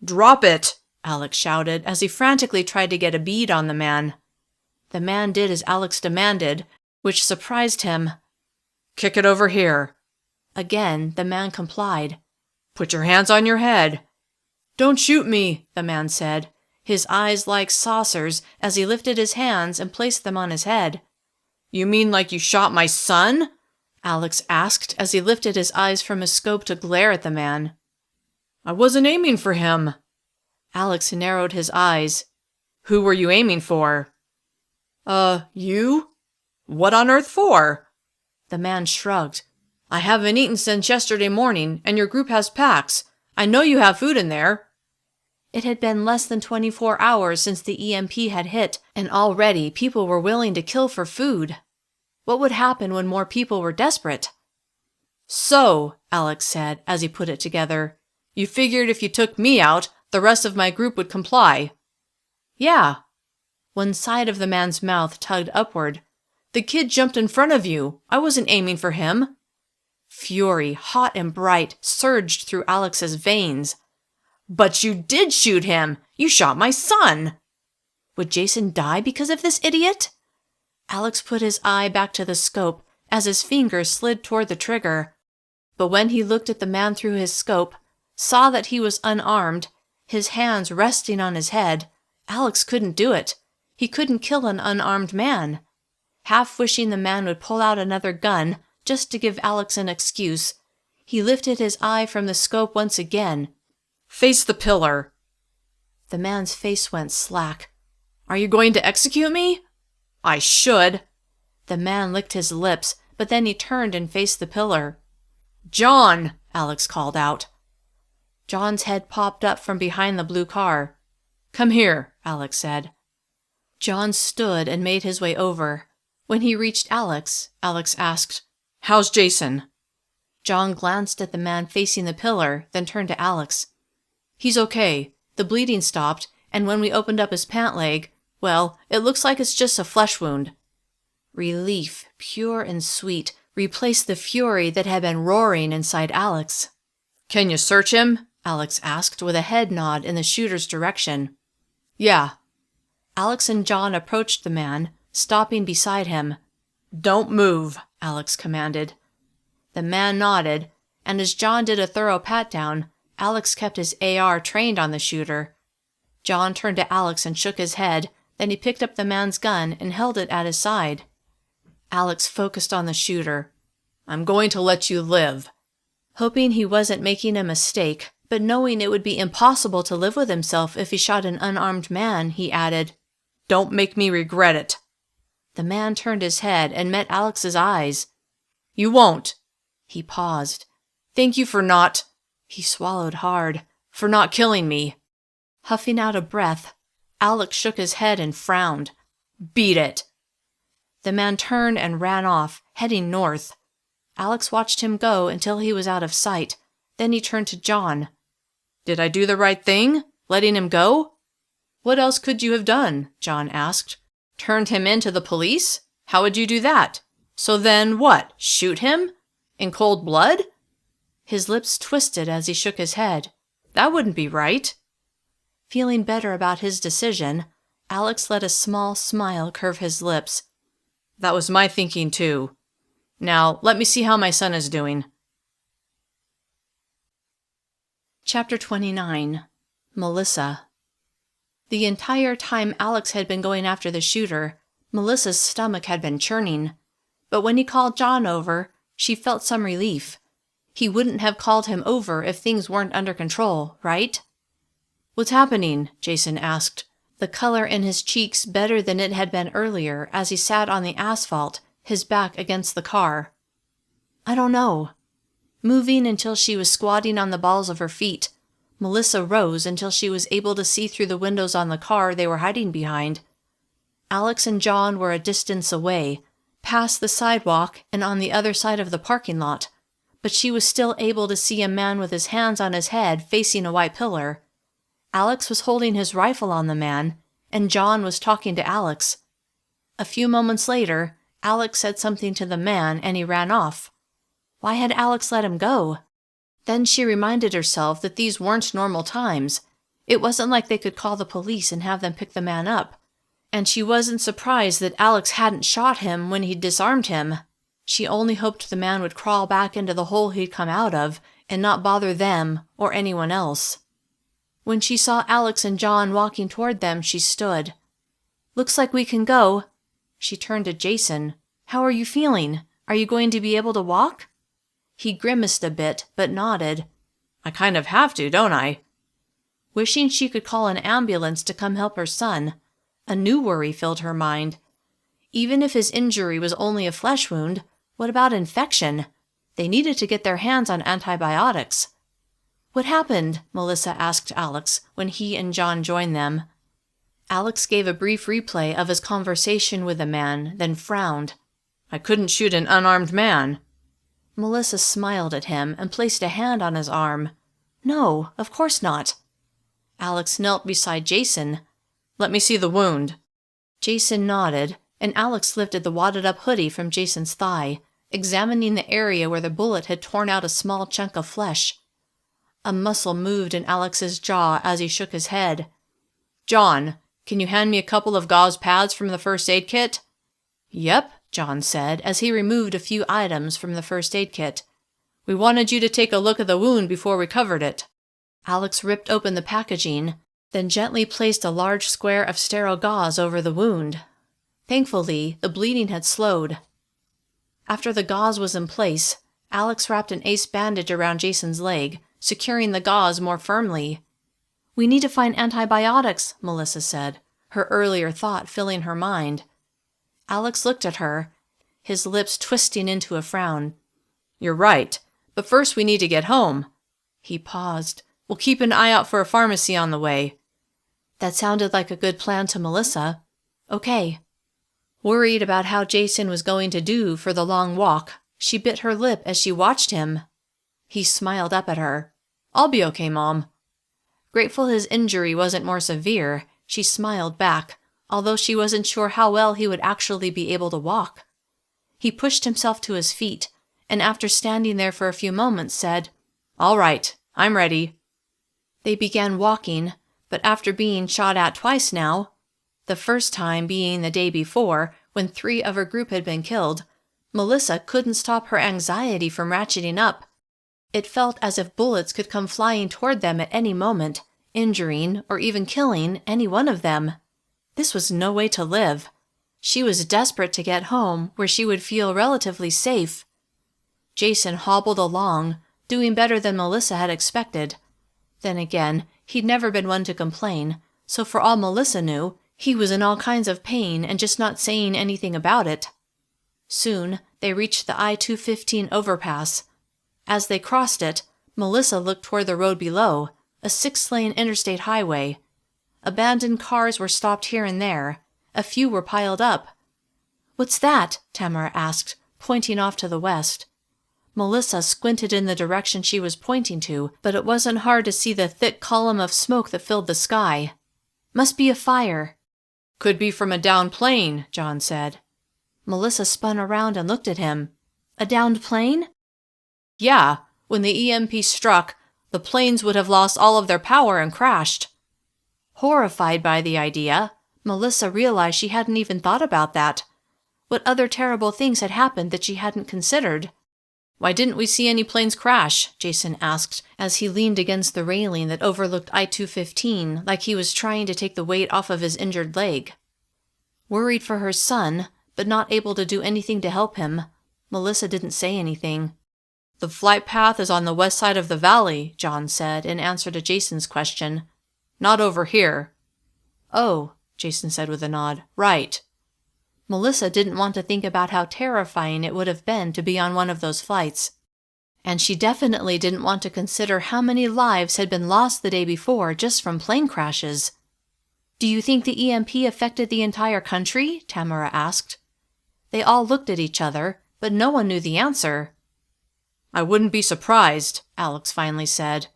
"Drop it!" Alex shouted as he frantically tried to get a bead on the man. The man did as Alex demanded, which surprised him. "Kick it over here." Again, the man complied. "Put your hands on your head." "Don't shoot me," the man said, his eyes like saucers as he lifted his hands and placed them on his head. "You mean like you shot my son?" Alex asked as he lifted his eyes from his scope to glare at the man. "I wasn't aiming for him." Alex narrowed his eyes. "Who were you aiming for?" You? What on earth for?" The man shrugged. "I haven't eaten since yesterday morning, and your group has packs. I know you have food in there." It had been less than 24 hours since the EMP had hit, and already people were willing to kill for food. What would happen when more people were desperate? "So," Alex said as he put it together, "you figured if you took me out, the rest of my group would comply." "Yeah." One side of the man's mouth tugged upward. "The kid jumped in front of you. I wasn't aiming for him." Fury, hot and bright, surged through Alex's veins. "But you did shoot him! You shot my son!" Would Jason die because of this idiot? Alex put his eye back to the scope as his fingers slid toward the trigger. But when he looked at the man through his scope, saw that he was unarmed, his hands resting on his head, Alex couldn't do it. He couldn't kill an unarmed man. Half wishing the man would pull out another gun just to give Alex an excuse, he lifted his eye from the scope once again. "Face the pillar." The man's face went slack. "Are you going to execute me?" "I should." The man licked his lips, but then he turned and faced the pillar. "John!" Alex called out. John's head popped up from behind the blue car. "Come here," Alex said. John stood and made his way over. When he reached Alex, Alex asked, "How's Jason?" John glanced at the man facing the pillar, then turned to Alex. "He's okay. The bleeding stopped, and when we opened up his pant leg, well, it looks like it's just a flesh wound." Relief, pure and sweet, replaced the fury that had been roaring inside Alex. "Can you search him?" Alex asked with a head nod in the shooter's direction. "Yeah." Alex and John approached the man, stopping beside him. "Don't move," Alex commanded. The man nodded, and as John did a thorough pat-down, Alex kept his AR trained on the shooter. John turned to Alex and shook his head, then he picked up the man's gun and held it at his side. Alex focused on the shooter. "I'm going to let you live." Hoping he wasn't making a mistake, but knowing it would be impossible to live with himself if he shot an unarmed man, he added, "Don't make me regret it." The man turned his head and met Alex's eyes. "You won't." He paused. "Thank you for not—" He swallowed hard. "For not killing me." Huffing out a breath, Alex shook his head and frowned. "Beat it." The man turned and ran off, heading north. Alex watched him go until he was out of sight. Then he turned to John. "Did I do the right thing, letting him go?" "What else could you have done?" John asked. "Turned him in to the police? How would you do that? So then what, shoot him? In cold blood?" His lips twisted as he shook his head. "That wouldn't be right." Feeling better about his decision, Alex let a small smile curve his lips. "That was my thinking too. Now, let me see how my son is doing." Chapter 29. Melissa. The entire time Alex had been going after the shooter, Melissa's stomach had been churning. But when he called John over, she felt some relief. He wouldn't have called him over if things weren't under control, right? "What's happening?" Jason asked, the color in his cheeks better than it had been earlier as he sat on the asphalt, his back against the car. "I don't know." Moving until she was squatting on the balls of her feet, Melissa rose until she was able to see through the windows on the car they were hiding behind. Alex and John were a distance away, past the sidewalk and on the other side of the parking lot, but she was still able to see a man with his hands on his head facing a white pillar. Alex was holding his rifle on the man, and John was talking to Alex. A few moments later, Alex said something to the man and he ran off. Why had Alex let him go? Then she reminded herself that these weren't normal times. It wasn't like they could call the police and have them pick the man up. And she wasn't surprised that Alex hadn't shot him when he'd disarmed him. She only hoped the man would crawl back into the hole he'd come out of and not bother them or anyone else. When she saw Alex and John walking toward them, she stood. "Looks like we can go." She turned to Jason. "How are you feeling? Are you going to be able to walk?" He grimaced a bit, but nodded. "I kind of have to, don't I?" Wishing she could call an ambulance to come help her son, a new worry filled her mind. Even if his injury was only a flesh wound, what about infection? They needed to get their hands on antibiotics. "What happened?" Melissa asked Alex when he and John joined them. Alex gave a brief replay of his conversation with the man, then frowned. "I couldn't shoot an unarmed man." Melissa smiled at him and placed a hand on his arm. "No, of course not." Alex knelt beside Jason. "Let me see the wound." Jason nodded, and Alex lifted the wadded-up hoodie from Jason's thigh, examining the area where the bullet had torn out a small chunk of flesh. A muscle moved in Alex's jaw as he shook his head. "John, can you hand me a couple of gauze pads from the first aid kit?" "Yep," John said as he removed a few items from the first aid kit. "We wanted you to take a look at the wound before we covered it." Alex ripped open the packaging, then gently placed a large square of sterile gauze over the wound. Thankfully, the bleeding had slowed. After the gauze was in place, Alex wrapped an ace bandage around Jason's leg, securing the gauze more firmly. "We need to find antibiotics," Melissa said, her earlier thought filling her mind. Alex looked at her, his lips twisting into a frown. "You're right, but first we need to get home." He paused. "We'll keep an eye out for a pharmacy on the way." That sounded like a good plan to Melissa. "Okay." Worried about how Jason was going to do for the long walk, she bit her lip as she watched him. He smiled up at her. "I'll be okay, Mom." Grateful his injury wasn't more severe, she smiled back, although she wasn't sure how well he would actually be able to walk. He pushed himself to his feet, and after standing there for a few moments said, "All right, I'm ready." They began walking, but after being shot at twice now, the first time being the day before, when 3 of her group had been killed, Melissa couldn't stop her anxiety from ratcheting up. It felt as if bullets could come flying toward them at any moment, injuring or even killing any one of them. This was no way to live. She was desperate to get home, where she would feel relatively safe. Jason hobbled along, doing better than Melissa had expected. Then again, he'd never been one to complain, so for all Melissa knew, he was in all kinds of pain and just not saying anything about it. Soon, they reached the I-215 overpass. As they crossed it, Melissa looked toward the road below, a 6-lane interstate highway. Abandoned cars were stopped here and there. A few were piled up. "What's that?" Tamara asked, pointing off to the west. Melissa squinted in the direction she was pointing to, but it wasn't hard to see the thick column of smoke that filled the sky. "Must be a fire." "Could be from a downed plane," John said. Melissa spun around and looked at him. "A downed plane?" "Yeah, when the EMP struck, the planes would have lost all of their power and crashed." Horrified by the idea, Melissa realized she hadn't even thought about that. What other terrible things had happened that she hadn't considered? "Why didn't we see any planes crash?" Jason asked, as he leaned against the railing that overlooked I-215 like he was trying to take the weight off of his injured leg. Worried for her son, but not able to do anything to help him, Melissa didn't say anything. "The flight path is on the west side of the valley," John said in answer to Jason's question. "Not over here." "Oh," Jason said with a nod. "Right." Melissa didn't want to think about how terrifying it would have been to be on one of those flights. And she definitely didn't want to consider how many lives had been lost the day before just from plane crashes. "Do you think the EMP affected the entire country?" Tamara asked. They all looked at each other, but no one knew the answer. "I wouldn't be surprised," Alex finally said.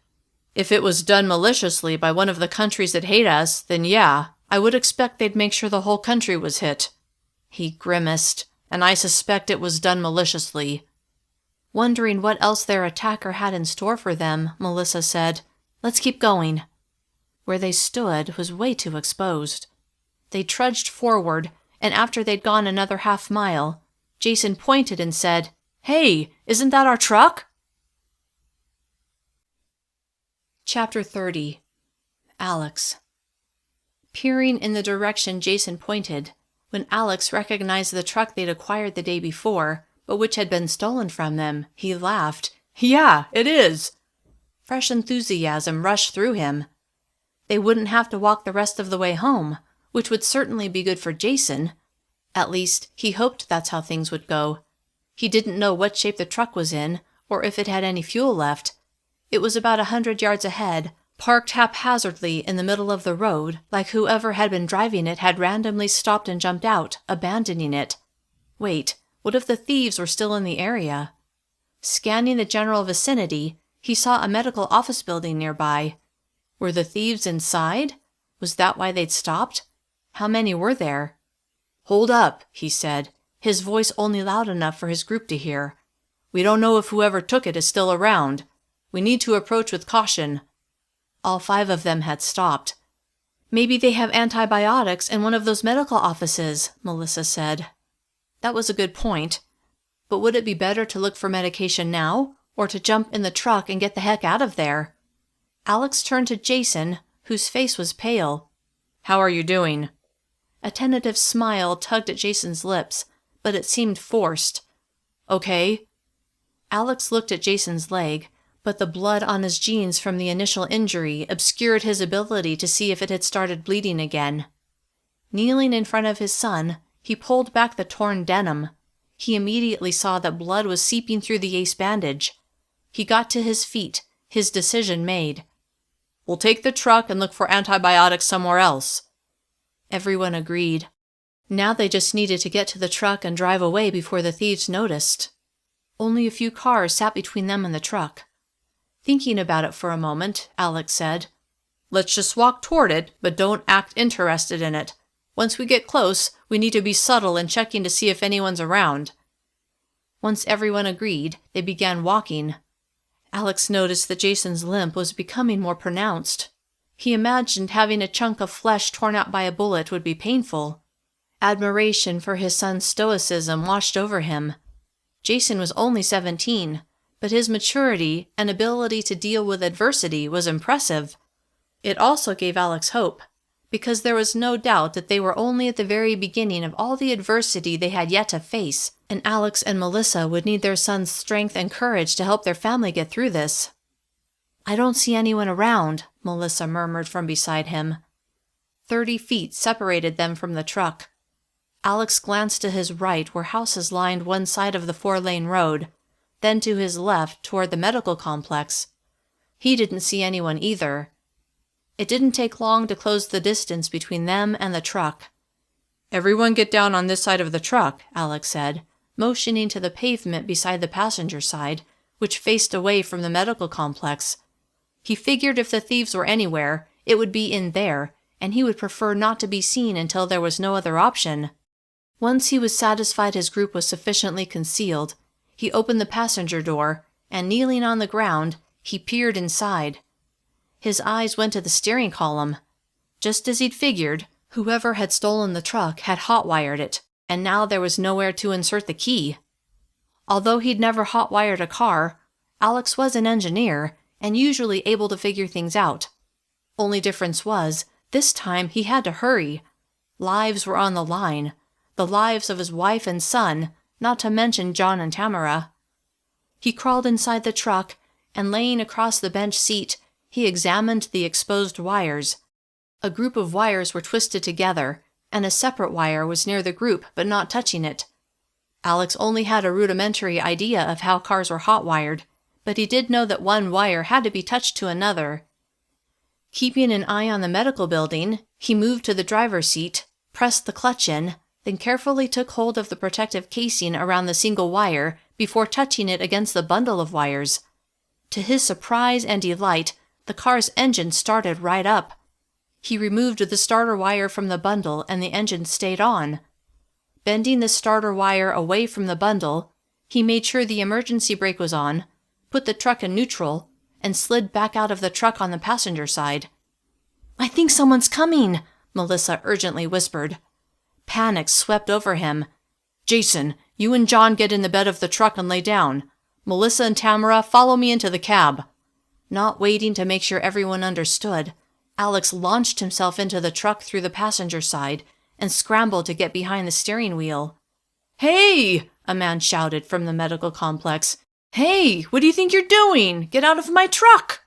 "If it was done maliciously by one of the countries that hate us, then yeah, I would expect they'd make sure the whole country was hit." He grimaced, "And I suspect it was done maliciously." Wondering what else their attacker had in store for them, Melissa said, "Let's keep going." Where they stood was way too exposed. They trudged forward, and after they'd gone another half-mile, Jason pointed and said, "Hey, isn't that our truck?" Chapter 30. Alex. Peering in the direction Jason pointed, when Alex recognized the truck they'd acquired the day before, but which had been stolen from them, he laughed. "Yeah, it is." Fresh enthusiasm rushed through him. They wouldn't have to walk the rest of the way home, which would certainly be good for Jason. At least, he hoped that's how things would go. He didn't know what shape the truck was in, or if it had any fuel left. It was about 100 yards ahead, parked haphazardly in the middle of the road, like whoever had been driving it had randomly stopped and jumped out, abandoning it. Wait, what if the thieves were still in the area? Scanning the general vicinity, he saw a medical office building nearby. Were the thieves inside? Was that why they'd stopped? How many were there? "Hold up," he said, his voice only loud enough for his group to hear. "We don't know if whoever took it is still around. We need to approach with caution." All 5 of them had stopped. "Maybe they have antibiotics in one of those medical offices," Melissa said. That was a good point. But would it be better to look for medication now, or to jump in the truck and get the heck out of there? Alex turned to Jason, whose face was pale. "How are you doing?" A tentative smile tugged at Jason's lips, but it seemed forced. "Okay." Alex looked at Jason's leg, but the blood on his jeans from the initial injury obscured his ability to see if it had started bleeding again. Kneeling in front of his son, he pulled back the torn denim. He immediately saw that blood was seeping through the ace bandage. He got to his feet, his decision made. "We'll take the truck and look for antibiotics somewhere else." Everyone agreed. Now they just needed to get to the truck and drive away before the thieves noticed. Only a few cars sat between them and the truck. Thinking about it for a moment, Alex said, "Let's just walk toward it, but don't act interested in it. Once we get close, we need to be subtle in checking to see if anyone's around." Once everyone agreed, they began walking. Alex noticed that Jason's limp was becoming more pronounced. He imagined having a chunk of flesh torn out by a bullet would be painful. Admiration for his son's stoicism washed over him. Jason was only 17, but his maturity and ability to deal with adversity was impressive. It also gave Alex hope, because there was no doubt that they were only at the very beginning of all the adversity they had yet to face, and Alex and Melissa would need their son's strength and courage to help their family get through this. "I don't see anyone around," Melissa murmured from beside him. 30 feet separated them from the truck. Alex glanced to his right where houses lined one side of the 4-lane road, then to his left toward the medical complex. He didn't see anyone either. It didn't take long to close the distance between them and the truck. "Everyone get down on this side of the truck," Alex said, motioning to the pavement beside the passenger side, which faced away from the medical complex. He figured if the thieves were anywhere, it would be in there, and he would prefer not to be seen until there was no other option. Once he was satisfied his group was sufficiently concealed, he opened the passenger door, and kneeling on the ground, he peered inside. His eyes went to the steering column. Just as he'd figured, whoever had stolen the truck had hot-wired it, and now there was nowhere to insert the key. Although he'd never hot-wired a car, Alex was an engineer and usually able to figure things out. Only difference was, this time he had to hurry. Lives were on the line, the lives of his wife and son, not to mention John and Tamara. He crawled inside the truck, and laying across the bench seat, he examined the exposed wires. A group of wires were twisted together, and a separate wire was near the group but not touching it. Alex only had a rudimentary idea of how cars were hot-wired, but he did know that one wire had to be touched to another. Keeping an eye on the medical building, he moved to the driver's seat, pressed the clutch in, then carefully took hold of the protective casing around the single wire before touching it against the bundle of wires. To his surprise and delight, the car's engine started right up. He removed the starter wire from the bundle and the engine stayed on. Bending the starter wire away from the bundle, he made sure the emergency brake was on, put the truck in neutral, and slid back out of the truck on the passenger side. "I think someone's coming," Melissa urgently whispered. Panic swept over him. "Jason, you and John get in the bed of the truck and lay down. Melissa and Tamara, follow me into the cab." Not waiting to make sure everyone understood, Alex launched himself into the truck through the passenger side and scrambled to get behind the steering wheel. "Hey!" a man shouted from the medical complex. "Hey, what do you think you're doing? Get out of my truck!"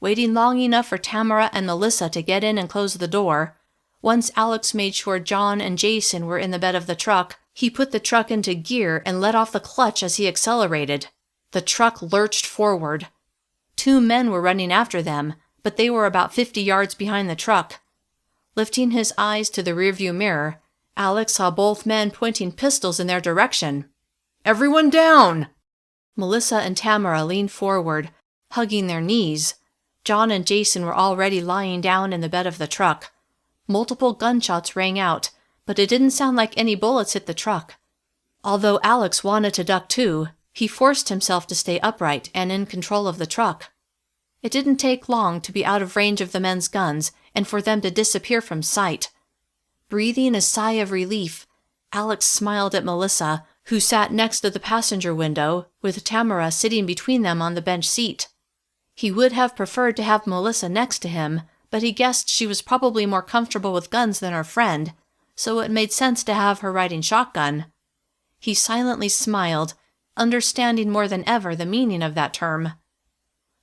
Waiting long enough for Tamara and Melissa to get in and close the door, once Alex made sure John and Jason were in the bed of the truck, he put the truck into gear and let off the clutch as he accelerated. The truck lurched forward. 2 men were running after them, but they were about 50 yards behind the truck. Lifting his eyes to the rearview mirror, Alex saw both men pointing pistols in their direction. "Everyone down!" Melissa and Tamara leaned forward, hugging their knees. John and Jason were already lying down in the bed of the truck. Multiple gunshots rang out, but it didn't sound like any bullets hit the truck. Although Alex wanted to duck too, he forced himself to stay upright and in control of the truck. It didn't take long to be out of range of the men's guns and for them to disappear from sight. Breathing a sigh of relief, Alex smiled at Melissa, who sat next to the passenger window, with Tamara sitting between them on the bench seat. He would have preferred to have Melissa next to him, but he guessed she was probably more comfortable with guns than her friend, so it made sense to have her riding shotgun. He silently smiled, understanding more than ever the meaning of that term.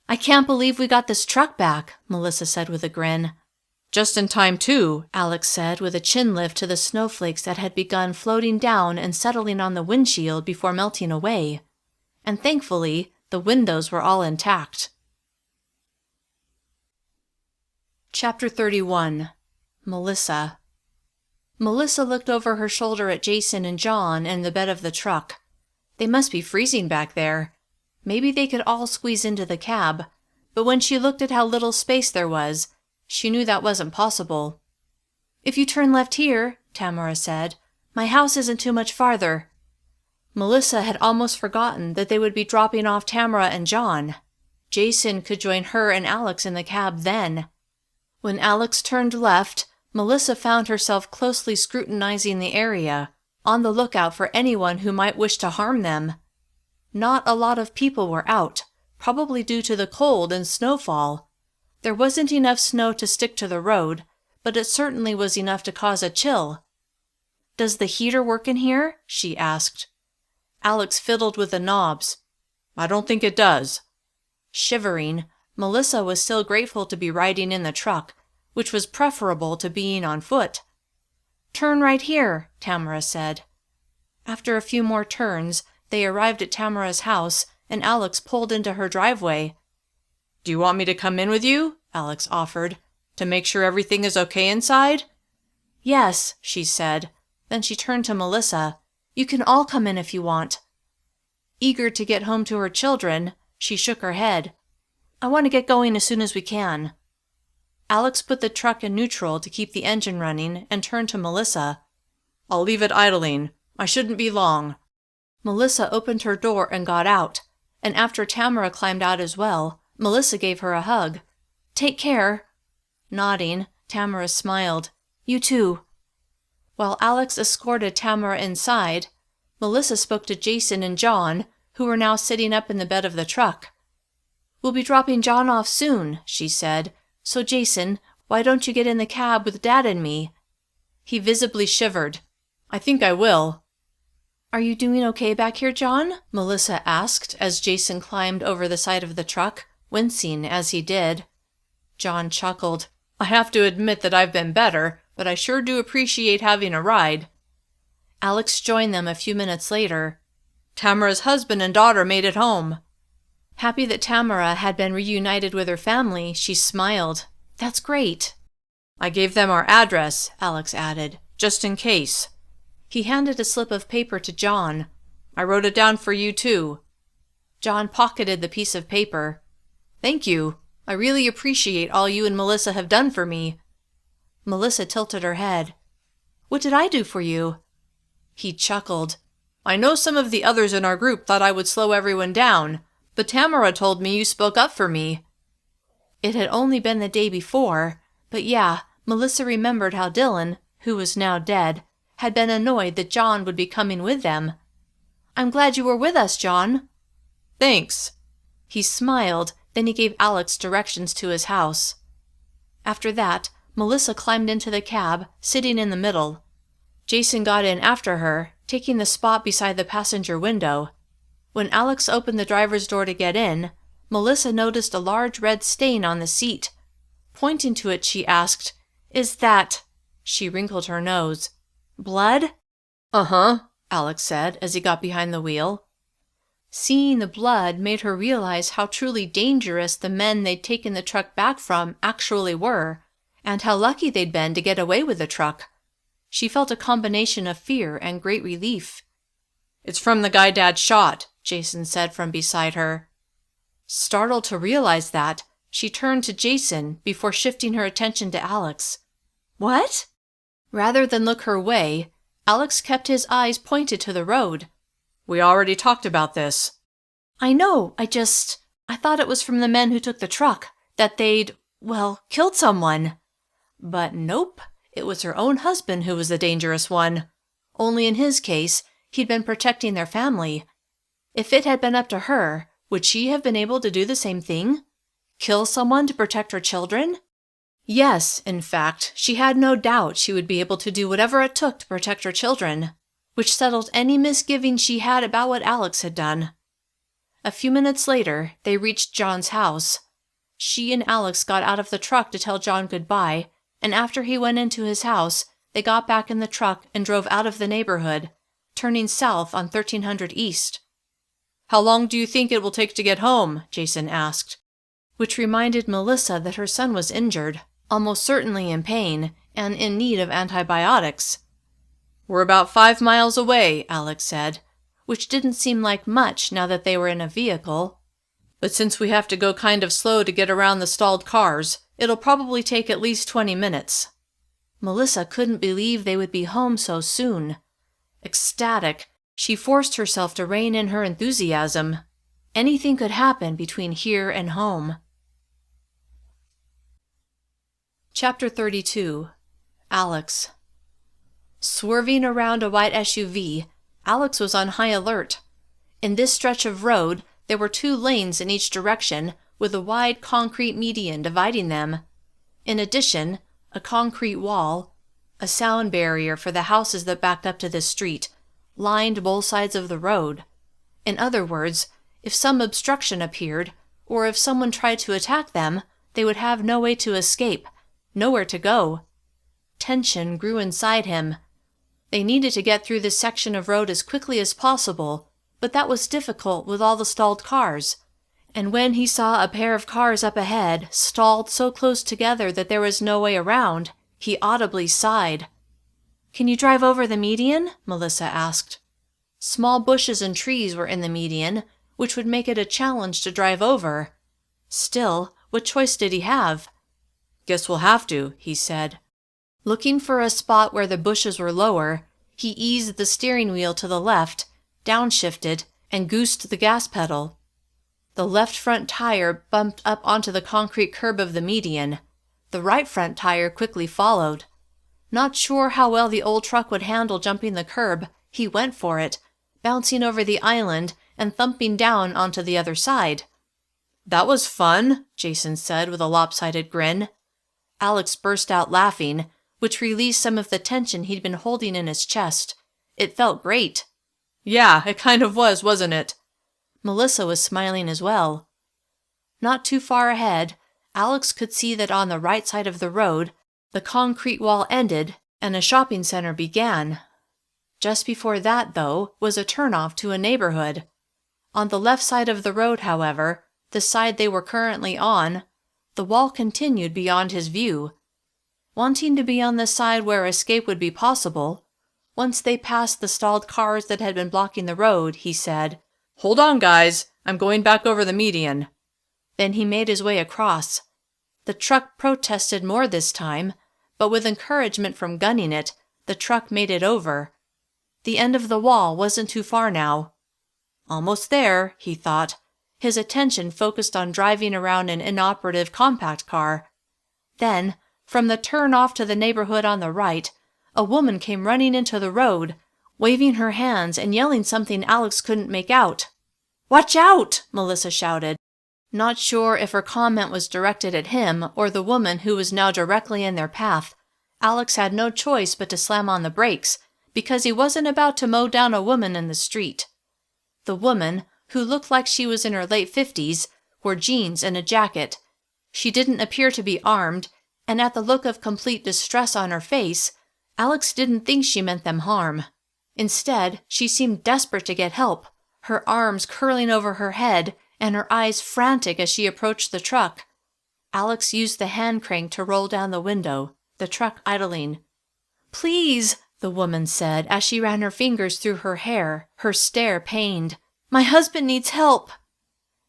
"I can't believe we got this truck back," Melissa said with a grin. "Just in time, too," Alex said with a chin lift to the snowflakes that had begun floating down and settling on the windshield before melting away. And thankfully, the windows were all intact. Chapter 31. Melissa. Melissa looked over her shoulder at Jason and John in the bed of the truck. They must be freezing back there. Maybe they could all squeeze into the cab, but when she looked at how little space there was, she knew that wasn't possible. "If you turn left here," Tamara said, "my house isn't too much farther." Melissa had almost forgotten that they would be dropping off Tamara and John. Jason could join her and Alex in the cab then. When Alex turned left, Melissa found herself closely scrutinizing the area, on the lookout for anyone who might wish to harm them. Not a lot of people were out, probably due to the cold and snowfall. There wasn't enough snow to stick to the road, but it certainly was enough to cause a chill. "Does the heater work in here?" she asked. Alex fiddled with the knobs. "I don't think it does." Shivering, Melissa was still grateful to be riding in the truck, which was preferable to being on foot. "Turn right here," Tamara said. After a few more turns, they arrived at Tamara's house, and Alex pulled into her driveway. "Do you want me to come in with you?" Alex offered, "to make sure everything is okay inside?" "Yes," she said. Then she turned to Melissa. "You can all come in if you want." Eager to get home to her children, she shook her head. "I want to get going as soon as we can." Alex put the truck in neutral to keep the engine running and turned to Melissa. "I'll leave it idling. I shouldn't be long." Melissa opened her door and got out, and after Tamara climbed out as well, Melissa gave her a hug. "Take care." Nodding, Tamara smiled. "You too." While Alex escorted Tamara inside, Melissa spoke to Jason and John, who were now sitting up in the bed of the truck. "We'll be dropping John off soon," she said. "So Jason, why don't you get in the cab with Dad and me?" He visibly shivered. "I think I will." "Are you doing okay back here, John?" Melissa asked as Jason climbed over the side of the truck, wincing as he did. John chuckled. "I have to admit that I've been better, but I sure do appreciate having a ride." Alex joined them a few minutes later. "Tamara's husband and daughter made it home." Happy that Tamara had been reunited with her family, she smiled. "That's great." "I gave them our address," Alex added, "just in case." He handed a slip of paper to John. "I wrote it down for you, too." John pocketed the piece of paper. "Thank you. I really appreciate all you and Melissa have done for me." Melissa tilted her head. "What did I do for you?" He chuckled. "I know some of the others in our group thought I would slow everyone down, but Tamara told me you spoke up for me." It had only been the day before, but yeah, Melissa remembered how Dylan, who was now dead, had been annoyed that John would be coming with them. "I'm glad you were with us, John." "Thanks." He smiled, then he gave Alex directions to his house. After that, Melissa climbed into the cab, sitting in the middle. Jason got in after her, taking the spot beside the passenger window. When Alex opened the driver's door to get in, Melissa noticed a large red stain on the seat. Pointing to it, she asked, "Is that—" She wrinkled her nose. "Blood?" "Uh-huh," Alex said as he got behind the wheel. Seeing the blood made her realize how truly dangerous the men they'd taken the truck back from actually were, and how lucky they'd been to get away with the truck. She felt a combination of fear and great relief. "It's from the guy Dad shot," Jason said from beside her. Startled to realize that, she turned to Jason before shifting her attention to Alex. "What?" Rather than look her way, Alex kept his eyes pointed to the road. "We already talked about this." "I know, I thought it was from the men who took the truck, that they'd, killed someone." But nope, it was her own husband who was the dangerous one. Only in his case, he'd been protecting their family. If it had been up to her, would she have been able to do the same thing? Kill someone to protect her children? Yes, in fact, she had no doubt she would be able to do whatever it took to protect her children, which settled any misgivings she had about what Alex had done. A few minutes later, they reached John's house. She and Alex got out of the truck to tell John goodbye, and after he went into his house, they got back in the truck and drove out of the neighborhood, turning south on 1300 East. "How long do you think it will take to get home?" Jason asked, which reminded Melissa that her son was injured, almost certainly in pain, and in need of antibiotics. "We're about 5 miles away," Alex said. which didn't seem like much now that they were in a vehicle. "But since we have to go kind of slow to get around the stalled cars, it'll probably take at least 20 minutes. Melissa couldn't believe they would be home so soon. Ecstatic, she forced herself to rein in her enthusiasm. Anything could happen between here and home. Chapter 32. Alex. Swerving around a white SUV, Alex was on high alert. In this stretch of road, there were 2 lanes in each direction, with a wide concrete median dividing them. In addition, a concrete wall, a sound barrier for the houses that backed up to this street, lined both sides of the road. In other words, if some obstruction appeared, or if someone tried to attack them, they would have no way to escape, nowhere to go. Tension grew inside him. They needed to get through this section of road as quickly as possible, but that was difficult with all the stalled cars. And when he saw a pair of cars up ahead, stalled so close together that there was no way around, he audibly sighed. "Can you drive over the median?" Melissa asked. Small bushes and trees were in the median, which would make it a challenge to drive over. Still, what choice did he have? "Guess we'll have to," he said. Looking for a spot where the bushes were lower, he eased the steering wheel to the left, downshifted, and goosed the gas pedal. The left front tire bumped up onto the concrete curb of the median. The right front tire quickly followed. Not sure how well the old truck would handle jumping the curb, he went for it, bouncing over the island and thumping down onto the other side. "That was fun," Jason said with a lopsided grin. Alex burst out laughing, which released some of the tension he'd been holding in his chest. It felt great. "Yeah, it kind of was, wasn't it?" Melissa was smiling as well. Not too far ahead, Alex could see that on the right side of the road, the concrete wall ended and a shopping center began. Just before that, though, was a turnoff to a neighborhood. On the left side of the road, however, the side they were currently on, the wall continued beyond his view. Wanting to be on the side where escape would be possible, once they passed the stalled cars that had been blocking the road, he said, "Hold on, guys, I'm going back over the median." Then he made his way across. The truck protested more this time, but with encouragement from gunning it, the truck made it over. The end of the wall wasn't too far now. Almost there, he thought, his attention focused on driving around an inoperative compact car. Then, from the turn off to the neighborhood on the right, a woman came running into the road, waving her hands and yelling something Alex couldn't make out. "Watch out!" Melissa shouted. Not sure if her comment was directed at him or the woman who was now directly in their path, Alex had no choice but to slam on the brakes, because he wasn't about to mow down a woman in the street. The woman, who looked like she was in her late 50s, wore jeans and a jacket. She didn't appear to be armed, and at the look of complete distress on her face, Alex didn't think she meant them harm. Instead, she seemed desperate to get help, her arms curling over her head and her eyes frantic as she approached the truck. Alex used the hand crank to roll down the window, the truck idling. "Please," the woman said as she ran her fingers through her hair, her stare pained. "My husband needs help."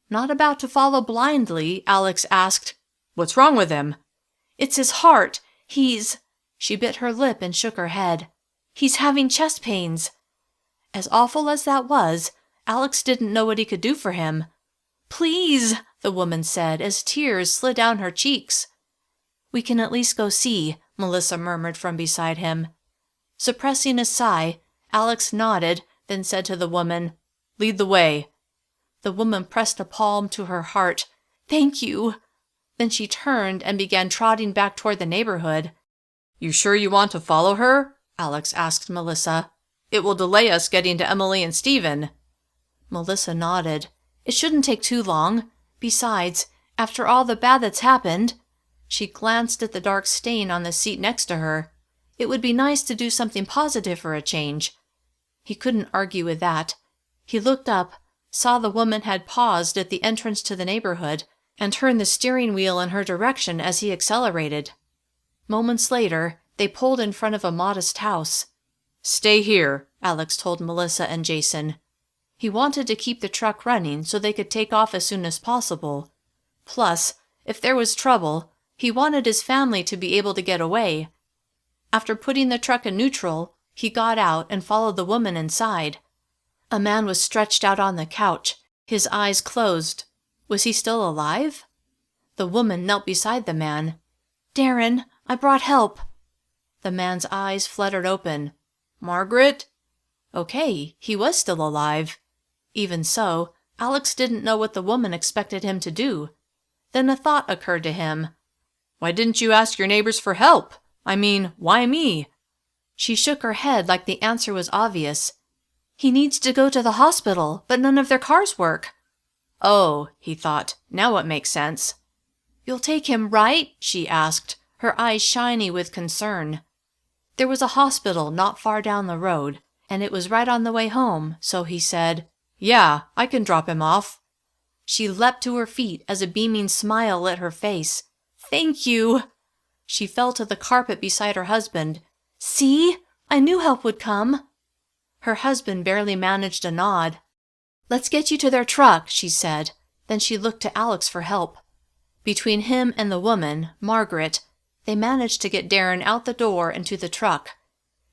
Not about to follow blindly, Alex asked, "What's wrong with him?" "It's his heart. He's—" She bit her lip and shook her head. "He's having chest pains." As awful as that was, Alex didn't know what he could do for him. "Please," the woman said as tears slid down her cheeks. "We can at least go see," Melissa murmured from beside him. Suppressing a sigh, Alex nodded, then said to the woman, "Lead the way." The woman pressed a palm to her heart. "Thank you." Then she turned and began trotting back toward the neighborhood. "You sure you want to follow her?" Alex asked Melissa. "It will delay us getting to Emily and Stephen." Melissa nodded. "It shouldn't take too long. Besides, after all the bad that's happened," she glanced at the dark stain on the seat next to her, "it would be nice to do something positive for a change." He couldn't argue with that. He looked up, saw the woman had paused at the entrance to the neighborhood, and turned the steering wheel in her direction as he accelerated. Moments later, they pulled in front of a modest house. "Stay here," Alex told Melissa and Jason. He wanted to keep the truck running so they could take off as soon as possible. Plus, if there was trouble, he wanted his family to be able to get away. After putting the truck in neutral, he got out and followed the woman inside. A man was stretched out on the couch, his eyes closed. Was he still alive? The woman knelt beside the man. "Darren, I brought help." The man's eyes fluttered open. "Margaret?" Okay, he was still alive. Even so, Alex didn't know what the woman expected him to do. Then a thought occurred to him. "Why didn't you ask your neighbors for help? I mean, why me?" She shook her head like the answer was obvious. "He needs to go to the hospital, but none of their cars work." Oh, he thought, now it makes sense. "You'll take him, right?" she asked, her eyes shiny with concern. There was a hospital not far down the road, and it was right on the way home, so he said, "Yeah, I can drop him off." She leapt to her feet as a beaming smile lit her face. "Thank you." She fell to the carpet beside her husband. "See? I knew help would come." Her husband barely managed a nod. "Let's get you to their truck," she said. Then she looked to Alex for help. Between him and the woman, Margaret, they managed to get Darren out the door and to the truck.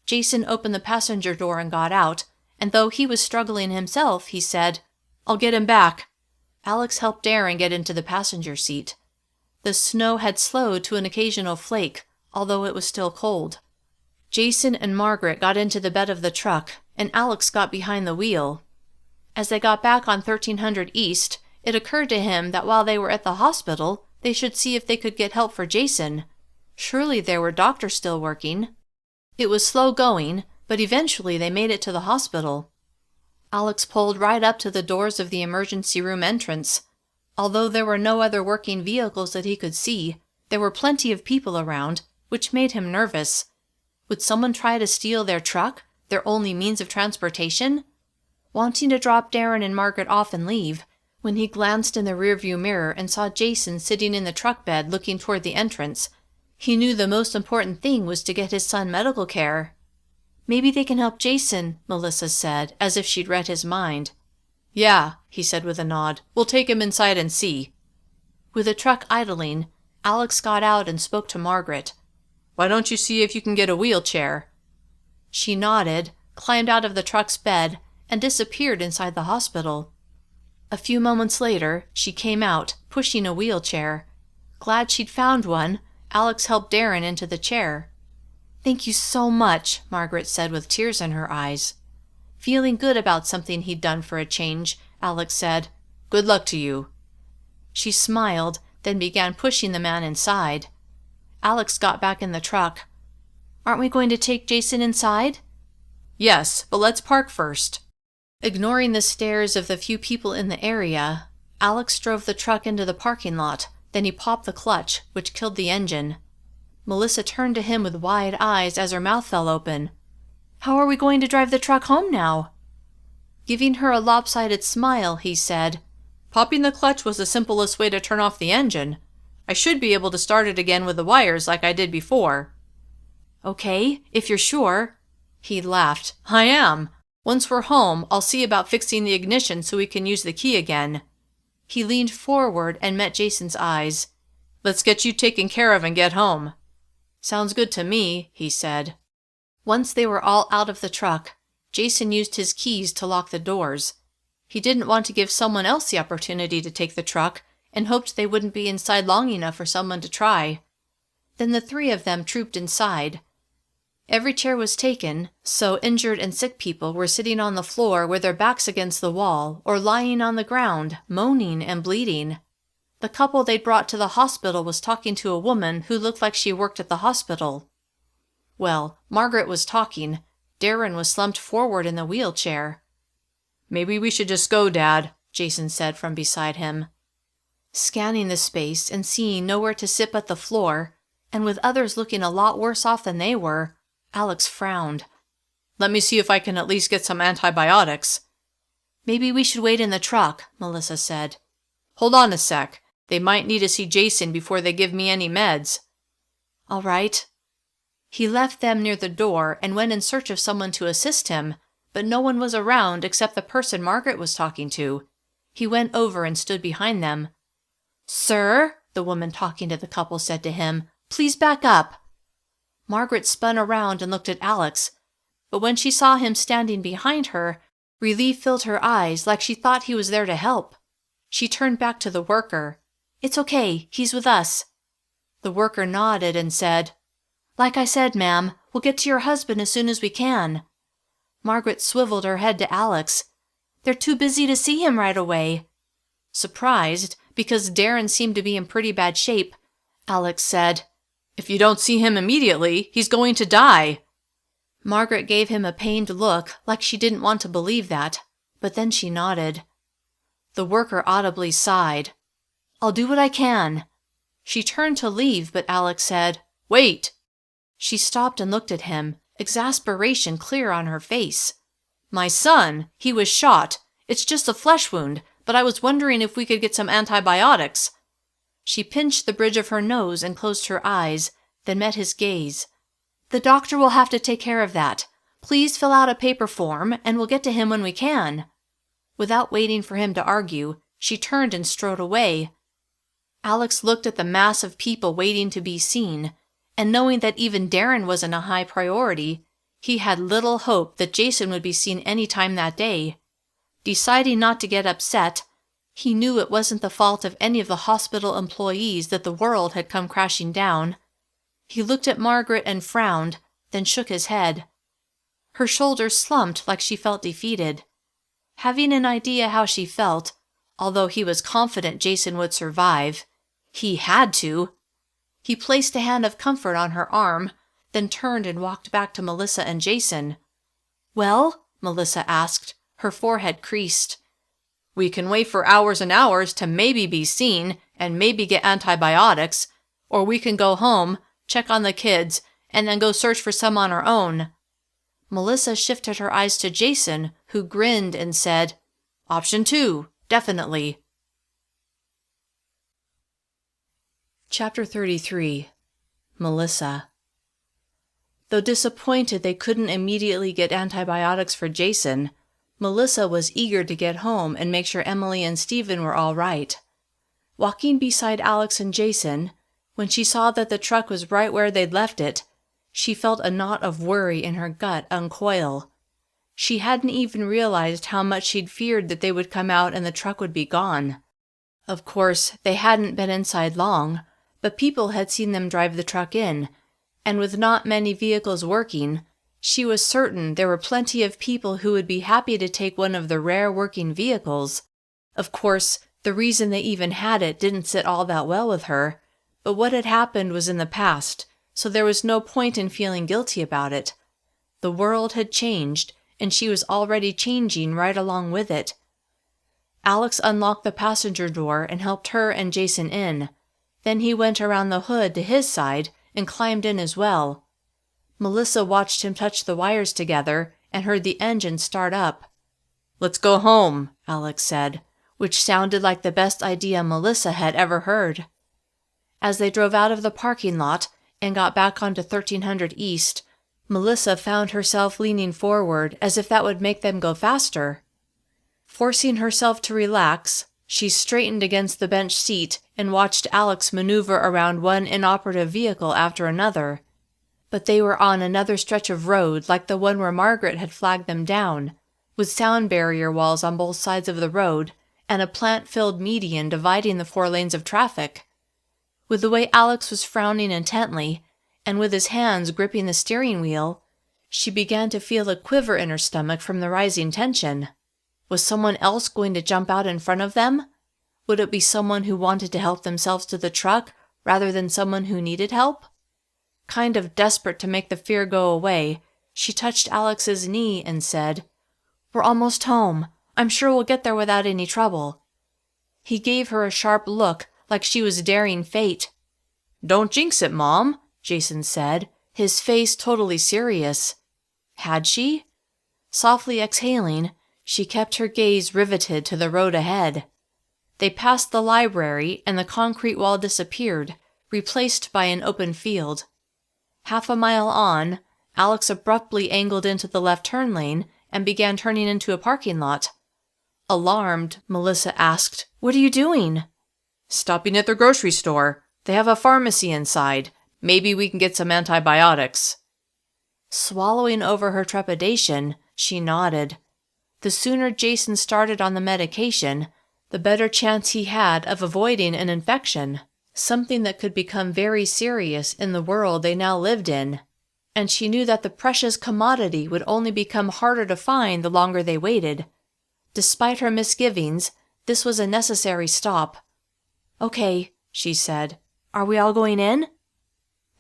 Jason opened the passenger door and got out, and though he was struggling himself, he said, "I'll get him back." Alex helped Darren get into the passenger seat. The snow had slowed to an occasional flake, although it was still cold. Jason and Margaret got into the bed of the truck, and Alex got behind the wheel. As they got back on 1300 East, it occurred to him that while they were at the hospital, they should see if they could get help for Jason. Surely there were doctors still working. It was slow going, but eventually they made it to the hospital. Alex pulled right up to the doors of the emergency room entrance. Although there were no other working vehicles that he could see, there were plenty of people around, which made him nervous. Would someone try to steal their truck, their only means of transportation? Wanting to drop Darren and Margaret off and leave, when he glanced in the rearview mirror and saw Jason sitting in the truck bed looking toward the entrance, he knew the most important thing was to get his son medical care. "Maybe they can help Jason," Melissa said, as if she'd read his mind. "Yeah," he said with a nod. "We'll take him inside and see." With the truck idling, Alex got out and spoke to Margaret. "Why don't you see if you can get a wheelchair?" She nodded, climbed out of the truck's bed, and disappeared inside the hospital. A few moments later, she came out, pushing a wheelchair. Glad she'd found one, Alex helped Darren into the chair. "Thank you so much," Margaret said with tears in her eyes. Feeling good about something he'd done for a change, Alex said, "Good luck to you." She smiled, then began pushing the man inside. Alex got back in the truck. "Aren't we going to take Jason inside?" "Yes, but let's park first." Ignoring the stares of the few people in the area, Alex drove the truck into the parking lot. Then he popped the clutch, which killed the engine. Melissa turned to him with wide eyes as her mouth fell open. "How are we going to drive the truck home now?" Giving her a lopsided smile, he said, "Popping the clutch was the simplest way to turn off the engine. I should be able to start it again with the wires like I did before." "Okay, if you're sure." He laughed. "I am. Once we're home, I'll see about fixing the ignition so we can use the key again." He leaned forward and met Jason's eyes. "Let's get you taken care of and get home." "Sounds good to me," he said. Once they were all out of the truck, Jason used his keys to lock the doors. He didn't want to give someone else the opportunity to take the truck and hoped they wouldn't be inside long enough for someone to try. Then the three of them trooped inside. Every chair was taken, so injured and sick people were sitting on the floor with their backs against the wall or lying on the ground, moaning and bleeding. The couple they'd brought to the hospital was talking to a woman who looked like she worked at the hospital. Well, Margaret was talking. Darren was slumped forward in the wheelchair. "Maybe we should just go, Dad," Jason said from beside him. Scanning the space and seeing nowhere to sit but the floor, and with others looking a lot worse off than they were, Alex frowned. "Let me see if I can at least get some antibiotics." "Maybe we should wait in the truck," Melissa said. "Hold on a sec. They might need to see Jason before they give me any meds." "All right." He left them near the door and went in search of someone to assist him, but no one was around except the person Margaret was talking to. He went over and stood behind them. "Sir," the woman talking to the couple said to him, "please back up." Margaret spun around and looked at Alex, but when she saw him standing behind her, relief filled her eyes like she thought he was there to help. She turned back to the worker. "It's okay, he's with us." The worker nodded and said, "Like I said, ma'am, we'll get to your husband as soon as we can." Margaret swiveled her head to Alex. "They're too busy to see him right away." Surprised, because Darren seemed to be in pretty bad shape, Alex said, "If you don't see him immediately, he's going to die." Margaret gave him a pained look like she didn't want to believe that, but then she nodded. The worker audibly sighed. "I'll do what I can." She turned to leave, but Alex said, "Wait." She stopped and looked at him, exasperation clear on her face. "My son, he was shot. It's just a flesh wound, but I was wondering if we could get some antibiotics." She pinched the bridge of her nose and closed her eyes, then met his gaze. "The doctor will have to take care of that. Please fill out a paper form, and we'll get to him when we can." Without waiting for him to argue, she turned and strode away. Alex looked at the mass of people waiting to be seen, and knowing that even Darren wasn't a high priority, he had little hope that Jason would be seen any time that day. Deciding not to get upset, he knew it wasn't the fault of any of the hospital employees that the world had come crashing down. He looked at Margaret and frowned, then shook his head. Her shoulders slumped like she felt defeated. Having an idea how she felt, although he was confident Jason would survive, he had to. He placed a hand of comfort on her arm, then turned and walked back to Melissa and Jason. "Well?" Melissa asked, her forehead creased. "We can wait for hours and hours to maybe be seen and maybe get antibiotics, or we can go home, check on the kids, and then go search for some on our own." Melissa shifted her eyes to Jason, who grinned and said, "Option 2, definitely." Chapter 33. Melissa. Though disappointed they couldn't immediately get antibiotics for Jason, Melissa was eager to get home and make sure Emily and Stephen were all right. Walking beside Alex and Jason, when she saw that the truck was right where they'd left it, she felt a knot of worry in her gut uncoil. She hadn't even realized how much she'd feared that they would come out and the truck would be gone. Of course, they hadn't been inside long, but people had seen them drive the truck in, and with not many vehicles working, she was certain there were plenty of people who would be happy to take one of the rare working vehicles. Of course, the reason they even had it didn't sit all that well with her, but what had happened was in the past, so there was no point in feeling guilty about it. The world had changed, and she was already changing right along with it. Alex unlocked the passenger door and helped her and Jason in. Then he went around the hood to his side and climbed in as well. Melissa watched him touch the wires together and heard the engine start up. "Let's go home," Alex said, which sounded like the best idea Melissa had ever heard. As they drove out of the parking lot and got back onto 1300 East, Melissa found herself leaning forward as if that would make them go faster. Forcing herself to relax, she straightened against the bench seat and watched Alex maneuver around one inoperative vehicle after another. But they were on another stretch of road like the one where Margaret had flagged them down, with sound barrier walls on both sides of the road and a plant-filled median dividing the 4 lanes of traffic. With the way Alex was frowning intently, and with his hands gripping the steering wheel, she began to feel a quiver in her stomach from the rising tension. Was someone else going to jump out in front of them? Would it be someone who wanted to help themselves to the truck rather than someone who needed help? Kind of desperate to make the fear go away, she touched Alex's knee and said, "We're almost home. I'm sure we'll get there without any trouble." He gave her a sharp look like she was daring fate. "Don't jinx it, Mom," Jason said, his face totally serious. Had she? Softly exhaling, she kept her gaze riveted to the road ahead. They passed the library and the concrete wall disappeared, replaced by an open field. Half a mile on, Alex abruptly angled into the left turn lane and began turning into a parking lot. Alarmed, Melissa asked, "What are you doing?" "Stopping at the grocery store. They have a pharmacy inside. Maybe we can get some antibiotics." Swallowing over her trepidation, she nodded. The sooner Jason started on the medication, the better chance he had of avoiding an infection, something that could become very serious in the world they now lived in. And she knew that the precious commodity would only become harder to find the longer they waited. Despite her misgivings, this was a necessary stop. "Okay," she said. "Are we all going in?"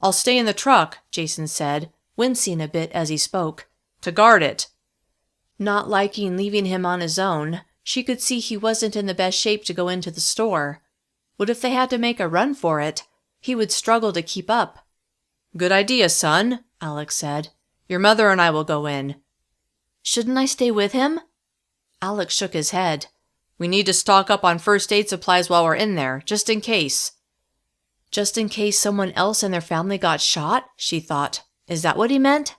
"I'll stay in the truck," Jason said, wincing a bit as he spoke, "to guard it." Not liking leaving him on his own, she could see he wasn't in the best shape to go into the store. What if they had to make a run for it? He would struggle to keep up. "Good idea, son," Alex said. "Your mother and I will go in." "Shouldn't I stay with him?" Alex shook his head. "We need to stock up on first aid supplies while we're in there, just in case." Just in case someone else in their family got shot, she thought. Is that what he meant?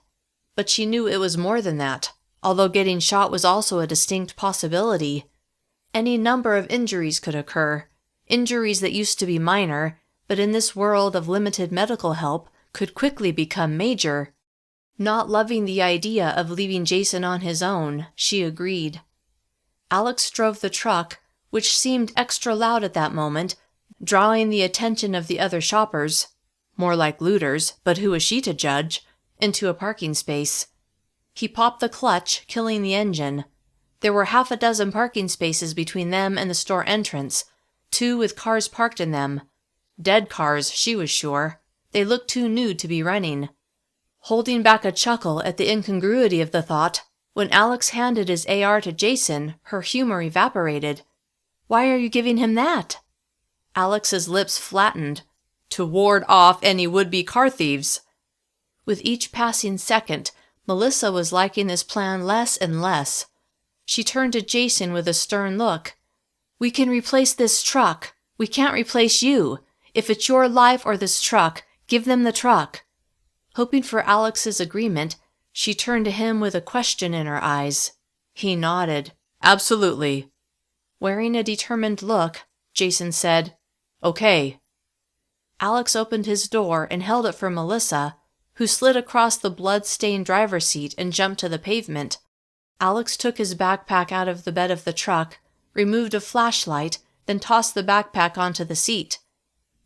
But she knew it was more than that, although getting shot was also a distinct possibility. Any number of injuries could occur, injuries that used to be minor, but in this world of limited medical help could quickly become major. Not loving the idea of leaving Jason on his own, she agreed. Alex drove the truck, which seemed extra loud at that moment, drawing the attention of the other shoppers, more like looters, but who was she to judge, into a parking space. He popped the clutch, killing the engine. There were half a dozen parking spaces between them and the store entrance, 2 with cars parked in them. Dead cars, she was sure. They looked too new to be running. Holding back a chuckle at the incongruity of the thought, when Alex handed his AR to Jason, her humor evaporated. "Why are you giving him that?" Alex's lips flattened. "To ward off any would-be car thieves." With each passing second, Melissa was liking this plan less and less. She turned to Jason with a stern look. "We can replace this truck. We can't replace you. If it's your life or this truck, give them the truck." Hoping for Alex's agreement, she turned to him with a question in her eyes. He nodded. "Absolutely." Wearing a determined look, Jason said, "Okay." Alex opened his door and held it for Melissa, who slid across the blood-stained driver's seat and jumped to the pavement. Alex took his backpack out of the bed of the truck, removed a flashlight, then tossed the backpack onto the seat.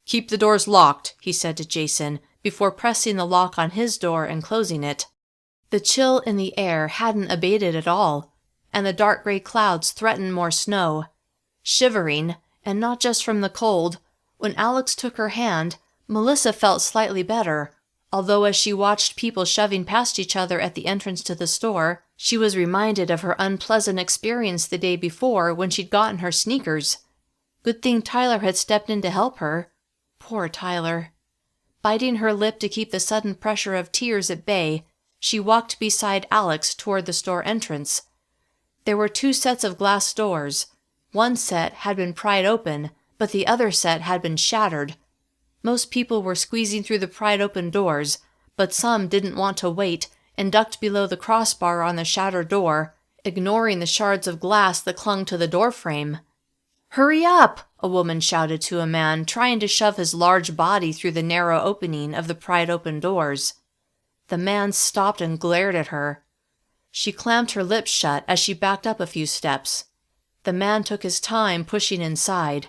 "Keep the doors locked," he said to Jason, before pressing the lock on his door and closing it. The chill in the air hadn't abated at all, and the dark gray clouds threatened more snow. Shivering, and not just from the cold, when Alex took her hand, Melissa felt slightly better, although as she watched people shoving past each other at the entrance to the store, she was reminded of her unpleasant experience the day before when she'd gotten her sneakers. Good thing Tyler had stepped in to help her. Poor Tyler. Biting her lip to keep the sudden pressure of tears at bay, she walked beside Alex toward the store entrance. There were 2 sets of glass doors. One set had been pried open, but the other set had been shattered. Most people were squeezing through the pried open doors, but some didn't want to wait and ducked below the crossbar on the shattered door, ignoring the shards of glass that clung to the doorframe. "Hurry up!" a woman shouted to a man trying to shove his large body through the narrow opening of the pried open doors. The man stopped and glared at her. She clamped her lips shut as she backed up a few steps. The man took his time pushing inside.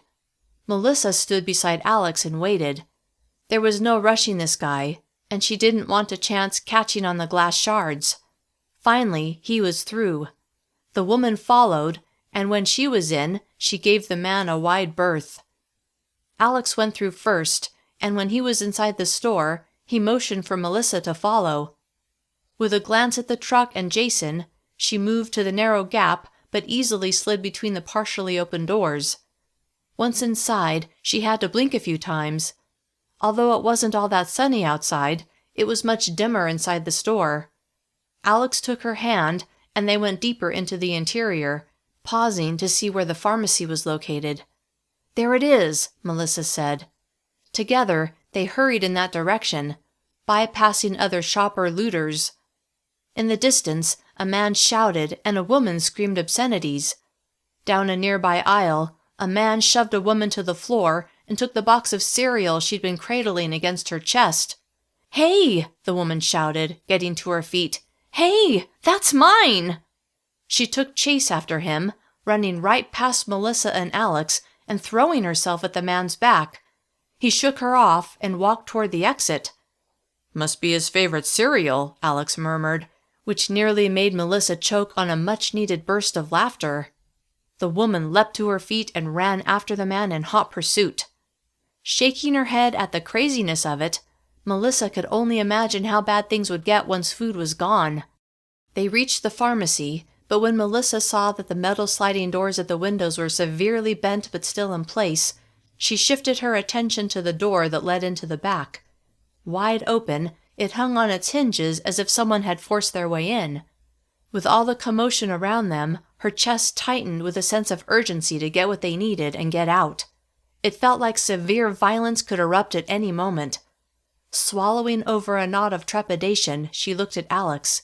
Melissa stood beside Alex and waited. There was no rushing this guy, and she didn't want a chance catching on the glass shards. Finally, he was through. The woman followed, and when she was in, she gave the man a wide berth. Alex went through first, and when he was inside the store, he motioned for Melissa to follow. With a glance at the truck and Jason, she moved to the narrow gap but easily slid between the partially open doors. Once inside, she had to blink a few times. Although it wasn't all that sunny outside, it was much dimmer inside the store. Alex took her hand, and they went deeper into the interior, pausing to see where the pharmacy was located. "There it is," Melissa said. Together, they hurried in that direction, bypassing other shopper looters. In the distance, a man shouted and a woman screamed obscenities. Down a nearby aisle, a man shoved a woman to the floor and took the box of cereal she'd been cradling against her chest. "Hey!" the woman shouted, getting to her feet. "Hey! That's mine!" She took chase after him, running right past Melissa and Alex and throwing herself at the man's back. He shook her off and walked toward the exit. "Must be his favorite cereal," Alex murmured, which nearly made Melissa choke on a much-needed burst of laughter. The woman leapt to her feet and ran after the man in hot pursuit. Shaking her head at the craziness of it, Melissa could only imagine how bad things would get once food was gone. They reached the pharmacy, but when Melissa saw that the metal sliding doors at the windows were severely bent but still in place, she shifted her attention to the door that led into the back. Wide open, it hung on its hinges as if someone had forced their way in. With all the commotion around them, her chest tightened with a sense of urgency to get what they needed and get out. It felt like severe violence could erupt at any moment. Swallowing over a knot of trepidation, she looked at Alex.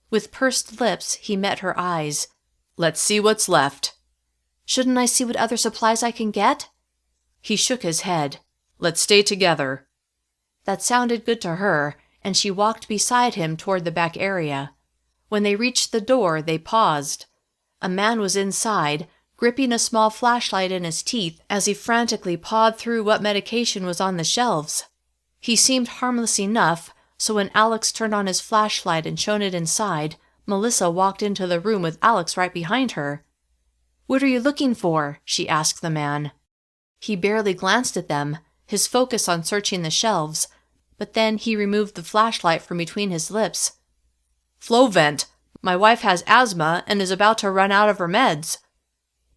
With pursed lips, he met her eyes. "Let's see what's left." "Shouldn't I see what other supplies I can get?" He shook his head. "Let's stay together." That sounded good to her, and she walked beside him toward the back area. When they reached the door, they paused. A man was inside, gripping a small flashlight in his teeth as he frantically pawed through what medication was on the shelves. He seemed harmless enough, so when Alex turned on his flashlight and shone it inside, Melissa walked into the room with Alex right behind her. "What are you looking for?" she asked the man. He barely glanced at them, his focus on searching the shelves, but then he removed the flashlight from between his lips. "Flow vent. My wife has asthma and is about to run out of her meds."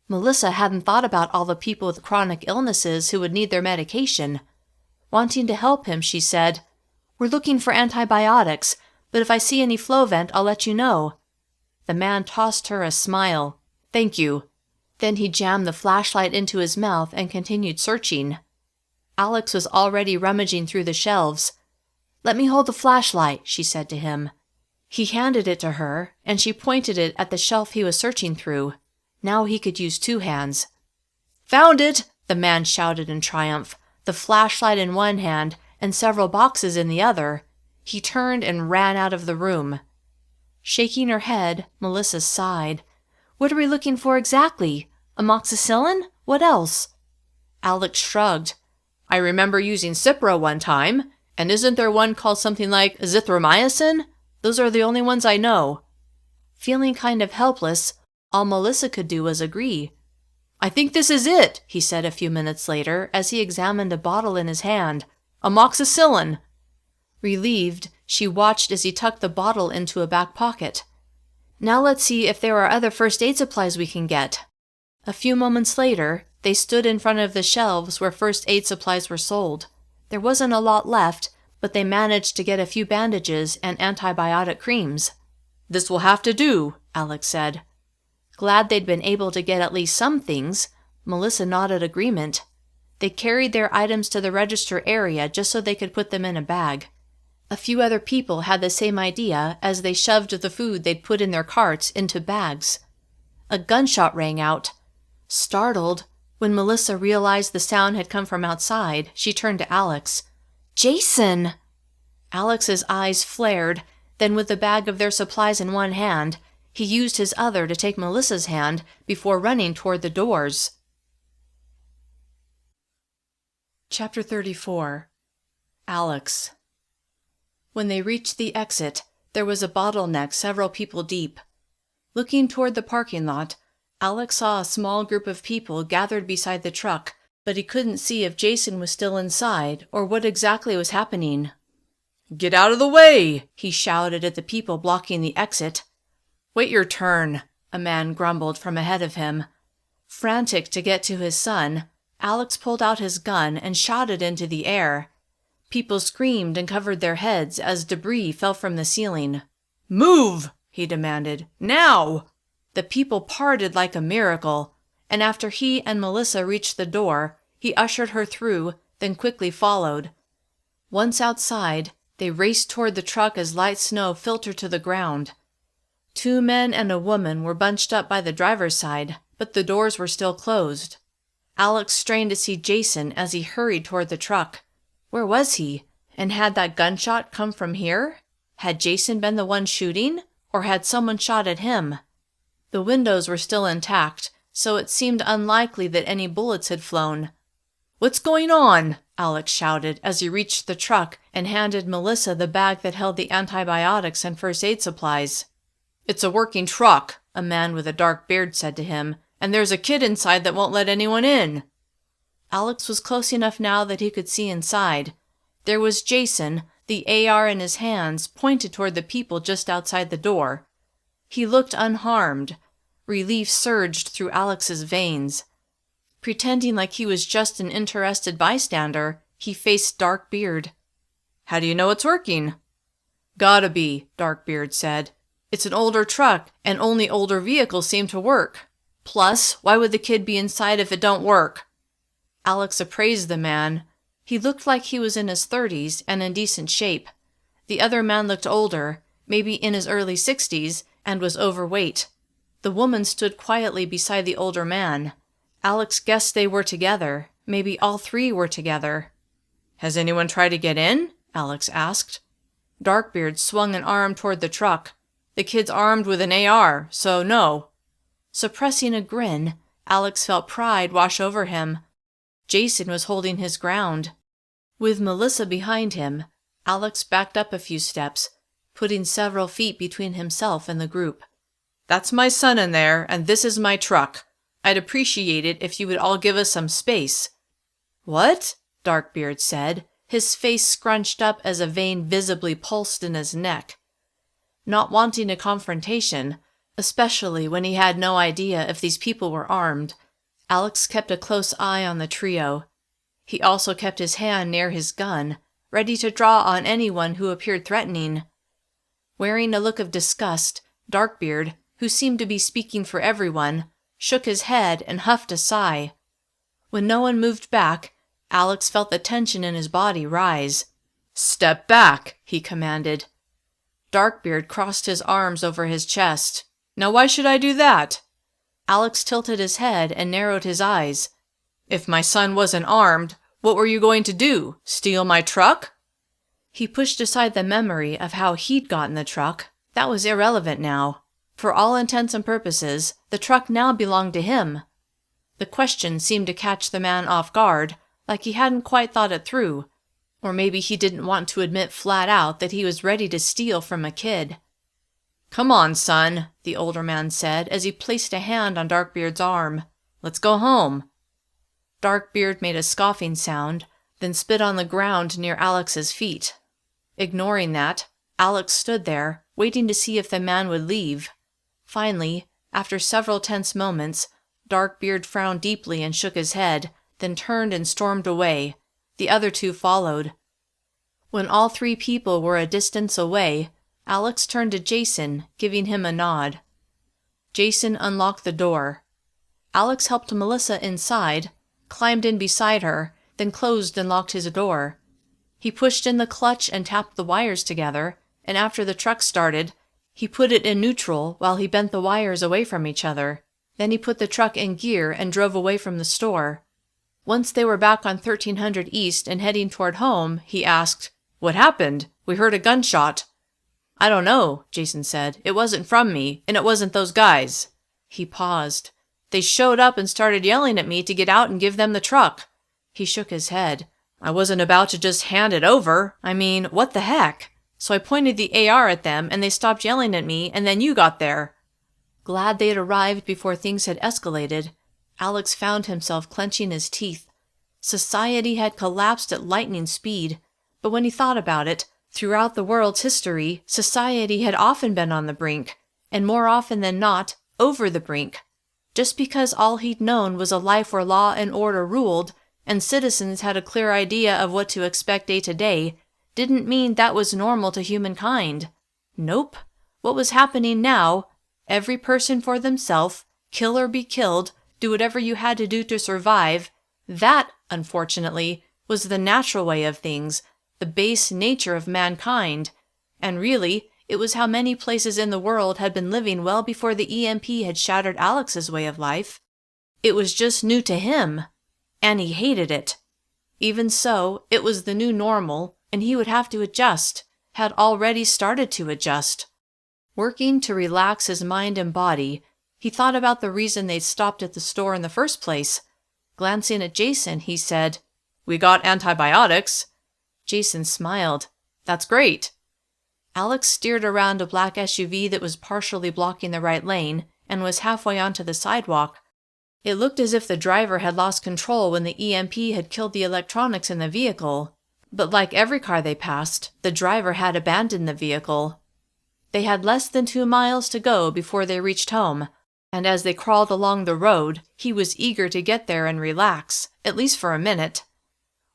Melissa hadn't thought about all the people with chronic illnesses who would need their medication. Wanting to help him, she said, "We're looking for antibiotics, but if I see any flow vent, I'll let you know." The man tossed her a smile. "Thank you." Then he jammed the flashlight into his mouth and continued searching. Alex was already rummaging through the shelves. "Let me hold the flashlight," she said to him. He handed it to her, and she pointed it at the shelf he was searching through. Now he could use 2 hands. "Found it!" the man shouted in triumph, the flashlight in one hand and several boxes in the other. He turned and ran out of the room. Shaking her head, Melissa sighed. "What are we looking for exactly? Amoxicillin? What else?" Alex shrugged. "I remember using Cipro one time, and isn't there one called something like azithromycin? Those are the only ones I know." Feeling kind of helpless, all Melissa could do was agree. "I think this is it," he said a few minutes later as he examined a bottle in his hand. "Amoxicillin." Relieved, she watched as he tucked the bottle into a back pocket. "Now let's see if there are other first aid supplies we can get." A few moments later, they stood in front of the shelves where first aid supplies were sold. There wasn't a lot left, but they managed to get a few bandages and antibiotic creams. "This will have to do," Alex said. Glad they'd been able to get at least some things, Melissa nodded agreement. They carried their items to the register area just so they could put them in a bag. A few other people had the same idea as they shoved the food they'd put in their carts into bags. A gunshot rang out. Startled, when Melissa realized the sound had come from outside, she turned to Alex. "Jason!" Alex's eyes flared, then with the bag of their supplies in one hand, he used his other to take Melissa's hand before running toward the doors. Chapter 34. Alex. When they reached the exit, there was a bottleneck several people deep. Looking toward the parking lot, Alex saw a small group of people gathered beside the truck, but he couldn't see if Jason was still inside or what exactly was happening. "Get out of the way!" he shouted at the people blocking the exit. "Wait your turn," a man grumbled from ahead of him. Frantic to get to his son, Alex pulled out his gun and shot it into the air. People screamed and covered their heads as debris fell from the ceiling. "Move!" he demanded. "Now!" The people parted like a miracle, and after he and Melissa reached the door, he ushered her through, then quickly followed. Once outside, They raced toward the truck as light snow filtered to the ground. 2 men and a woman were bunched up by the driver's side, but the doors were still closed. Alex strained to see Jason as he hurried toward the truck. Where was he? And had that gunshot come from here? Had Jason been the one shooting, or had someone shot at him? The windows were still intact, so it seemed unlikely that any bullets had flown. "What's going on?" Alex shouted as he reached the truck and handed Melissa the bag that held the antibiotics and first aid supplies. "It's a working truck," a man with a dark beard said to him, "and there's a kid inside that won't let anyone in." Alex was close enough now that he could see inside. There was Jason, the AR in his hands, pointed toward the people just outside the door. He looked unharmed. Relief surged through Alex's veins. Pretending like he was just an interested bystander, he faced Darkbeard. "How do you know it's working?" "Gotta be," Darkbeard said. "It's an older truck, and only older vehicles seem to work. Plus, why would the kid be inside if it don't work?" Alex appraised the man. He looked like he was in his 30s and in decent shape. The other man looked older, maybe in his early 60s, and was overweight. The woman stood quietly beside the older man. Alex guessed they were together. Maybe all 3 were together. "Has anyone tried to get in?" Alex asked. Darkbeard swung an arm toward the truck. "The kid's armed with an AR, so no." Suppressing a grin, Alex felt pride wash over him. Jason was holding his ground. With Melissa behind him, Alex backed up a few steps, putting several feet between himself and the group. "That's my son in there, and this is my truck. I'd appreciate it if you would all give us some space." "What?" Darkbeard said, his face scrunched up as a vein visibly pulsed in his neck. Not wanting a confrontation, especially when he had no idea if these people were armed, Alex kept a close eye on the trio. He also kept his hand near his gun, ready to draw on anyone who appeared threatening. Wearing a look of disgust, Darkbeard, who seemed to be speaking for everyone, shook his head and huffed a sigh. When no one moved back, Alex felt the tension in his body rise. "Step back," he commanded. Darkbeard crossed his arms over his chest. "Now why should I do that?" Alex tilted his head and narrowed his eyes. "If my son wasn't armed, what were you going to do? Steal my truck?" He pushed aside the memory of how he'd gotten the truck. That was irrelevant now. For all intents and purposes, the truck now belonged to him. The question seemed to catch the man off guard, like he hadn't quite thought it through. Or maybe he didn't want to admit flat out that he was ready to steal from a kid. "Come on, son," the older man said as he placed a hand on Darkbeard's arm. "Let's go home." Darkbeard made a scoffing sound, then spit on the ground near Alex's feet. Ignoring that, Alex stood there, waiting to see if the man would leave. Finally, after several tense moments, Darkbeard frowned deeply and shook his head, then turned and stormed away. The other 2 followed. When all 3 people were a distance away, Alex turned to Jason, giving him a nod. Jason unlocked the door. Alex helped Melissa inside, climbed in beside her, then closed and locked his door. He pushed in the clutch and tapped the wires together, and after the truck started, he put it in neutral while he bent the wires away from each other. Then he put the truck in gear and drove away from the store. Once they were back on 1300 East and heading toward home, he asked, "What happened? We heard a gunshot." "I don't know," Jason said. "It wasn't from me, and it wasn't those guys." He paused. "They showed up and started yelling at me to get out and give them the truck." He shook his head. "I wasn't about to just hand it over. I mean, what the heck? So I pointed the AR at them, and they stopped yelling at me, and then you got there." Glad they'd arrived before things had escalated, Alex found himself clenching his teeth. Society had collapsed at lightning speed, but when he thought about it, throughout the world's history, society had often been on the brink, and more often than not, over the brink. Just because all he'd known was a life where law and order ruled, and citizens had a clear idea of what to expect day to day, didn't mean that was normal to humankind. Nope. What was happening now, every person for themselves, kill or be killed, do whatever you had to do to survive, that, unfortunately, was the natural way of things, the base nature of mankind, and really, it was how many places in the world had been living well before the EMP had shattered Alex's way of life. It was just new to him, and he hated it. Even so, it was the new normal, and he would have to adjust, had already started to adjust. Working to relax his mind and body, he thought about the reason they'd stopped at the store in the first place. Glancing at Jason, he said, "We got antibiotics." Jason smiled. "That's great." Alex steered around a black SUV that was partially blocking the right lane and was halfway onto the sidewalk. It looked as if the driver had lost control when the EMP had killed the electronics in the vehicle. But like every car they passed, the driver had abandoned the vehicle. They had less than 2 miles to go before they reached home, and as they crawled along the road, he was eager to get there and relax, at least for a minute.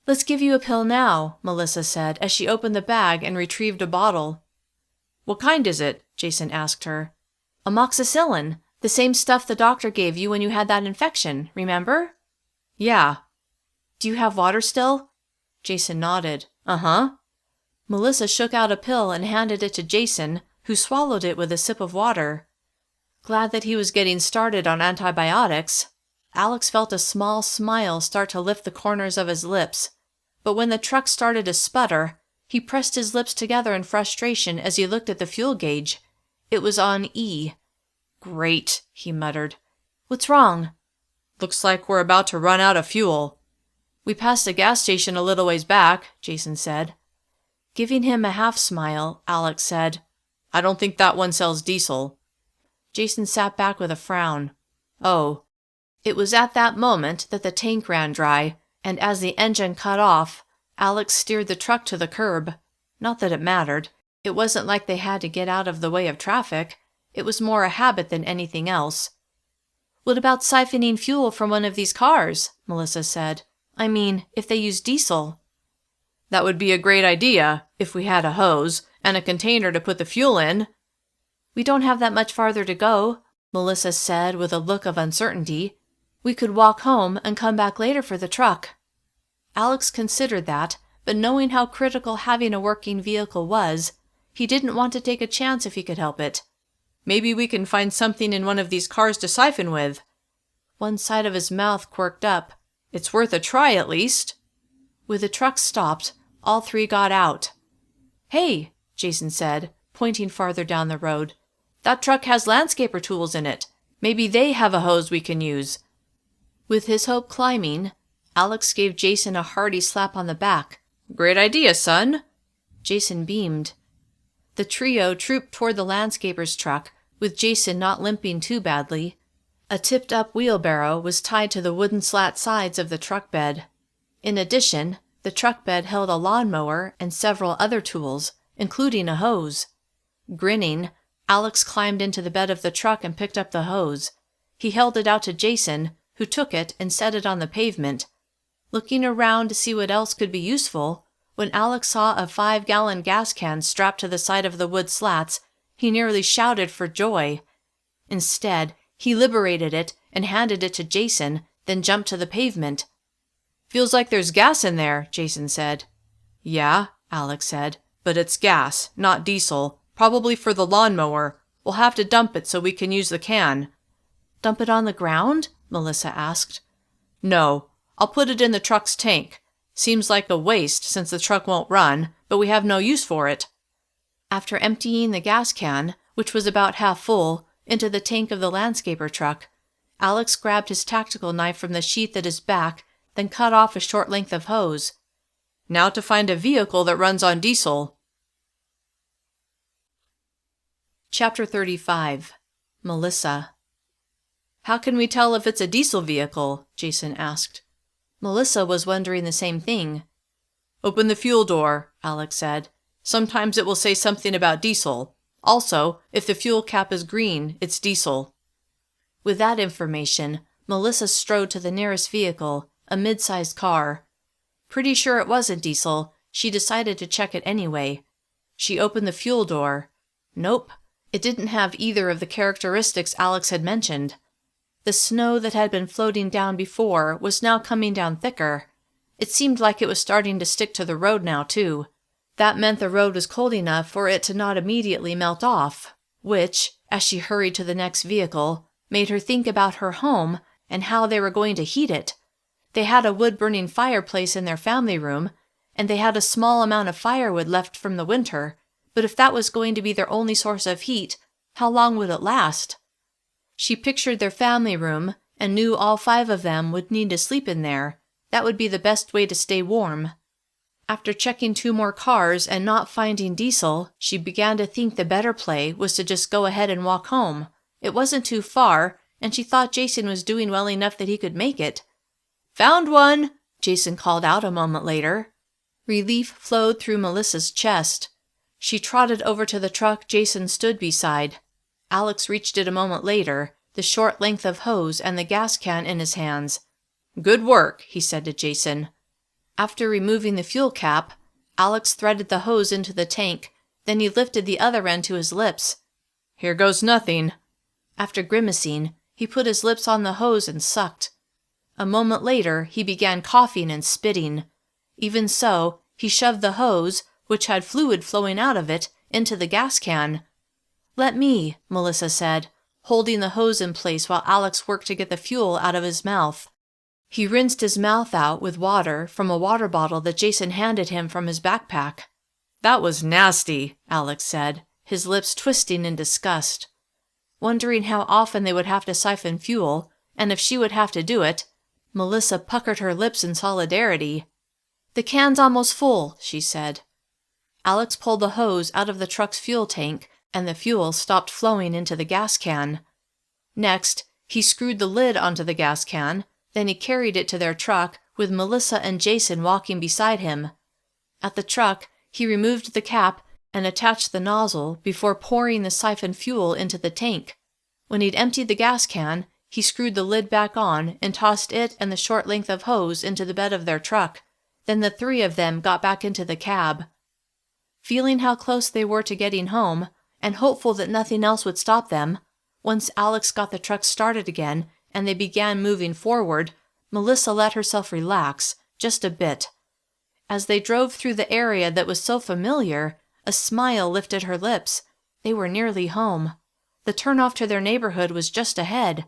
"Let's give you a pill now," Melissa said as she opened the bag and retrieved a bottle. "What kind is it?" Jason asked her. "Amoxicillin, the same stuff the doctor gave you when you had that infection, remember?" "Yeah." "Do you have water still?" Jason nodded. "Uh-huh." Melissa shook out a pill and handed it to Jason, who swallowed it with a sip of water. Glad that he was getting started on antibiotics, Alex felt a small smile start to lift the corners of his lips, but when the truck started to sputter, he pressed his lips together in frustration as he looked at the fuel gauge. It was on E. "Great," he muttered. "What's wrong?" "Looks like we're about to run out of fuel." "We passed a gas station a little ways back," Jason said. Giving him a half-smile, Alex said, "I don't think that one sells diesel." Jason sat back with a frown. "Oh." It was at that moment that the tank ran dry, and as the engine cut off, Alex steered the truck to the curb. Not that it mattered. It wasn't like they had to get out of the way of traffic. It was more a habit than anything else. "What about siphoning fuel from one of these cars?" Melissa said. "I mean, if they use diesel." "That would be a great idea, if we had a hose and a container to put the fuel in." "We don't have that much farther to go," Melissa said with a look of uncertainty. "We could walk home and come back later for the truck." Alex considered that, but knowing how critical having a working vehicle was, he didn't want to take a chance if he could help it. "Maybe we can find something in one of these cars to siphon with." One side of his mouth quirked up. "It's worth a try, at least." With the truck stopped, all three got out. "Hey," Jason said, pointing farther down the road. "That truck has landscaper tools in it. Maybe they have a hose we can use." With his hope climbing, Alex gave Jason a hearty slap on the back. "Great idea, son." Jason beamed. The trio trooped toward the landscaper's truck, with Jason not limping too badly. A tipped-up wheelbarrow was tied to the wooden slat sides of the truck bed. In addition, the truck bed held a lawnmower and several other tools, including a hose. Grinning, Alex climbed into the bed of the truck and picked up the hose. He held it out to Jason, who took it and set it on the pavement. Looking around to see what else could be useful, when Alex saw a 5-gallon gas can strapped to the side of the wood slats, he nearly shouted for joy. Instead, he liberated it and handed it to Jason, then jumped to the pavement. "Feels like there's gas in there," Jason said. "Yeah," Alex said, "but it's gas, not diesel, probably for the lawnmower. We'll have to dump it so we can use the can." "Dump it on the ground?" Melissa asked. "No, I'll put it in the truck's tank. Seems like a waste since the truck won't run, but we have no use for it." After emptying the gas can, which was about half full, into the tank of the landscaper truck, Alex grabbed his tactical knife from the sheath at his back, then cut off a short length of hose. "Now to find a vehicle that runs on diesel." Chapter 35. Melissa. "How can we tell if it's a diesel vehicle?" Jason asked. Melissa was wondering the same thing. "Open the fuel door," Alex said. "Sometimes it will say something about diesel. Also, if the fuel cap is green, it's diesel." With that information, Melissa strode to the nearest vehicle, a mid-sized car. Pretty sure it wasn't diesel, she decided to check it anyway. She opened the fuel door. Nope, it didn't have either of the characteristics Alex had mentioned. The snow that had been floating down before was now coming down thicker. It seemed like it was starting to stick to the road now, too. That meant the road was cold enough for it to not immediately melt off, which, as she hurried to the next vehicle, made her think about her home and how they were going to heat it. They had a wood-burning fireplace in their family room, and they had a small amount of firewood left from the winter, but if that was going to be their only source of heat, how long would it last? She pictured their family room and knew all 5 of them would need to sleep in there. That would be the best way to stay warm. After checking 2 more cars and not finding Diesel, she began to think the better play was to just go ahead and walk home. It wasn't too far, and she thought Jason was doing well enough that he could make it. "Found one!" Jason called out a moment later. Relief flowed through Melissa's chest. She trotted over to the truck Jason stood beside. Alex reached it a moment later, the short length of hose and the gas can in his hands. "Good work," he said to Jason. After removing the fuel cap, Alex threaded the hose into the tank, then he lifted the other end to his lips. "Here goes nothing." After grimacing, he put his lips on the hose and sucked. A moment later, he began coughing and spitting. Even so, he shoved the hose, which had fluid flowing out of it, into the gas can. "Let me," Melissa said, holding the hose in place while Alex worked to get the fuel out of his mouth. He rinsed his mouth out with water from a water bottle that Jason handed him from his backpack. "That was nasty," Alex said, his lips twisting in disgust. Wondering how often they would have to siphon fuel, and if she would have to do it, Melissa puckered her lips in solidarity. "The can's almost full," she said. Alex pulled the hose out of the truck's fuel tank, and the fuel stopped flowing into the gas can. Next, he screwed the lid onto the gas can, then he carried it to their truck, with Melissa and Jason walking beside him. At the truck, he removed the cap and attached the nozzle before pouring the siphoned fuel into the tank. When he'd emptied the gas can, he screwed the lid back on and tossed it and the short length of hose into the bed of their truck. Then the 3 of them got back into the cab. Feeling how close they were to getting home, and hopeful that nothing else would stop them, once Alex got the truck started again and they began moving forward, Melissa let herself relax, just a bit. As they drove through the area that was so familiar, a smile lifted her lips. They were nearly home. The turnoff to their neighborhood was just ahead.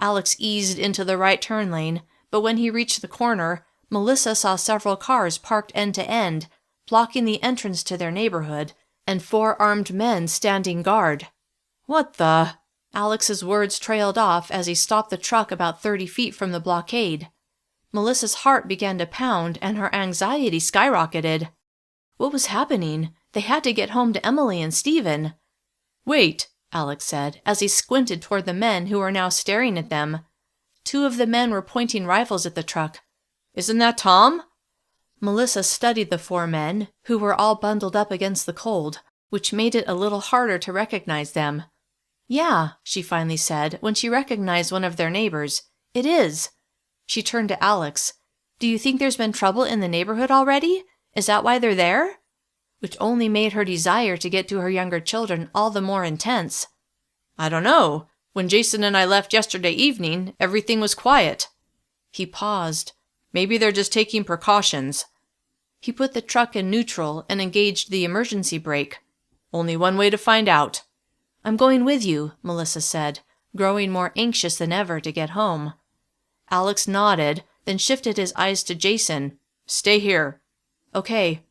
Alex eased into the right turn lane, but when he reached the corner, Melissa saw several cars parked end to end, blocking the entrance to their neighborhood, and 4 armed men standing guard. "What the?" Alex's words trailed off as he stopped the truck about 30 feet from the blockade. Melissa's heart began to pound and her anxiety skyrocketed. What was happening? They had to get home to Emily and Stephen. "Wait," Alex said, as he squinted toward the men who were now staring at them. 2 of the men were pointing rifles at the truck. "Isn't that Tom?" Melissa studied the 4 men, who were all bundled up against the cold, which made it a little harder to recognize them. "Yeah," she finally said when she recognized one of their neighbors. "It is." She turned to Alex. "Do you think there's been trouble in the neighborhood already? Is that why they're there?" Which only made her desire to get to her younger children all the more intense. "I don't know. When Jason and I left yesterday evening, everything was quiet." He paused. "Maybe they're just taking precautions." He put the truck in neutral and engaged the emergency brake. "Only one way to find out." "I'm going with you," Melissa said, growing more anxious than ever to get home. Alex nodded, then shifted his eyes to Jason. "Stay here." "Okay."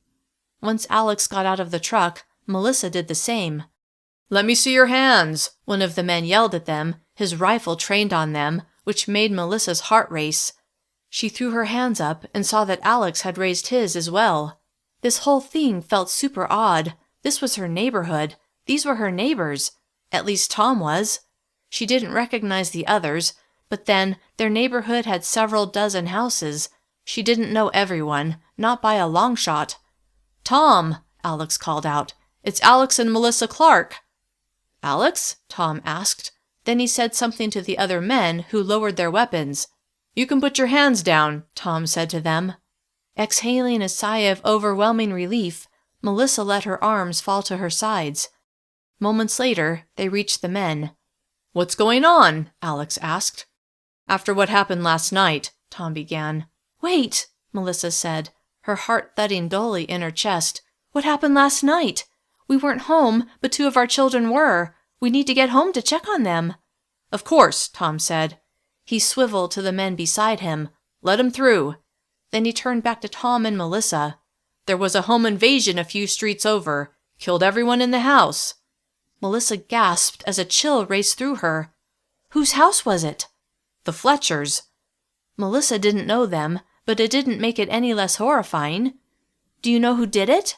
Once Alex got out of the truck, Melissa did the same. "Let me see your hands," one of the men yelled at them, his rifle trained on them, which made Melissa's heart race. She threw her hands up and saw that Alex had raised his as well. This whole thing felt super odd. This was her neighborhood. These were her neighbors. At least Tom was. She didn't recognize the others, but then their neighborhood had several dozen houses. She didn't know everyone, not by a long shot. "Tom," Alex called out. "It's Alex and Melissa Clark." "Alex?" Tom asked. Then he said something to the other men, who lowered their weapons. "You can put your hands down," Tom said to them. Exhaling a sigh of overwhelming relief, Melissa let her arms fall to her sides. Moments later, they reached the men. "What's going on?" Alex asked. "After what happened last night," Tom began. "Wait!" Melissa said, her heart thudding dully in her chest. "What happened last night? We weren't home, but 2 of our children were. We need to get home to check on them." "Of course," Tom said. He swiveled to the men beside him. "Let 'em through." Then he turned back to Tom and Melissa. "There was a home invasion a few streets over. Killed everyone in the house." Melissa gasped as a chill raced through her. "Whose house was it?" "The Fletchers." Melissa didn't know them, but it didn't make it any less horrifying. "Do you know who did it?"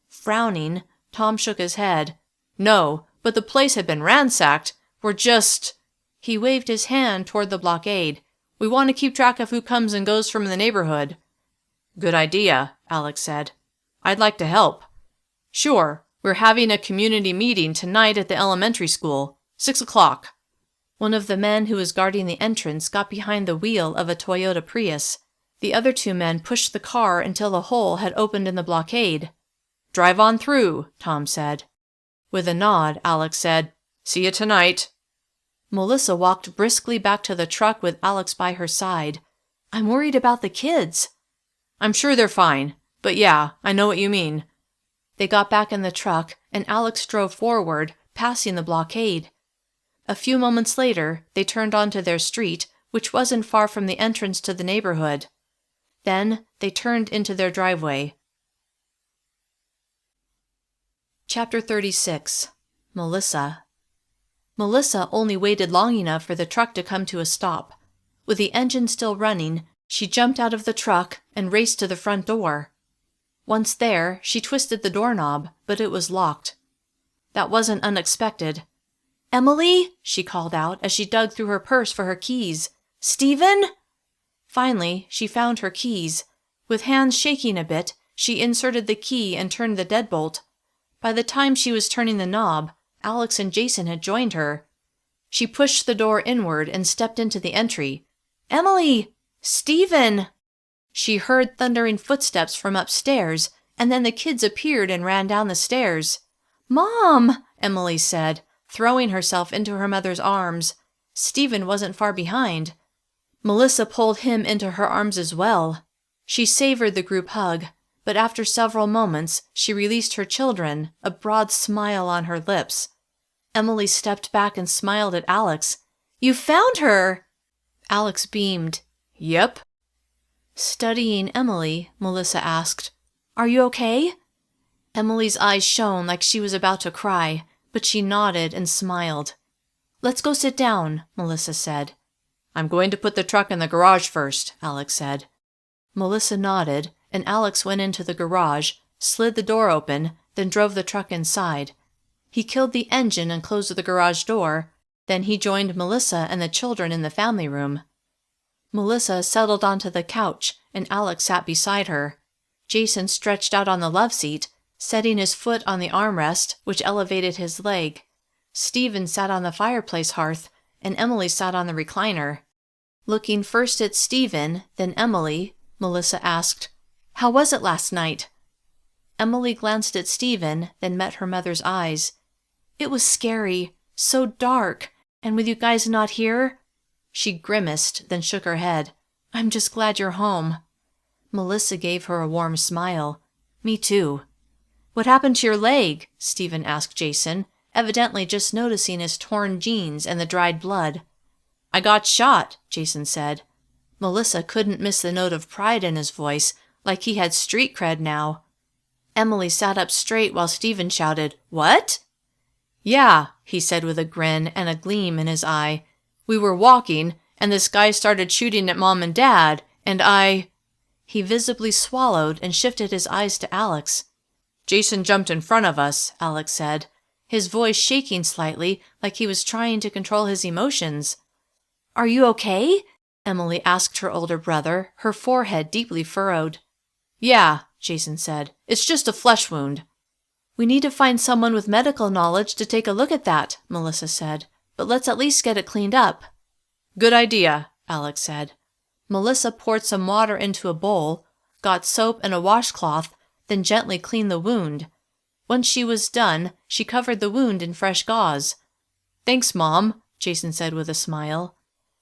Frowning, Tom shook his head. "No, but the place had been ransacked. We're just—" He waved his hand toward the blockade. "We want to keep track of who comes and goes from the neighborhood." "Good idea," Alex said. "I'd like to help." "Sure. We're having a community meeting tonight at the elementary school. 6 o'clock. One of the men who was guarding the entrance got behind the wheel of a Toyota Prius. The other 2 men pushed the car until a hole had opened in the blockade. "Drive on through," Tom said. With a nod, Alex said, "See you tonight." Melissa walked briskly back to the truck with Alex by her side. "I'm worried about the kids." "I'm sure they're fine. But yeah, I know what you mean." They got back in the truck, and Alex drove forward, passing the blockade. A few moments later, they turned onto their street, which wasn't far from the entrance to the neighborhood. Then they turned into their driveway. Chapter 36. Melissa. Melissa only waited long enough for the truck to come to a stop. With the engine still running, she jumped out of the truck and raced to the front door. Once there, she twisted the doorknob, but it was locked. That wasn't unexpected. "Emily?" she called out as she dug through her purse for her keys. "Stephen?" Finally, she found her keys. With hands shaking a bit, she inserted the key and turned the deadbolt. By the time she was turning the knob, Alex and Jason had joined her. She pushed the door inward and stepped into the entry. "Emily! Stephen!" She heard thundering footsteps from upstairs, and then the kids appeared and ran down the stairs. "Mom!" Emily said, throwing herself into her mother's arms. Stephen wasn't far behind. Melissa pulled him into her arms as well. She savored the group hug, but after several moments, she released her children, a broad smile on her lips. Emily stepped back and smiled at Alex. "You found her!" Alex beamed. "Yep." Studying Emily, Melissa asked, "Are you okay?" Emily's eyes shone like she was about to cry, but she nodded and smiled. "Let's go sit down," Melissa said. "I'm going to put the truck in the garage first," Alex said. Melissa nodded, and Alex went into the garage, slid the door open, then drove the truck inside. He killed the engine and closed the garage door. Then he joined Melissa and the children in the family room. Melissa settled onto the couch, and Alex sat beside her. Jason stretched out on the loveseat, setting his foot on the armrest, which elevated his leg. Stephen sat on the fireplace hearth, and Emily sat on the recliner. Looking first at Stephen, then Emily, Melissa asked, "How was it last night?" Emily glanced at Stephen, then met her mother's eyes. "It was scary, so dark, and with you guys not here?" She grimaced, then shook her head. "I'm just glad you're home." Melissa gave her a warm smile. "Me too." "What happened to your leg?" Stephen asked Jason, evidently just noticing his torn jeans and the dried blood. "I got shot," Jason said. Melissa couldn't miss the note of pride in his voice, like he had street cred now. Emily sat up straight while Stephen shouted, "What?" "Yeah," he said with a grin and a gleam in his eye. "We were walking, and this guy started shooting at Mom and Dad, and I—" He visibly swallowed and shifted his eyes to Alex. "Jason jumped in front of us," Alex said, his voice shaking slightly like he was trying to control his emotions. "Are you okay?" Emily asked her older brother, her forehead deeply furrowed. "Yeah," Jason said. "It's just a flesh wound." "We need to find someone with medical knowledge to take a look at that," Melissa said. "But let's at least get it cleaned up." "Good idea," Alex said. Melissa poured some water into a bowl, got soap and a washcloth, then gently cleaned the wound. Once she was done, she covered the wound in fresh gauze. "Thanks, Mom," Jason said with a smile.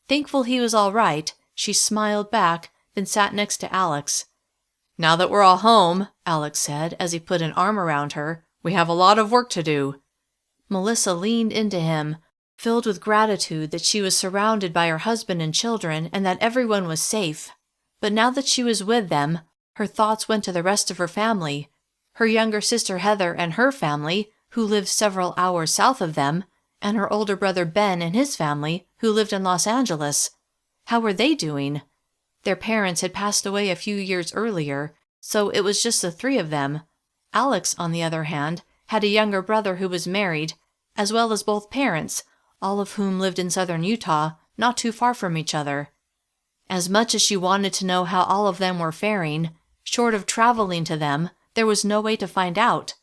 Thankful he was all right, she smiled back, then sat next to Alex. "Now that we're all home," Alex said as he put an arm around her, "we have a lot of work to do." Melissa leaned into him, filled with gratitude that she was surrounded by her husband and children and that everyone was safe. But now that she was with them, her thoughts went to the rest of her family. Her younger sister Heather and her family, who lived several hours south of them, and her older brother Ben and his family, who lived in Los Angeles. How were they doing? Their parents had passed away a few years earlier, so it was just the three of them. Alex, on the other hand, had a younger brother who was married, as well as both parents, all of whom lived in southern Utah, not too far from each other. As much as she wanted to know how all of them were faring, short of traveling to them, there was no way to find out.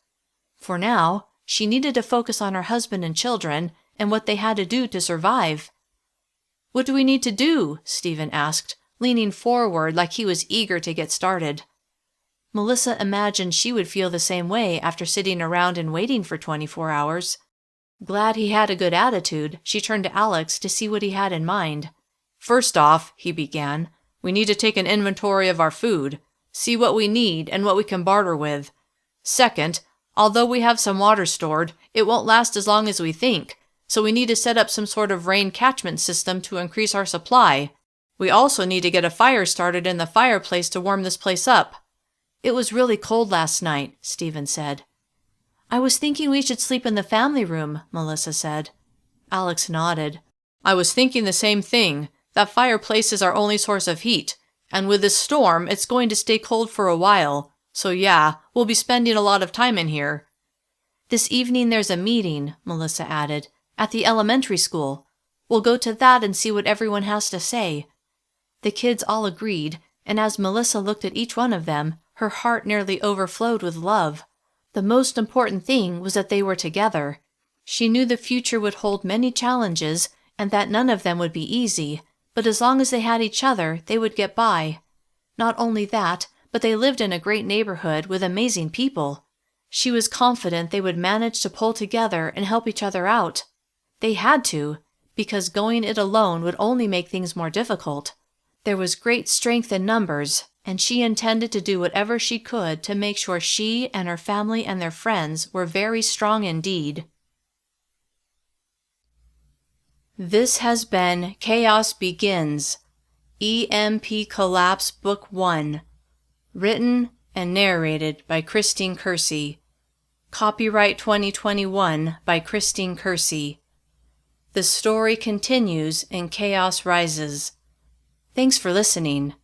For now, she needed to focus on her husband and children and what they had to do to survive. "What do we need to do?" Stephen asked, leaning forward like he was eager to get started. Melissa imagined she would feel the same way after sitting around and waiting for 24 hours. Glad he had a good attitude, she turned to Alex to see what he had in mind. "First off," he began, "we need to take an inventory of our food, see what we need and what we can barter with. Second, although we have some water stored, it won't last as long as we think, so we need to set up some sort of rain catchment system to increase our supply. We also need to get a fire started in the fireplace to warm this place up." "It was really cold last night," Stephen said. "I was thinking we should sleep in the family room," Melissa said. Alex nodded. "I was thinking the same thing. That fireplace is our only source of heat, and with this storm, it's going to stay cold for a while. So yeah, we'll be spending a lot of time in here." "This evening there's a meeting," Melissa added, "at the elementary school. We'll go to that and see what everyone has to say." The kids all agreed, and as Melissa looked at each one of them, her heart nearly overflowed with love. The most important thing was that they were together. She knew the future would hold many challenges and that none of them would be easy, but as long as they had each other, they would get by. Not only that, but they lived in a great neighborhood with amazing people. She was confident they would manage to pull together and help each other out. They had to, because going it alone would only make things more difficult. There was great strength in numbers, and she intended to do whatever she could to make sure she and her family and their friends were very strong indeed. This has been Chaos Begins, EMP Collapse Book 1, written and narrated by Christine Kersey. Copyright 2021 by Christine Kersey. The story continues in Chaos Rises. Thanks for listening.